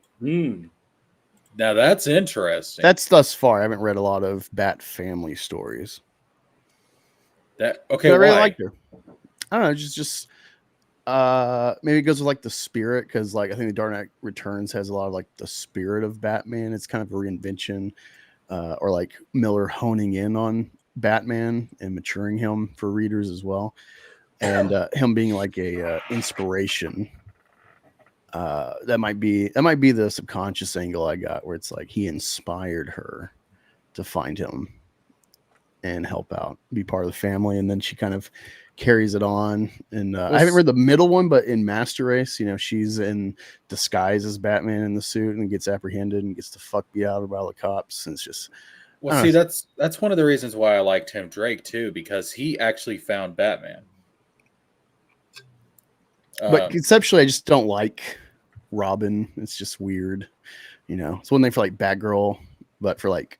Now that's interesting. That's thus far. I haven't read a lot of Bat family stories. Okay, but I really liked her. I don't know, just maybe it goes with like the spirit, because like I think the Dark Knight Returns has a lot of like the spirit of Batman. It's kind of a reinvention, or like Miller honing in on Batman and maturing him for readers as well, and him being like a inspiration. That might be the subconscious angle I got, where it's like he inspired her to find him and help out, be part of the family, and then she kind of carries it on. And I haven't read the middle one, but in Master Race, she's in disguise as Batman in the suit and gets apprehended and gets the fuck beat out by all the cops. And it's just that's one of the reasons why I like Tim Drake too, because he actually found Batman. But conceptually, I just don't like Robin. It's just weird, It's one thing for like Batgirl, but for like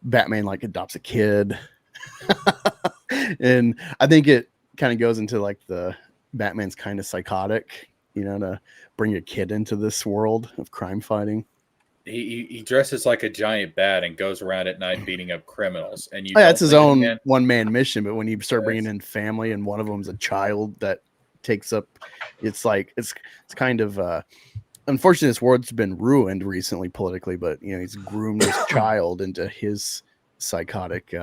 Batman like adopts a kid. And I think it kind of goes into like the Batman's kind of psychotic, to bring a kid into this world of crime fighting. He dresses like a giant bat and goes around at night beating up criminals. And that's his own one-man mission. But when you start bringing in family, and one of them's a child that takes up, it's kind of unfortunately this world's been ruined recently politically, but he's groomed this child into his psychotic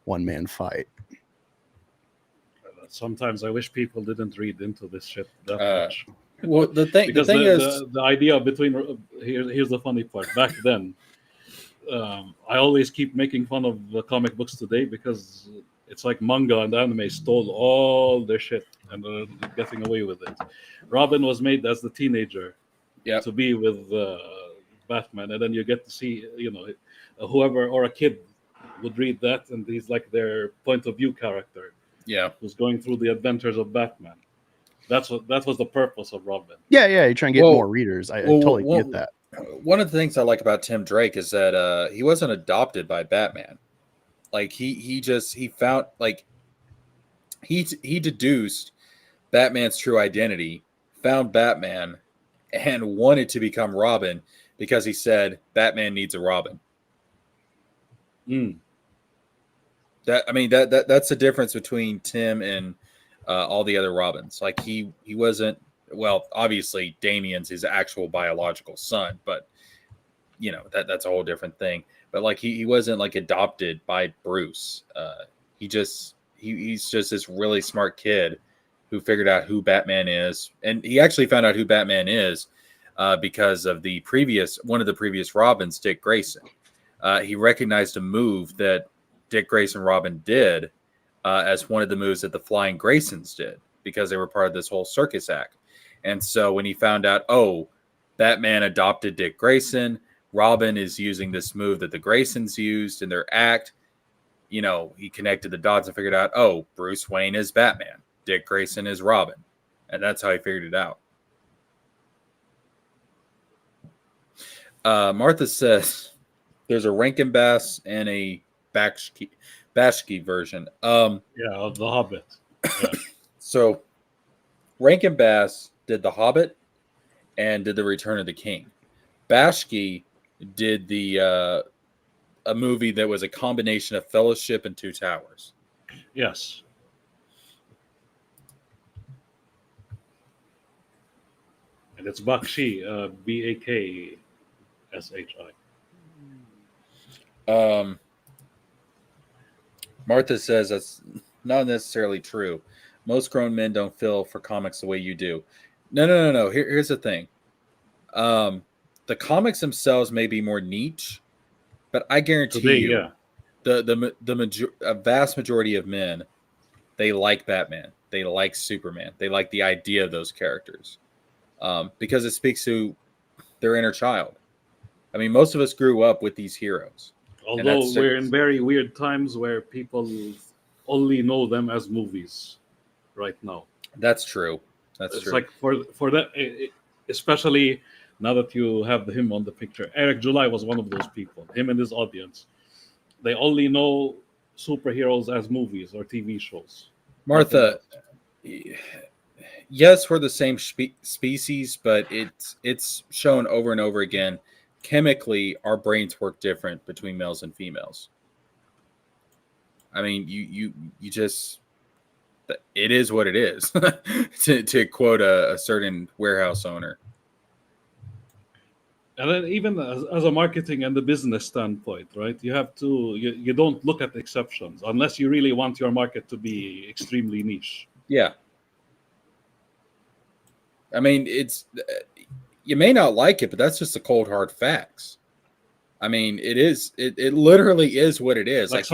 one-man fight. Sometimes I wish people didn't read into this shit that much. Well, the thing Because is, the idea between here's the funny part. Back then, I always keep making fun of the comic books today because it's like manga and anime stole all their shit and they're getting away with it. Robin was made as the teenager to be with Batman, and then you get to see, whoever or a kid would read that, and he's like their point of view character. Yeah, who's going through the adventures of Batman. That was the purpose of Robin. Yeah, you're trying to get more readers. I totally get that. One of the things I like about Tim Drake is that he wasn't adopted by Batman. Like he found, like, he deduced Batman's true identity, found Batman, and wanted to become Robin because he said Batman needs a Robin. That's the difference between Tim and all the other Robins. Like he wasn't, well, obviously Damian's his actual biological son, but that's a whole different thing. But like he wasn't like adopted by Bruce. He's just this really smart kid who figured out who Batman is, and he actually found out who Batman is because of one of the previous Robins, Dick Grayson. He recognized a move that Dick Grayson Robin did as one of the moves that the Flying Graysons did because they were part of this whole circus act. And so when he found out, Batman adopted Dick Grayson, Robin is using this move that the Graysons used in their act, he connected the dots and figured out, Bruce Wayne is Batman, Dick Grayson is Robin. And that's how he figured it out. Martha says there's a Rankin Bass and a Bashki version. Of The Hobbit. Yeah. So Rankin Bass did The Hobbit and did The Return of the King. Bashki did a movie that was a combination of Fellowship and Two Towers. Yes. And it's Bakshi, Bakshi. Martha says that's not necessarily true. Most grown men don't feel for comics the way you do. No. Here's the thing. The comics themselves may be more niche, but I guarantee a vast majority of men, they like Batman. They like Superman. They like the idea of those characters because it speaks to their inner child. I mean, most of us grew up with these heroes. Although we're in very weird times where people only know them as movies right now. That's true. It's true. Like for that, especially now that you have him on the picture. Eric July was one of those people, him and his audience. They only know superheroes as movies or TV shows. Martha, yes, we're the same species, but it's shown over and over again. Chemically, our brains work different between males and females. I mean, you just, it is what it is, to quote a certain warehouse owner. And then even as a marketing and the business standpoint, right? You have to, you don't look at exceptions unless you really want your market to be extremely niche. Yeah. I mean, you may not like it, but that's just the cold hard facts. I mean, it literally is what it is. Like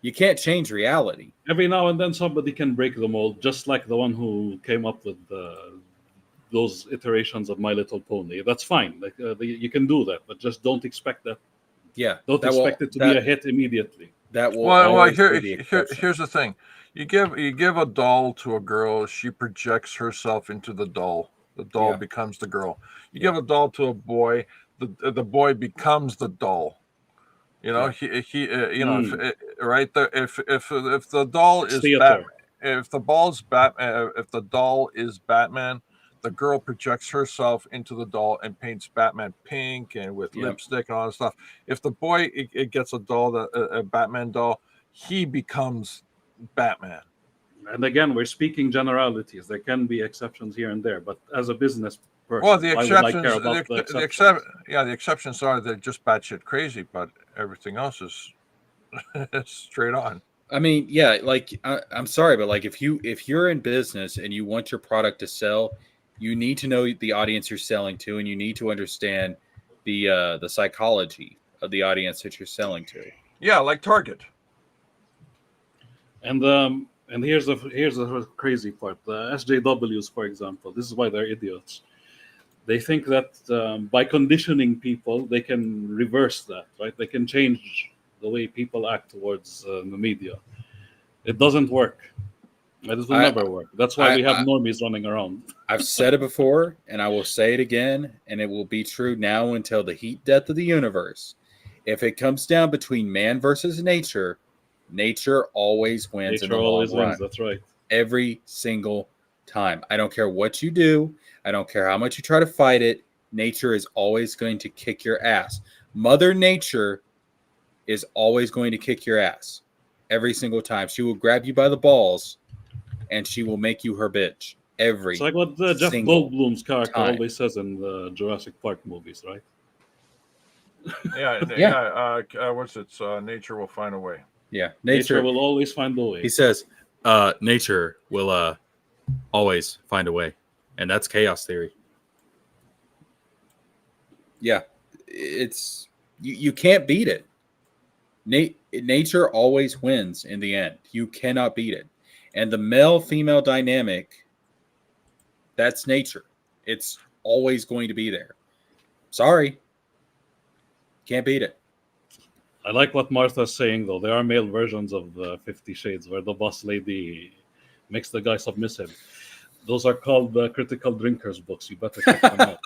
you can't change reality. Every now and then somebody can break the mold, just like the one who came up with those iterations of My Little Pony. That's fine. Like you can do that, but just don't expect that. Yeah. Don't expect it to be a hit immediately. That will. Well, here's the thing. You give a doll to a girl, she projects herself into the doll. The doll becomes the girl. You give a doll to a boy, the boy becomes the doll. Right? If the doll is Batman, if the doll is Batman, the girl projects herself into the doll and paints Batman pink and with lipstick and all that stuff. If the boy it gets a doll, a Batman doll, he becomes Batman. And again, we're speaking generalities. There can be exceptions here and there, but as a business person, well, the exceptions, the exceptions are they're just batshit crazy, but everything else is Straight on. I mean, yeah, like I'm sorry, but like if you're in business and you want your product to sell, you need to know the audience you're selling to, and you need to understand the psychology of the audience that you're selling to. Yeah, like Target. And here's the crazy part. The SJWs, for example, this is why they're idiots. They think that by conditioning people, they can reverse that, right? They can change the way people act towards the media. It doesn't work. It will never work. That's why we have normies running around. I've said it before, and I will say it again, and it will be true now until the heat death of the universe. If it comes down between man versus nature, nature always wins in the long run. That's right. Every single time. I don't care what you do. I don't care how much you try to fight it. Nature is always going to kick your ass. Mother Nature is always going to kick your ass. Every single time. She will grab you by the balls and she will make you her bitch. It's like what Jeff Goldblum's character always says in the Jurassic Park movies, right? Yeah. What's it? Nature will find a way. Yeah. Nature will always find a way. He says, nature will always find a way. And that's chaos theory. Yeah. It's you can't beat it. Nature always wins in the end. You cannot beat it. And the male-female dynamic, that's nature. It's always going to be there. Sorry. Can't beat it. I like what Martha's saying, though. There are male versions of 50 Shades where the boss lady makes the guy submissive. Those are called critical drinkers books. You better check them out.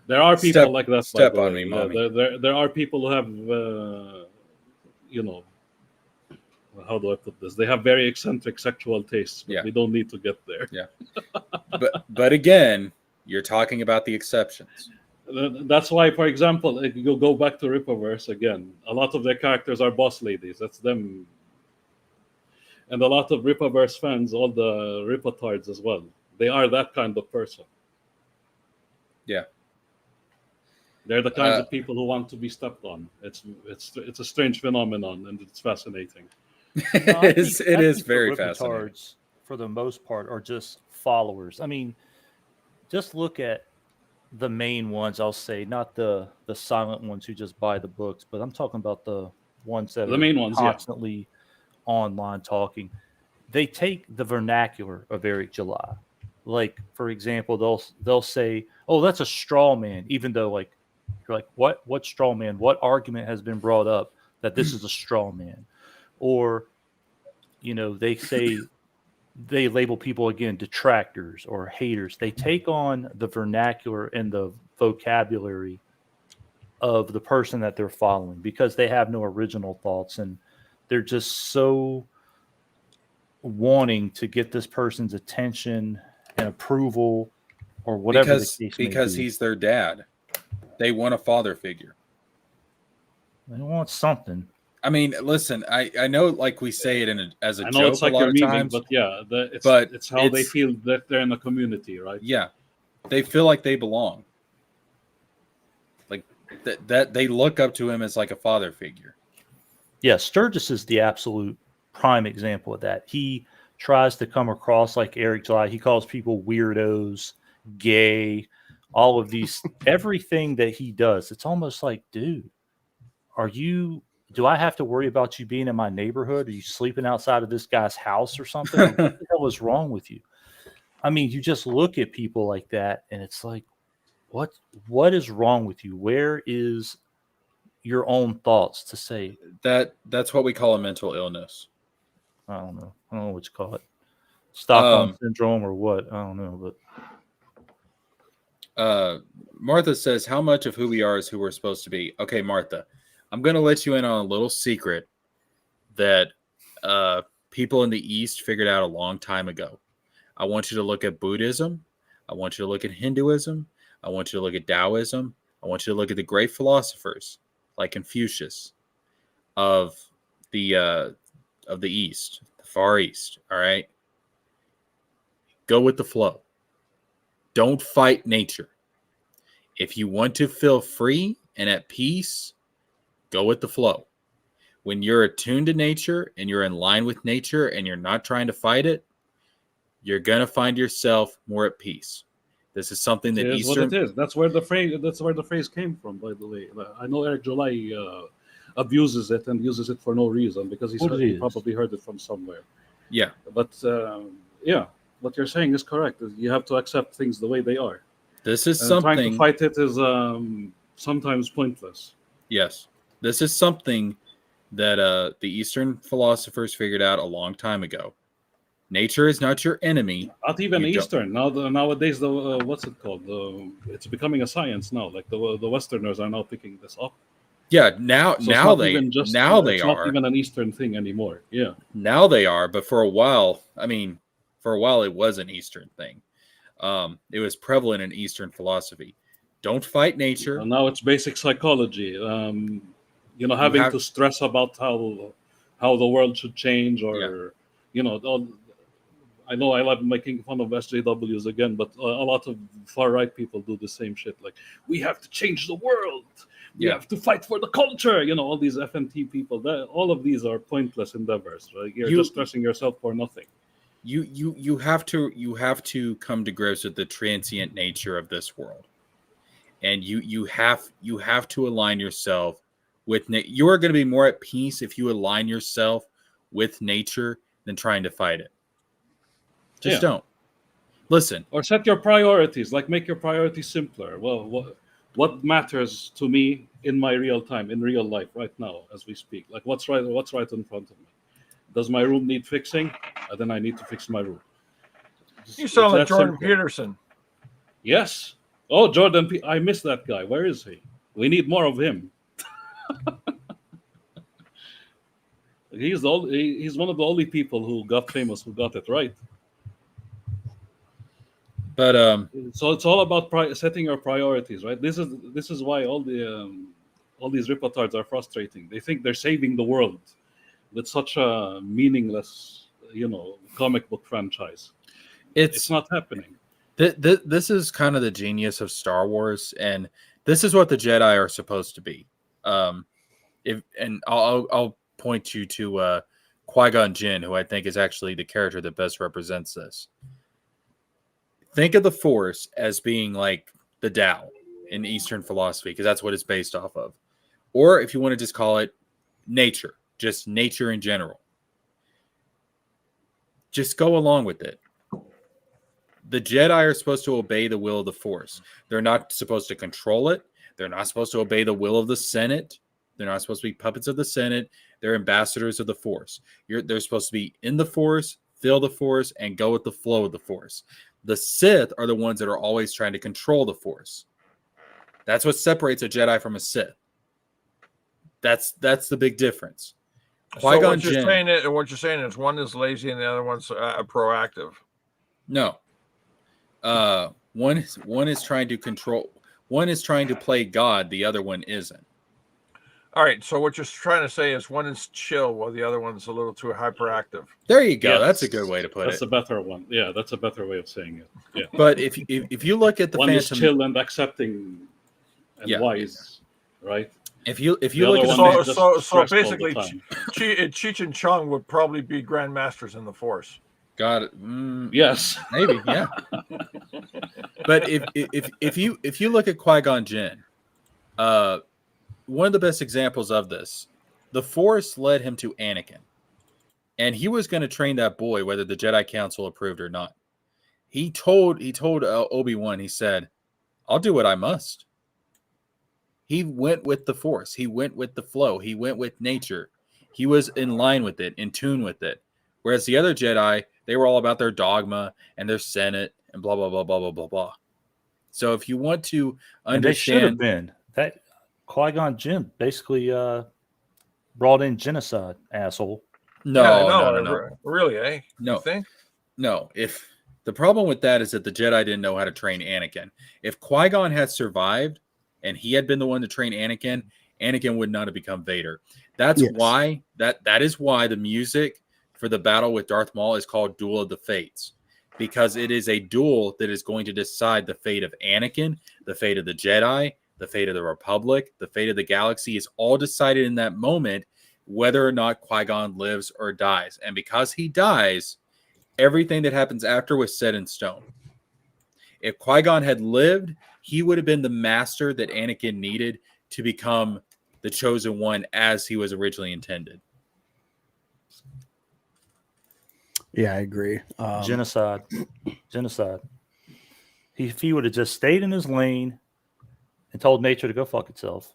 There are people like that. Step on me, mommy. There are people who have, how do I put this? They have very eccentric sexual tastes, but we don't need to get there. Yeah. but again, you're talking about the exceptions. That's why, for example, if you go back to Rippaverse again, a lot of their characters are boss ladies. That's them. And a lot of Rippaverse fans, all the Rippatards as well, they are that kind of person. Yeah. They're the kinds of people who want to be stepped on. It's a strange phenomenon, and it's fascinating. It is very fascinating. For the most part, are just followers. I mean, just look at the main ones. I'll say not the silent ones who just buy the books, but I'm talking about the ones that are main ones, constantly online talking. They take the vernacular of Eric July. Like, for example, they'll say, "Oh, that's a straw man," even though like you're like, "What straw man? What argument has been brought up that this is a straw man?" Or, they say they label people again detractors or haters. They take on the vernacular and the vocabulary of the person that they're following because they have no original thoughts and they're just so wanting to get this person's attention and approval or whatever the case may because be. He's their dad. They want a father figure. They want something. I mean, listen, I know, like we say it as a joke. I know it's like a lot of times, but yeah, it's how they feel that they're in a community, right? Yeah, they feel like they belong. Like that they look up to him as like a father figure. Yeah, Sturgis is the absolute prime example of that. He tries to come across like Eric July. He calls people weirdos, gay, all of these, everything that he does. It's almost like, dude, do I have to worry about you being in my neighborhood? Are you sleeping outside of this guy's house or something? What the hell is wrong with you? I mean, you just look at people like that and it's like, what is wrong with you? Where is your own thoughts to say? That's what we call a mental illness. I don't know what you call it. Stockholm syndrome or what? I don't know, but Martha says, how much of who we are is who we're supposed to be? Okay, Martha, I'm going to let you in on a little secret that people in the East figured out a long time ago. I want you to look at Buddhism. I want you to look at Hinduism. I want you to look at Taoism. I want you to look at the great philosophers like Confucius of the East, the Far East. All right. Go with the flow. Don't fight nature. If you want to feel free and at peace, go with the flow. when you're attuned to nature and you're in line with nature and you're not trying to fight it, you're going to find yourself more at peace. This is something that Here's Eastern... what it is. That's where the phrase came from, by the way. I know Eric July abuses it and uses it for no reason because he probably heard it from somewhere. Yeah. But yeah, what you're saying is correct. You have to accept things the way they are. This is something... Trying to fight it is sometimes pointless. Yes. This is something that the Eastern philosophers figured out a long time ago. Nature is not your enemy. Not even Eastern. Nowadays, what's it called? It's becoming a science now. Like the Westerners are now picking this up. Yeah, now they are. It's not even an Eastern thing anymore. Yeah. Now they are, but for a while, it was an Eastern thing. It was prevalent in Eastern philosophy. Don't fight nature. And now it's basic psychology. Having to stress about how the world should change, or I know I love making fun of SJWs again, but a lot of far-right people do the same shit. Like, we have to change the world. We have to fight for the culture. All these FNT people. All of these are pointless endeavors. Right? You're just stressing yourself for nothing. You have to come to grips with the transient nature of this world, and you have to align yourself with. You are going to be more at peace if you align yourself with nature than trying to fight it. Just don't. Listen. Or set your priorities. Like, make your priorities simpler. Well, what matters to me in my real life, right now, as we speak? Like, what's right in front of me? Does my room need fixing? Then I need to fix my room. You sound like Jordan Peterson. Yes. Oh, Jordan. I miss that guy. Where is he? We need more of him. He's one of the only people who got famous who got it right. But so it's all about setting your priorities, right? This is why all these ripotards are frustrating. They think they're saving the world with such a meaningless, comic book franchise. It's not happening. This is kind of the genius of Star Wars, and this is what the Jedi are supposed to be. I'll point you to Qui-Gon Jinn, who I think is actually the character that best represents this. Think of the Force as being like the Tao in Eastern philosophy, because that's what it's based off of. Or if you want to just call it nature, just nature in general. Just go along with it. The Jedi are supposed to obey the will of the Force. They're not supposed to control it. They're not supposed to obey the will of the Senate. They're not supposed to be puppets of the Senate. They're ambassadors of the Force. They're supposed to be in the Force, feel the Force, and go with the flow of the Force. The Sith are the ones that are always trying to control the Force. That's what separates a Jedi from a Sith. That's the big difference. So what you're saying is one is lazy and the other one's proactive. No. One is trying to control. One is trying to play God. The other one isn't. All right. So what you're trying to say is one is chill while the other one's a little too hyperactive. There you go. Yes. That's a good way to put it. That's a better one. Yeah, that's a better way of saying it. Yeah. But if you look at the one Phantom, is chill and accepting and wise, right? If you The look other at one is the just so stressed all the basically, time. Cheech and Chong would probably be grandmasters in the Force. got it. Yes. Maybe, yeah. But if you look at Qui-Gon Jinn, one of the best examples of this, the Force led him to Anakin, and he was going to train that boy whether the Jedi Council approved or not. He told Obi-Wan, he said, "I'll do what I must." He went with the Force. He went with the flow. He went with nature. He was in line with it, in tune with it. Whereas the other Jedi, they were all about their dogma and their Senate and blah, blah, blah, blah, blah, blah, blah. So if you want to understand... And they should have been. That Qui-Gon Jinn basically brought in genocide, asshole. No. Really, eh? No. You think? No. If the problem with that is that the Jedi didn't know how to train Anakin. If Qui-Gon had survived and he had been the one to train Anakin, Anakin would not have become Vader. That's why that is why the music for the battle with Darth Maul is called Duel of the Fates, because it is a duel that is going to decide the fate of Anakin, the fate of the Jedi, the fate of the Republic, the fate of the galaxy is all decided in that moment, whether or not Qui-Gon lives or dies. And because he dies, everything that happens after was set in stone. If Qui-Gon had lived, he would have been the master that Anakin needed to become the chosen one as he was originally intended. Yeah, I agree. Genocide. If he would have just stayed in his lane and told nature to go fuck itself,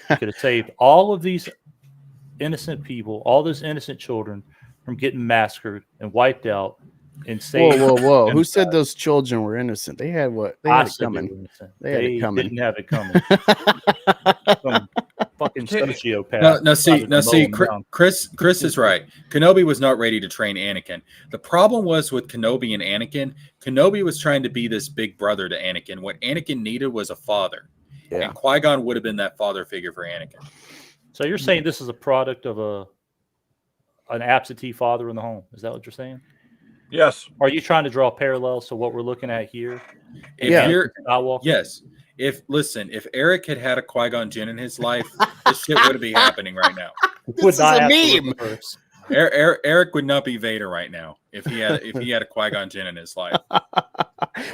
he could have saved all of these innocent people, all those innocent children from getting massacred and wiped out and saved. Whoa. Who said those children were innocent? They had what? They had it coming. They had it coming. Didn't have it coming. Some fucking sociopath. No, see, Chris is right. Kenobi was not ready to train Anakin. The problem was with Kenobi and Anakin. Kenobi was trying to be this big brother to Anakin. What Anakin needed was a father. Yeah. And Qui-Gon would have been that father figure for Anakin. So you're saying this is a product of an absentee father in the home? Is that what you're saying? Yes. Are you trying to draw parallels to what we're looking at here? Yes. If Eric had a Qui-Gon Jinn in his life, this shit wouldn't be happening right now. This is a meme. Eric would not be Vader right now if he had a Qui-Gon Jinn in his life.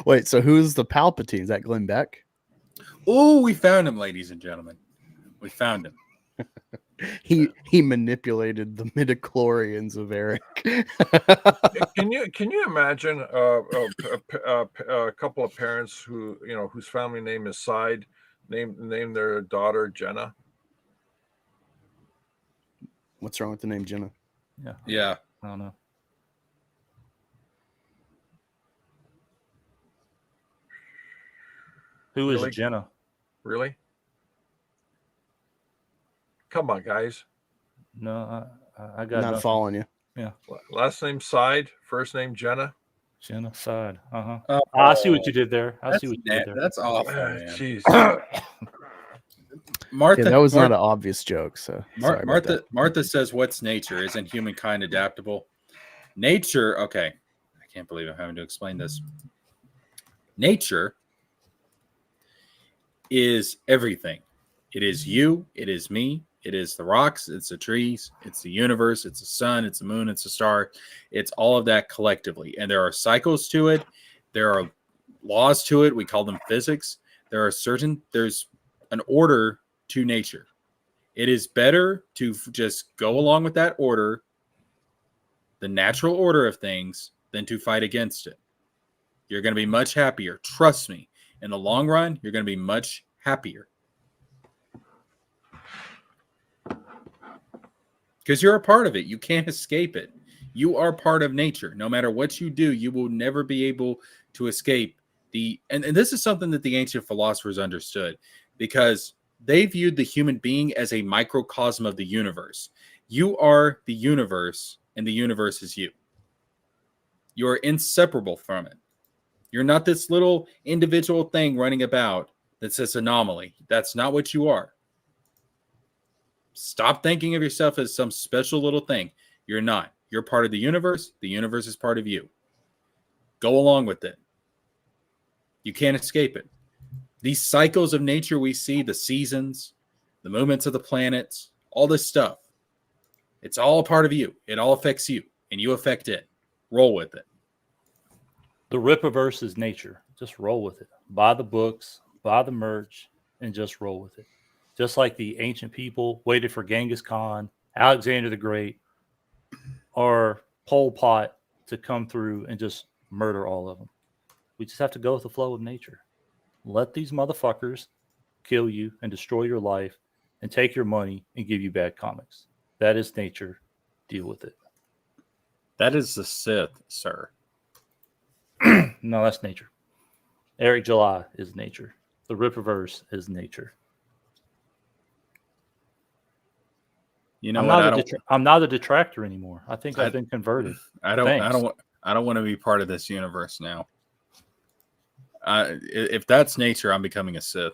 Wait, so who's the Palpatine? Is that Glenn Beck? Oh, we found him, ladies and gentlemen. We found him. He manipulated the midichlorians of Eric. Can you imagine a couple of parents whose family name is Side name their daughter Jenna? What's wrong with the name Jenna? Yeah. I don't know. Who is Really? Jenna? Really? Come on, guys. No, I got Not nothing. following you. Yeah. Last name Side, first name Jenna. Genocide. Oh, I see what you did there. That's awful, man. Jeez. Martha, That was not an obvious joke. So sorry about that. Martha says, "What's nature? Isn't humankind adaptable?" Nature. Okay, I can't believe I'm having to explain this. Nature is everything. It is you. It is me. It is the rocks. It's the trees. It's the universe. It's the sun. It's the moon. It's the star. It's all of that collectively. And there are cycles to it. There are laws to it. We call them physics. There's an order to nature. It is better to just go along with that order, the natural order of things, than to fight against it. You're going to be much happier. Trust me. In the long run, you're going to be much happier. Because you're a part of it. You can't escape it. You are part of nature. No matter what you do, you will never be able to escape and this is something that the ancient philosophers understood, because they viewed the human being as a microcosm of the universe. You are the universe, and the universe is you. You are inseparable from it. You're not this little individual thing running about that's this anomaly. That's not what you are. Stop thinking of yourself as some special little thing. You're not. You're part of the universe. The universe is part of you. Go along with it. You can't escape it. These cycles of nature we see, the seasons, the movements of the planets, all this stuff, it's all a part of you. It all affects you, and you affect it. Roll with it. The Rippaverse is nature. Just roll with it. Buy the books, buy the merch, and just roll with it. Just like the ancient people waited for Genghis Khan, Alexander the Great, or Pol Pot to come through and just murder all of them. We just have to go with the flow of nature. Let these motherfuckers kill you and destroy your life and take your money and give you bad comics. That is nature. Deal with it. That is the Sith, sir. No, that's nature. Eric July is nature. The Rippaverse is nature. You know I'm not a detractor anymore. I think I've been converted. I don't want to be part of this universe now. If that's nature, I'm becoming a Sith.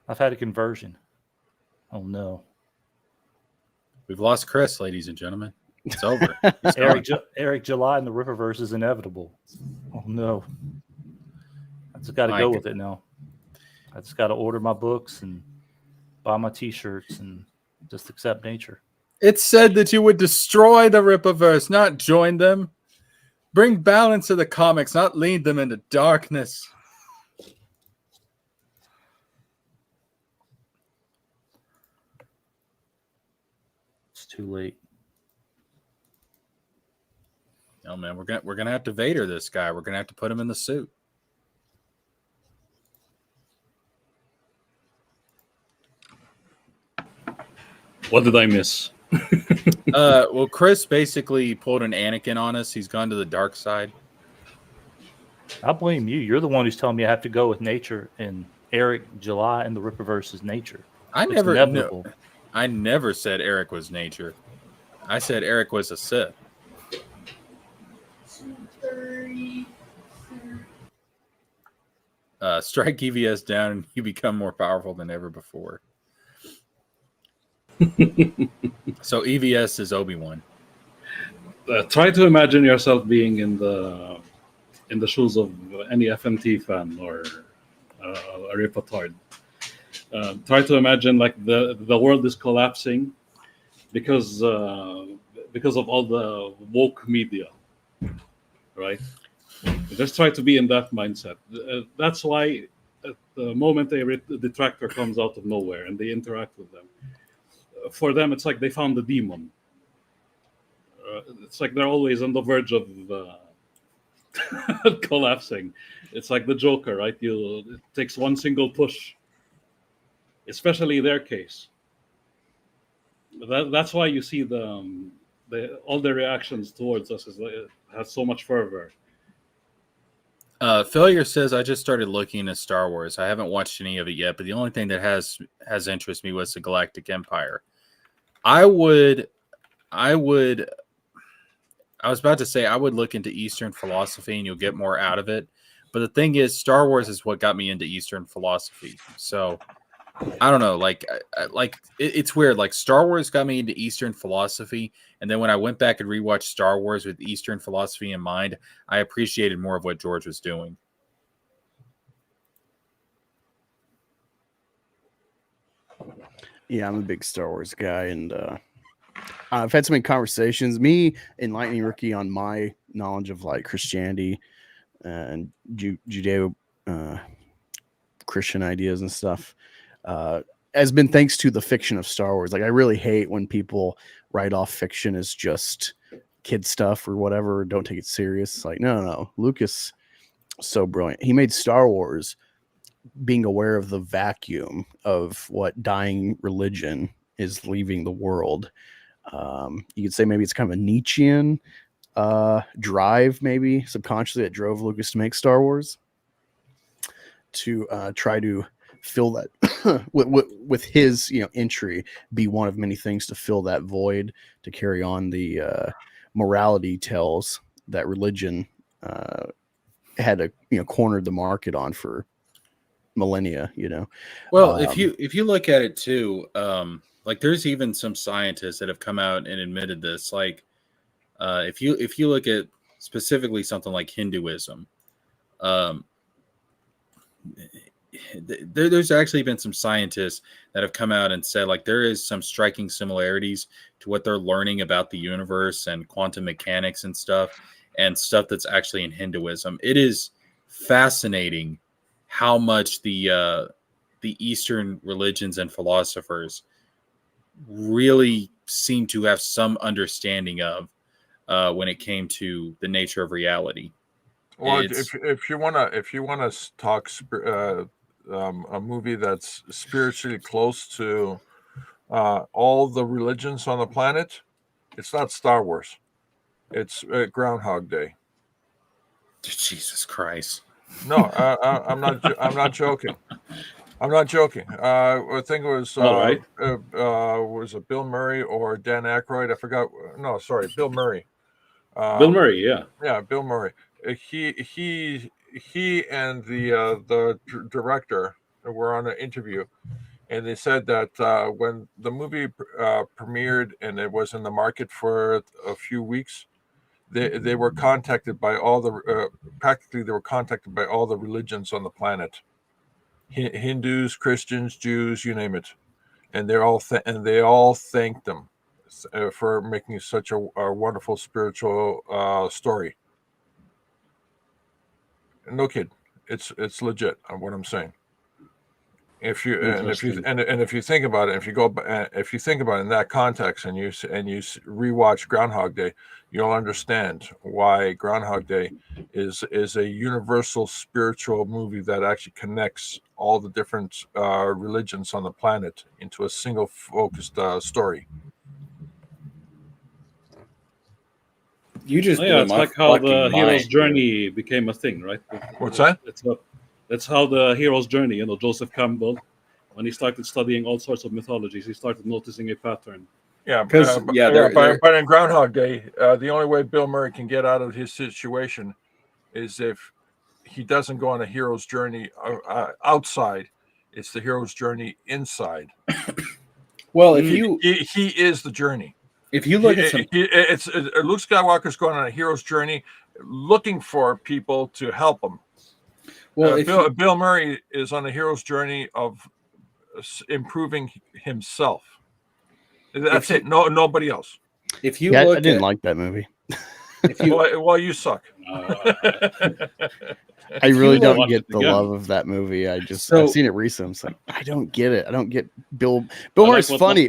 I've had a conversion. Oh no. We've lost Chris, ladies and gentlemen. It's over. Eric July in the Rippaverse is inevitable. Oh no. I just got to go with it now. I just got to order my books and buy my T-shirts and just accept nature. It said that you would destroy the Rippaverse, not join them. Bring balance to the comics, not lead them into darkness. It's too late. Oh man, we're gonna have to Vader this guy. We're gonna have to put him in the suit. What did I miss? Well, Chris basically pulled an Anakin on us. He's gone to the dark side. I blame you. You're the one who's telling me I have to go with nature, and Eric, July, and the Rippaverse is nature. I It's never inevitable. I never said Eric was nature. I said Eric was a Sith. Strike EVS down and you become more powerful than ever before. So EVS is Obi-Wan. Try to imagine yourself being in the shoes of any FMT fan or a Ripatard. Try to imagine like the world is collapsing because of all the woke media, right? Just try to be in that mindset. That's why at the moment a detractor comes out of nowhere and they interact with them, for them it's like they found the demon. It's like they're always on the verge of collapsing. It's like the Joker, right? It takes one single push, especially their case. That's why you see all the reactions towards us has so much fervor. Failure says, I just started looking at Star Wars. I haven't watched any of it yet, but the only thing that has interested me was the Galactic Empire. I was about to say I would look into Eastern philosophy and you'll get more out of it. But the thing is, Star Wars is what got me into Eastern philosophy. So I don't know, it's weird. Like Star Wars got me into Eastern philosophy, and then when I went back and rewatched Star Wars with Eastern philosophy in mind, I appreciated more of what George was doing. Yeah, I'm a big Star Wars guy, and I've had so many conversations. Me enlightening Ricky on my knowledge of like Christianity and Judeo Christian ideas and stuff has been thanks to the fiction of Star Wars. Like, I really hate when people write off fiction as just kid stuff or whatever. Don't take it serious. Like, no. Lucas, so brilliant. He made Star Wars being aware of the vacuum of what dying religion is leaving the world. You could say maybe it's kind of a Nietzschean drive, maybe subconsciously, that drove Lucas to make Star Wars, to try to fill that with his entry, be one of many things to fill that void, to carry on the morality tales that religion had cornered the market on for millennia. Well, if you look at it too, like there's even some scientists that have come out and admitted this. Like if you look at specifically something like Hinduism, there's actually been some scientists that have come out and said like there is some striking similarities to what they're learning about the universe and quantum mechanics and stuff that's actually in Hinduism. It is fascinating how much the Eastern religions and philosophers really seem to have some understanding of when it came to the nature of reality. Well, if you wanna talk a movie that's spiritually close to all the religions on the planet, it's not Star Wars. It's Groundhog Day. Jesus Christ! No, I'm not joking. I'm not joking. I think it was was it Bill Murray or Dan Aykroyd? I forgot. No, sorry, Bill Murray. Bill Murray, yeah. Yeah, Bill Murray. He and the director were on an interview, and they said that when the movie premiered and it was in the market for a few weeks, they were contacted by all the practically they were contacted by all the religions on the planet Hindus, Christians, Jews, you name it, and they all thank them for making such a wonderful spiritual story. No kid, it's legit. What I'm saying. If you think about it, if you think about it in that context, and you rewatch Groundhog Day, you'll understand why Groundhog Day is a universal spiritual movie that actually connects all the different religions on the planet into a single focused story. You just it's like how the hero's journey became a thing, right? What's that? That's how the hero's journey, Joseph Campbell, when he started studying all sorts of mythologies, he started noticing a pattern. Yeah, but in Groundhog Day, the only way Bill Murray can get out of his situation is if he doesn't go on a hero's journey outside. It's the hero's journey inside. Well, he is the journey. If you look at it's Luke Skywalker's going on a hero's journey, looking for people to help him. Well, Bill Murray is on a hero's journey of improving himself. That's it. Nobody else. If you look, I didn't like that movie. Well, you suck. I really don't get the love of that movie. I've seen it recently. It's like, I don't get it. I don't get Bill Murray's funny.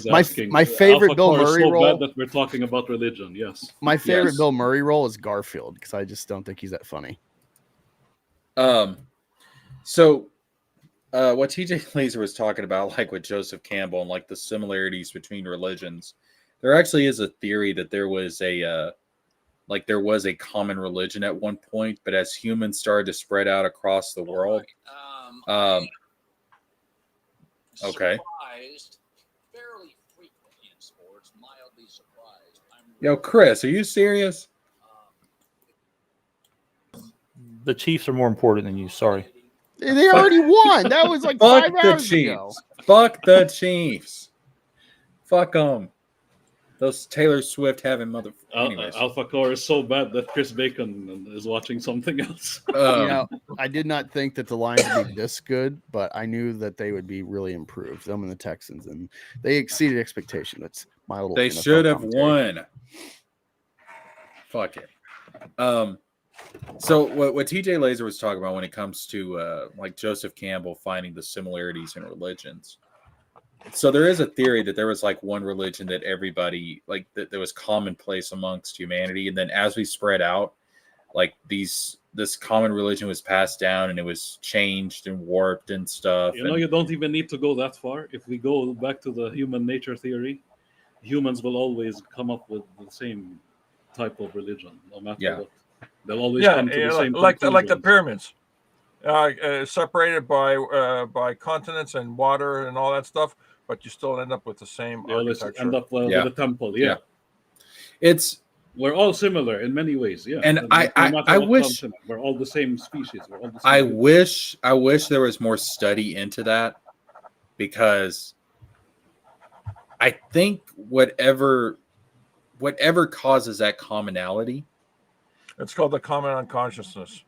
My favorite Bill Murray role. That we're talking about religion. Yes. My favorite Bill Murray role is Garfield, because I just don't think he's that funny. So what TJ Laser was talking about, like with Joseph Campbell and like the similarities between religions, there actually is a theory that there was a common religion at one point, but as humans started to spread out across the world, okay. Fairly frequently in sports, mildly surprised. Yo, Chris, are you serious? The Chiefs are more important than you. Sorry. They already won. That was like 5 hours ago. Fuck the Chiefs. Fuck them. Those Taylor Swift having mother. Alphacore is so bad that Chris Bacon is watching something else. I did not think that the Lions would be this good, but I knew that they would be really improved. Them and the Texans, and they exceeded expectation. That's my little. They should have won. Fuck it. So what TJ Laser was talking about when it comes to like Joseph Campbell finding the similarities in religions. So there is a theory that there was like one religion that everybody like that was commonplace amongst humanity, and then as we spread out, like this common religion was passed down and it was changed and warped and stuff. You don't even need to go that far. If we go back to the human nature theory, humans will always come up with the same type of religion, no matter what. They'll always come to the same like the pyramids, separated by continents and water and all that stuff, but you still end up with the same architecture. End up with a temple. Yeah. We're all similar in many ways. Yeah, and I wish we're all the same species. We're all the same I wish there was more study into that, because I think whatever causes that commonality. It's called the common unconsciousness.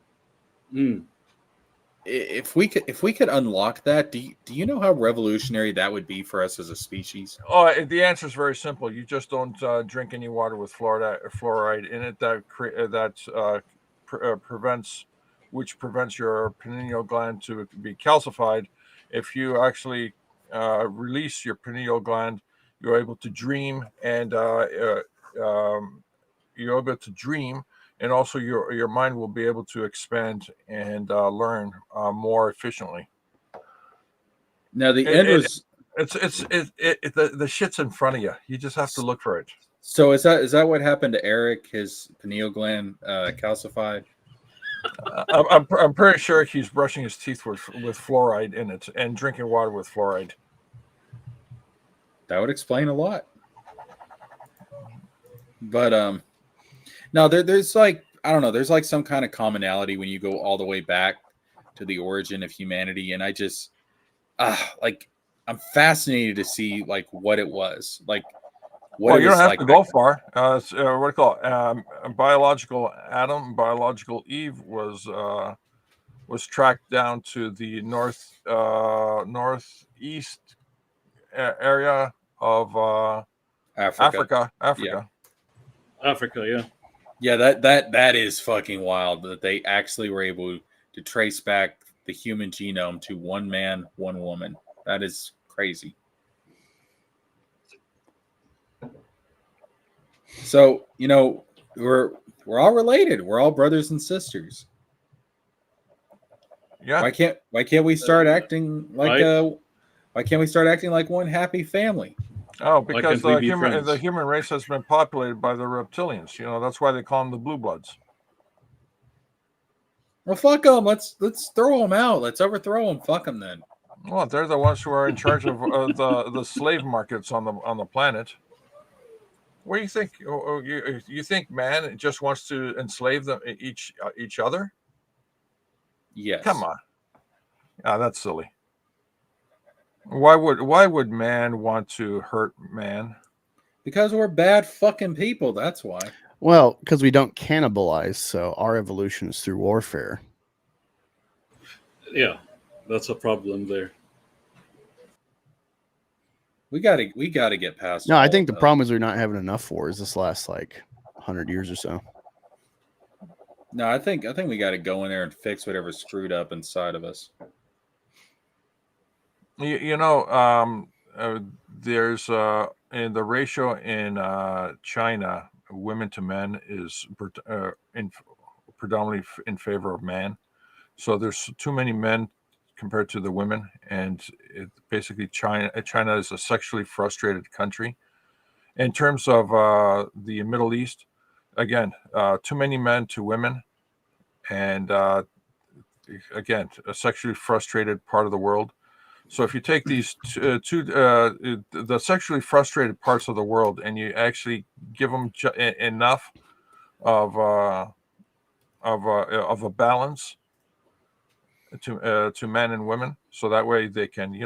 If we could unlock that, do you know how revolutionary that would be for us as a species? Oh, the answer is very simple. You just don't drink any water with fluoride in it. That prevents your pineal gland to be calcified. If you actually release your pineal gland, you're able to dream, and you're able to dream. And also, your mind will be able to expand and learn more efficiently. Now the the shit's in front of you. You just have to look for it. So is that what happened to Eric? His pineal gland calcified. I'm pretty sure he's brushing his teeth with fluoride in it and drinking water with fluoride. That would explain a lot. But no, there's like, I don't know, there's like some kind of commonality when you go all the way back to the origin of humanity, and I just like I'm fascinated to see like what it was like. Well, you don't have to go far. What do you call it? Biological Adam, biological Eve was was tracked down to the northeast area of Africa. Africa. Africa, yeah. Yeah, that is fucking wild that they actually were able to trace back the human genome to one man, one woman. That is crazy. So, we're all related. We're all brothers and sisters. Yeah. Why can't we start acting like right. why can't we start acting like one happy family? Oh, because can't we be friends? the human race has been populated by the reptilians. That's why they call them the blue bloods. Well, fuck them. Let's throw them out. Let's overthrow them. Fuck them then. Well, they're the ones who are in charge of the slave markets on the planet. What do you think? You think man just wants to enslave them each other? Yes. Come on. That's silly. Why would man want to hurt man? Because we're bad fucking people. That's why. Well, because we don't cannibalize, so our evolution is through warfare. Yeah, that's a problem there. We gotta get past. No, I think the problem is we're not having enough wars this last 100 years or so. No, I think we got to go in there and fix whatever's screwed up inside of us. There's in the ratio in China, women to men is predominantly in favor of man. So there's too many men compared to the women, and basically China is a sexually frustrated country. In terms of the Middle East, again, too many men to women, and again, a sexually frustrated part of the world. So if you take these the sexually frustrated parts of the world, and you actually give them enough of a balance to men and women, so that way they can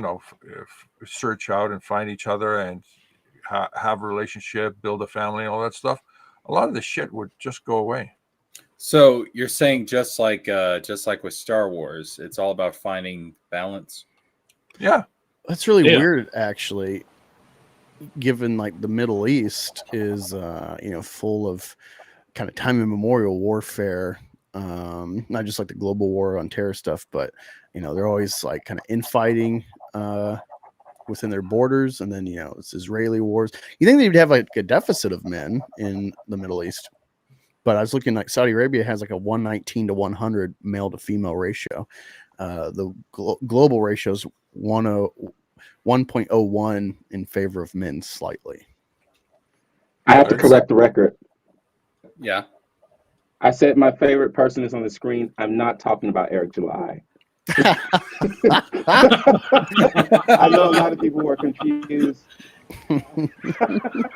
search out and find each other and have a relationship, build a family, all that stuff. A lot of the shit would just go away. So you're saying just like with Star Wars, it's all about finding balance. Yeah, that's really weird, actually. Given the Middle East is full of kind of time immemorial warfare, not just the global war on terror stuff, but they're always kind of infighting within their borders, and then it's Israeli wars. You think they'd have a deficit of men in the Middle East? But I was looking Saudi Arabia has a 119 to 100 male to female ratio. The global ratio is 1.01 in favor of men slightly. I have to correct the record. Yeah. I said my favorite person is on the screen. I'm not talking about Eric July. I know a lot of people were confused.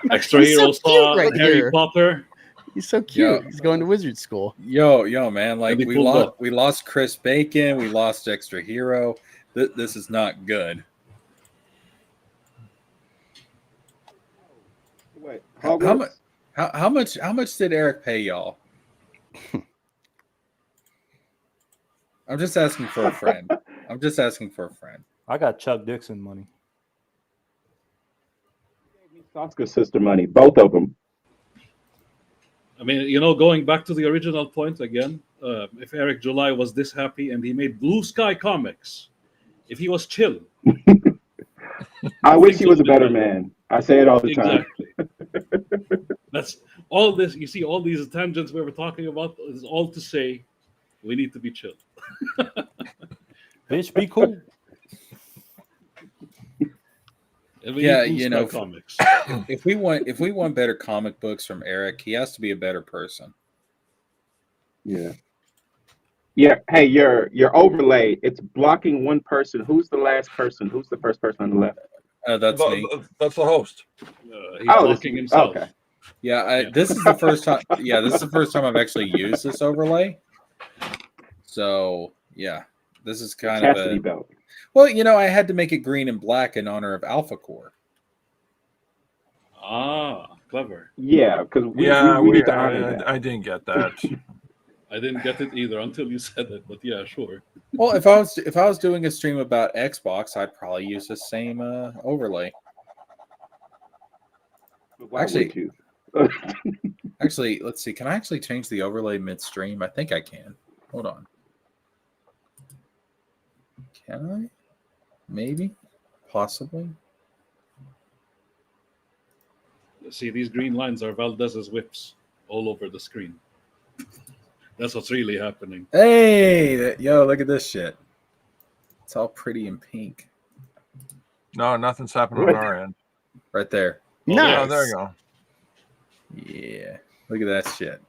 Extra Hero saw right Harry here. Potter. He's so cute. Yo. He's going to wizard school. Yo, man! We lost Chris Bacon. We lost Extra Hero. This is not good. Wait, how much did Eric pay y'all? I'm just asking for a friend. I got Chuck Dixon money. Sasca's sister money, both of them. I mean, going back to the original point again, if Eric July was this happy and he made Blue Sky Comics, if he was chill. I wish he was a better man. I say it all the time. That's all this. You see, all these tangents we were talking about is all to say we need to be chill. Bitch, be cool. Yeah, comics. if we want better comic books from Eric, he has to be a better person. Yeah. Yeah. Hey, your overlay, it's blocking one person. Who's the last person? Who's the first person on the left? That's me. That's the host. He's blocking himself. Okay. Yeah, this is the first time. Yeah, this is the first time I've actually used this overlay. So yeah, this is kind of a belt. Well, I had to make it green and black in honor of Alphacore. Ah, clever. Yeah, because we need to honor that. I didn't get that. I didn't get it either until you said it, but yeah, sure. Well, if I was doing a stream about Xbox, I'd probably use the same overlay. Why would you? Actually, let's see. Can I actually change the overlay midstream? I think I can. Hold on. Can I? Maybe. Possibly. See, these green lines are Valdez's whips all over the screen. That's what's really happening. Hey, yo, look at this shit. It's all pretty and pink. No, nothing's happening on our end. Right there. Oh, there you go. Yeah. Look at that shit.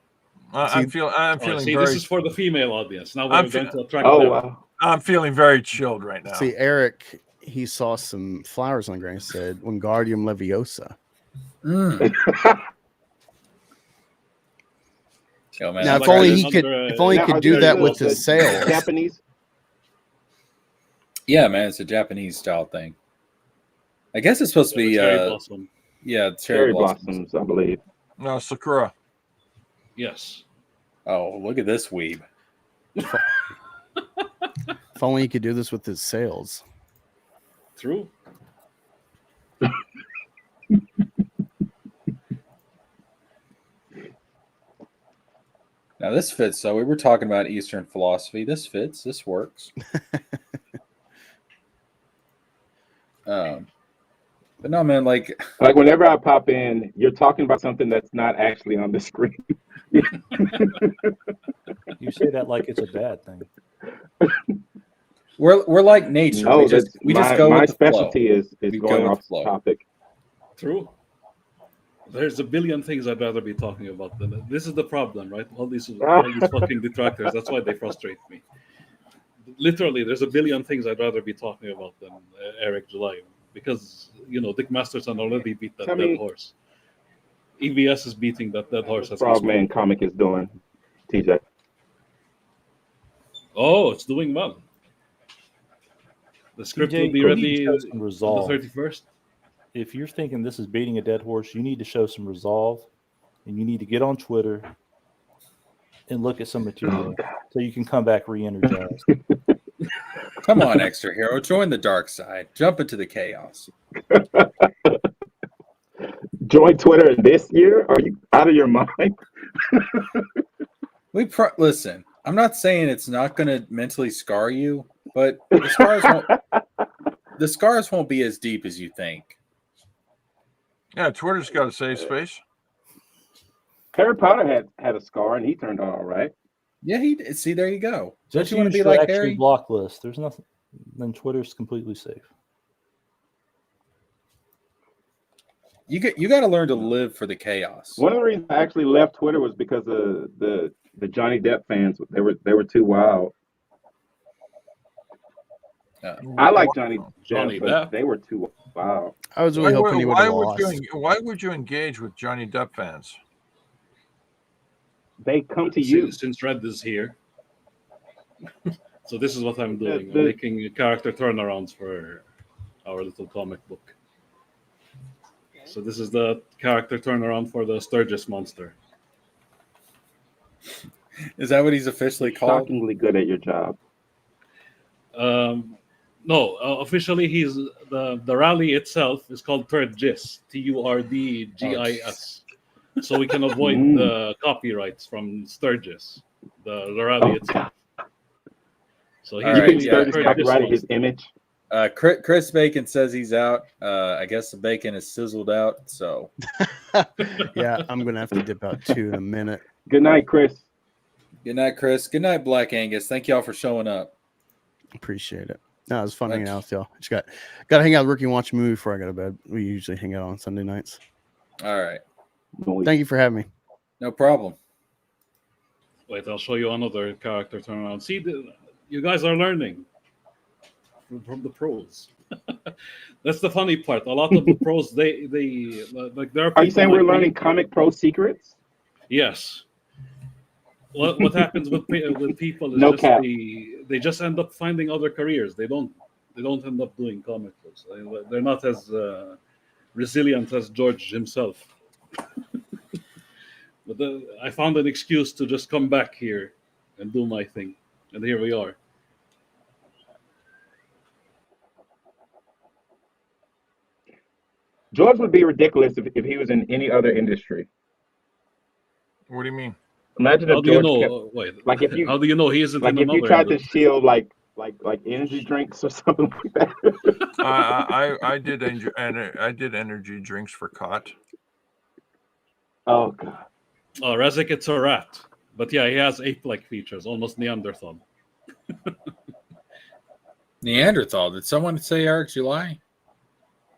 I'm feeling see, very. this is for the female audience. Now I'm we're going to attract Oh them. wow. I'm feeling very chilled right now. See, Eric, he saw some flowers on the ground. He said, Wingardium Leviosa. Yo, man, Now, Like if only under- he could, under, if only he Now, could are do these that the- with the his sails. Japanese. yeah, man, it's a Japanese style thing. I guess it's supposed to be cherry blossom. yeah, Cherry blossoms, I believe. No, Sakura. Yes. Oh, look at this weeb. If only he could do this with his sails. True. Now this fits. So we were talking about Eastern philosophy. This fits. This works. But no, man. Like whenever I pop in, you're talking about something that's not actually on the screen. You say that like it's a bad thing. we're like nature. No, we just go my with the flow. specialty is We go going with off the flow. topic. True. There's a billion things I'd rather be talking about than that. This is the problem, right? All these fucking detractors. That's why they frustrate me. Literally, there's a billion things I'd rather be talking about than Eric July, because Dick Masterson already beat that dead horse. EVS is beating that dead horse. Frogman comic is doing, TJ. Oh, it's doing well. The script will be ready on the resolve. 31st. If you're thinking this is beating a dead horse, you need to show some resolve, and you need to get on Twitter and look at some material so you can come back re-energized. Come on, extra hero, join the dark side. Jump into the chaos. Join Twitter this year? Are you out of your mind? Listen. I'm not saying it's not going to mentally scar you, but the scars won't be as deep as you think. Yeah, Twitter's got a safe space. Harry Potter had a scar and he turned out all right. Yeah, he did. See, there you go. Don't Just you want to use be your like actual Harry? block list. There's nothing. Then Twitter's completely safe. You got to learn to live for the chaos. One of the reasons I actually left Twitter was because of the Johnny Depp fans. They were too wild. I like Johnny Depp, but they were too wild. I was really hoping he would have lost. Why would you engage with Johnny Depp fans? They come to you. Since Red is here. So this is what I'm doing. I'm making character turnarounds for our little comic book. So this is the character turnaround for the Sturgis monster. Is that what he's officially called? Shockingly good at your job. No, officially he's the rally itself is called Turgis, TURDGIS. So we can avoid the copyrights from Sturgis, the rally itself. So he's You think Sturgis copyrighted his image? Chris Bacon says he's out. I guess the bacon is sizzled out. So Yeah, I'm gonna have to dip out too in a minute. Good night, Chris. good night, Chris. Good night, Black Angus. Thank y'all for showing up. Appreciate it. No, it was fun hanging out with y'all. Just got to hang out with Ricky and watch a movie before I go to bed. We usually hang out on Sunday nights. All right. Thank you for having me. No problem. Wait, I'll show you another character turnaround. See, you guys are learning from the pros. That's the funny part. A lot of the pros, they like there are. Are you saying we're like learning comic pro secrets? Yes. What happens with people is No just cap. they just end up finding other careers. They don't end up doing comic books. They're not as resilient as George himself. But I found an excuse to just come back here and do my thing. And here we are. George would be ridiculous if he was in any other industry. What do you mean? Imagine How if do you George know? kept Wait, like if you how do you know he isn't like in if you another tried to industry? shield like energy drinks or something like that. I did energy drinks for Cot. Oh god. Oh, Rezek, it's a rat. But yeah, he has ape-like features, almost Neanderthal. Neanderthal. Did someone say Eric July?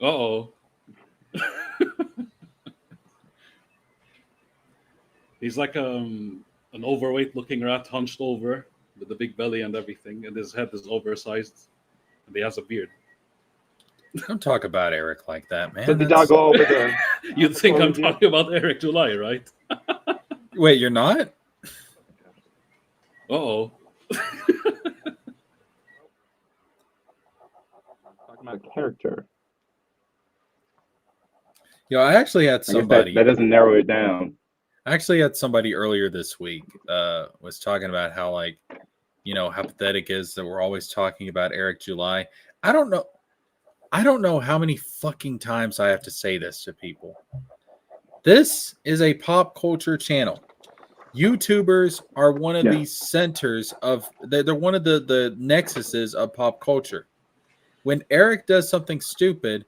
Uh-oh. He's like an overweight-looking rat, hunched over, with a big belly and everything, and his head is oversized, and he has a beard. Don't talk about Eric like that, man. So did y'all go over the You'd think I'm review? talking about Eric July, right? Wait, you're not? Uh-oh. Talking about character. Yo, I actually had I guess somebody. that doesn't narrow it down. I actually had somebody earlier this week was talking about how, like, how pathetic is that we're always talking about Eric July. I don't know how many fucking times I have to say this to people. This is a pop culture channel. YouTubers are one of the centers of, they're one of the nexuses of pop culture. When Eric does something stupid,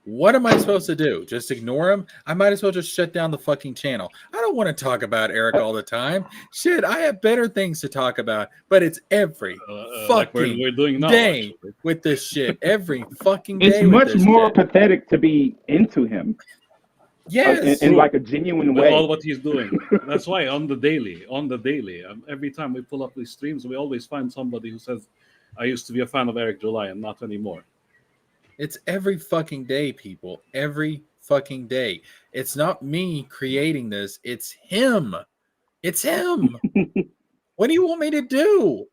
what am I supposed to do? Just ignore him? I might as well just shut down the fucking channel. I don't want to talk about Eric all the time. Shit, I have better things to talk about. But it's every like fucking we're doing now, day actually. with this shit. Every fucking day. It's with much this more shit. pathetic to be into him. Yes. In like a genuine With way. all what he's doing. That's why on the daily, every time we pull up these streams, we always find somebody who says, I used to be a fan of Eric July and not anymore. It's every fucking day, people. Every fucking day. It's not me creating this. It's him. It's him. What do you want me to do?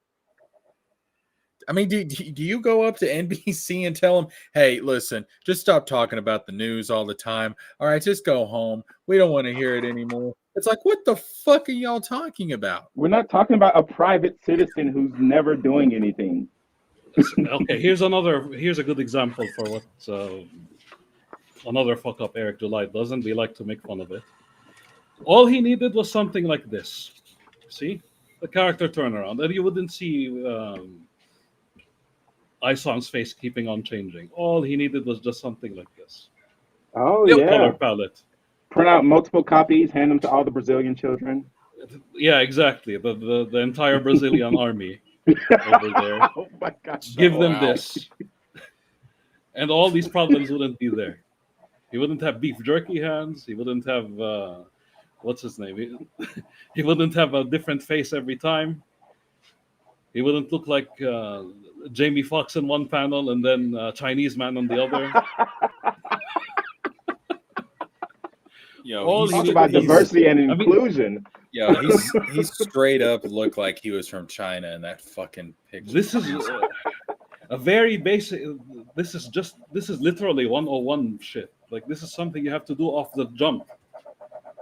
I mean, do you go up to NBC and tell them, hey, listen, just stop talking about the news all the time. All right, just go home. We don't want to hear it anymore. It's like, what the fuck are y'all talking about? We're not talking about a private citizen who's never doing anything. Okay, here's a good example for what another fuck up Eric July does, and we like to make fun of it. All he needed was something like this. See? The character turnaround. And you wouldn't see Isom's face keeping on changing. All he needed was just something like this. Oh, Color palette. Print out multiple copies, hand them to all the Brazilian children. Yeah, exactly. The entire Brazilian army over there. Oh my gosh. Give them this. And all these problems wouldn't be there. He wouldn't have beef jerky hands. He wouldn't have, what's his name? He wouldn't have a different face every time. He wouldn't look like Jamie Foxx in one panel and then Chinese man on the other. Yo, talk about diversity and inclusion. Yo, he's straight up looked like he was from China in that fucking picture. This is a very basic. This is literally 101 shit. Like, this is something you have to do off the jump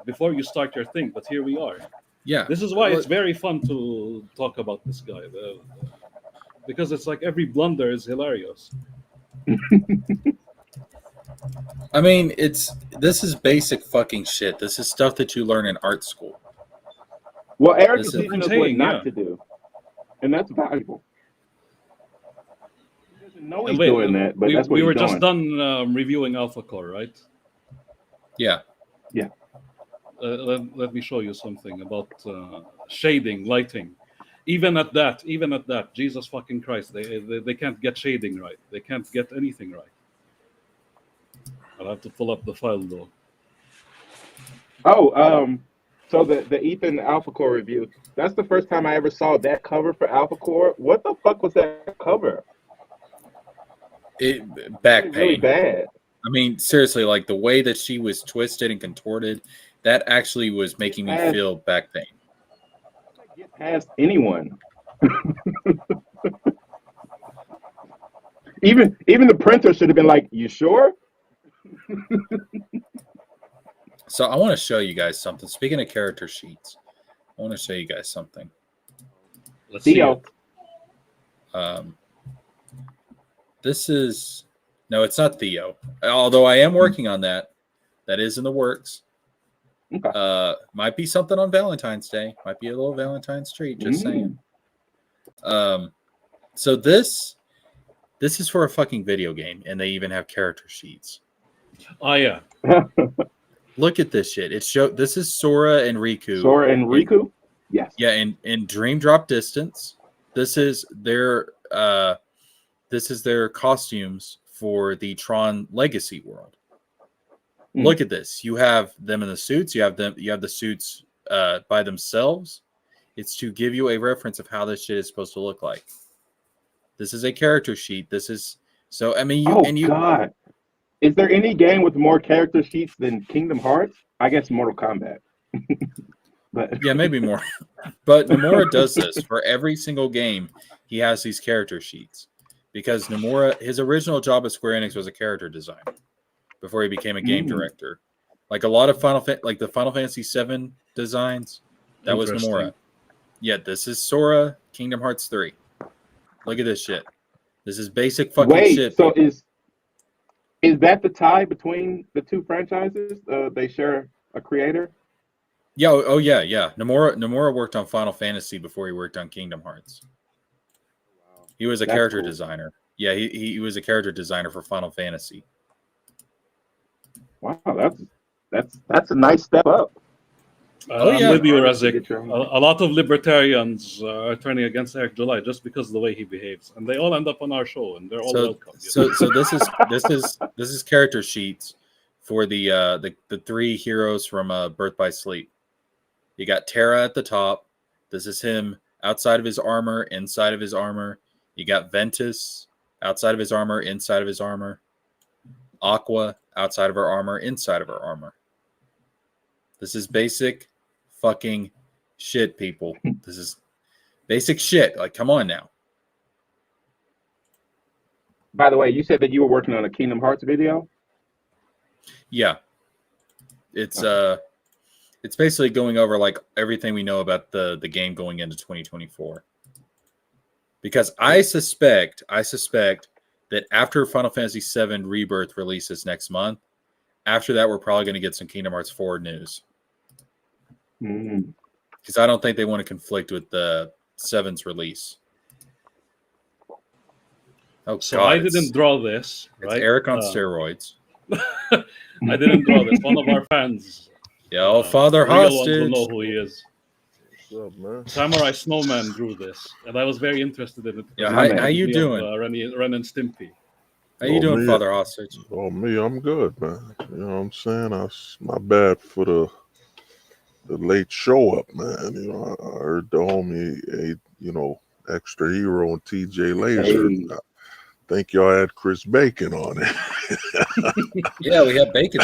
before you start your thing. But here we are. Yeah. This is why it's very fun to talk about this guy, because it's like every blunder is hilarious. I mean, this is basic fucking shit. This is stuff that you learn in art school. Well, Eric is teaching us what not to do, and that's valuable. He doesn't know he's doing that, but that's what we he's were doing. just done reviewing Alphacore, right? Yeah. Yeah. Let me show you something about shading, lighting. Even at that, Jesus fucking Christ, they can't get shading right. They can't get anything right. I'll have to pull up the file though. Oh, so the Ethan Alphacore review. That's the first time I ever saw that cover for Alphacore. What the fuck was that cover? Back pain. Really bad. I mean, seriously, like the way that she was twisted and contorted, that actually was making me feel back pain. Get past anyone. Even the printer should have been like, "You sure?" So I want to show you guys something. Speaking of character sheets, I want to show you guys something. Let's see Theo. it. This is no, it's not Theo. Although I am working on that. That is in the works. Okay. Might be something on Valentine's Day. Might be a little Valentine's treat. Just saying. So this is for a fucking video game, and they even have character sheets. Oh yeah. Look at this shit. This is Sora and Riku. Sora and Riku? Yes. Yeah, in Dream Drop Distance. This is their costumes for the Tron Legacy world. Look at this. You have them in the suits. You have the suits by themselves. It's to give you a reference of how this shit is supposed to look like. This is a character sheet. This is so. I mean, God, is there any game with more character sheets than Kingdom Hearts? I guess Mortal Kombat. But yeah, maybe more. But Nomura does this for every single game. He has these character sheets because Nomura, his original job at Square Enix was a character designer before he became a game director. Like a lot of the Final Fantasy VII designs, that was Nomura. Yeah, this is Sora, Kingdom Hearts 3. Look at this shit. This is basic fucking shit. So is that the tie between the two franchises? They share a creator? Yeah, oh yeah, yeah. Nomura worked on Final Fantasy before he worked on Kingdom Hearts. He was a character designer. Yeah, he was a character designer for Final Fantasy. Wow, that's a nice step up. I'm with you, Razik. A lot of libertarians are turning against Eric July just because of the way he behaves, and they all end up on our show, and they're all welcome. So this is character sheets for the three heroes from Birth by Sleep. You got Terra at the top. This is him outside of his armor, inside of his armor. You got Ventus outside of his armor, inside of his armor. Aqua outside of her armor, inside of her armor. This is basic fucking shit, people. This is basic shit. Like, come on now. By the way, you said that you were working on a Kingdom Hearts video? Yeah. It's basically going over like everything we know about the game going into 2024. Because I suspect that after Final Fantasy VII Rebirth releases next month, after that we're probably going to get some Kingdom Hearts 4 news. Because I don't think they want to conflict with the 7's release. Oh, so God, I didn't draw this. It's right? Eric on steroids. I didn't draw this. One of our fans. Yo, Father Hostage. Will know who he is. What's up, man? Samurai Snowman drew this, and I was very interested in it. Yeah, how you doing? Ren and Stimpy. How you doing, Father Hostage? Oh, me, I'm good, man. You know what I'm saying? My bad for the late show up, man. You know, I heard the homie, extra hero and TJ Laser. Hey. I think y'all had Chris Bacon on it. Yeah, we have bacon.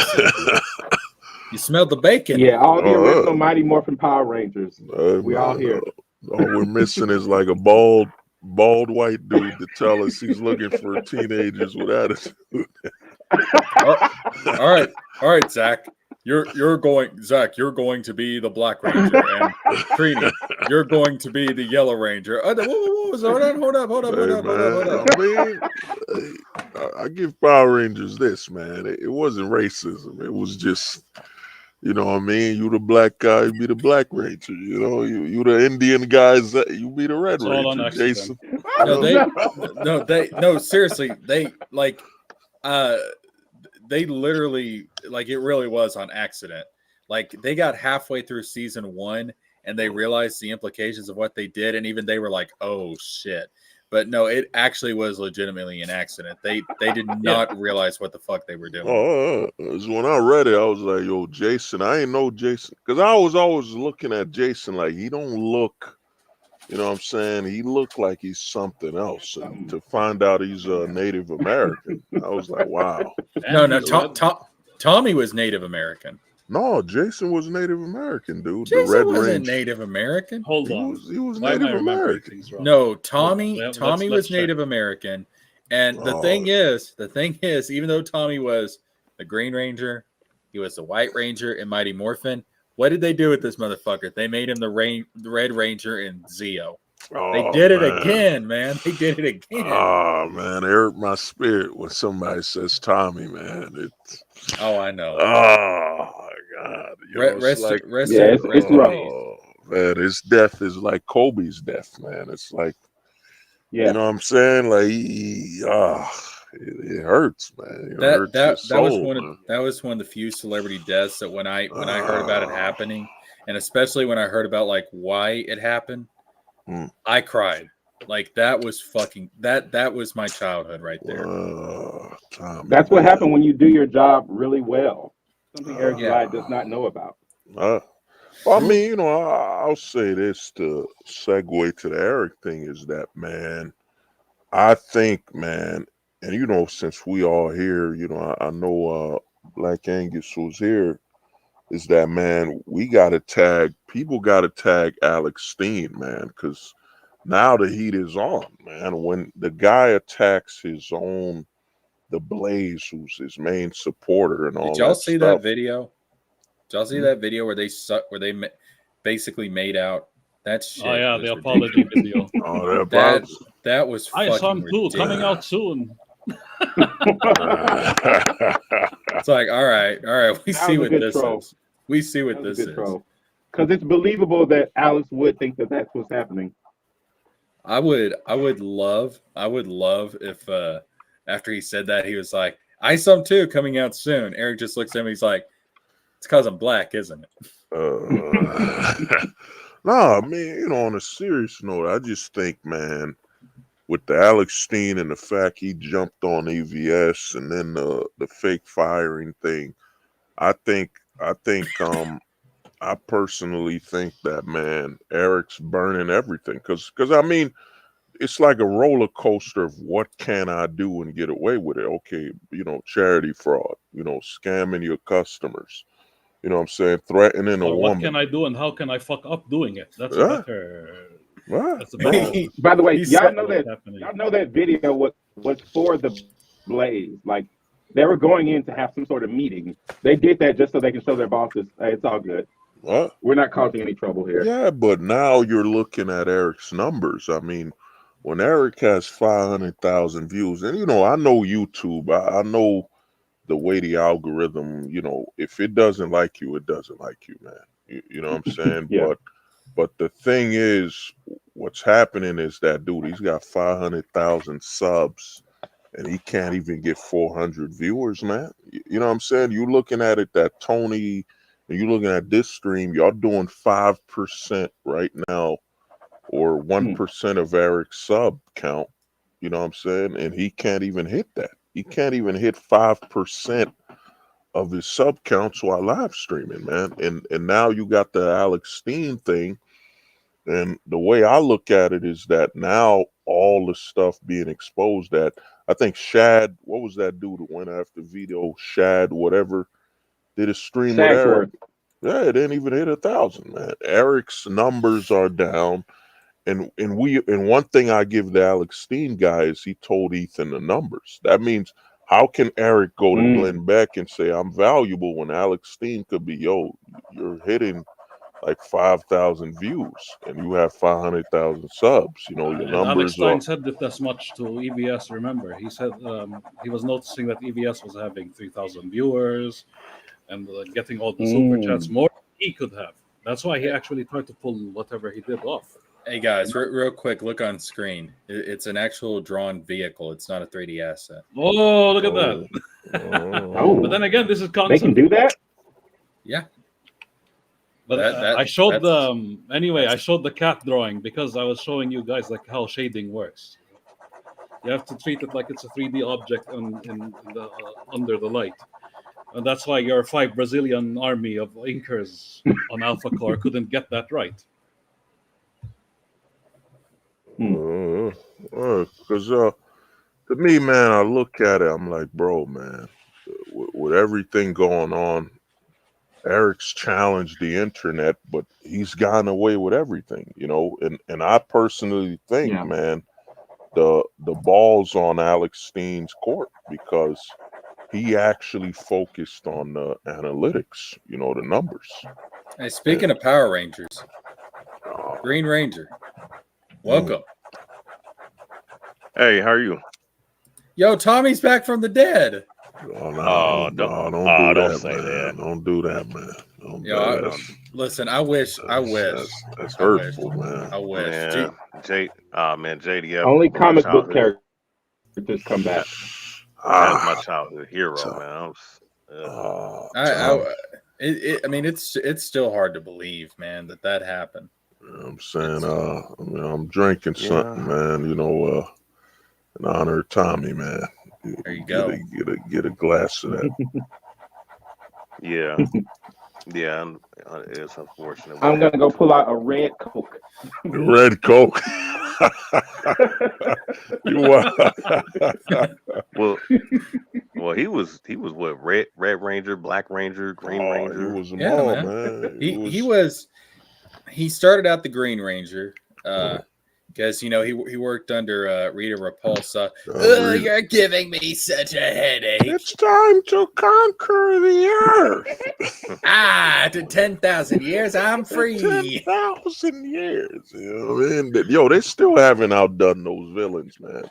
You smelled the bacon. Yeah, all the original Mighty Morphin Power Rangers. We all here. All we're missing is like a bald white dude to tell us he's looking for teenagers with attitude. All right, Zach. You're going to be the Black Ranger, and Trini, you're going to be the Yellow Ranger. Hold up. I mean, I give Power Rangers this, man. It wasn't racism. It was just, you know what I mean? You the black guy, you be the Black Ranger. You know, you the Indian guys, you be the Red Ranger, Jason. No, seriously, they literally, like, it really was on accident. Like, they got halfway through season 1 and they realized the implications of what they did, and even they were like, oh shit. But no, it actually was legitimately an accident. They did not realize what the fuck they were doing. When I read it, I was like, yo, Jason, I ain't know Jason. Because I was always looking at Jason like he don't look, you know what I'm saying? He looked like he's something else. And to find out he's a Native American, I was like, wow. No, Tommy was Native American. No, Jason was Native American, dude. Jason the Red wasn't Ranger. Native American. Hold on. He was Native American. No, Tommy was Native American. And the thing is, even though Tommy was the Green Ranger, he was the White Ranger in Mighty Morphin. What did they do with this motherfucker? They made him the Red Ranger in Zeo. They did it man. again, man. They did it again. Oh man, it hurt my spirit when somebody says Tommy, man. It's I know. oh my God. You know, it's like it's rough. oh, man, his death is like Kobe's death, man. It's like you know what I'm saying? Like it hurts, man. It hurts your soul, that was one of the few celebrity deaths that when I heard about it happening, and especially when I heard about like why it happened, I cried. Like that was fucking that was my childhood right there. Tommy, that's what happened when you do your job really well. Something Eric Bly does not know about. Well, I mean, you know, I'll say this to segue to the Eric thing is that, man, I think, man, and you know, since we all here, you know, I know Black Angus was here, is that, man, people got to tag Alex Steen, man, because now the heat is on, man. When the guy attacks the Blaze, who's his main supporter and all that stuff. Did y'all see that video? Did y'all see Hmm? that video where they basically made out? That shit. Oh yeah, was the apology video. Oh, that was fucking ISOM 2 ridiculous. coming out soon. It's like, all right. We That see was a what good this troll. is. We see what That was this a good is. troll. Because it's believable that Alex would think that that's what's happening. I would love if after he said that he was like, ISOM 2 coming out soon. Eric just looks at him, he's like, it's because I'm black, isn't it? Nah, man, you know, on a serious note, I just think, man, with the Alex Steen and the fact he jumped on EVS and then the fake firing thing, I personally think that, man, Eric's burning everything because I mean, it's like a roller coaster of what can I do and get away with it. Okay, you know, charity fraud, you know, scamming your customers. You know what I'm saying? Threatening a Or woman. what can I do and how can I fuck up doing it? That's a better. That's a better. By the way, y'all know that video was for the Blaze. Like they were going in to have some sort of meeting. They did that just so they can show their bosses, hey, it's all good. What? We're not causing any trouble here. Yeah, but now you're looking at Eric's numbers. I mean, when Eric has 500,000 views, and you know, I know YouTube. I know the way the algorithm, you know, if it doesn't like you, it doesn't like you, man. You know what I'm saying? Yeah. But the thing is, what's happening is that dude, he's got 500,000 subs and he can't even get 400 viewers, man. You know what I'm saying? You're looking at it that Tony, and you're looking at this stream, y'all doing 5% right now or 1% of Eric's sub count. You know what I'm saying? And he can't even hit that. He can't even hit 5% of his sub counts while live streaming, man. And now you got the Alex Steen thing. And the way I look at it is that now all the stuff being exposed that I think Shad, what was that dude that went after Vito? Shad, whatever, did a stream with Eric. Yeah, it didn't even hit 1,000, man. Eric's numbers are down. And one thing I give the Alex Steen guy is he told Ethan the numbers. That means how can Eric go to Glenn Beck and say I'm valuable when Alex Steen could be, yo, you're hitting like 5,000 views and you have 500,000 subs. You know, your numbers Alex Stein said it as much to EVS. Remember, he said he was noticing that EVS was having 3,000 viewers and getting all the super chats more than he could have. That's why he actually tried to pull whatever he did off. Hey guys, real quick, look on screen. It's an actual drawn vehicle. It's not a 3D asset. Oh, look at that. But then again, this is concept. They can do that? Yeah. But I showed I showed the cat drawing because I was showing you guys like how shading works. You have to treat it like it's a 3D object under the light. And that's why your 5 Brazilian army of inkers on Alphacore couldn't get that right. Because to me, man, I look at it, I'm like, bro, man, with everything going on, Eric's challenged the internet, but he's gotten away with everything, you know. And I personally think, man, the ball's on Alex Steen's court because he actually focused on the analytics, you know, the numbers. Hey, speaking of Power Rangers, Green Ranger. Welcome. Hey, how are you? Yo, Tommy's back from the dead. Oh, no, don't do don't that, say man. that. Don't do that, man. Don't Yo, do that. listen, I wish. That's hurtful, man. I wish. Man, man, JDF. Only my comic book childhood- characters come back. That's my childhood hero, man. I mean, it's still hard to believe, man, that happened. You know what I'm saying, I'm drinking something, man. You know, in honor of Tommy, man. There you go. Get a glass of that. Yeah, it's unfortunate. I'm gonna go pull out a red Coke. Red Coke. Well, he was what, Red Ranger, Black Ranger, Green Ranger. He was them all, man. He started out the Green Ranger, because he worked under Rita Repulsa. You're giving me such a headache. It's time to conquer the earth. To 10,000 years, I'm free. 10,000 years. You know what I mean? Yo, they still haven't outdone those villains, man.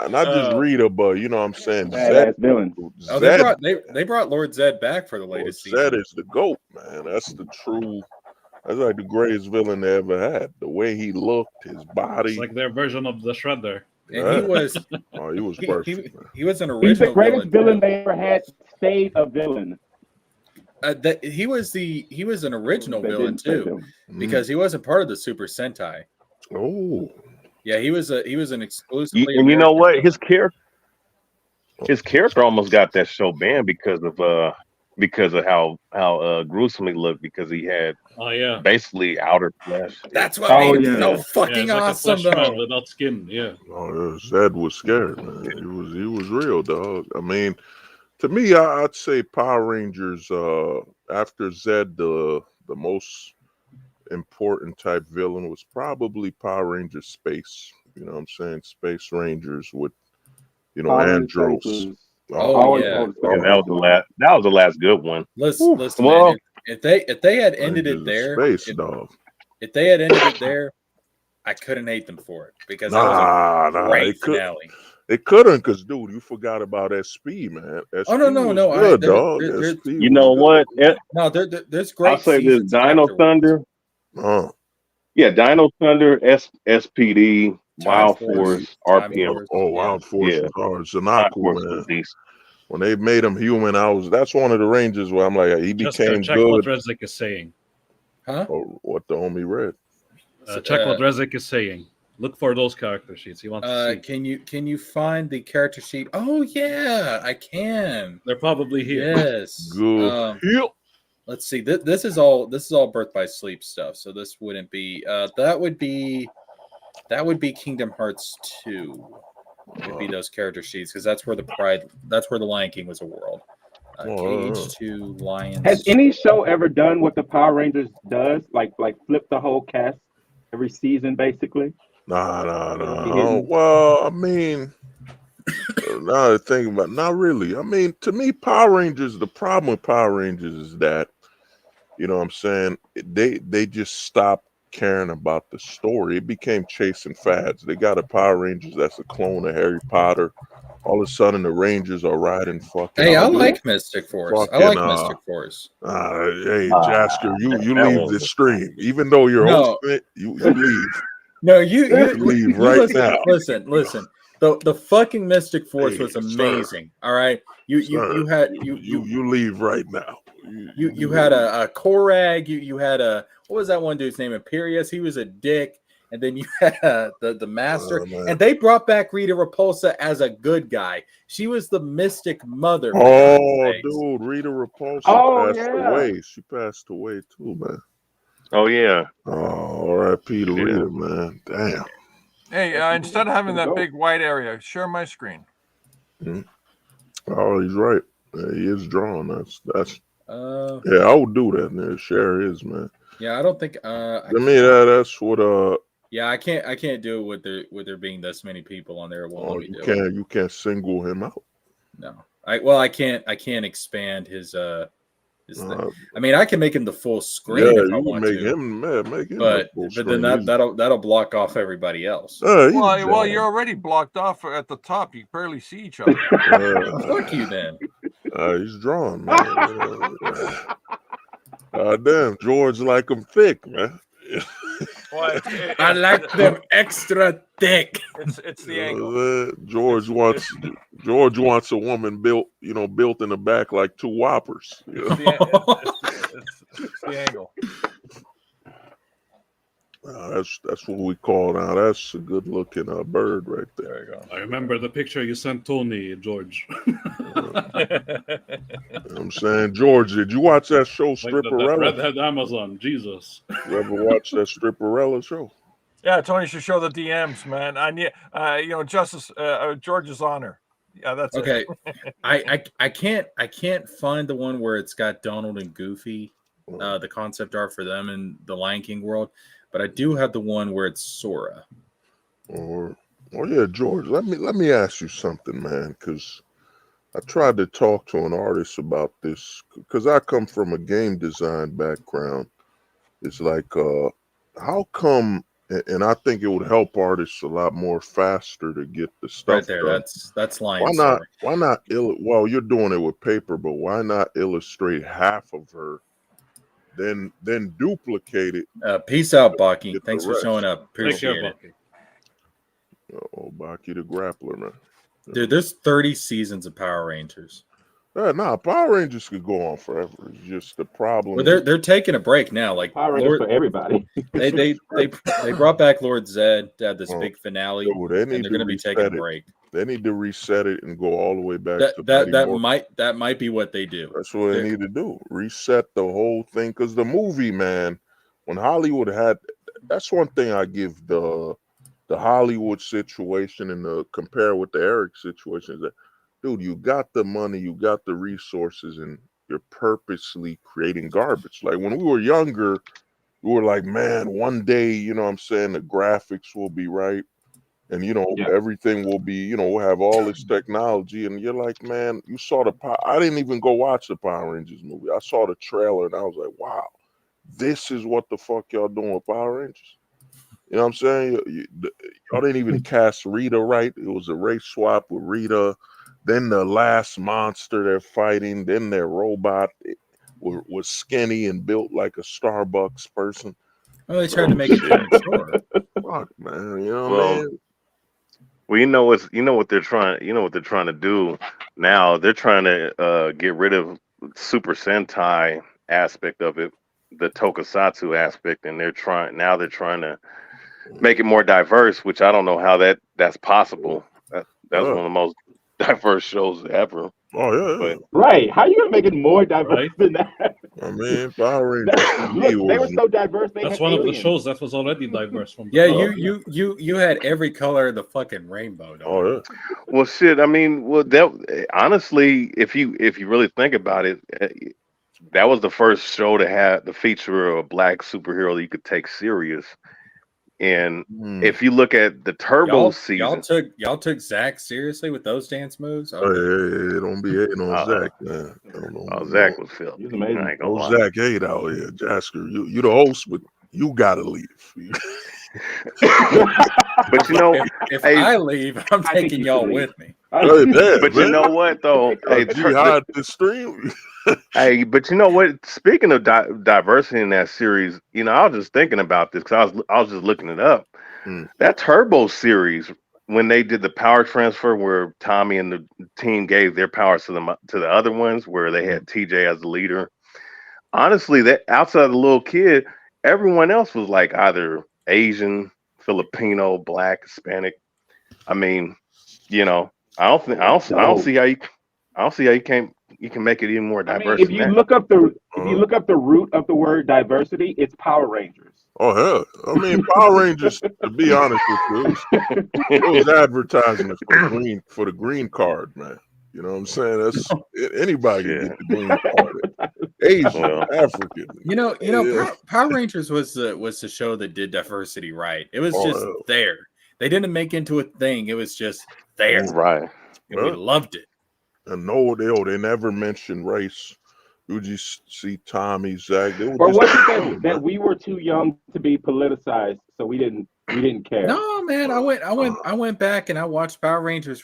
Not just Rita, but you know what I'm saying? Badass villain. Oh, they brought Lord Zed back for the latest season. Zed is the GOAT, man. That's like the greatest villain they ever had. The way he looked, his body. It's like their version of the Shredder. And he was perfect. He was an original He's the greatest villain they ever had. Stayed a villain. He was an original villain too, because he wasn't part of the Super Sentai. Oh, yeah, he was an exclusive. And you know what? His character almost got that show banned because of how gruesome he looked, because he had basically outer flesh. That's what made him so fucking awesome, though. Without skin, yeah. Oh, Zed was scared, man. He was real, dog. I mean, to me, I'd say Power Rangers. After Zed, the most important type villain was probably Power Rangers Space. You know what I'm saying? Space Rangers with, Andros. Yeah. That was the last good one. Listen, man, if they had ended it there, if they had ended it there, I couldn't hate them for it, because that was a great finale. They couldn't, because dude, you forgot about SP, man. SP no, good, dog. You know what? No, there's great. I'll say this: Dino Thunder. Yeah, Dino Thunder, SPD, Wild Force, RPM. Wild Force was hard. Zanaku, man. When they made him human, that's one of the Rangers where I'm like, he became check good. What Rezik is saying. Huh? Oh, what the homie read. Check what Rezik is saying. Look for those character sheets. He wants to see. Can you find the character sheet? Oh yeah, I can. They're probably here. Yes. Good. Let's see. This is all Birth by Sleep stuff. So this wouldn't be. That would be Kingdom Hearts 2. Would be those character sheets, because that's where the Lion King was a world. KH2 Lions. Has any show ever done what the Power Rangers does? Like flip the whole cast every season, basically? Nah. Well, I mean, now to think about it, not really. I mean, to me, Power Rangers, the problem with Power Rangers is that, you know what I'm saying, they just stopped caring about the story. It became chasing fads. They got a Power Rangers that's a clone of Harry Potter. All of a sudden, the Rangers are riding fucking. Hey, I like Mystic Force. Mystic Force. Hey, Jasker, you leave the stream, even though you're hosting it. You leave. No, you leave right now. Listen. The fucking Mystic Force was amazing. Sir. All right, you leave right now. You had a Korag. You had a, what was that one dude's name? Imperius. He was a dick. And then you had the Master, and they brought back Rita Repulsa as a good guy. She was the Mystic Mother. Oh, dude, Rita Repulsa passed away. She passed away too, man. Oh yeah. Oh, R.I.P. to Rita, man. Damn. Hey, instead of having that big white area, share my screen. Mm-hmm. Oh, he's right. Yeah, he is drawn. That's. Yeah, I would do that. Man. Share his, man. Yeah, I don't think. That's what. Yeah, I can't do it with there being this many people on there. You can't single him out. No, I can't expand his I mean, I can make him the full screen Yeah, if I you want make to, him, man, make him but the full then screen. that'll block off everybody else. Well, you're already blocked off at the top. You barely see each other. Fuck you then. He's drawn, man. Damn, George like him thick, man. I like them extra thick. It's the angle. George wants a woman built in the back like two Whoppers. You know? It's the angle. That's what we call now. That's a good looking bird right there. There you go. I remember the picture you sent Tony, George. I'm saying, George, did you watch that show Like Stripperella? Red Hat Amazon, Jesus. You ever watch that Stripperella show? Yeah, Tony should show the DMs, man. I need, Justice George's honor. Yeah, that's okay. It. I can't find the one where it's got Donald and Goofy, the concept art for them in the Lion King world, but I do have the one where it's Sora. Oh yeah, George. Let me ask you something, man, because I tried to talk to an artist about this because I come from a game design background. It's like, how come? And I think it would help artists a lot more faster to get the stuff right there. done. That's Lion. Why not? Well, you're doing it with paper, but why not illustrate half of her, then duplicate it? Peace out, Baki. Thanks for showing up. Appreciate it. Oh, Baki the grappler, man. Dude, there's 30 seasons of Power Rangers. Power Rangers could go on forever. It's just the problem. Well, they're taking a break now. Like Power Rangers for everybody. they brought back Lord Zed to have this big finale, and they're going to be taking a break. They need to reset it and go all the way back to that might be what they do. That's what they need to do. Reset the whole thing, because the movie, man, when Hollywood had, that's one thing I give the Hollywood situation and compare with the Eric situation is that, dude, you got the money, you got the resources, and you're purposely creating garbage. Like when we were younger, we were like, man, one day, you know what I'm saying, the graphics will be right. And, everything will be, we'll have all this technology. And you're like, man, you saw I didn't even go watch the Power Rangers movie. I saw the trailer and I was like, wow, this is what the fuck y'all doing with Power Rangers. You know what I'm saying? Y'all didn't even cast Rita right. It was a race swap with Rita. Then the last monster they're fighting, then their robot was skinny and built like a Starbucks person. Oh, they tried to make it premature. Fuck, man. You know what I mean? Well, what they're trying to do now. They're trying to get rid of Super Sentai aspect of it, the Tokusatsu aspect, and they're trying to make it more diverse, which I don't know how that's possible. That's one of the most diverse shows ever. Oh yeah, right. How you gonna make it more diverse than that? I mean, Power Rangers. Look, they were so diverse. That's one of the shows that was already diverse from. Yeah, you had every color of the fucking rainbow. Dog. Oh yeah. Well, shit. I mean, that honestly, if you really think about it, that was the first show to feature a black superhero that you could take serious. And if you look at the Turbo season, y'all took Zach seriously with those dance moves. Okay. Hey, don't be hating on Zach, man. Zach was filthy. He's amazing. Zach hate out here, Jasker. You the host, but you gotta leave. But if I leave, I'm taking y'all with me. But you know what though? Jihad the stream. Hey, but you know what? Speaking of diversity in that series, I was just thinking about this because I was just looking it up. That Turbo series, when they did the power transfer, where Tommy and the team gave their powers to the other ones, where they had TJ as the leader. Honestly, that outside of the little kid, everyone else was like either Asian, Filipino, Black, Hispanic. I mean, I don't see how you can make it even more diverse. If you look up the root of the word diversity, it's Power Rangers. Oh hell! I mean, Power Rangers. To be honest with you, it was advertising for the green card, man. You know what I'm saying? That's anybody can get the green card. Asian, African. Power Rangers was the show that did diversity right. It was just there. They didn't make into a thing. It was just there. Right. And we loved it. And no, they never mentioned race. You just see Tommy, Zach. They were Or just was it chilling, that man. we were too young to be politicized, so we didn't care? No, man, I went back and I watched Power Rangers.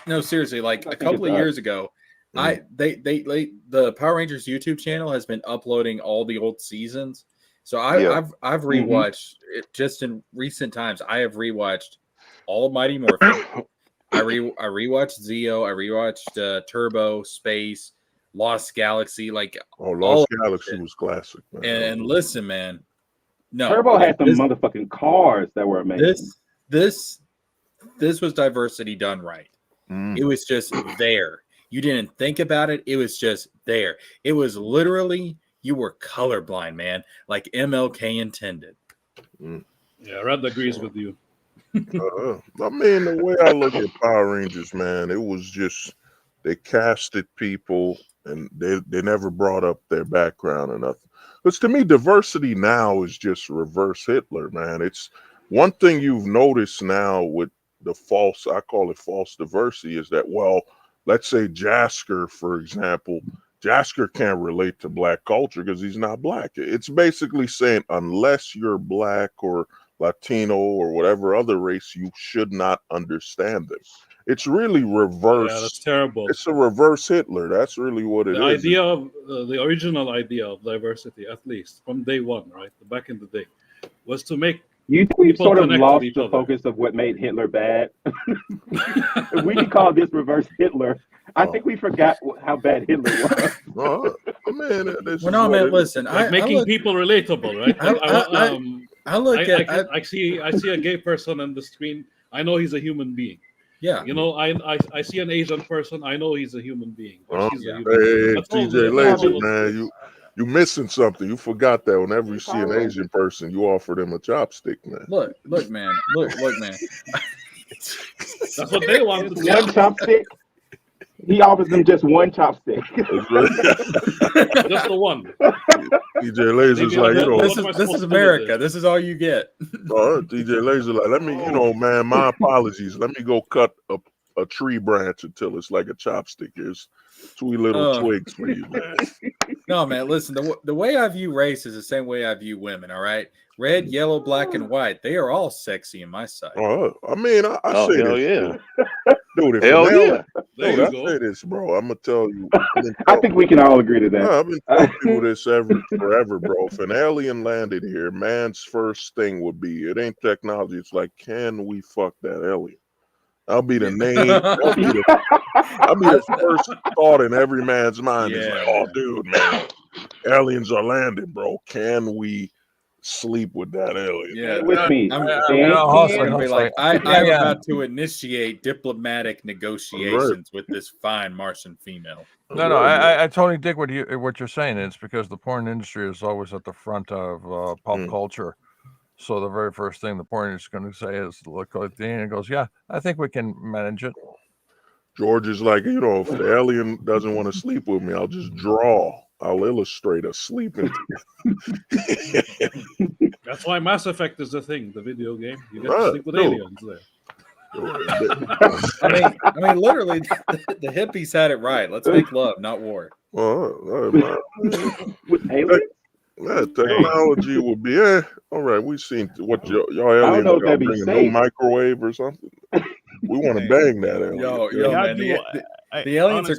No, seriously, like a couple of years ago, the Power Rangers YouTube channel has been uploading all the old seasons. So I've rewatched it just in recent times. I have rewatched all of Mighty Morphin. I rewatched Zeo. I rewatched Turbo, Space, Lost Galaxy. Like Lost Galaxy was classic, man. And listen, man. No, Turbo had some motherfucking cars that were amazing. This was diversity done right. It was just there. You didn't think about it. It was just there. It was literally, you were colorblind, man, like MLK intended. Yeah, Red agrees with you. I mean, the way I look at Power Rangers, man, it was just they casted people and they never brought up their background or nothing. Because to me, diversity now is just reverse Hitler, man. It's one thing you've noticed now with the I call it false diversity, is that, well, let's say Jasker, for example, Jasker can't relate to black culture because he's not black. It's basically saying unless you're black or Latino or whatever other race, you should not understand them. It's really reverse. Yeah, that's terrible. It's a reverse Hitler. That's really what it is. The original idea of diversity, at least from day one, right, back in the day, was to make you think we've sort of lost the other. focus of what made Hitler bad? We can call this reverse Hitler. I think we forgot how bad Hitler was. Man, listen, making people relatable, right? I see a gay person on the screen. I know he's a human being. Yeah. You know, I see an Asian person. I know he's a human being. Hey, TJ Laser, man, you missing something. You forgot that whenever you see an Asian person, you offer them a chopstick, man. Look, man. Look, man. That's what they want. One chopstick. He offers them just one chopstick. Just the one. TJ Laser's like, you know, this is America. This is all you get. TJ Laser like, let me, you know, man, my apologies. Let me go cut a tree branch until it's like a chopstick. Here's 2 little twigs for you, man. No, man, listen, the way I view race is the same way I view women, all right? Red, yellow, black, and white. They are all sexy in my sight. I mean, I say hell this. Yeah. Dude, I say this, bro. I'm going to tell you. I think we can all agree to that. I've been telling people this forever, bro. If an alien landed here, man's first thing would be, it ain't technology. It's like, can we fuck that alien? I'll be the name. I'll be the first thought in every man's mind. Is like, oh, dude, man, aliens are landing, bro. Can we sleep with that alien? Yeah, with me. I'm gonna be like, I'm about to initiate diplomatic negotiations with this fine Martian female. No, I totally dig what you're saying. It's because the porn industry is always at the front of pop culture. So the very first thing the porn industry is going to say is, look at the and goes, yeah, I think we can manage it. George is like, you know, if the alien doesn't want to sleep with me, I'll just draw. I'll illustrate a sleeping. That's why Mass Effect is the thing, the video game. You get to sleep with aliens there. I mean, literally, the hippies had it right. Let's make love, not war. With aliens? Yeah, technology would be all right. We've seen what y'all aliens are bring a new microwave or something. We want to bang that alien. Yo, man, the aliens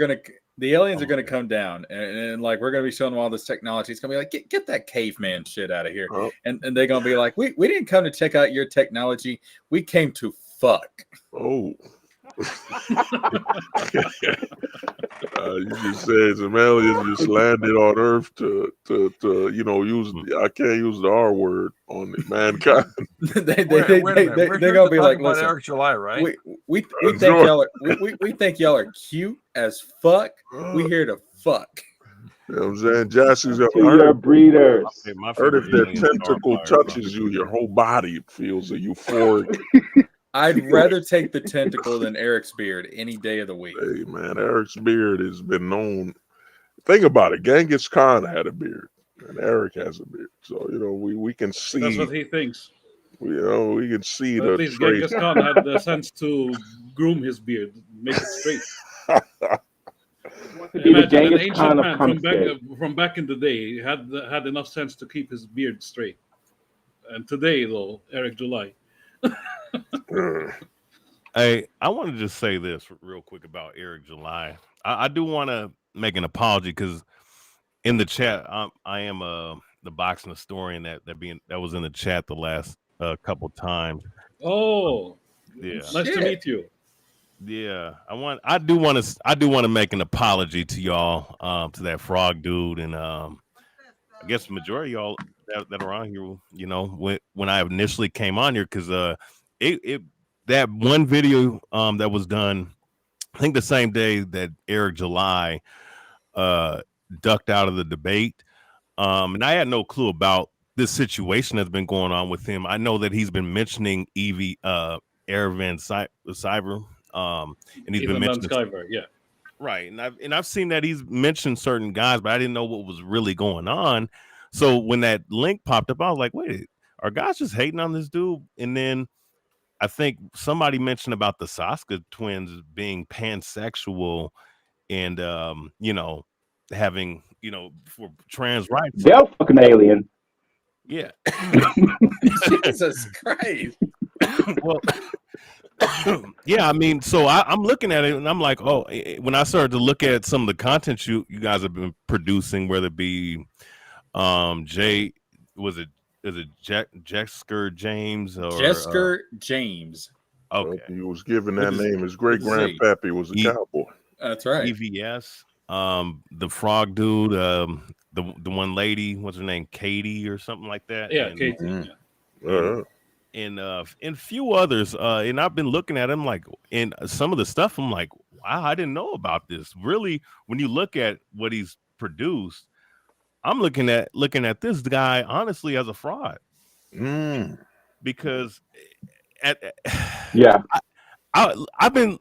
are gonna come down and like we're gonna be showing them all this technology. It's gonna be like get that caveman shit out of here, and they're gonna be like, we didn't come to check out your technology. We came to fuck. Oh. You just said some aliens just landed on Earth to you know use. I can't use the R word on mankind. They're gonna be like, listen, Eric July, right? We think y'all are we think y'all are cute as fuck. We here to fuck. You know what I'm saying? Jassy's got your breeders. Heard if their tentacle touches you, your whole body feels a euphoric. I'd rather take the tentacle than Eric's beard any day of the week. Hey, man, Eric's beard has been known. Think about it. Genghis Khan had a beard, and Eric has a beard. So, you know, we can see. That's what he thinks. We can see but at least Genghis Khan had the sense to groom his beard, make it straight. Exactly. See, the Imagine an gayest ancient kind of man comics day. from back in the day had enough sense to keep his beard straight. And today, though, Eric July. Hey, I want to just say this real quick about Eric July. I do want to make an apology because in the chat, I am the boxing historian that was in the chat the last couple times. Oh, Yeah, nice to meet you. yeah. I do want to make an apology to y'all, to that frog dude, and I guess the majority of y'all that are on here, you know, when I initially came on here, because it that one video that was done, I think the same day that Eric July ducked out of the debate, and I had no clue about this situation that's been going on with him. I know that he's been mentioning Ervin Cyber, and he's been mentioning Skyver, yeah. Right, and I've seen that he's mentioned certain guys, but I didn't know what was really going on. So when that link popped up, I was like, "Wait, are guys just hating on this dude?" And then I think somebody mentioned about the Saska twins being pansexual and you know, having, you know, for trans rights. They'll fucking alien. Yeah. Jesus Christ. Well, yeah, I mean, so I'm looking at it and I'm like, oh, when I started to look at some of the content you guys have been producing, whether it be Jay, is it JeskerJames or JeskerJames? Okay. He was given that name. His great grandpappy was a cowboy. That's right. EVS, the frog dude, the one lady, what's her name, Katie or something like that. Yeah, and, Katie. And a few others, and I've been looking at them like, and some of the stuff I'm like, wow, I didn't know about this. Really, when you look at what he's produced, I'm looking at this guy honestly as a fraud, because yeah, I've been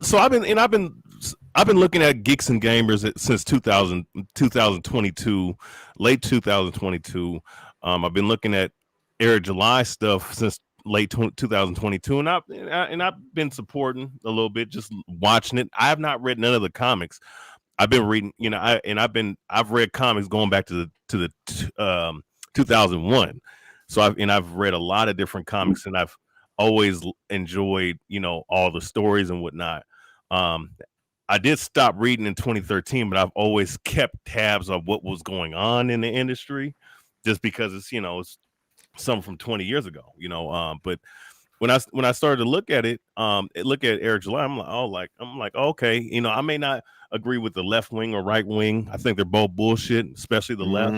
looking at Geeks and Gamers since 2022, late 2022. I've been looking at Eric July stuff since late 2022, and I've been supporting a little bit, just watching it. I have not read none of the comics. I've been reading, you know, I've read comics going back to the 2001. So I've read a lot of different comics, and I've always enjoyed, you know, all the stories and whatnot. I did stop reading in 2013, but I've always kept tabs of what was going on in the industry, just because it's, you know, it's some from 20 years ago, you know. But when I started to look at it, look at Eric July, I'm like, okay, you know, I may not agree with the left wing or right wing. I think they're both bullshit, especially the left.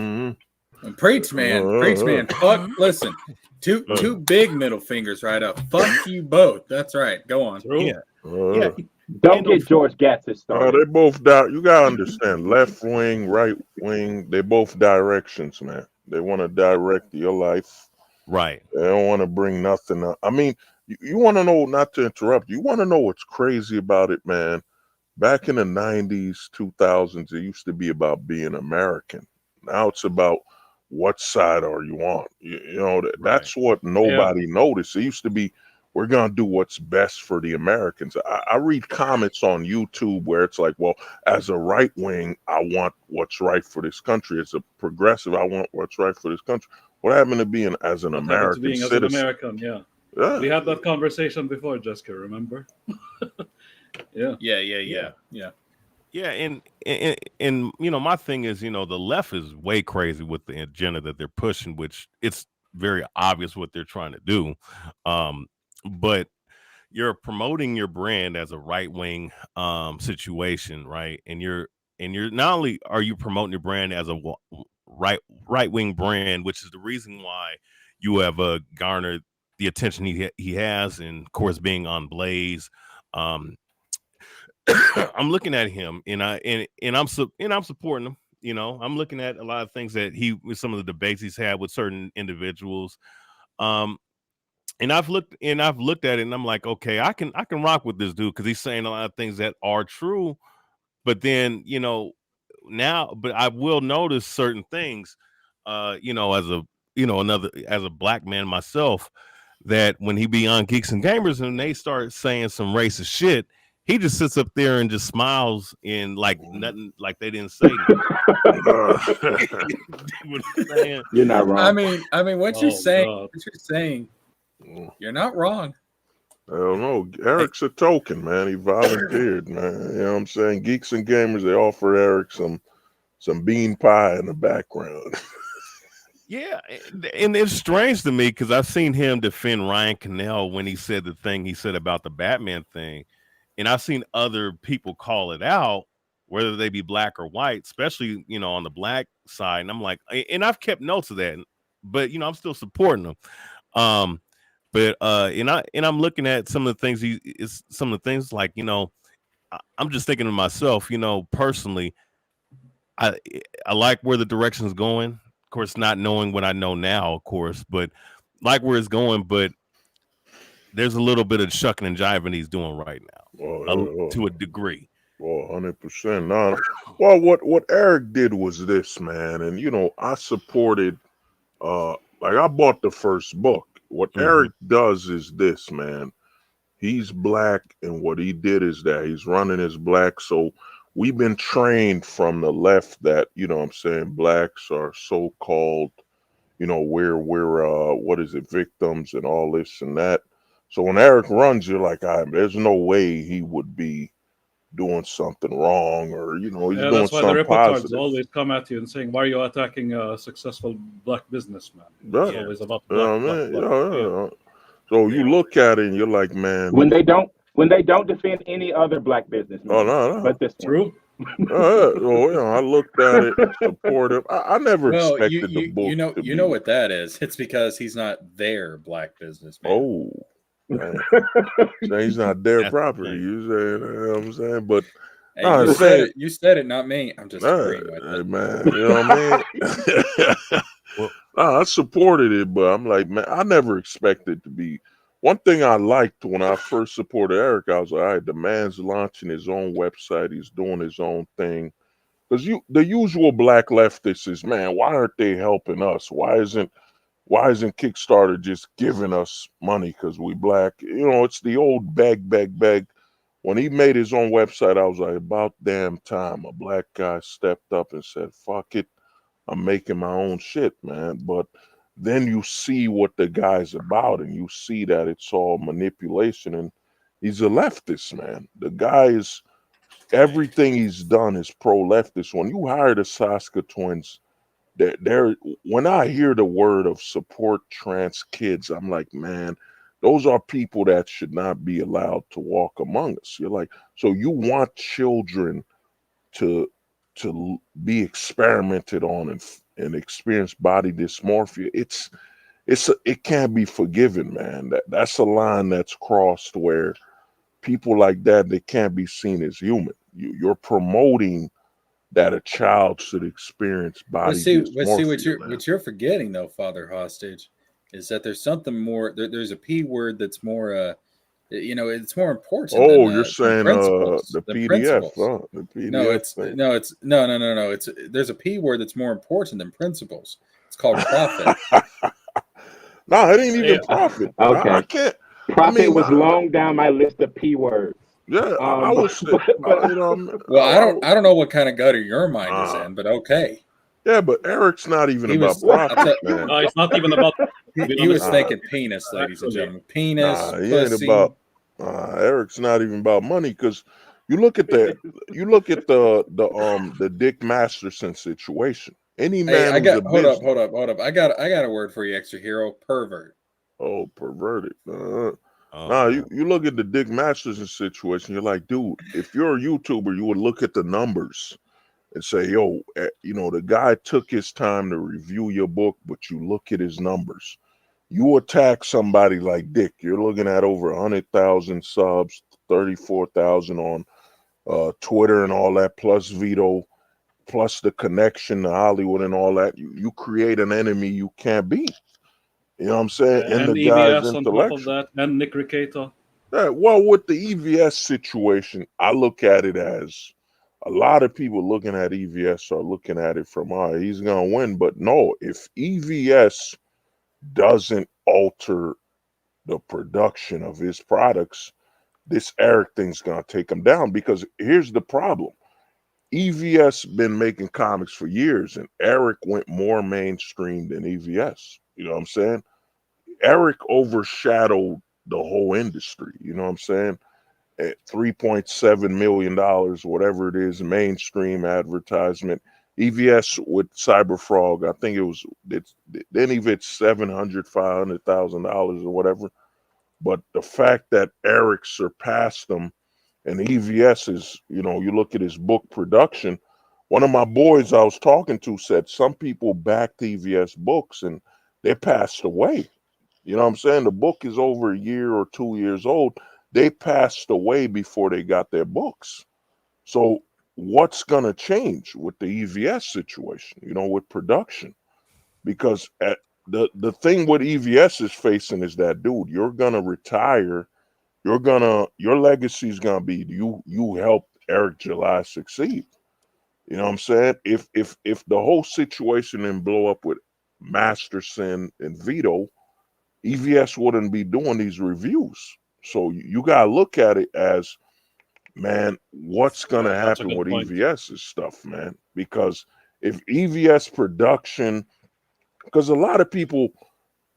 Preach, man. Fuck. Listen, two big middle fingers right up. Fuck you both. That's right. Go on. Yeah. Don't get George Gatsis started. They both you gotta understand, left wing, right wing, they both directions, man. They want to direct your life. Right. They don't want to bring nothing up. I mean, you want to know, not to interrupt, you want to know what's crazy about it, man. Back in the 90s, 2000s, it used to be about being American. Now it's about what side are you on? You know, that's what nobody noticed. It used to be, we're going to do what's best for the Americans. I read comments on YouTube where it's like, well, as a right wing, I want what's right for this country. As a progressive, I want what's right for this country. What happened to being as an American citizen? As an American, yeah. We had that conversation before, Jessica, remember? Yeah, and you know, my thing is, you know, the left is way crazy with the agenda that they're pushing, which it's very obvious what they're trying to do. But you're promoting your brand as a right-wing situation, right? And you're not only are you promoting your brand as a right-wing brand, which is the reason why you have garnered the attention he has, and of course being on Blaze. I'm looking at him, and I'm supporting him. You know, I'm looking at a lot of things that with some of the debates he's had with certain individuals. And I've looked at it, and I'm like, okay, I can rock with this dude because he's saying a lot of things that are true. But then, you know, but I will notice certain things, you know, as a black man myself, that when he be on Geeks and Gamers and they start saying some racist shit, he just sits up there and just smiles and like nothing, like they didn't say nothing. You're not wrong. I mean, what you're saying, Mm. you're not wrong. I don't know. Eric's a token, man. He volunteered, man. You know what I'm saying? Geeks and Gamers, they offer Eric some bean pie in the background. Yeah, and it's strange to me because I've seen him defend Ryan Cannell when he said the thing he said about the Batman thing, and I've seen other people call it out, whether they be black or white, especially on the black side. And I'm like, and I've kept notes of that, but I'm still supporting them. But I'm looking at some of the things like I'm just thinking to myself, personally, I like where the direction is going. Of course, not knowing what I know now, of course, but like where it's going. But there's a little bit of shucking and jiving he's doing right now, to a degree. Well, 100%. Now, well, what Eric did was this, man, and I supported. Like I bought the first book. What Eric does is this, man. He's black, and what he did is that he's running as black. So we've been trained from the left that blacks are so-called, we're what is it, victims and all this and that. So when Eric runs, you're like, there's no way he would be doing something wrong, or he's doing that's why something the positive. reporters always come at you and saying, "Why are you attacking a successful black businessman?" Right. It's always about black. Yeah. So you look at it and you're like, man. When they don't defend any other black businessman, no. but this true. I looked at it supportive. I never expected the book. You know what that is? It's because he's not their black businessman. Oh. So he's not their property. You know what I'm saying? But hey, you said it, not me. I'm just agreeing with it, man. You know what I mean? I supported it, but I'm like, man, I never expected to be. One thing I liked when I first supported Eric, I was like, all right, the man's launching his own website. He's doing his own thing. Because the usual black leftists is, man, why aren't they helping us? Why isn't Kickstarter just giving us money because we black? It's the old beg. When he made his own website, I was like, about damn time a black guy stepped up and said, fuck it, I'm making my own shit, man. But then you see what the guy's about, and you see that it's all manipulation, and he's a leftist, man. The guy is, everything he's done is pro-leftist. When you hire the Saska twins, when I hear the word of support trans kids, I'm like, man, those are people that should not be allowed to walk among us. You're like, so you want children to be experimented on and experience body dysmorphia? It can't be forgiven, man. That's a line that's crossed where people like that, they can't be seen as human. You're promoting that a child should experience body dysmorphia. What you're forgetting, though, Father Hostage, is that there's something more. There's a P word that's more. It's more important. Oh, you're saying the PDF? The PDF no. There's a P word that's more important than principles. It's called profit. No, it ain't even profit. Okay, I can't. Profit was long down my list of P words. Yeah, I was. Well, I don't know what kind of gutter your mind is in, but okay. Yeah, but Eric's not even about profit, man. No, it's not even about. He was thinking penis, ladies and gentlemen. Penis, he pussy. ain't about. Eric's not even about money, because you look at the Dick Masterson situation. Any man hold up. I got a word for you, extra hero. Pervert. Oh, perverted. You look at the Dick Masterson situation, you're like, dude, if you're a YouTuber, you would look at the numbers and say, yo, the guy took his time to review your book, but you look at his numbers. You attack somebody like Dick, you're looking at over 100,000 subs, 34,000 on Twitter and all that, plus Vito, plus the connection to Hollywood and all that. You create an enemy you can't beat. You know what I'm saying? And the EVS on top of that, and Nick Ricato. Yeah, well, with the EVS situation, I look at it as a lot of people looking at EVS are looking at it from, he's going to win. But no, if EVS doesn't alter the production of his products, this Eric thing's gonna take him down, because here's the problem. EVS been making comics for years, and Eric went more mainstream than EVS. You know what I'm saying? Eric overshadowed the whole industry. You know what I'm saying? At $3.7 million, whatever it is, mainstream advertisement. EVS with Cyberfrog, I think then he hit $700,000, $500,000 or whatever. But the fact that Eric surpassed them, and EVS is, you look at his book production. One of my boys I was talking to said some people backed EVS books and they passed away. You know what I'm saying? The book is over a year or 2 years old. They passed away before they got their books. So what's going to change with the EVS situation, with production? Because the thing what EVS is facing is that, dude, you're going to retire. Your legacy is going to be you helped Eric July succeed. You know what I'm saying? If the whole situation didn't blow up with Masterson and Vito, EVS wouldn't be doing these reviews. So you got to look at it as, man, what's going to happen with EVS's stuff, man? Because if EVS production, because a lot of people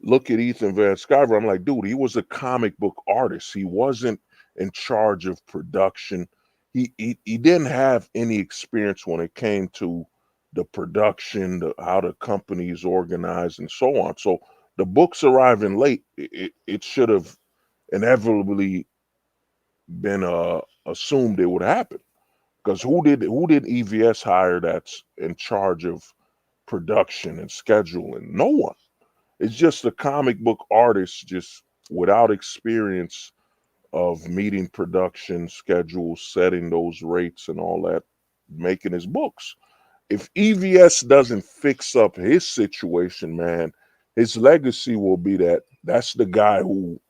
look at Ethan Van Sciver, I'm like, dude, he was a comic book artist. He wasn't in charge of production. He didn't have any experience when it came to the production, how the company is organized, and so on. So the books arriving late, it should have inevitably been assumed it would happen. Because who did EVS hire that's in charge of production and scheduling? No one. It's just a comic book artist just without experience of meeting production schedules, setting those rates and all that, making his books. If EVS doesn't fix up his situation, man, his legacy will be that's the guy who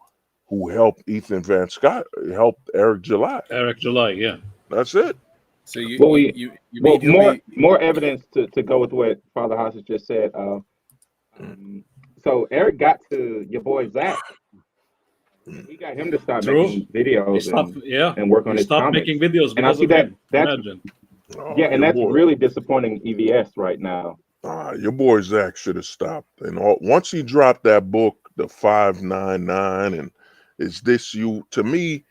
helped Ethan Van Scott, helped Eric July. Eric July, yeah. That's it. So more evidence to go with what Father House has just said. So Eric got to your boy Zach. He got him to start making videos and work on his comics. Making videos, and I see and that's really disappointing EVS right now. Your boy Zach should have stopped. And once he dropped that book, the 599, and is this you? To me,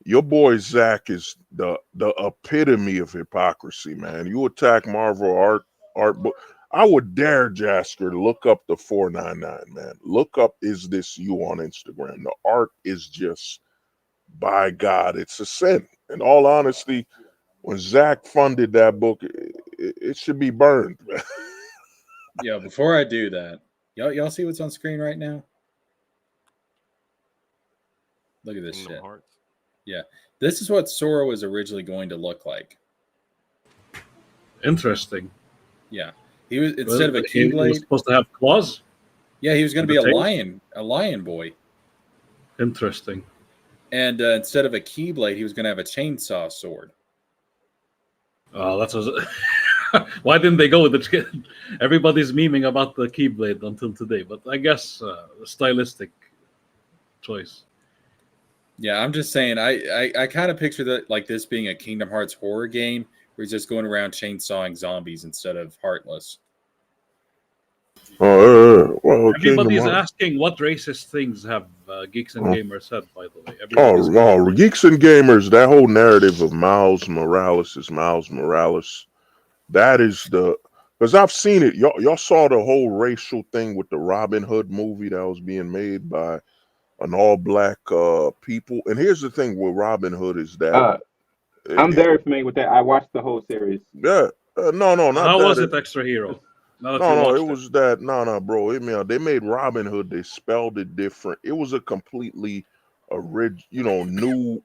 your boy Zach is the epitome of hypocrisy, man. You attack Marvel art book. I would dare Jasker to look up the 499, man. Look up Is This You on Instagram. The art is just, by God, it's a sin. In all honesty, when Zach funded that book, it should be burned. Yeah, before I do that, y'all see what's on screen right now? Look at this shit. Yeah, this is what Sora was originally going to look like. Interesting. Yeah. He was instead of a Keyblade. He was supposed to have claws. Yeah, he was going to be a lion boy. Interesting. And instead of a Keyblade, he was going to have a chainsaw sword. Oh, that's why didn't they go with the? Everybody's memeing about the Keyblade until today, but I guess a stylistic choice. Yeah, I'm just saying. I kind of picture that like this being a Kingdom Hearts horror game. Where he's just going around chainsawing zombies instead of Heartless. Well, everybody's asking what racist things have Geeks and Gamers said, by the way. Geeks and Gamers, that whole narrative of Miles Morales is Miles Morales. That is because I've seen it. Y'all saw the whole racial thing with the Robin Hood movie that was being made by an all-black people. And here's the thing with Robin Hood is that I'm very familiar with that. I watched the whole series. Yeah. No, not How that. was it Extra Hero? It was that. No, bro. They made Robin Hood. They spelled it different. It was a completely new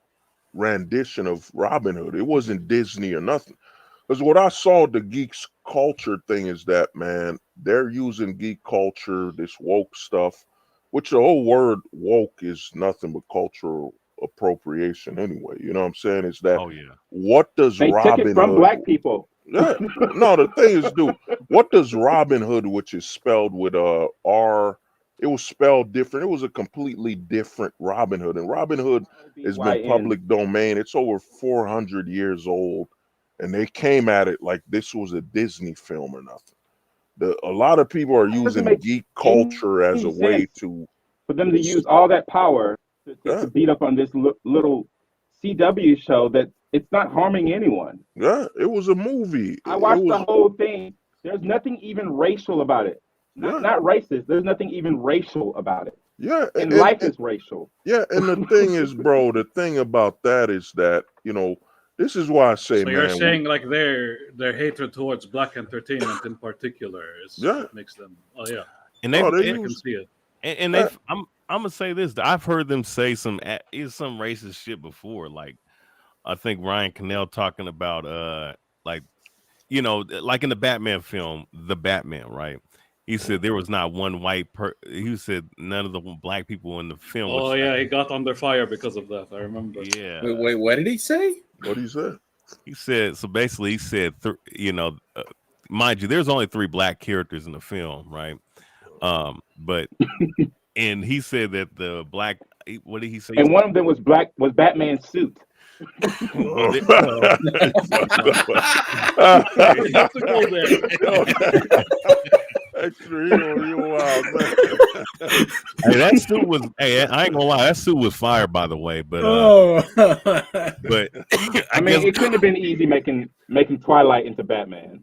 rendition of Robin Hood. It wasn't Disney or nothing. Because what I saw the geeks culture thing is that, man, they're using geek culture, this woke stuff, which the whole word woke is nothing but cultural appropriation anyway. You know what I'm saying? Is that what does they Robin took it from Hood, black people? Yeah. No, the thing is, dude, what does Robin Hood, which is spelled with R it was spelled different. It was a completely different Robin Hood, and Robin Hood has been public domain. It's over 400 years old, and they came at it like this was a Disney film or nothing. A lot of people are using geek culture as a way to for them to use all that power to beat up on this little CW show that it's not harming anyone. Yeah, it was a movie. I watched the whole thing. There's nothing even racial about it. Not racist. There's nothing even racial about it. Yeah, and life is racial. Yeah, and the thing is, bro, the thing about that is that, you know, this is why I say, so man. You're saying like their hatred towards black entertainment in particular is what makes them. Oh yeah, and they I can see it. And they, I'm gonna say this. I've heard them say some racist shit before. Like I think Ryan Cannell talking about like, you know, like in the Batman film, The Batman, right? He said there was not one white he said none of the black people in the film. Oh yeah, he got under fire because of that. I remember. Yeah. Wait, what did he say? What did he say? He said, so basically he said, you know, mind you, there's only 3 black characters in the film, right? But and he said that the black, what did he say? And one of them was Batman's suit. Well, Extra hero, you wild man. Hey, that suit was. Hey, I ain't gonna lie, that suit was fire, by the way. But but I mean, it couldn't have been easy making Twilight into Batman.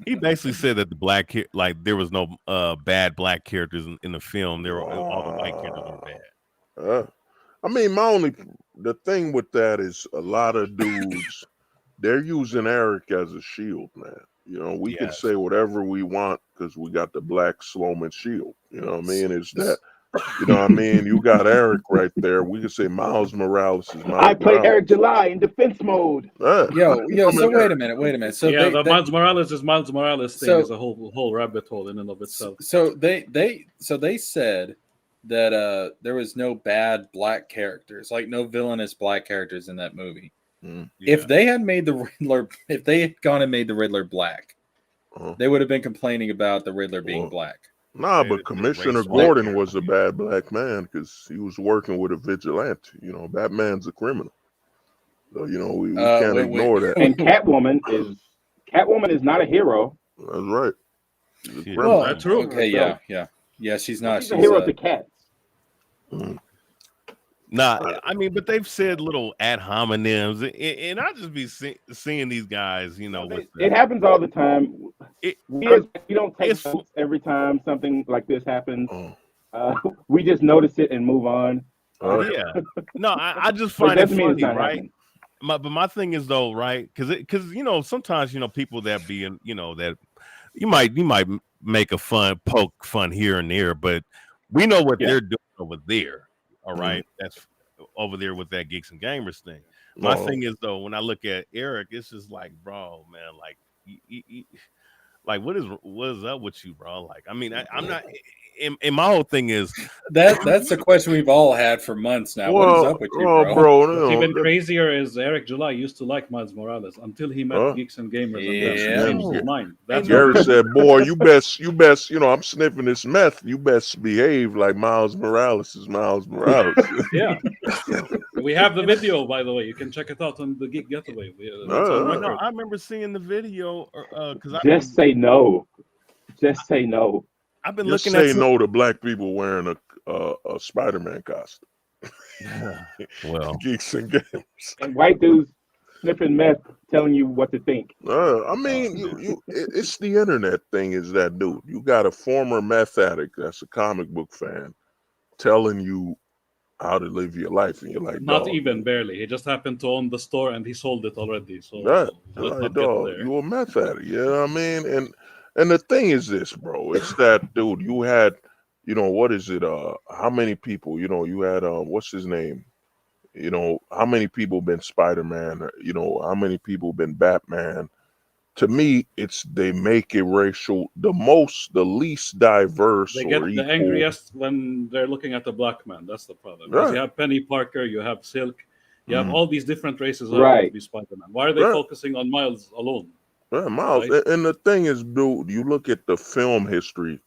He basically said that the black like there was no bad black characters in the film. There were all the white characters were bad. I mean, the thing with that is a lot of dudes, they're using Eric as a shield, man. You know, we can say whatever we want because we got the black Sloman shield. You know what I mean? It's that, you know what I mean? You got Eric right there. We can say Miles Morales is Miles I played Eric July in defense mode. Yo, so wait a minute. So yeah, the Miles Morales thing is a whole rabbit hole in and of itself. So they said that there was no bad black characters, like no villainous black characters in that movie. If they had made the Riddler, if they had gone and made the Riddler black, they would have been complaining about the Riddler being black. Nah, but Commissioner Gordon was a bad black man because he was working with a vigilante. You know, Batman's a criminal. So, you know, we can't ignore that. And Catwoman is not a hero. That's right. Well, that's true. Okay, yeah. She's not. She's a hero to cats. Nah, I mean, but they've said little ad hominems, and I just be seeing these guys, you know. It happens all the time. We don't take notes every time something like this happens. We just notice it and move on. Yeah. No, I just find it funny, right? But my thing is though, right? Because you know, sometimes you know people that be in, you know, that you might make a poke fun here and there, but we know what they're doing over there. All right, that's over there with that Geeks and Gamers thing. My thing is though, when I look at Eric, it's just like, bro, man, like, like what is up with you, bro? Like, I mean, I'm not. And my whole thing is that's the question we've all had for months now. What is up with you, bro? What's even crazier is Eric July used to like Miles Morales until he met Geeks and Gamers. And changed his mind. Gary said, "Boy, you best, you know, I'm sniffing this meth. You best behave like Miles Morales is Miles Morales." Yeah, we have the video, by the way. You can check it out on the Geek Getaway. No, I remember seeing the video because just say no. Just say no. I've been Just looking say at no to black people wearing a Spider-Man costume. Well, Geeks and Games. And white dudes sniffing meth telling you what to think. I mean, it's the internet thing is that, dude. You got a former meth addict that's a comic book fan telling you how to live your life. And you're like, not even barely. He just happened to own the store and he sold it already. So like, dog, you a meth addict. You know what I mean? And the thing is this, bro, it's that, dude, you had, you know, what is it? How many people, you know, you had, what's his name? You know, how many people been Spider-Man? You know, how many people been Batman? To me, they make it racial, the least diverse. They get the angriest when they're looking at the black man. That's the problem. Because you have Penny Parker, you have Silk, you have all these different races to be Spider-Man. Why are they focusing on Miles alone? Yeah, Miles. Right? And the thing is, dude, you look at the film history,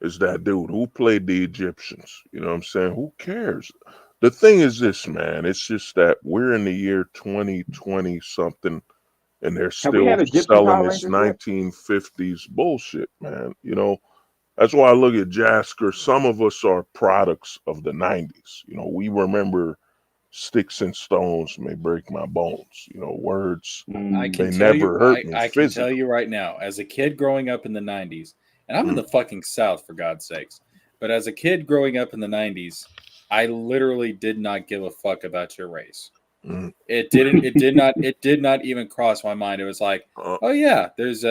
is that dude who played the Egyptians. You know what I'm saying? Who cares? The thing is this, man. It's just that we're in the year 2020 something, and they're Have we still had Egyptian selling Power this Rangers yet? 1950s bullshit, man. You know, that's why I look at Jasker. Some of us are products of the 90s. You know, we remember sticks and stones may break my bones. You know, words, I they can tell never you, hurt me I can tell physically. you right now, as a kid growing up in the 90s, and I'm in the fucking South, for God's sakes, but as a kid growing up in the 90s, I literally did not give a fuck about your race. Mm. It did not even cross my mind. It was like, oh yeah, there's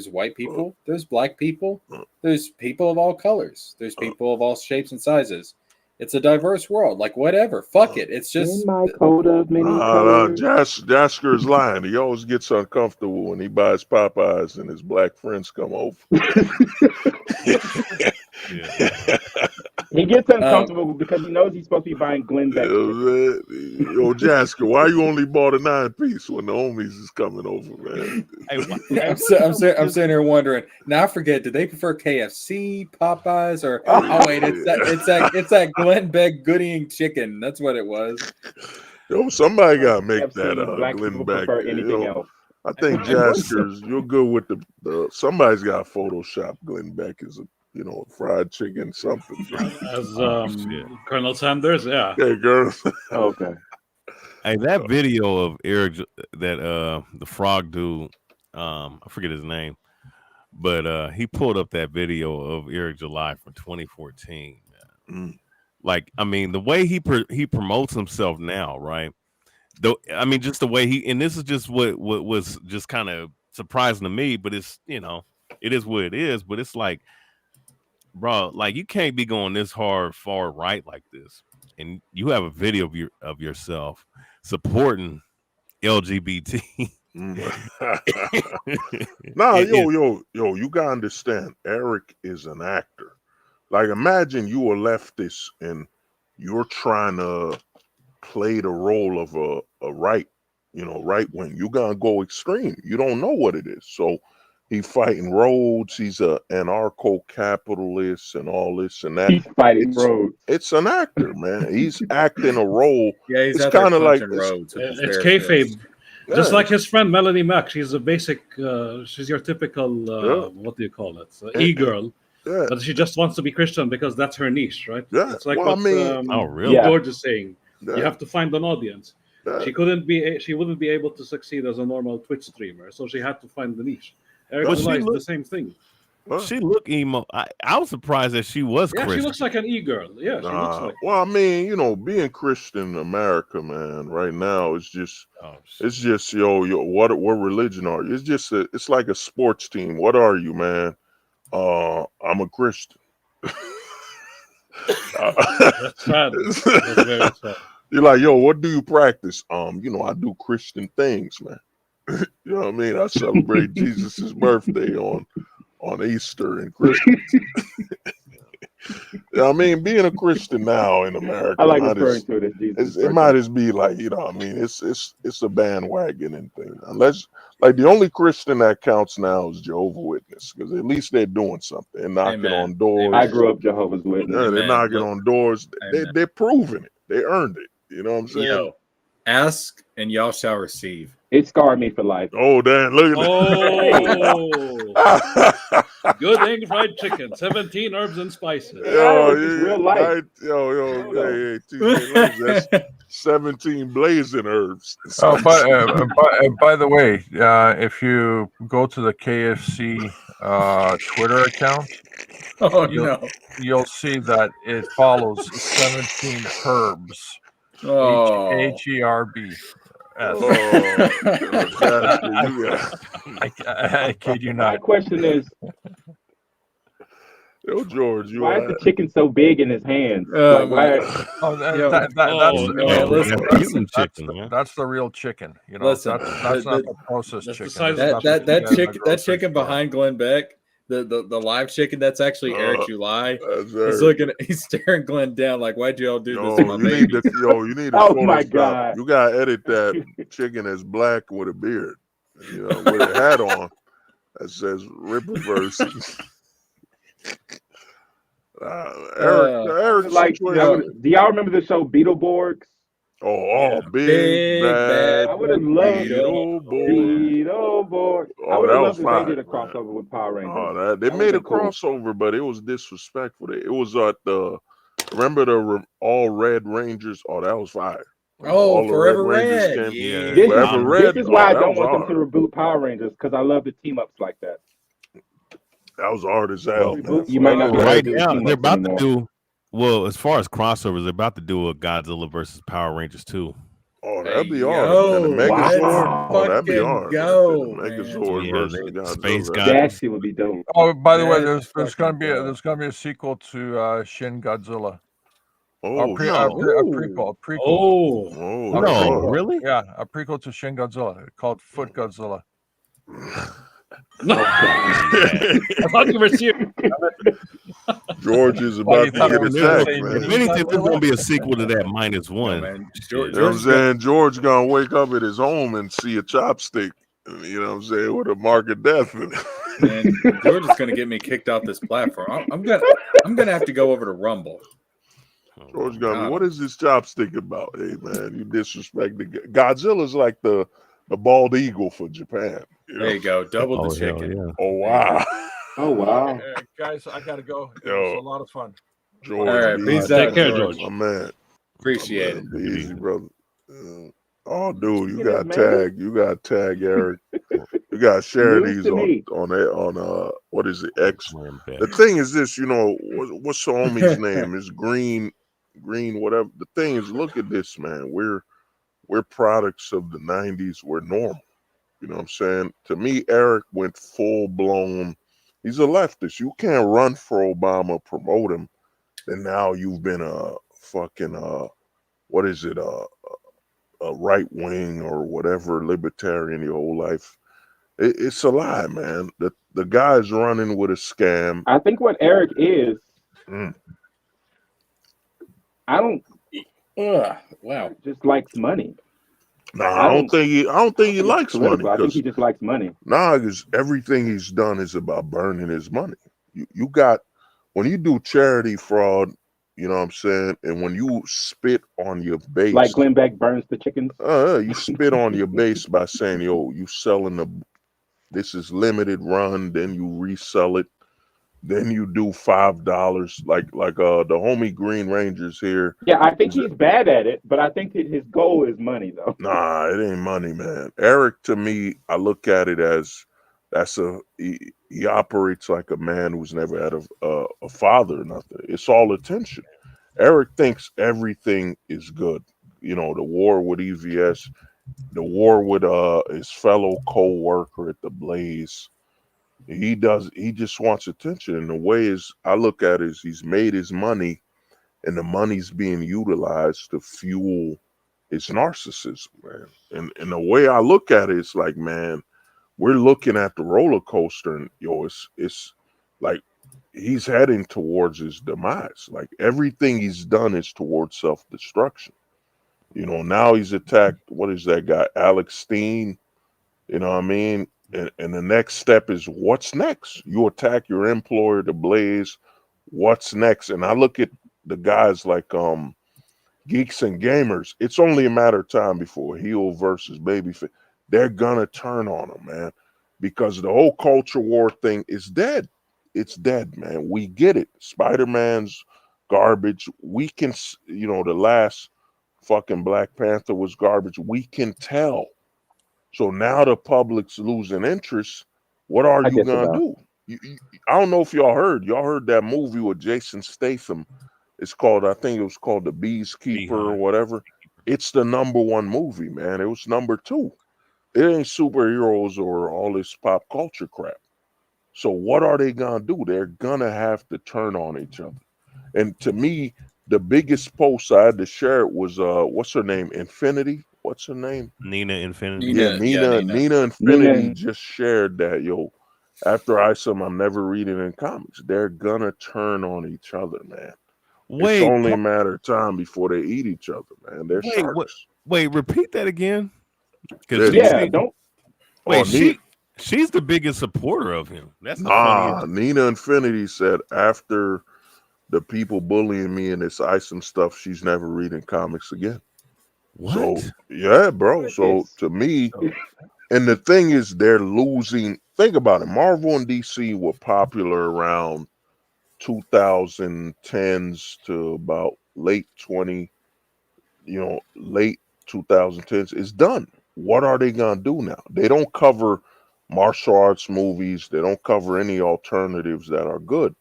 white people, there's black people, there's people of all colors, there's people of all shapes and sizes. It's a diverse world. Like, whatever, fuck it. It's just In my coat of many Nah, colors. Jasker is lying. He always gets uncomfortable when he buys Popeyes and his black friends come over. He gets uncomfortable because he knows he's supposed to be buying Glenn Beck chicken. Yo, Jasker, why you only bought a 9-piece when the homies is coming over, man? I'm sitting here wondering. Now I forget. Did they prefer KFC, Popeyes, or oh wait, it's that Glenn Beck Gooding chicken. That's what it was. Yo, somebody gotta make I've that seen black Glenn people Beck. prefer anything else. I think Jasker's. You're good with the. Somebody's got to Photoshop Glenn Beck as a fried chicken something. As Colonel Sanders, yeah. Okay, girl. Okay. Hey, that video of Eric, that the frog dude, I forget his name, but he pulled up that video of Eric July from 2014. Man. Like, I mean, the way he promotes himself now, right? I mean, just the way and this is just what was just kind of surprising to me, but it's, it is what it is, but it's like, bro, like, you can't be going this far right like this, and you have a video of yourself supporting LGBT. Nah, yo, you gotta understand. Eric is an actor. Like, imagine you a leftist and you're trying to play the role of a right wing. You're gonna go extreme. You don't know what it is. So he's fighting Rhodes. He's a anarcho-capitalist and all this and that. He's fighting Rhodes. It's an actor, man. He's acting a role. Yeah, he's it's kind of like Rhodes. It's kayfabe. Yeah. Just like his friend Melanie Mack, she's a basic. She's your typical. What do you call it? E-girl. Yeah. But she just wants to be Christian because that's her niche, right? Yeah. It's like Well, what I mean, oh, really? George is saying. Yeah. You have to find an audience. Yeah. She wouldn't be able to succeed as a normal Twitch streamer, so she had to find the niche. Eric But July is the same thing. She looked emo. I was surprised that she was Christian. She looks like an e-girl. Yeah, she looks like. Well, I mean, being Christian in America, man, right now it's just what religion are you? It's just it's like a sports team. What are you, man? I'm a Christian. That's sad. That's very sad. You're like, yo, what do you practice? I do Christian things, man. You know what I mean? I celebrate Jesus' birthday on Easter and Christmas. I mean, being a Christian now in America, I like referring to it as Jesus. It might as be like, I mean, it's a bandwagon and thing. Unless, like, the only Christian that counts now is Jehovah's Witness, because at least they're doing something. They're knocking on doors. I grew up Jehovah's Witness. Yeah, they're knocking on doors. They're proving it. They earned it. You know what I'm saying? Yo, ask and y'all shall receive. It scarred me for life. Oh, damn. Look at that. Good egg fried chicken, 17 herbs and spices. Real life. Hey, TJ, that's 17 blazing herbs. Oh, by the way, if you go to the KFC Twitter account, you'll see that it follows 17 herbs. H-E-R-B. I kid you not. My question is, yo, George, why is the chicken so big in his hands? That's the real chicken. That's not the processed chicken. That chicken behind Glenn Beck, the live chicken, that's actually Eric July. He's staring Glenn down like, why'd you all do this to my baby? You need to oh my God. You gotta edit that chicken as black with a beard, with a hat on that says Ripperverse. Eric's like, situation. do y'all remember the show Beetleborgs? Oh, big bad I would have loved Beetleborg. Beetleborgs. I Oh, would that have was loved if they fine, did a man. crossover with Power Rangers. Oh, that they That made a would've been cool. crossover, but it was disrespectful. It was at the remember the all Red Rangers. Oh, that was fire. When all the Forever Rangers Red. came. Yeah, Forever Red. This is why I that don't was want them hard. to reboot Power Rangers, because I love the team ups like that. That was hard as hell, man. You might not be able to right do now team they're ups about anymore. to do well as far as crossovers. They're about to do a Godzilla versus Power Rangers too. Oh, that'd be hard. Yo, And the let's Megazord. Oh, that'd be fucking hard. go, The man. Megazord versus Space Godzilla. That shit would be dope. Oh, by the way, Let's there's gonna fucking be go. there's gonna be a sequel to Shin Godzilla. Oh, a Ooh. prequel. Oh, Oh, A no, prequel. really? Yeah, a prequel to Shin Godzilla called Foot Godzilla. I thought you were serious. George is Why, you about to thought I get was attacked, saying man. If anything, there's gonna be a sequel to that minus No, one. man. You know what I'm saying? George gonna wake up at his home and see a chopstick, you know what I'm saying, with a mark of death in it. Man, George is gonna get me kicked off this platform. I'm gonna have to go over to Rumble. George gonna be, what is this chopstick about? Hey man, you disrespect the Godzilla's like the bald eagle for Japan. There you go, double the chicken. Yeah. Oh wow. Oh wow. Guys, I gotta go. It Yo. was a lot of fun. George, All right, be peace easy, out, Take care, George. George. my man. Appreciate My man, it. be easy, brother. Oh, dude, you It got is, man. tag. You got tag, Eric. You got to share News these to me. on what is it, X? The thing is this, you know, what's the homie's name? Is green, whatever. The thing is, look at this, man. We're products of the 90s. We're normal. You know what I'm saying? To me, Eric went full blown. He's a leftist. You can't run for Obama, promote him, and now you've been a fucking what is it, a right wing or whatever libertarian your whole life. It's a lie, man. The guy's running with a scam. I think what Eric is, Mm. I don't Wow. just likes money. I don't think he likes money. I think he just likes money. Nah, because everything he's done is about burning his money. You got, when you do charity fraud, you know what I'm saying, and when you spit on your base, Like Glenn Beck burns the chickens. you spit on your base by saying, yo, you selling this is limited run, then you resell it, then you do $5, like the homie Green Rangers here. Yeah, I think he's bad at it, but I think that his goal is money, though. Nah, it ain't money, man. Eric, to me, I look at it as he operates like a man who's never had a father or nothing. It's all attention. Eric thinks everything is good. You know, the war with EVS, the war with his fellow co-worker at the Blaze. He just wants attention. And the way I look at it is he's made his money, and the money's being utilized to fuel his narcissism, man. And the way I look at it, it's like, man, we're looking at the roller coaster, and it's like he's heading towards his demise. Like everything he's done is towards self-destruction. You know, now he's attacked, what is that guy, Alex Steen? You know what I mean? And the next step is, what's next? You attack your employer, the Blaze. What's next? And I look at the guys like Geeks and Gamers. It's only a matter of time before heel versus babyface. They're gonna turn on him, man, because the whole culture war thing is dead. It's dead, man. We get it. Spider-Man's garbage. We can, you know, the last fucking Black Panther was garbage. We can tell. So now the public's losing interest. What are you gonna do? I don't know if y'all heard that movie with Jason Statham. It's called, I think it was called The Bee's Keeper or whatever. It's the #1 movie, man. It was #2. It ain't superheroes or all this pop culture crap. So what are they gonna do? They're gonna have to turn on each other. And to me, the biggest post I had to share it was what's her name? Infinity. What's her name? Nina Infinity. Nina Infinity just shared that, yo, after ISOM, I'm never reading in comics. They're gonna turn on each other, man. It's only a matter of time before they eat each other, man. They're sharks. Wait, repeat that again. She's the biggest supporter of him. That's the funniest. Nina Infinity said after the people bullying me and this Isome stuff, she's never reading comics again. What? So yeah, bro. So to me, and the thing is, they're losing. Think about it. Marvel and DC were popular around 2010s to about late late 2010s. It's done. What are they gonna do now? They don't cover martial arts movies. They don't cover any alternatives that are good.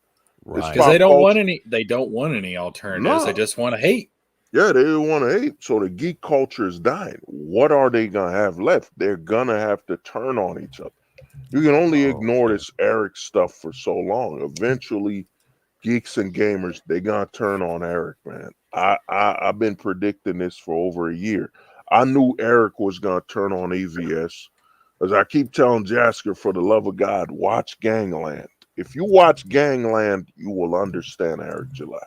Right. Because they don't want any. They don't want any alternatives. No. They just want to hate. Yeah, they want to hate. So the geek culture is dying. What are they gonna have left? They're gonna have to turn on each other. You can only ignore this Eric stuff for so long. Eventually, geeks and gamers, they gonna turn on Eric, man. I've been predicting this for over a year. I knew Eric was gonna turn on EVS. As I keep telling Jasker, for the love of God, watch Gangland. If you watch Gangland, you will understand Eric July.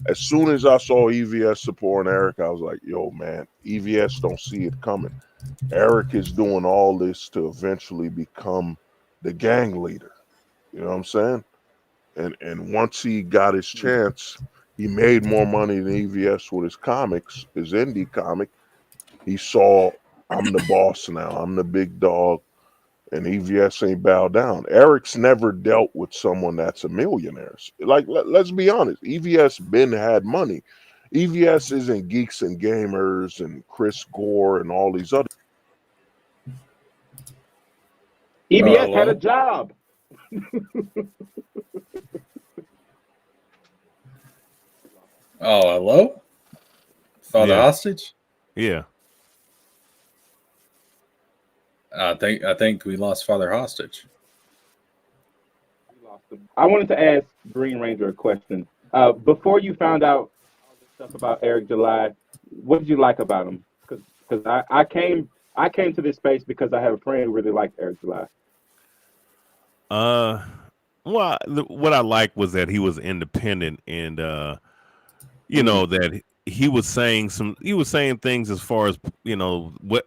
As soon as I saw EVS supporting Eric, I was like, yo, man, EVS don't see it coming. Eric is doing all this to eventually become the gang leader. You know what I'm saying? And once he got his chance, he made more money than EVS with his comics, his indie comic. He saw, I'm the boss now. I'm the big dog. And EVS ain't bowed down. Eric's never dealt with someone that's a millionaire. Like, let's be honest. EVS been had money. EVS isn't Geeks and Gamers and Chris Gore and all these other. EVS had a job. Oh, hello? Father hostage? Yeah. I think we lost Father hostage. I wanted to ask Green Ranger a question. Before you found out all this stuff about Eric July, what did you like about him? Because I came to this space because I have a friend who really liked Eric July. Well, what I liked was that he was independent, and you know, that he was saying things as far as, you know, what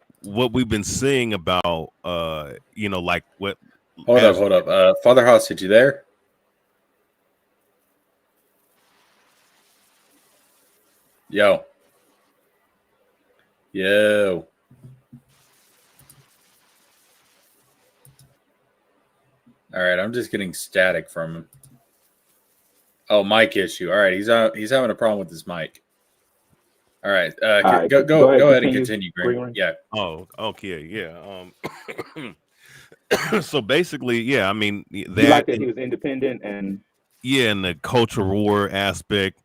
we've been seeing about you know, like what. Hold up. Father hostage, you there? Yo. All right, I'm just getting static from him. Oh, mic issue. All right, he's having a problem with his mic. All right, go ahead and continue, Green. Yeah. Oh, okay, yeah. So basically, yeah, I mean, You like that he was independent and and the cultural war aspect.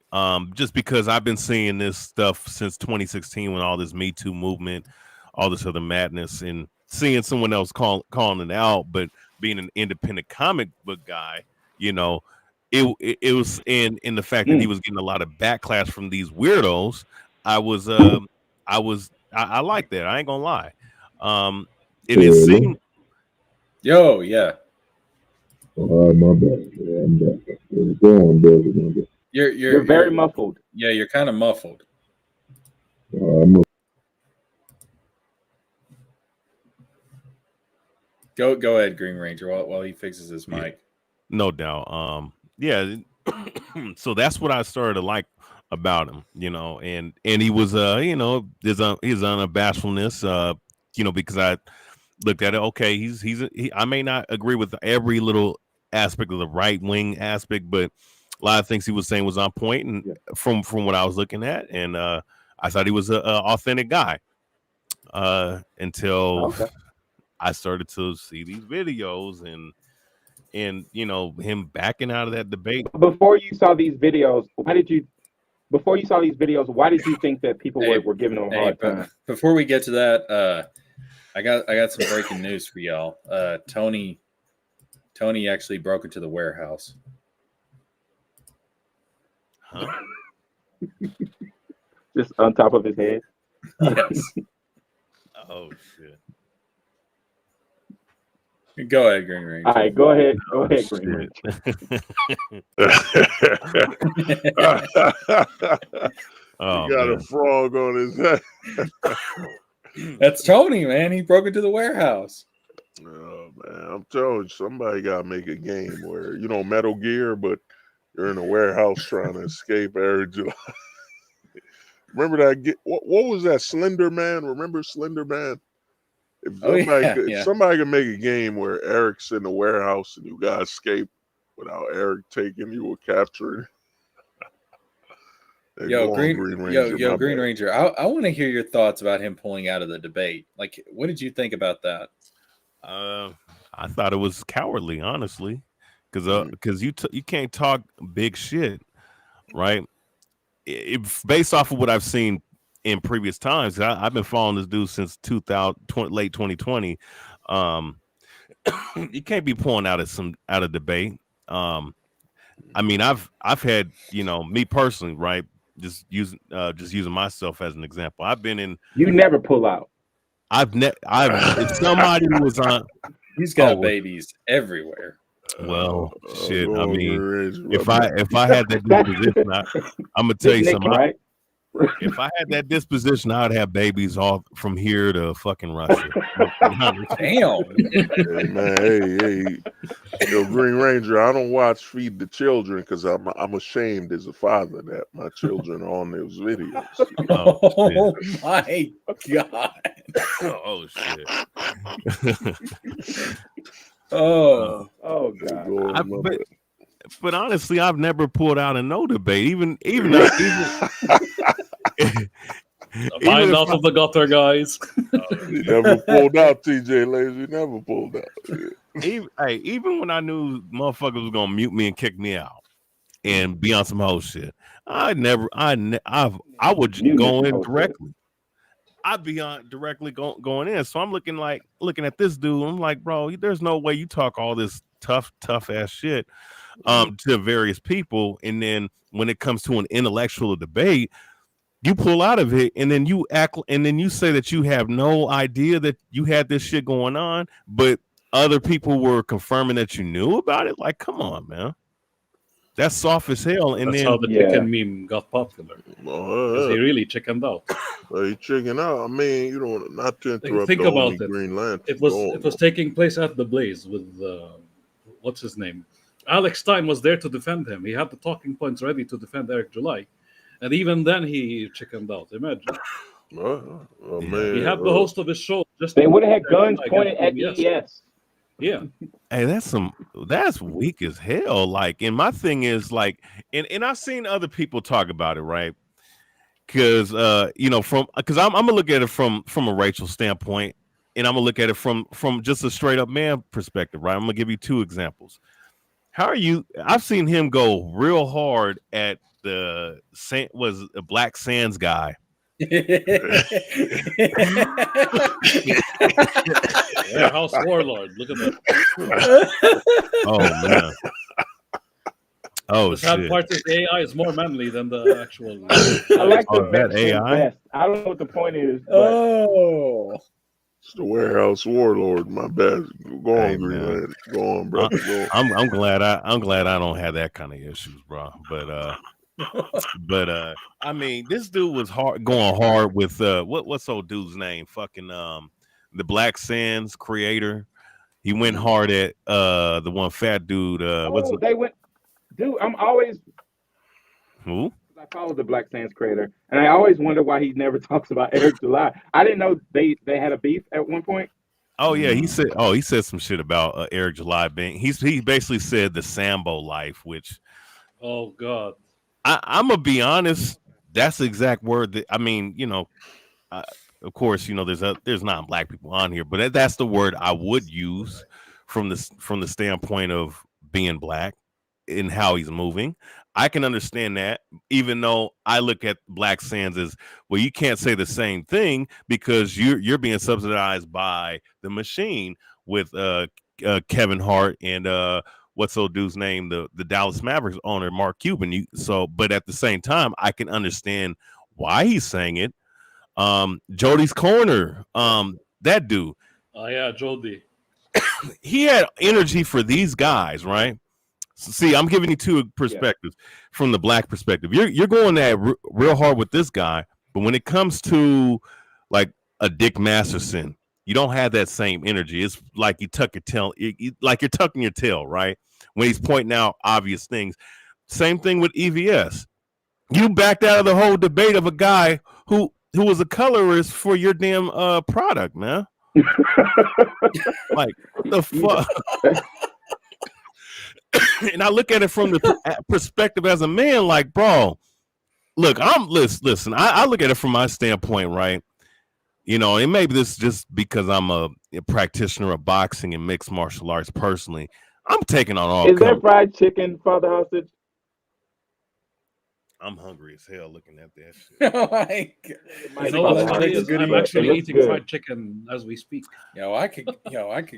Just because I've been seeing this stuff since 2016 when all this Me Too movement, all this other madness, and seeing someone else calling it out, but being an independent comic book guy, you know, it was in the fact that he was getting a lot of backlash from these weirdos. I like that. I ain't gonna lie. It seemed. Yo, yeah. My bad. Yeah, I'm back. Go on, brother. You're very muffled. Yeah, you're kind of muffled. Go ahead, Green Ranger, while he fixes his mic. No doubt. Yeah. So that's what I started to like about him, you know, and he was, you know, his unabashedness, you know, because I looked at it. Okay, I may not agree with every little aspect of the right wing aspect, but a lot of things he was saying was on point, and from what I was looking at, and I thought he was an authentic guy until I started to see these videos and you know, him backing out of that debate. Before you saw these videos, why did you think that people were giving him a hard time? Before we get to that, I got some breaking news for y'all. Tony actually broke into the warehouse. Huh? Just on top of his head? Yes. Oh shit. Go ahead, Green Ranger. All right, go ahead, Green Ranger. He got a frog on his head. That's Tony, man. He broke into the warehouse. Oh man, I'm telling you, somebody gotta make a game where, you know, Metal Gear, but You're in a warehouse trying to escape Eric July. Remember that? What was that? Slender Man. Remember Slender Man? If somebody could make a game where Eric's in the warehouse and you guys escape without Eric taking you or capturing. Green Ranger. I want to hear your thoughts about him pulling out of the debate. Like, what did you think about that? I thought it was cowardly, honestly, because you can't talk big shit, right? Based off of what I've seen in previous times, I've been following this dude since late 2020. You can't be pulling out of debate. I mean, I've had, me personally, right? Just using myself as an example. I've been in. You never pull out. If somebody was on. He's got babies everywhere. Well, shit. I mean, if I had that disposition, I'm gonna tell you something. Right? If I had that disposition, I'd have babies all from here to fucking Russia. Damn. Hey, man, hey, Green Ranger, I don't watch Feed the Children because I'm ashamed as a father that my children are on those videos. Oh my God. Oh shit. Oh God. But honestly, I've never pulled out in no debate. Even Mind off of the gutter, guys. You never pulled out, TJ Lazy. Never pulled out. Even when I knew motherfuckers was gonna mute me and kick me out and be on some whole shit, I would go in directly. I'd be on directly going in. So I'm looking at this dude. I'm like, bro, there's no way you talk all this tough ass shit to various people, and then when it comes to an intellectual debate, you pull out of it, and then you act, and then you say that you have no idea that you had this shit going on, but other people were confirming that you knew about it. Like, come on, man. That's soft as hell. And that's then how the chicken meme got popular. Because he really chickened out. He chickened out. I mean, not to interrupt. Think about it. Green Lantern. It was taking place at the Blaze with what's his name? Alex Stein was there to defend him. He had the talking points ready to defend Eric July, and even then he chickened out. Imagine. Man, he had the host of his show. They would have had guns pointed at EVS. Yeah. Hey, that's weak as hell. Like, and my thing is like, and I've seen other people talk about it, right? Because because I'm gonna look at it from a Rachel standpoint, and I'm gonna look at it from just a straight up man perspective, right? I'm gonna give you two examples. I've seen him go real hard at the a Black Sands guy. House Warlord. Look at that. Oh man. Oh shit. That part of the AI is more manly than the actual. I like that AI. Best. I don't know what the point is. But... It's the Warehouse Warlord. My bad. Go on, Green Lantern. Go on, bro. I'm glad I don't have that kind of issues, bro. But I mean, this dude was going hard with what's old dude's name? Fucking the Black Sands creator. He went hard at the one fat dude. Dude, I'm always who? I follow the Black Sands creator, and I always wonder why he never talks about Eric July. I didn't know they had a beef at one point. Oh yeah, he said some shit about Eric July being. He basically said the Sambo life, which. Oh God. I'm gonna be honest. That's the exact word that I mean. Of course, there's non-black people on here, but that's the word I would use from the standpoint of being black and how he's moving. I can understand that, even though I look at Black Sands as well. You can't say the same thing because you're being subsidized by the machine with Kevin Hart and what's old dude's name, the Dallas Mavericks owner, Mark Cuban. But at the same time, I can understand why he's saying it. Jody's Corner, that dude. Oh yeah, Jody. He had energy for these guys, right? So, see, I'm giving you two perspectives from the black perspective. You're going at real hard with this guy, but when it comes to like a Dick Masterson, you don't have that same energy. It's like you tuck your tail, like you're tucking your tail, right? When he's pointing out obvious things. Same thing with EVS. You backed out of the whole debate of a guy who was a colorist for your damn product, man. Like the fuck. And I look at it from the perspective as a man, like, bro, look, listen, I look at it from my standpoint, right? You know, and maybe this is just because I'm a practitioner of boxing and mixed martial arts personally. I'm taking on all. Is there fried chicken, Father Hostage? I'm hungry as hell looking at that shit. You know what's funny is I'm actually eating fried chicken as we speak. I could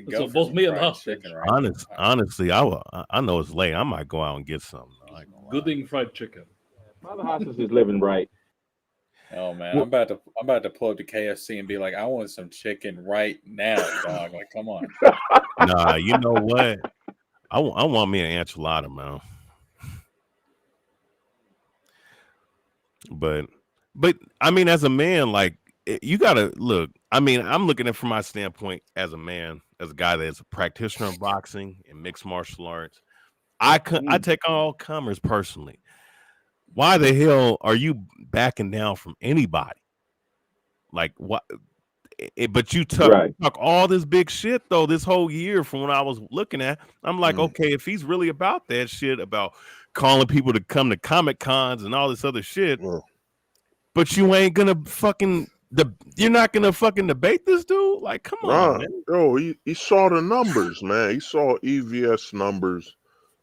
go. So both me and Hostage. Right honestly, I know it's late. I might go out and get some. Gooding fried chicken. Father Hostage is living right. Oh man, I'm about to pull up to KFC and be like, I want some chicken right now, dog. Like, come on. Nah, you know what? I want me an enchilada, man. But I mean, as a man, like, you gotta look. I mean, I'm looking at it from my standpoint as a man, as a guy that's a practitioner of boxing and mixed martial arts. I take on all comers personally. Why the hell are you backing down from anybody? Like what? But you talk all this big shit though this whole year from when I was looking at. I'm like, okay, if he's really about that shit about calling people to come to Comic Cons and all this other shit, but you ain't gonna you're not gonna fucking debate this dude. Like, come on, man. Yo, he saw the numbers, man. He saw EVS numbers,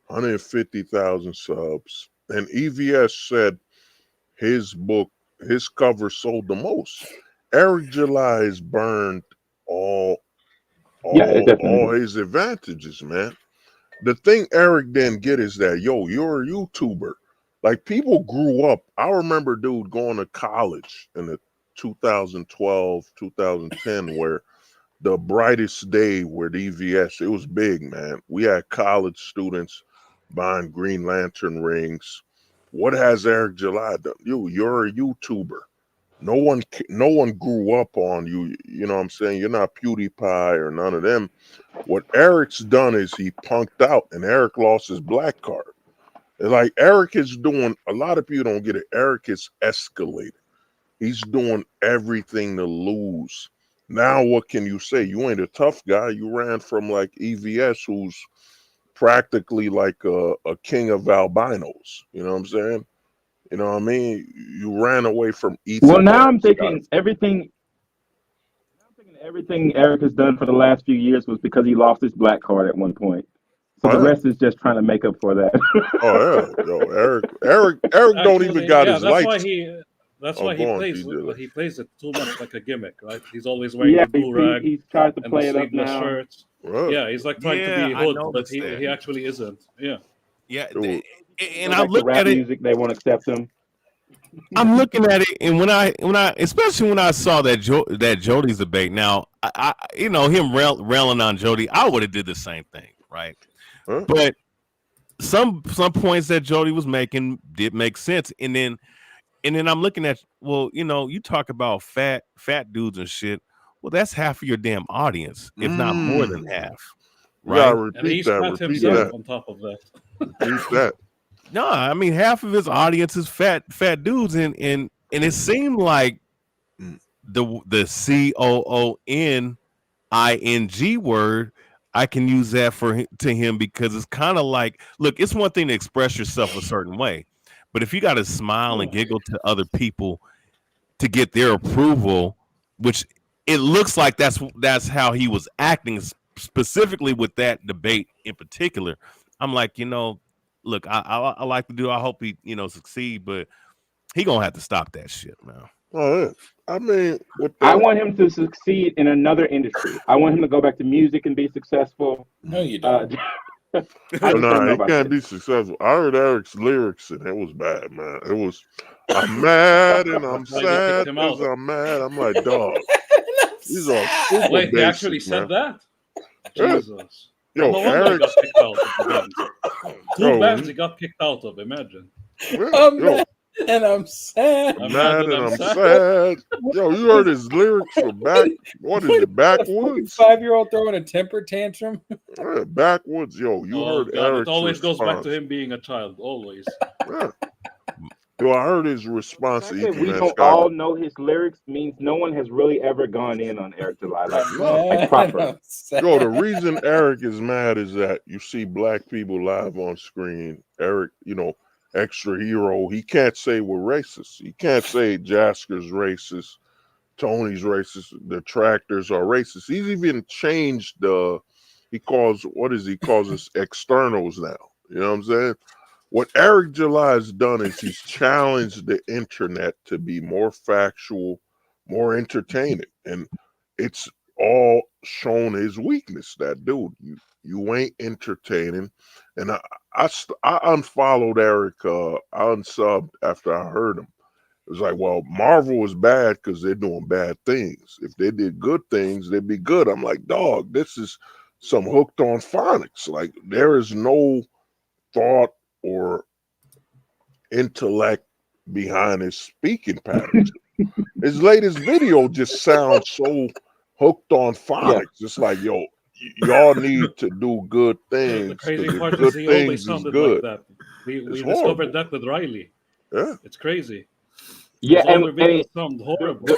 150,000 subs. And EVS said his cover sold the most. Eric July has burned all his advantages, man. The thing Eric didn't get is that, you're a YouTuber. Like, people grew up. I remember, dude, going to college in the 2012, 2010, where the brightest day with EVS, it was big, man. We had college students buying Green Lantern rings. What has Eric July done? You're a YouTuber. No one grew up on you. You know what I'm saying? You're not PewDiePie or none of them. What Eric's done is he punked out, and Eric lost his black card. It's like Eric is doing, a lot of people don't get it. Eric is escalating. He's doing everything to lose. Now, what can you say? You ain't a tough guy. You ran from like EVS, who's practically like a king of albinos. You know what I'm saying? You know what I mean? You ran away from Ethan. Well, now I'm thinking everything Eric has done for the last few years was because he lost his black card at one point. So the rest is just trying to make up for that. Eric don't even got his lights. That's why he plays it too much like a gimmick, right? He's always wearing the blue rag. He's trying to play it up now. Shirts. Yeah, he's like trying to be hood, but he actually isn't. Yeah. Yeah. And I look at it. Music, they won't accept him. I'm looking at it, and when I, especially when I saw that Jody's debate. Now, I him railing on Jody, I would have did the same thing, right? Huh? But some points that Jody was making did make sense, and then I'm looking at, well, you talk about fat dudes and shit. Well, that's half of your damn audience, if not more than half. Right? Yeah, repeat that. On top of that. Repeat that. No, I mean half of his audience is fat dudes, and it seemed like the COONING word, I can use that to him because it's kind of like, look, it's one thing to express yourself a certain way, but if you got to smile and giggle to other people to get their approval, which it looks like that's how he was acting specifically with that debate in particular. I'm like, look, I like the dude. I hope he, succeed, but he gonna have to stop that shit, man. Oh, yeah. I mean, I want him to succeed in another industry. I want him to go back to music and be successful. No, you don't. He can't be successful. I heard Eric's lyrics, and it was bad, man. It was, I'm mad and I'm sad because I'm mad. I'm like, dog. These are super Wait, he basic, actually said that? Yeah. Jesus. Yo, Eric got kicked out of the bands. Two bands he got kicked out of, imagine. Yo, And I'm sad. I'm mad and I'm sad. Yo, you heard his lyrics for back. What is it? Backwoods? 5-year-old throwing a temper tantrum. Yeah, backwoods. Yo, you Oh heard God, it Eric's always goes back to response. him being a child. Always. Yeah. Yo, I heard his response to The fact that we Ethernet don't Scott. all know his lyrics means no one has really ever gone in on Eric July like No. proper. Yo, the reason Eric is mad is that you see black people live on screen. Eric, you know, extra hero. He can't say we're racist. He can't say Jasker's racist, Tony's racist, the tractors are racist. He's even changed he calls us externals now. You know what I'm saying? What Eric July has done is he's challenged the internet to be more factual, more entertaining. And it's all shown his weakness. That dude, you ain't entertaining. And I unfollowed Eric. I unsubbed after I heard him. It was like, well, Marvel is bad because they're doing bad things. If they did good things, they'd be good. I'm like, dog, this is some hooked on phonics. Like, there is no thought or intellect behind his speaking patterns. His latest video just sounds so hooked on phonics. It's like, yo, y'all need to do good things. The crazy 'cause part if is good he always things is sounded good. like that. We It's discovered horrible. that with Riley. Yeah. It's crazy. Yeah, His older and videos sound horrible.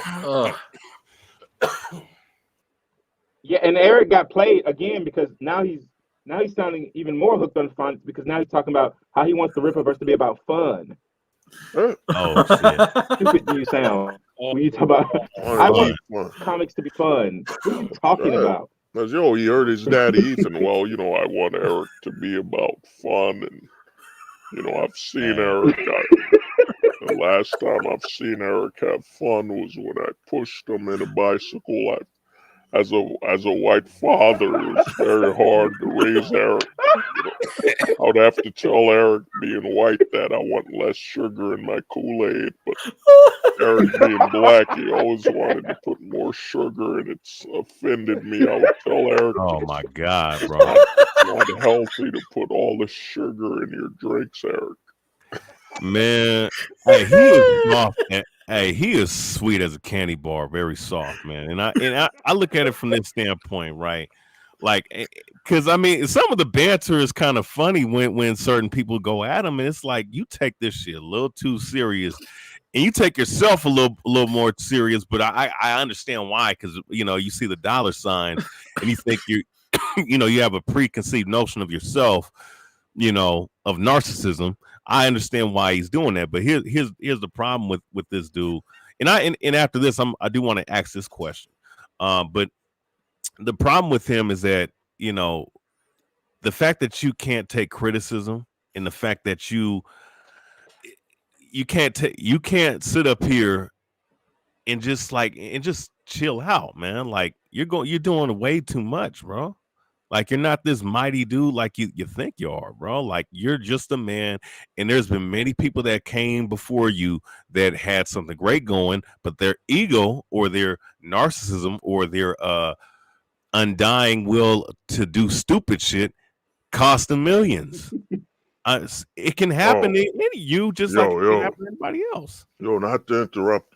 yeah, and Eric got played again because now he's sounding even more hooked on phonics because now he's talking about how he wants the Rippaverse to be about fun. Oh shit! Stupid you sound when you talk about I want comics to be fun. What are you talking about? Because, yo, he heard his daddy Ethan. Well, you know, I want Eric to be about fun, and you know, I've seen Eric. The last time I've seen Eric have fun was when I pushed him in a bicycle. As a white father, it was very hard to raise Eric. You know, I would have to tell Eric, being white, that I want less sugar in my Kool-Aid. But Eric, being black, he always wanted to put more sugar, and it's offended me. I would tell Eric, oh my God, bro, it's not healthy to put all the sugar in your drinks, Eric. Man, hey, he is soft. Hey, he is sweet as a candy bar, very soft, man. And I look at it from this standpoint, right? Like, because I mean, some of the banter is kind of funny when certain people go at him, and it's like you take this shit a little too serious, and you take yourself a little more serious. But I understand why, because you know you see the dollar sign, and you think you you have a preconceived notion of yourself, you know, of narcissism. I understand why he's doing that, but here's the problem with this dude. And after this, I do want to ask this question. But the problem with him is that, you know, the fact that you can't take criticism and the fact that you can't sit up here and just chill out, man. Like you're doing way too much, bro. Like you're not this mighty dude like you think you are, bro. Like you're just a man, and there's been many people that came before you that had something great going, but their ego or their narcissism or their undying will to do stupid shit cost them millions. It can happen to you just like it can happen to anybody else. Yo, not to interrupt.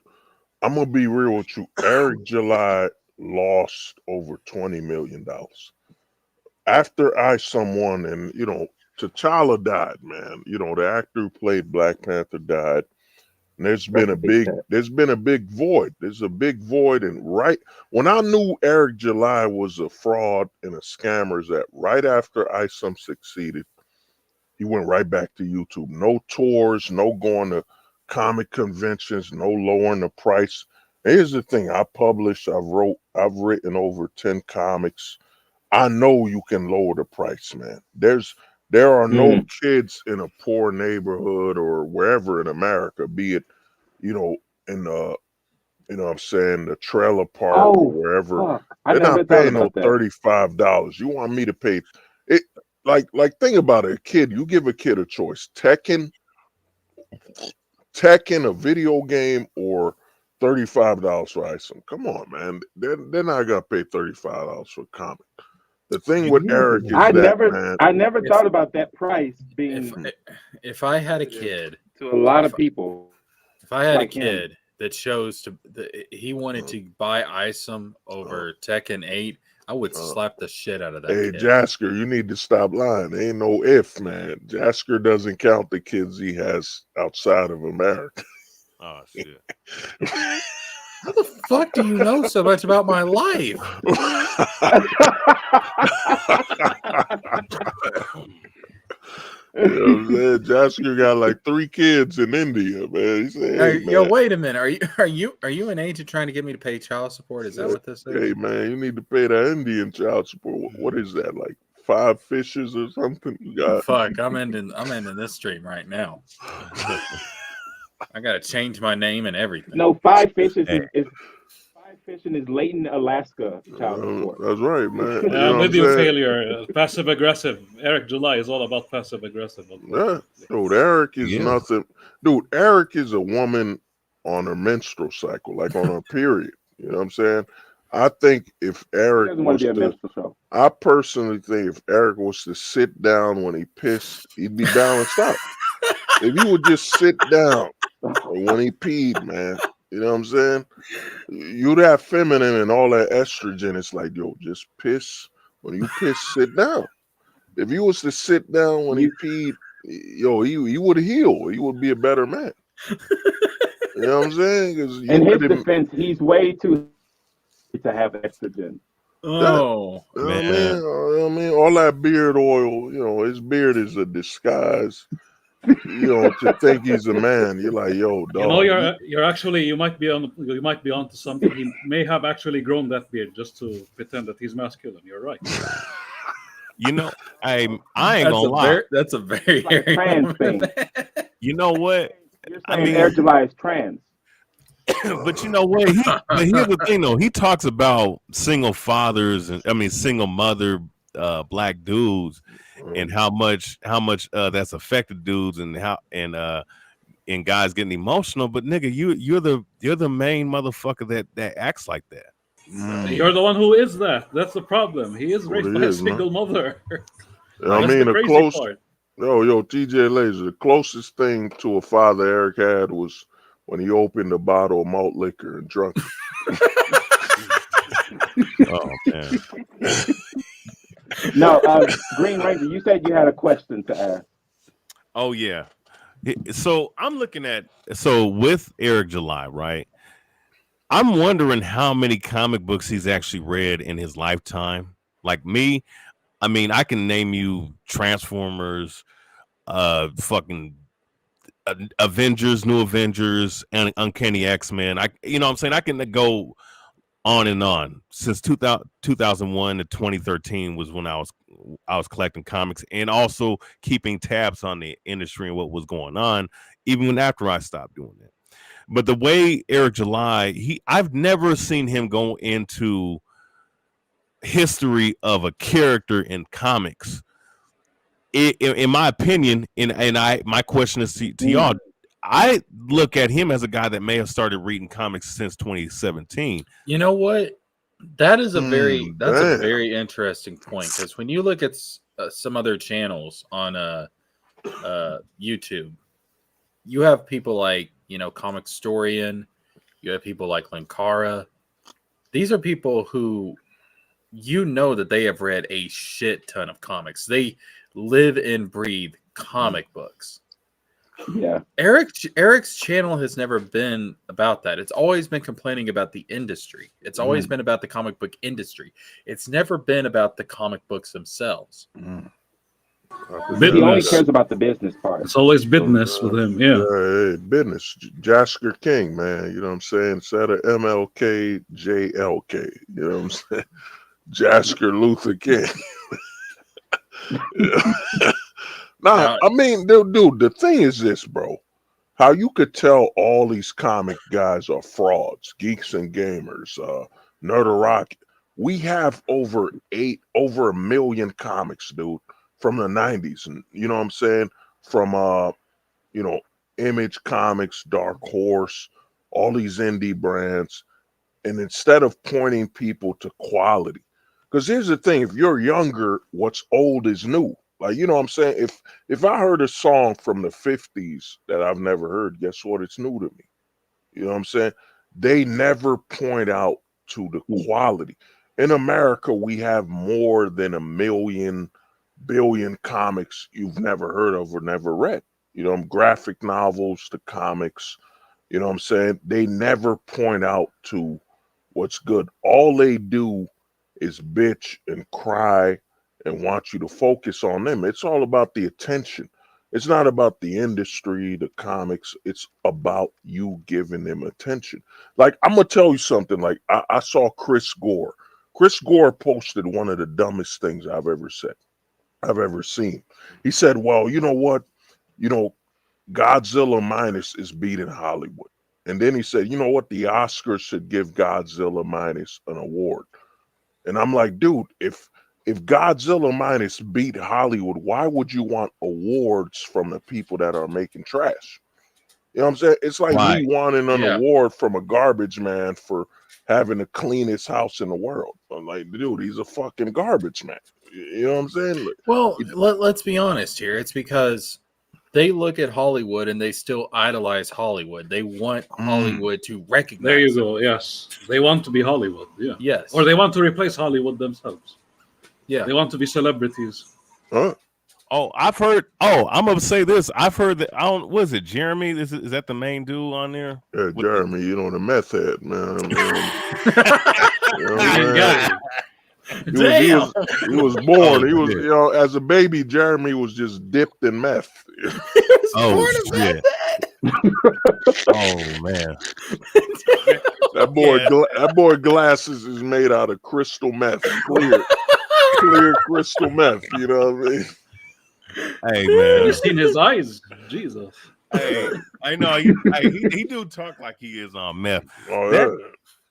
I'm gonna be real with you. Eric July lost over $20 million. After Isome won, and you know, T'Challa died, man. You know, the actor who played Black Panther died. And there's been a big void. There's a big void. And right when I knew Eric July was a fraud and a scammer, is that right after Isome succeeded, he went right back to YouTube. No tours, no going to comic conventions, no lowering the price. And here's the thing: I've written over 10 comics. I know you can lower the price, man. There are no kids in a poor neighborhood or wherever in America, be it, you know, in you know what I'm saying, the trailer park or wherever. They're not paying no $35. You want me to pay it? Like think about it, a kid. You give a kid a choice: Tekken, a video game, or $35 for Isome. Come on, man. They're not gonna pay $35 for a comic. The thing with Eric is I never If- thought about that price being If I had a kid, to a lot of people. If I had like a him. kid that chose to, he wanted to buy Isome over Tekken 8, I would slap the shit out of that Hey, kid. Jasker, you need to stop lying. Ain't no if, man. Jasker doesn't count the kids he has outside of America. Oh shit. How the fuck do you know so much about my life? You know what I'm saying? Jasker got like 3 kids in India, man. He said, hey, man. Yo, wait a minute. Are you an age of trying to get me to pay child support? Is that what this is? Hey, man, you need to pay that Indian child support. What is that, like 5 fishes or something? You got... Fuck, I'm ending this stream right now. I gotta change my name and everything. No, 5 fishes is 5 fishing is Layton, Alaska child support. That's right, man. You know I'm what with I'm you, saying? failure. Passive aggressive. Eric July is all about passive aggressive. Yeah. Dude, Eric is nothing. Dude, Eric is a woman on her menstrual cycle, like on her period. You know what I'm saying? I think if Eric doesn't want was to be a to, minstrel show. I personally think if Eric was to sit down when he pissed, he'd be balanced out. If he would just sit down when he peed, man, you know what I'm saying? You that feminine and all that estrogen, it's like, yo, just piss. When you piss, sit down. If he was to sit down when he peed, yo, he would heal. He would be a better man. You know what I'm saying? In his defense, he's way too to have estrogen. Oh, you know what I mean? You know what I mean? All that beard oil, you know, his beard is a disguise. You know, to think he's a man, you're like, yo, dog. You know, you're actually you might be onto something. He may have actually grown that beard just to pretend that he's masculine. You're right. You know, I ain't gonna lie. That's a very like a trans thing. You know what? You're saying Eric July is trans. But you know what? But here's the thing, though. He talks about single fathers and single mother black dudes, and how much that's affected dudes, and and guys getting emotional. But nigga, you're the main motherfucker that acts like that. You're the one who is that. That's the problem. He is raised by a single mother. I mean, the closest. Yo, TJ Laser, the closest thing to a father Eric had was when he opened a bottle of malt liquor and drunk it. Oh man. No, Green Ranger, you said you had a question to ask. Oh yeah. So I'm looking at with Eric July, right? I'm wondering how many comic books he's actually read in his lifetime. Like me, I mean, I can name you Transformers, fucking Avengers, New Avengers, and Uncanny X-Men. You know what I'm saying? I can go on and on. Since 2001 to 2013 was when I was collecting comics and also keeping tabs on the industry and what was going on, even after I stopped doing that. But the way Eric July, I've never seen him go into history of a character in comics. In my opinion, my question is to y'all, I look at him as a guy that may have started reading comics since 2017. You know what? That is a very interesting point, because when you look at some other channels on YouTube, you have people like, Comic Storian, you have people like Linkara. These are people who that they have read a shit ton of comics. They live and breathe comic books. Yeah. Eric's channel has never been about that. It's always been complaining about the industry. It's always been about the comic book industry. It's never been about the comic books themselves. He only cares about the business part. It's always business with him. Yeah. Hey, business. Jasker King, man. You know what I'm saying? Instead of MLK, JLK. You know what I'm saying? Jasker Luther King. Nah, I mean, dude, the thing is this, bro. How you could tell all these comic guys are frauds, geeks and gamers, Nerderock. We have over 1 million comics, dude, from the 90s. And you know what I'm saying? From Image Comics, Dark Horse, all these indie brands. And instead of pointing people to quality, because here's the thing, if you're younger, what's old is new. Like, you know what I'm saying? If I heard a song from the 50s that I've never heard, guess what? It's new to me. You know what I'm saying? They never point out to the quality. In America, we have more than 1 billion comics you've never heard of or never read. You know, graphic novels, the comics, you know what I'm saying? They never point out to what's good. All they do is bitch and cry and want you to focus on them. It's all about the attention. It's not about the industry, the comics. It's about you giving them attention. Like, I'm going to tell you something. Like, I saw Chris Gore. Chris Gore posted one of the dumbest things I've ever seen. He said, well, you know what? You know, Godzilla minus is beating Hollywood. And then he said, you know what? The Oscars should give Godzilla minus an award. And I'm like, dude, if Godzilla minus beat Hollywood, why would you want awards from the people that are making trash? You know what I'm saying? It's like me wanting an award from a garbage man for having the cleanest house in the world. I'm like, dude, he's a fucking garbage man. You know what I'm saying? Well, let's be honest here. It's because they look at Hollywood and they still idolize Hollywood. They want Hollywood to recognize. There you go. Yes, they want to be Hollywood. Yeah. Yes. Or they want to replace Hollywood themselves. Yeah. They want to be celebrities. Huh? Oh, I've heard. Oh, I'm gonna say this. I've heard that. I don't. What is it? Jeremy? Is that the main dude on there? Yeah, Jeremy. You know, the meth head, man. You know, man. He was born. He was, you know, as a baby, Jeremy was just dipped in meth. Oh shit! Oh man, that boy glasses is made out of crystal meth, clear crystal meth. You know what I mean? Hey man, you seen his eyes? Jesus. Hey, I know he do talk like he is on meth. Oh,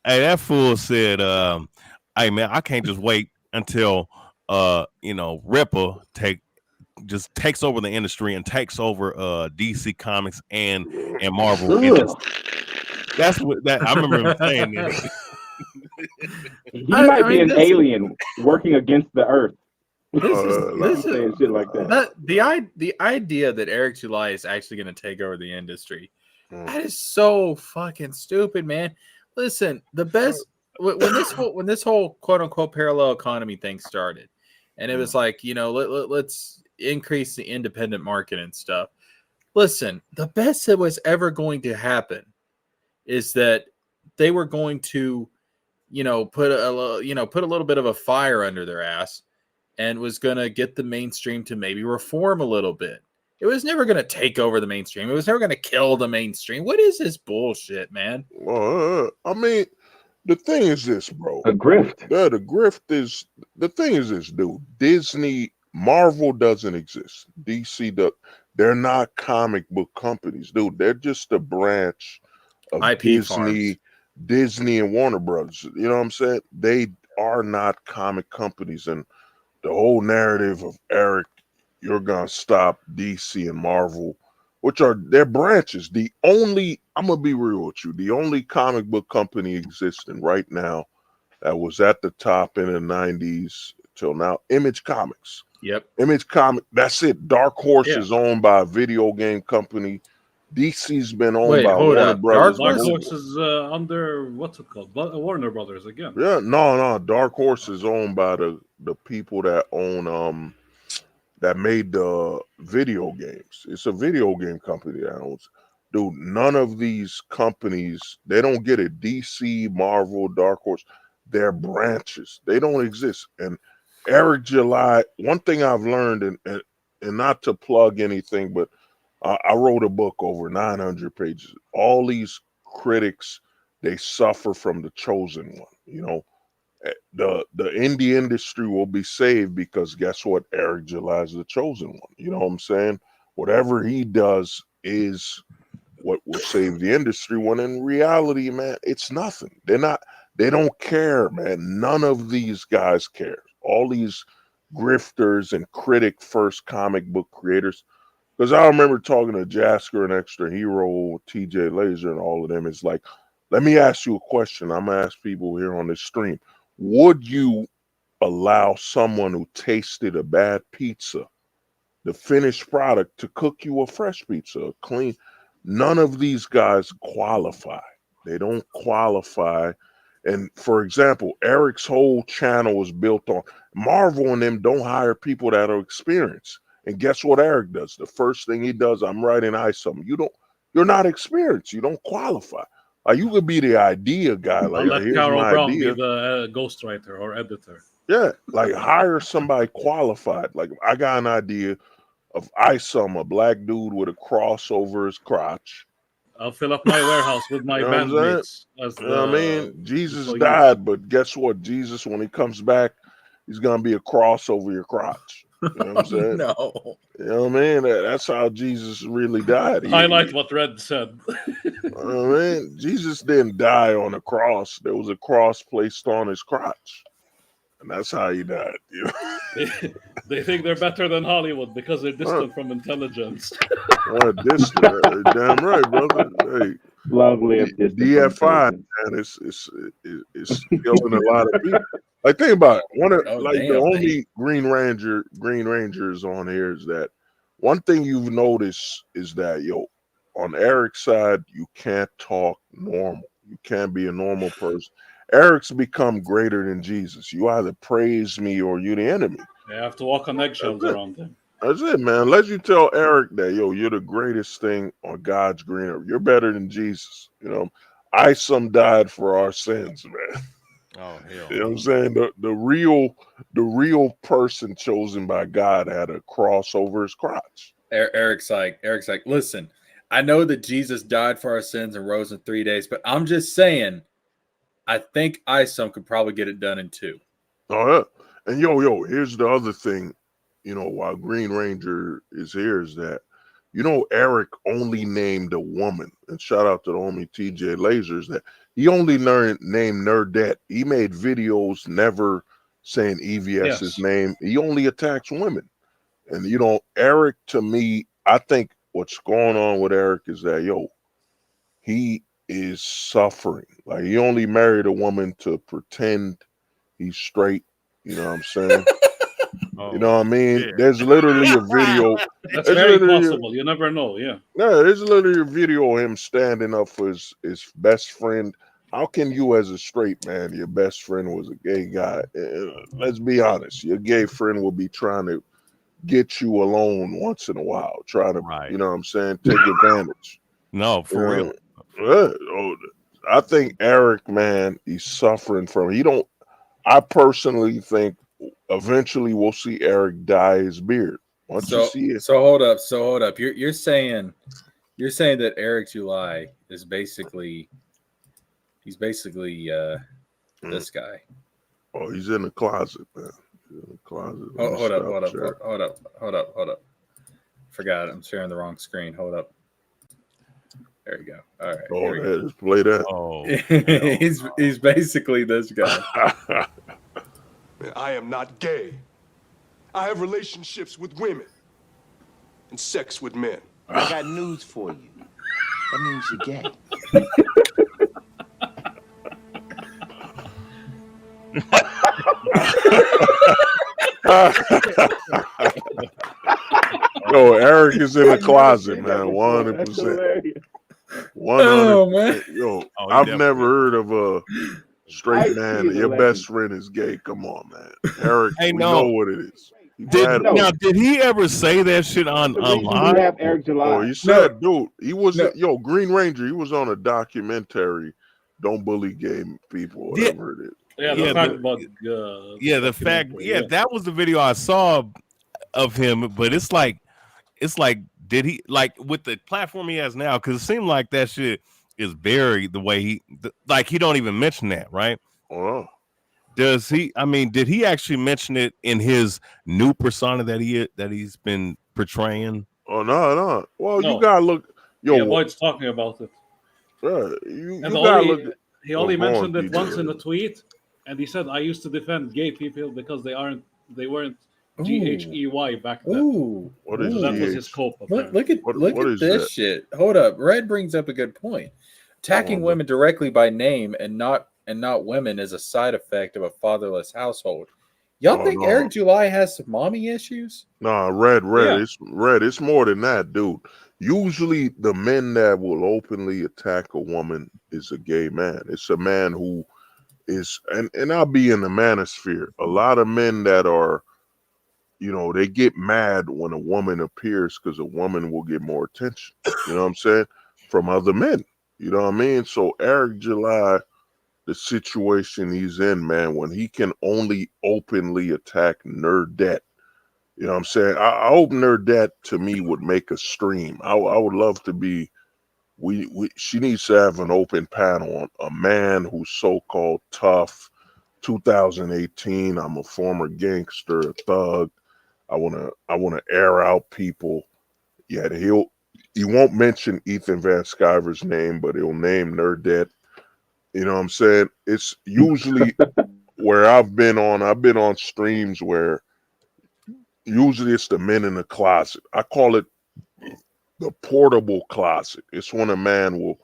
Hey, that fool said, "Hey man, I can't just wait until Ripper takes over the industry and takes over DC Comics and Marvel." That's what I remember him saying that. He might be an alien working against the Earth. This saying shit like that. The idea that Eric July is actually going to take over the industry, that is so fucking stupid, man. Listen, the best when this whole quote unquote parallel economy thing started, and it was like, let's increase the independent market and stuff. Listen, the best that was ever going to happen is that they were going to, put a little bit of a fire under their ass, and was going to get the mainstream to maybe reform a little bit. It was never going to take over the mainstream. It was never going to kill the mainstream. What is this bullshit, man? I mean, the thing is this, bro. A grift. Yeah, the grift is, the thing is this, dude. Disney, Marvel doesn't exist. DC, they're not comic book companies, dude. They're just a branch of IP farms. Disney and Warner Brothers. You know what I'm saying? They are not comic companies. And the whole narrative of Eric, you're gonna stop DC and Marvel, which are their branches. I'm gonna be real with you. The only comic book company existing right now that was at the top in the 90s till now, Image Comics. Yep. Image Comics, that's it. Dark Horse is owned by a video game company. DC's been owned by Warner Brothers. Dark Horse is under, what's it called? Warner Brothers again. Yeah, no. Dark Horse is owned by the people that own that made the video games. It's a video game company that owns. Dude, none of these companies, they don't get it. DC, Marvel, Dark Horse, they're branches. They don't exist. And Eric July, one thing I've learned, and not to plug anything, but I wrote a book over 900 pages. All these critics, they suffer from the chosen one. The indie industry will be saved because guess what? Eric July is the chosen one. You know what I'm saying? Whatever he does is what will save the industry, when in reality, man, it's nothing. They don't care, man. None of these guys care. All these grifters and critic first comic book creators. Because I remember talking to Jasker and Extra Hero, TJ Laser, and all of them. It's like, let me ask you a question. I'm going to ask people here on this stream. Would you allow someone who tasted a bad pizza, the finished product, to cook you a fresh pizza, clean? None of these guys qualify. They don't qualify. And for example, Eric's whole channel is built on Marvel, and them don't hire people that are experienced. And guess what Eric does? The first thing he does, I'm writing ISOM. You're not experienced. You don't qualify. Like, you could be the idea guy. Like, I'll let here's Carol my Brown idea. be the ghostwriter or editor. Yeah, like hire somebody qualified. Like, I got an idea of ISOM, a black dude with a cross over his crotch. I'll fill up my warehouse with my You know what I'm saying? bandmates. As You know what I mean? the Jesus so died, but guess what? Jesus, when he comes back, he's gonna be a cross over your crotch. You know what I'm saying? No. You know what I mean? That's how Jesus really died. Highlight what Red said. You know what I mean? Jesus didn't die on a cross. There was a cross placed on his crotch. And that's how he died. You know? They think they're better than Hollywood because they're distant from intelligence. Distant. Damn right, brother. Hey, long live DFI, man, it's killing a lot of people. Like, think about it. The only Green Rangers on here is that one thing you've noticed is that, on Eric's side, you can't talk normal. You can't be a normal person. Eric's become greater than Jesus. You either praise me or you're the enemy. They have to walk on eggshells around him. That's it, man. Unless you tell Eric that, you're the greatest thing on God's green earth. You're better than Jesus. Isome died for our sins, man. Oh, hell. You know what I'm saying? The real person chosen by God had a cross over his crotch. Eric's like, listen, I know that Jesus died for our sins and rose in 3 days, but I'm just saying, I think Isome could probably get it done in 2. Oh, yeah. And here's the other thing, while Green Ranger is here, is that, Eric only named a woman. And shout out to the homie TJ Lasers, that he only named Nerdette. He made videos never saying EVS's name. He only attacks women. And, Eric, to me, I think what's going on with Eric is that, he is suffering. Like, he only married a woman to pretend he's straight. You know what I'm saying? You know what I mean? Yeah. There's literally a video. That's very possible. You never know. Yeah. No, there's literally a video of him standing up for his best friend. How can you, as a straight man, your best friend was a gay guy? Let's be honest. Your gay friend will be trying to get you alone once in a while, trying to, you know what I'm saying, take advantage. No, for real. I think Eric, man, he's suffering from. I personally think eventually we'll see Eric dye his beard. Once you see it. So hold up. You're saying that Eric July is basically this guy. Oh, he's in the closet, man. He's in the closet. Hold up. Forgot it. I'm sharing the wrong screen. Hold up. There you go. All right. Oh, yeah, just play that. Oh, he's basically this guy. I am not gay. I have relationships with women and sex with men. I got news for you. That means you're gay. Eric is in the closet, man. 100%. 100%. Man. I've never heard of a straight man. Your best friend is gay. Come on, man. Eric, we know what it is. Did he ever say that shit on live? Have Eric July. Oh, he said, dude, he was Green Ranger. He was on a documentary, "Don't Bully Gay People," whatever it is. That was the video I saw of him. But it's like, did he, like, with the platform he has now? Because it seemed like that shit is buried the way he don't even mention that, right? Oh. Does he? I mean, did he actually mention it in his new persona that he's been portraying? Oh no. Well, you gotta look. Boyd's talking about it. You gotta look. He only mentioned it once in a tweet, and he said, "I used to defend gay people because they weren't GHEY back then." Ooh, what is that? Was his scope? Look at this shit. Hold up, Red brings up a good point. Attacking women directly by name and not women is a side effect of a fatherless household. Y'all Oh think no, Eric July has some mommy issues? nah, red. Yeah. It's red. It's more than that, dude. Usually, the men that will openly attack a woman is a gay man. It's a man who is, and I'll be in the manosphere. A lot of men that are, they get mad when a woman appears because a woman will get more attention. You know what I'm saying? From other men. You know what I mean? So Eric July, the situation he's in, man, when he can only openly attack Nerdette. You know what I'm saying? I hope Nerdette to me would make a stream. I would love to be. She needs to have an open panel on a man who's so-called tough. 2018. I'm a former gangster, a thug. I wanna air out people. Yeah, he won't mention Ethan Van Sciver's name, but he'll name Nerdette. You know what I'm saying? It's usually where I've been on streams where usually it's the men in the closet. I call it the portable closet. It's when a man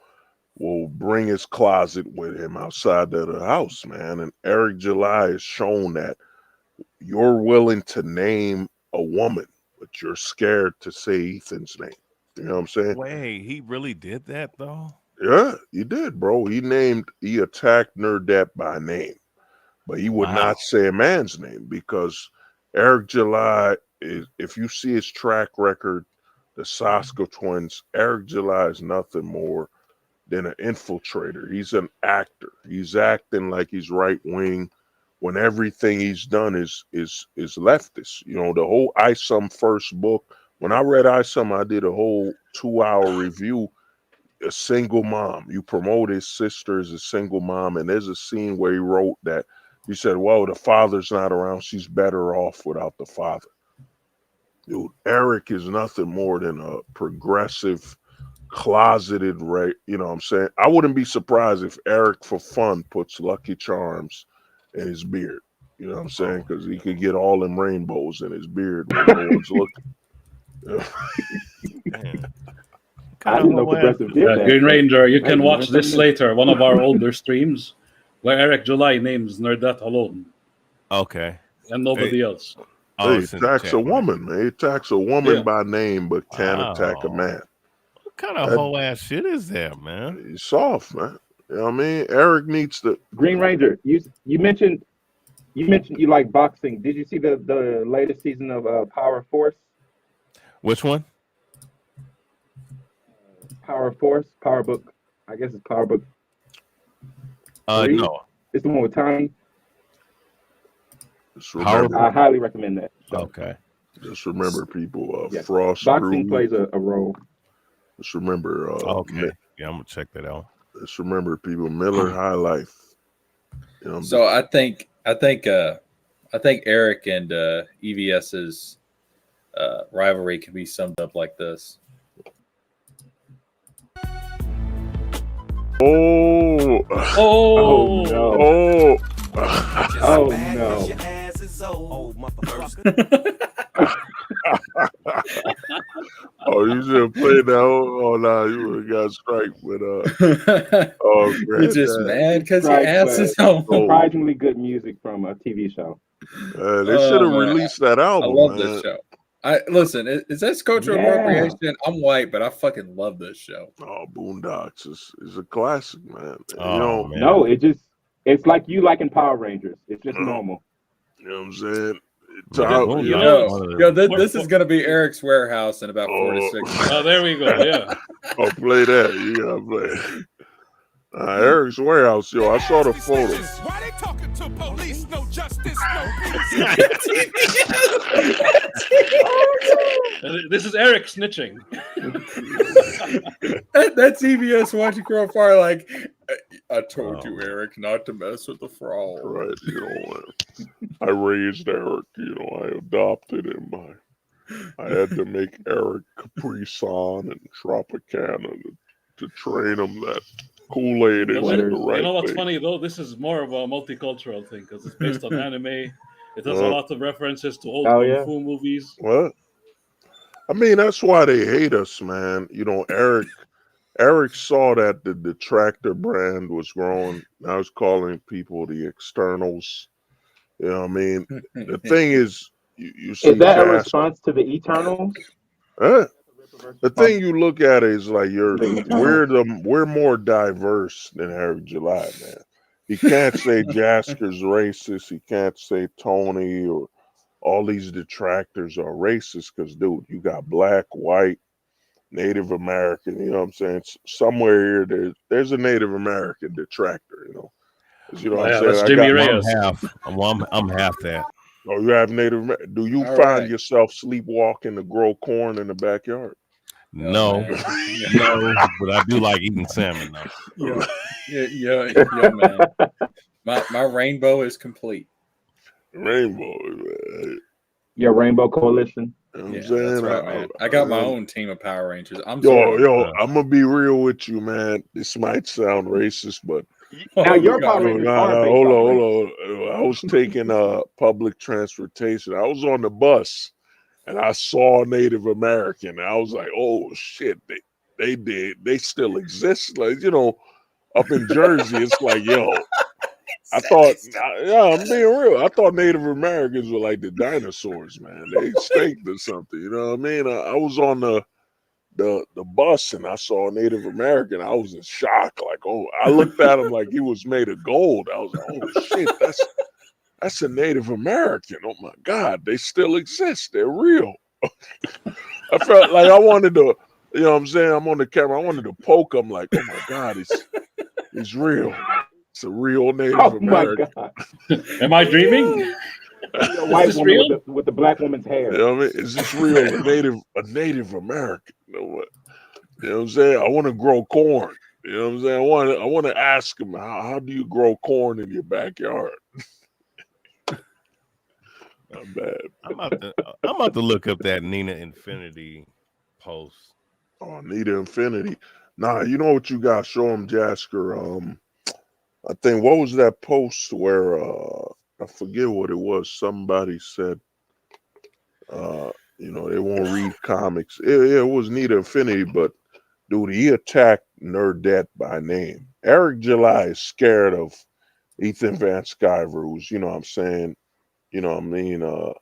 will bring his closet with him outside of the house, man. And Eric July has shown that you're willing to name a woman, but you're scared to say Ethan's name. You know what I'm saying? Wait, he really did that though? Yeah, he did, bro. He attacked Nerdette by name, but he would not say a man's name because Eric July is, if you see his track record, the Saska twins, Eric July is nothing more than an infiltrator. He's an actor. He's acting like he's right wing when everything he's done is leftist. The whole Isome first book. When I read Isome, I did a whole 2-hour review. A single mom. You promote his sister as a single mom, and there's a scene where he wrote that he said, "Well, the father's not around. She's better off without the father." Dude, Eric is nothing more than a progressive, closeted, right? You know what I'm saying? I wouldn't be surprised if Eric, for fun, puts Lucky Charms in his beard. You know what I'm saying? Because he could get all them rainbows in his beard when no one's looking. I didn't know Progressive did that. Green Ranger, you I can didn't watch learn this something new. later, one of our older streams, where Eric July names Nerdette alone. Okay. And nobody else. He attacks a woman, man. He attacks a woman by name, but can't attack a man. What kind of whole ass shit is that, man? He's soft, man. You know what I mean? Eric needs to. Green Ranger, you mentioned you like boxing. Did you see the latest season of Power Force? Which one? Power Force, Power Book. I guess it's Power Book. 3. No. It's the one with Tommy. I highly recommend that show. Okay. Just remember, people. Yeah. Frost Boxing Brew. plays a role. Just remember. Okay. Yeah, I'm gonna check that out. Just remember, people. Miller High Life. So I think Eric and EVS's rivalry can be summed up like this. Oh no! Oh no! Oh, you should have played that. Oh no, you would have got strike. But you're just mad because your ass is home. Surprisingly good music from a TV show. They should have released that album. I love this show. Listen, is this cultural appropriation? I'm white, but I fucking love this show. Oh, Boondocks is a classic, man. Oh, man. No, it's like you liking Power Rangers. It's just normal. You know what I'm saying? This is gonna be Eric's warehouse in about 4 to 6 minutes. Oh, there we go. Yeah. Oh, play that. You gotta play. Eric's warehouse, yo. I saw the photo. Why they talking to police? No justice, no This is Eric snitching. That's EVS watching from afar. Like, I told you, Eric, not to mess with the frog. Right, I raised Eric. I adopted him. I had to make Eric Capri Sun and Tropicana to train him that Kool-Aid is the right You know what's thing. funny though? This is more of a multicultural thing because it's based on anime. It has a lot of references to old kung fu movies. What? I mean, that's why they hate us, man. Eric saw that the tractor brand was growing. I was calling people the externals. You know what I mean? The thing is, you Is see that a Jasper. response to the Eternals? The thing you look at is like The Eternals. we're more diverse than Eric July, man. He can't say Jasker's racist. He can't say Tony or all these detractors are racist because, dude, you got black, white, Native American. You know what I'm saying? Somewhere here, there's a Native American detractor. You know, 'cause you know what I'm saying. That's I Jimmy got I'm Reyes. half. I'm half that. Oh, you have Native American. Do you All find right. yourself sleepwalking to grow corn in the backyard? No, man. no, but I do like eating salmon though. Yeah, man. My rainbow is complete. Rainbow, man. Your Rainbow Coalition. You know what I'm Yeah, saying? that's right, man. I got my own team of Power Rangers. I'm sorry. I'm gonna be real with you, man. This might sound racist, but Now your God. Power Rangers no, are based hold off on, race. hold on. I was taking public transportation. I was on the bus and I saw a Native American. I was like, oh shit, they still exist. Like, you know, up in Jersey, it's like, yo, I thought, I'm being real. I thought Native Americans were like the dinosaurs, man. They extinct or something. You know what I mean? I was on the bus and I saw a Native American. I was in shock. Like, oh, I looked at him like he was made of gold. I was like, oh shit, that's a Native American. Oh my God, they still exist. They're real. I felt like I wanted to, you know what I'm saying? I'm on the camera. I wanted to poke him like, oh my God, it's real. It's a real Native Oh my American. God. Am I dreaming? A white this woman real? with the black woman's hair. You know what I mean? Is this real? A Native American. You know what I'm saying? I want to grow corn. You know what I'm saying? I want to ask him, how do you grow corn in your backyard? Not bad. I'm about to look up that Nina Infinity post. Oh, Nina Infinity. Nah, you know what you got? Show him, Jasker. I think, what was that post where I forget what it was. Somebody said you know, they won't read comics. It was Nina Infinity, but dude, he attacked Nerdette by name. Eric July is scared of Ethan Van Sciver, who's, you know what I'm saying, you know what I mean, you know,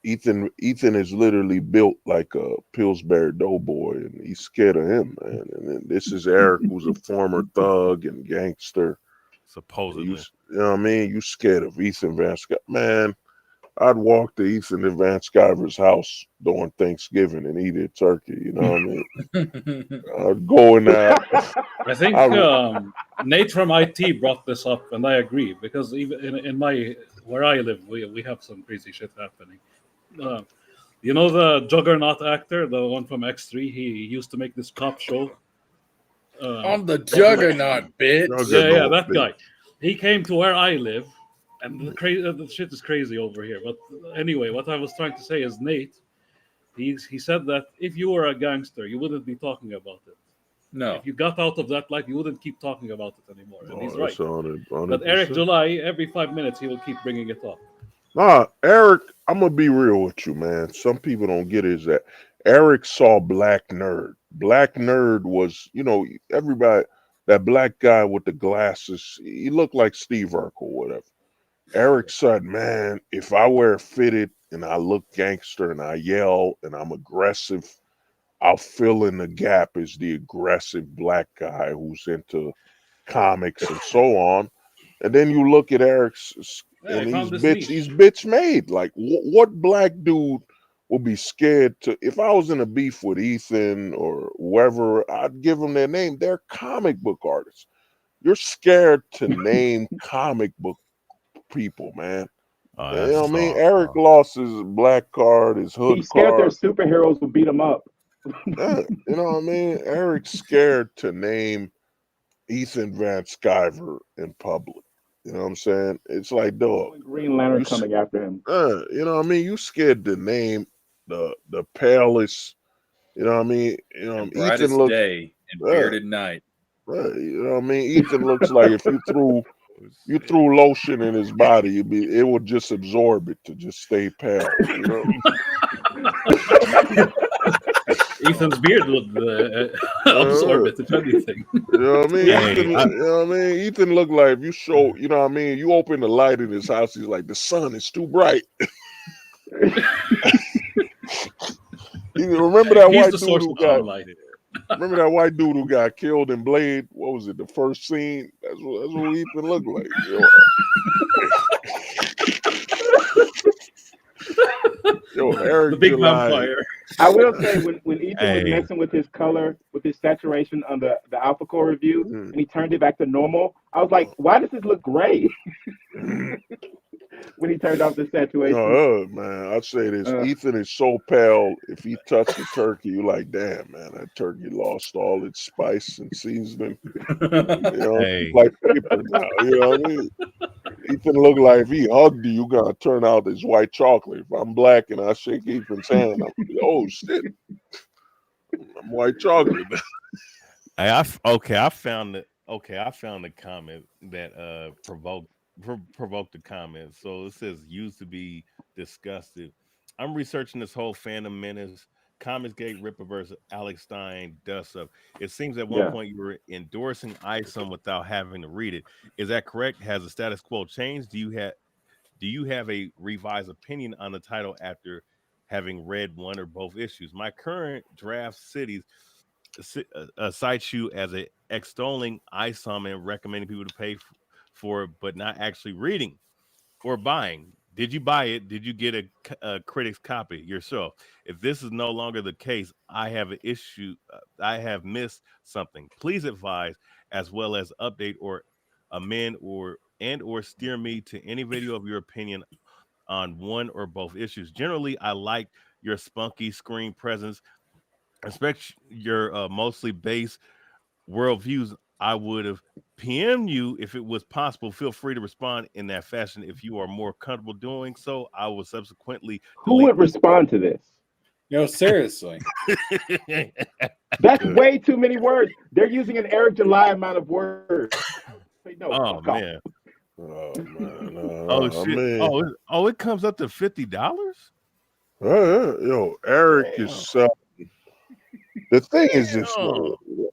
Ethan is literally built like a Pillsbury Doughboy, and he's scared of him, man. And then this is Eric, who's a former thug and gangster. Supposedly. You know what I mean? You scared of Ethan Van Sciver. Man, I'd walk to Ethan Van Sciver's house during Thanksgiving and eat a turkey. You know what I mean? I'd go in there. I think Nate from IT brought this up, and I agree, because even in where I live, we have some crazy shit happening. You know the Juggernaut actor, the one from X3? He used to make this cop show. On the Juggernaut, bitch. Yeah, that guy. He came to where I live, and the shit is crazy over here. But anyway, what I was trying to say is Nate, he said that if you were a gangster, you wouldn't be talking about it. No. If you got out of that life, you wouldn't keep talking about it anymore. And he's right. 100%. But Eric July, every 5 minutes, he will keep bringing it up. Nah, Eric, I'm gonna be real with you, man. Some people don't get it, is that Eric saw Black Nerd. Black Nerd was, you know, everybody, that black guy with the glasses, he looked like Steve Urkel, whatever. Eric said, man, if I wear fitted and I look gangster and I yell and I'm aggressive, I'll fill in the gap as the aggressive black guy who's into comics and so on. And then you look at Eric's, and he's bitch made. Like, what black dude will be scared to? If I was in a beef with Ethan or whoever, I'd give them their name. They're comic book artists. You're scared to name comic book people, man. You know what I mean? Eric lost his black card, his hood He's scared card. their superheroes will beat him up. Yeah, you know what I mean? Eric's scared to name Ethan Van Sciver in public. You know what I'm saying? It's like, dog. Green Lantern coming after him. You know what I mean? You scared to name the palest. You know what I mean? You know, brightest Ethan looks day and bearded night. Right. You know what I mean? Ethan looks like if you threw lotion in his body, it would just absorb it to just stay pale. You know? Ethan's beard would absorb it, if anything. You know what I mean? Hey, Ethan, you know what I mean? Ethan looked like if you show, you know what I mean? You open the light in his house, he's like, the sun is too bright. You remember that He's white the dude source who of got? sunlight. Remember that white dude who got killed in Blade? What was it? The first scene. That's what Ethan looked like. Yo, Eric The big July. vampire. I will say when Ethan was Hey. messing with his color, with his saturation on the Alphacore review, Mm. and he turned it back to normal, I was like, why does this look gray? When he turned off the saturation. Man, I'd say this. Ethan is so pale. If he touched the turkey, you're like, damn, man, that turkey lost all its spice and seasoning. You know, Hey. like paper now. You know what I mean? Ethan look like if he hugged you, you're gonna turn out as white chocolate. If I'm black and I shake Ethan's hand, I'm like, oh shit, I'm white chocolate. Hey, I found the comment that provoked the comment. So it says used to be disgusted. I'm researching this whole Phantom Menace, Comicsgate, Rippaverse, Alex Stein dust up. It seems at one point you were endorsing ISOM without having to read it. Is that correct? Has the status quo changed? Do you have a revised opinion on the title after having read one or both issues? My current draft cities cites you as a extolling ISOM and recommending people to pay for it, but not actually reading or buying. Did you buy it? Did you get a critic's copy yourself? If this is no longer the case, I have an issue. I have missed something. Please advise, as well as update or amend or steer me to any video of your opinion on one or both issues. Generally, I like your spunky screen presence. Respect your mostly base worldviews. I would have PM'd you if it was possible. Feel free to respond in that fashion if you are more comfortable doing so. I will subsequently Who would respond to this? No, seriously. That's way too many words. They're using an Eric July amount of words. Say no, Oh fuck man. Oh man. Oh I shit. mean, It comes up to $50. yo, Eric is selling. The thing is this.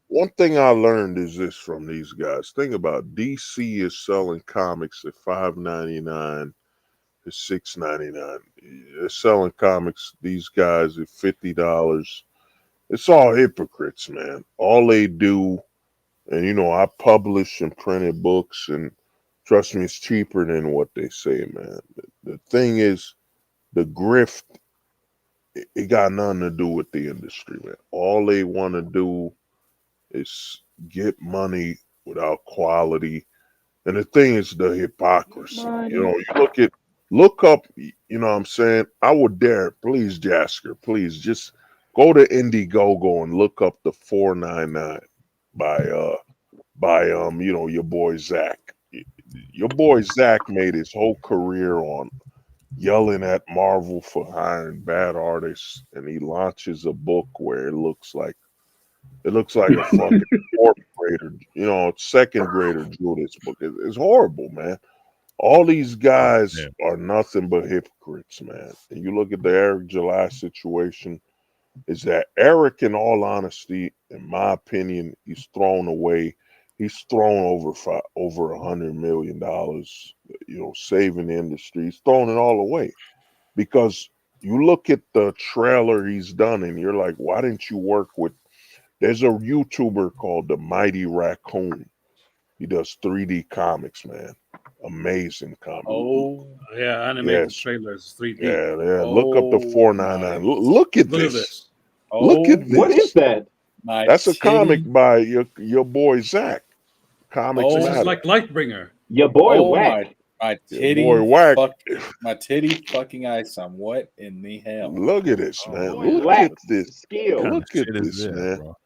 One thing I learned is this from these guys. Think about DC is selling comics at $5.99 to $6.99. They're selling comics, these guys, at $50. It's all hypocrites, man. All they do, and you know, I publish and printed books, and trust me, it's cheaper than what they say, man. The thing is, the grift, it got nothing to do with the industry, man. All they want to do is get money without quality. And the thing is the hypocrisy. You know, you look up, you know what I'm saying? I would dare, please, Jasker, please just go to Indiegogo and look up the 499 by you know, your boy Zach. Your boy Zach made his whole career on yelling at Marvel for hiring bad artists, and he launches a book where it looks like a fucking fourth grader, you know, second grader drew this book. It's horrible, man. All these guys are nothing but hypocrites, man. And you look at the Eric July situation, is that Eric, in all honesty, in my opinion, he's thrown away. He's thrown over $100 million, you know, saving the industry. He's thrown it all away because you look at the trailer he's done, and you're like, why didn't you work with? There's a YouTuber called the Mighty Raccoon. He does 3D comics, man. Amazing comics. Oh, yeah, animated trailers, 3D. Yeah. Look up the 499. Look at this. Look at this. What is that? That's a comic by your boy Zach. Comics This Matter. is like Lightbringer. Your boy Whack. My titty, boy Whack. My titty fucking ISOM. What in the hell? Look at this, man. Look Whack at this. skill. Look at this, man. Bro?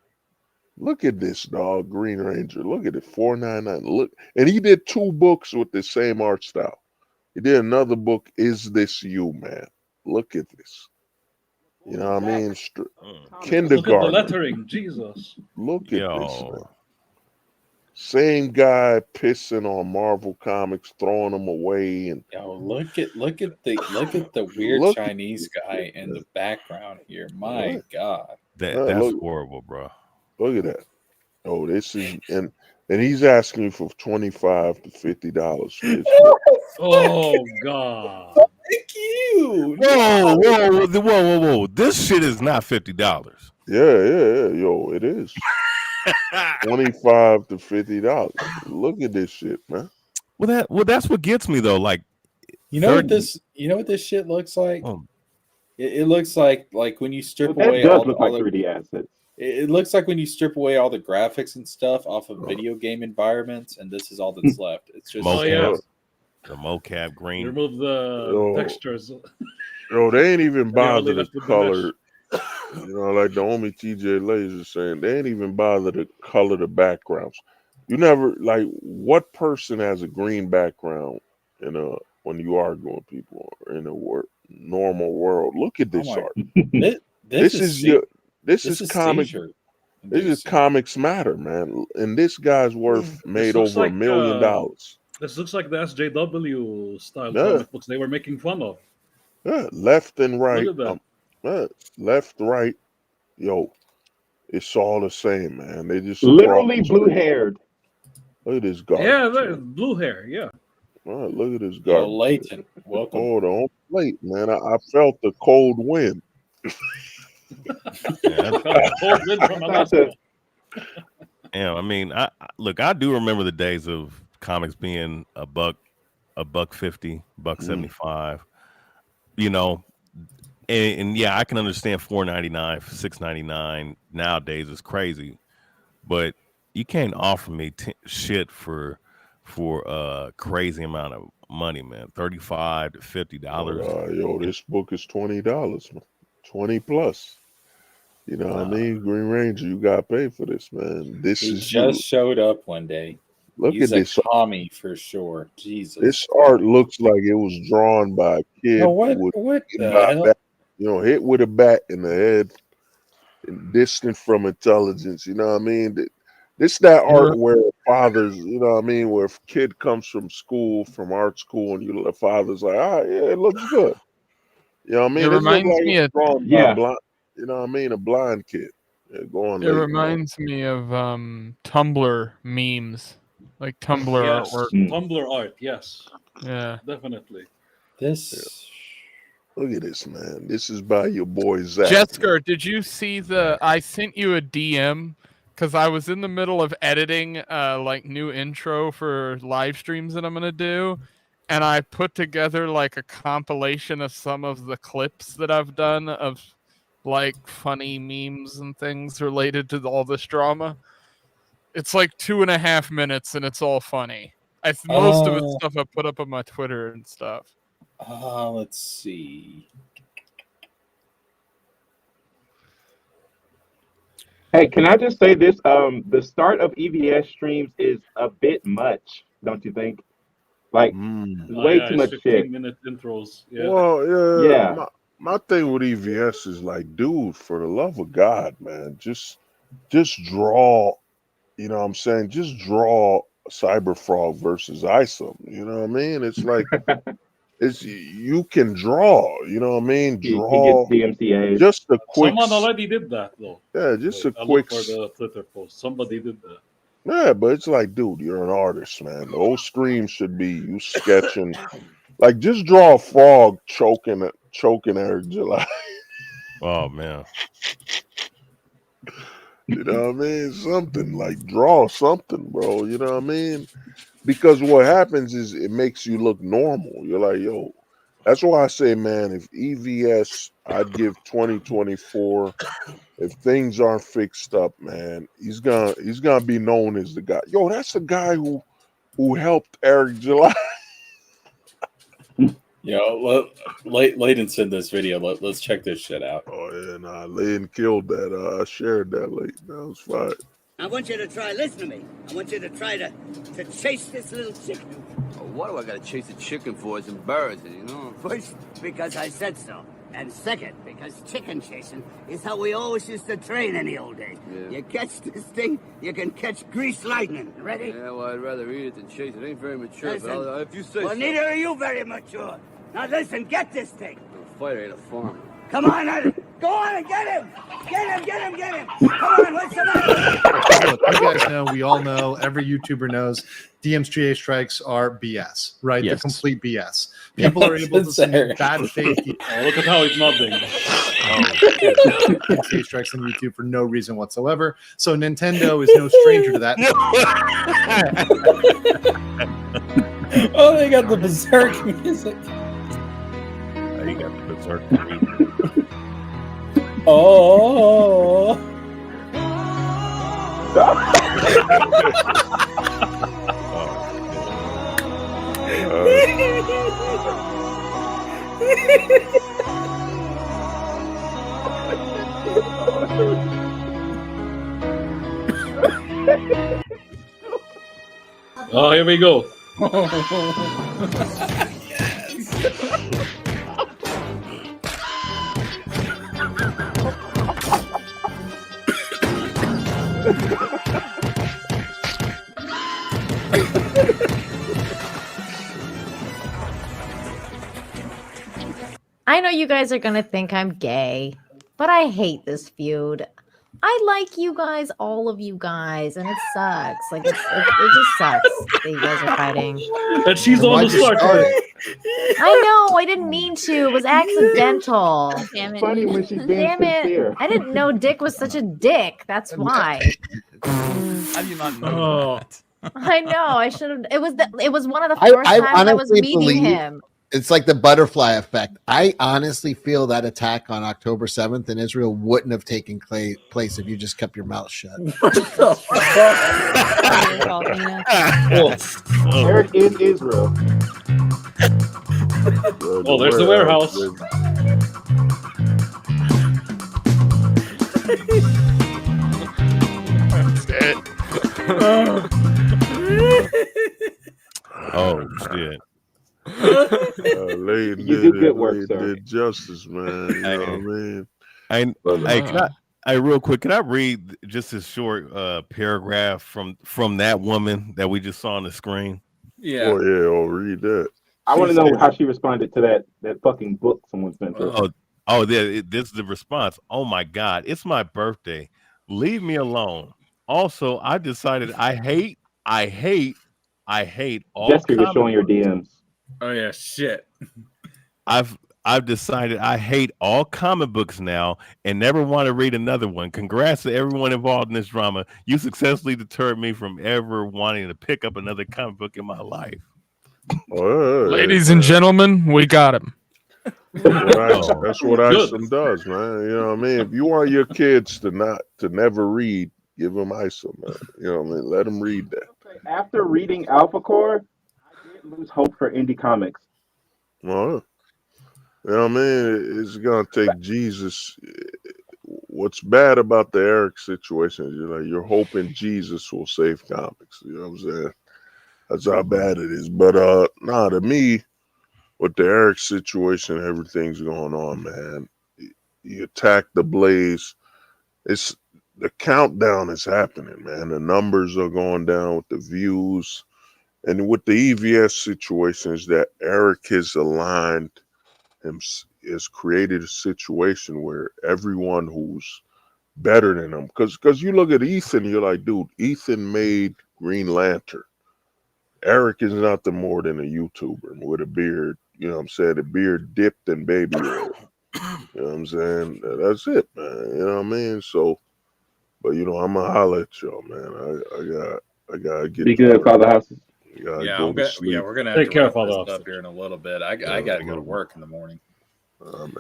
Look at this, dog. Green Ranger. Look at it. 499. Look, and he did 2 books with the same art style. He did another book. Is This You, man? Look at this. You know what I mean? Kindergarten. Look at the lettering, Jesus. Look at this, man. Same guy pissing on Marvel Comics, throwing them away, and look at the weird Chinese guy in the background here. My God. That's horrible, bro. Look at that. Oh, this is and he's asking for $25 to $50 for this. Oh God! Thank you. Whoa! This shit is not $50. Yeah. Yo, it is. $25 to $50. Look at this shit, man. Well, that's what gets me though. Like, you know what this shit looks like? It looks like when you strip away that does all look all like the 3D assets. It looks like when you strip away all the graphics and stuff off of video game environments, and this is all that's left. It's just the mocap green. Remove the textures. Yo, they ain't even bother left to with the color. You know, like the homie TJ Laser saying, they ain't even bother to color the backgrounds. You never like what person has a green background when you argue with people in a normal world. Look at this art. This is comic. This is Comics Matter, man. And this guy's worth made over $1 million. This looks like the SJW style comic books they were making fun of. Yeah, left and right. Look at that. Left, right. Yo, it's all the same, man. They just literally blue-haired. Look at this guy. Yeah, blue hair. Yeah. All right, look at this guy. Oh, Leighton, welcome. Hold on, wait, man. I felt the cold wind. Yeah, I mean, I do remember the days of comics being $1.50, $1.75. You know, and yeah, I can understand $4.99, $6.99 nowadays is crazy, but you can't offer me shit for a crazy amount of money, man. $35 to $50. Yo, this book is $20, man. 20 plus. You know what I mean? Green Ranger, you got to pay for this, man. This he is just showed up one day. He's at this Tommy for sure. Jesus. This art looks like it was drawn by a kid. No, what the hell? Hit with a bat in the head and distant from intelligence. You know what I mean? This that art where fathers, you know what I mean, where if kid comes from school, from art school, and the father's like, yeah, it looks good. You know what I mean? It reminds me of blind, you know what I mean, a blind kid. Yeah, go on. It reminds me of Tumblr memes, like Tumblr artwork. Tumblr art, yes. Yeah, definitely. Look at this, man. This is by your boy Zach. Jesker, did you see I sent you a DM because I was in the middle of editing like new intro for live streams that I'm gonna do, and I put together like a compilation of some of the clips that I've done of like funny memes and things related to all this drama. It's like 2.5 minutes and it's all funny. Most of it's stuff I put up on my Twitter and stuff. Let's see. Hey, can I just say this? The start of EVS streams is a bit much, don't you think? Like, way too much shit. 15-minute intros. Yeah. Well, yeah. My thing with EVS is like, dude, for the love of God, man, just draw. You know what I'm saying? Just draw Cyberfrog versus Isome. You know what I mean? It's like you can draw. You know what I mean? Draw. He gets DMCA. Just a quick. Someone already did that though. Yeah, just like, a quick. For the Twitter post, somebody did that. Yeah, but it's like, dude, you're an artist, man. The whole stream should be you sketching. Like, just draw a frog choking Eric July. Oh man. You know what I mean? Something like draw something, bro. You know what I mean? Because what happens is it makes you look normal. You're like, yo, that's why I say, man, if EVS, I'd give 2024. If things aren't fixed up, man, he's gonna be known as the guy. Yo, that's the guy who helped Eric July. Yo, Layden sent this video. Let's check this shit out. Oh yeah, nah, Layden killed that. I shared that Layden. That was fine. I want you to try, listen to me. I want you to try to chase this little chicken. Oh, what do I gotta chase a chicken for? It's embarrassing, you know? First, because I said so. And second, because chicken chasing is how we always used to train in the old days. Yeah. You catch this thing, you can catch grease lightning. Ready? Yeah, well, I'd rather eat it than chase it. It ain't very mature, Listen, but if you say well, so. neither are you very mature. Now listen, get this thing. A fighter ain't a farmer. Come on, Go on and get him! Get him! Get him! Get him! Come on, what's the matter? Look, you guys know, we all know, every YouTuber knows DMCA strikes are BS, right? Yes. The complete BS. People are able to submit bad faith. Oh, look at how he's nodding. DMCA strikes on YouTube for no reason whatsoever. So Nintendo is no stranger to that. Oh, they got the berserk music. You got the berserk music. Oh. Oh, here we go. I know you guys are gonna think I'm gay, but I hate this feud. I like you guys, all of you guys, and it sucks. Like it just sucks that you guys are fighting. And she's on the start. I know, I didn't mean to. It was accidental. Damn it. Funny when she's being Damn it. sincere. I didn't know Dick was such a dick. That's why. How do you not know that? I know. I should have. It was one of the I first times I was honestly meeting believe him. it's like the butterfly effect. I honestly feel that attack on October 7th in Israel wouldn't have taken place if you just kept your mouth shut. Eric is Israel. Oh, there's the warehouse. Oh shit. Lady You do good work, sir. did justice, man. You know what I mean? I real quick, can I read just a short paragraph from that woman that we just saw on the screen? Yeah. Oh yeah, I'll read that. I want to know how she responded to that fucking book someone sent her. This is the response. Oh my God, it's my birthday. Leave me alone. Also, I decided I hate all. Jesker, you're showing your DMs. Oh yeah, shit. I've decided I hate all comic books now and never want to read another one. Congrats to everyone involved in this drama. You successfully deterred me from ever wanting to pick up another comic book in my life. Ladies and gentlemen, we got him. That's what ISOM does, man. You know what I mean? If you want your kids to never read, give them ISOM, man. You know what I mean? Let them read that. After reading Alphacore, I did lose hope for indie comics. Well, you know what I mean? It's gonna take Jesus. What's bad about the Eric situation is you're hoping Jesus will save comics. You know what I'm saying? That's how bad it is. But to me, with the Eric situation, everything's going on, man. You attack the Blaze. It's the countdown is happening, man. The numbers are going down with the views. And with the EVS situations that Eric has aligned, has created a situation where everyone who's better than him, because you look at Ethan, you're like, dude, Ethan made Green Lantern. Eric is nothing more than a YouTuber with a beard. You know what I'm saying? A beard dipped in baby oil. You know what I'm saying? That's it, man. You know what I mean? So, but I'm gonna holler at y'all, man. I gotta get. Be good, Father Houses. We're gonna have to wrap this up here in a little bit. I gotta go to work in the morning. Man,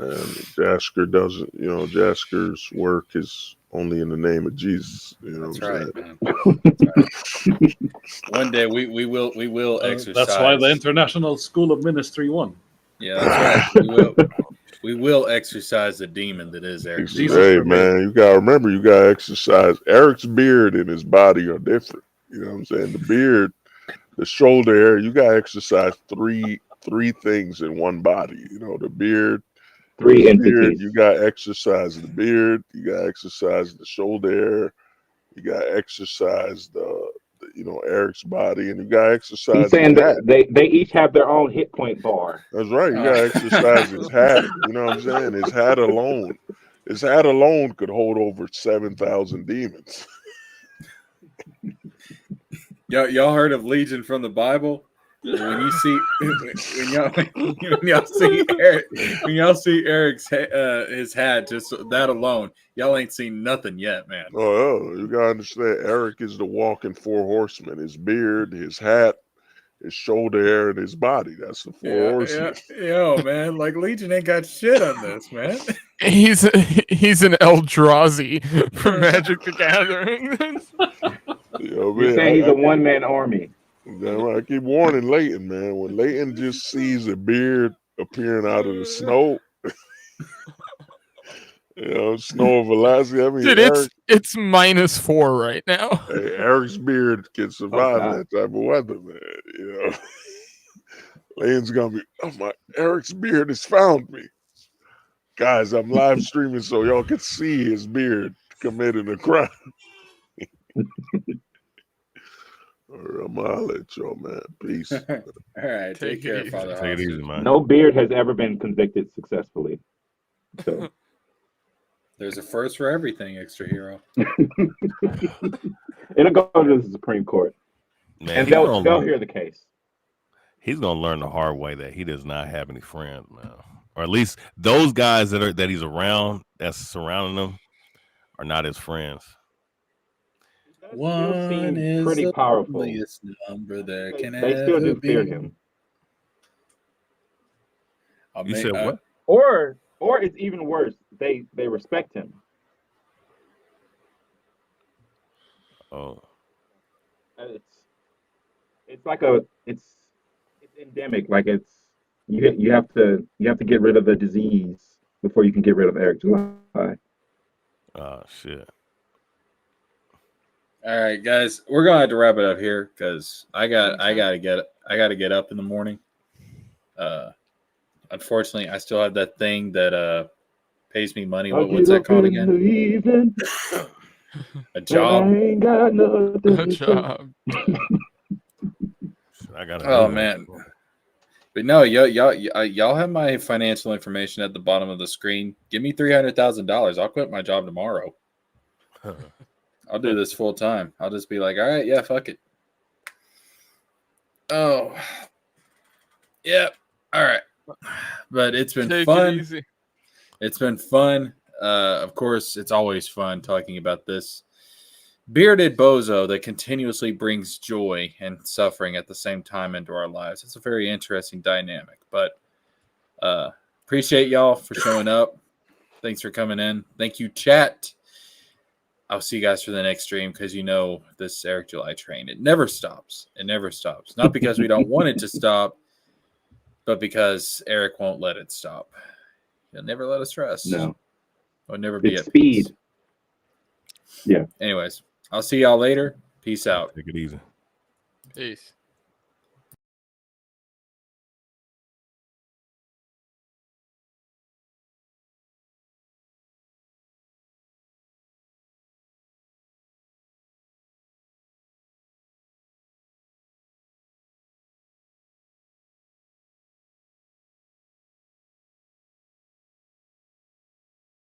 Jesker doesn't. Jesker's work is only in the name of Jesus. You know That's what I'm right, saying? man. That's right. One day we will exercise. That's why the International School of Ministry won. Yeah, that's right. We will exercise the demon that is Eric. Hey, man, you gotta remember, you gotta exercise. Eric's beard and his body are different. You know what I'm saying? The beard, the shoulder area, you gotta exercise three things in one body. The beard. Three entities. entities. You gotta exercise the beard. You gotta exercise the shoulder area. You gotta exercise the Eric's body, and you gotta exercise. He's saying that they each have their own hit point bar. That's right. You gotta exercise his hat. You know what I'm saying? His hat alone His hat alone could hold over 7,000 demons. Y'all heard of Legion from the Bible? When you see when y'all see Eric's his hat, just that alone, y'all ain't seen nothing yet, man. Oh, you gotta understand. Eric is the walking 4 horsemen. His beard, his hat, his shoulder hair, and his body. That's the 4 horsemen. Yo, man, like Legion ain't got shit on this, man. He's an Eldrazi from Magic the Gathering. You're saying he's a one-man army. I keep warning Leighton, man. When Leighton just sees a beard appearing out of the snow, snow of velocity. I mean, dude, it's -4 right now. Hey, Eric's beard can survive that type of weather, man. Leighton's gonna be, Eric's beard has found me. Guys, I'm live streaming so y'all can see his beard committing a crime. I'm gonna holler at y'all, man. Peace. All right, take care, Father. Take it easy, man. No beard has ever been convicted successfully. So there's a first for everything, Extra Hero. It'll go to the Supreme Court, Man, and they'll hear the case. He's gonna learn the hard way that he does not have any friends, man. Or at least those guys that he's around, that's surrounding him, are not his friends. One is pretty the powerful. Number there can They still do fear be. him. You said what? Or it's even worse. They respect him. Oh. It's like it's endemic. Like you have to get rid of the disease before you can get rid of Eric July. Oh shit. All right, guys, we're gonna have to wrap it up here because I gotta get up in the morning. Unfortunately, I still have that thing that pays me money. What's that called again? A job. I ain't got nothing. A job. I got. Oh man. But no, y'all have my financial information at the bottom of the screen. Give me $300,000. I'll quit my job tomorrow. I'll do this full time. I'll just be like, all right, yeah, fuck it. Oh, yeah, all right. But it's been fun. It's been fun. Of course, it's always fun talking about this bearded bozo that continuously brings joy and suffering at the same time into our lives. It's a very interesting dynamic. But appreciate y'all for showing up. Thanks for coming in. Thank you, chat. I'll see you guys for the next stream because this Eric July train. It never stops. It never stops. Not because we don't want it to stop, but because Eric won't let it stop. He'll never let us rest. No. He'll never be It's at peace. speed. Yeah. Anyways, I'll see y'all later. Peace out. Take it easy. Peace.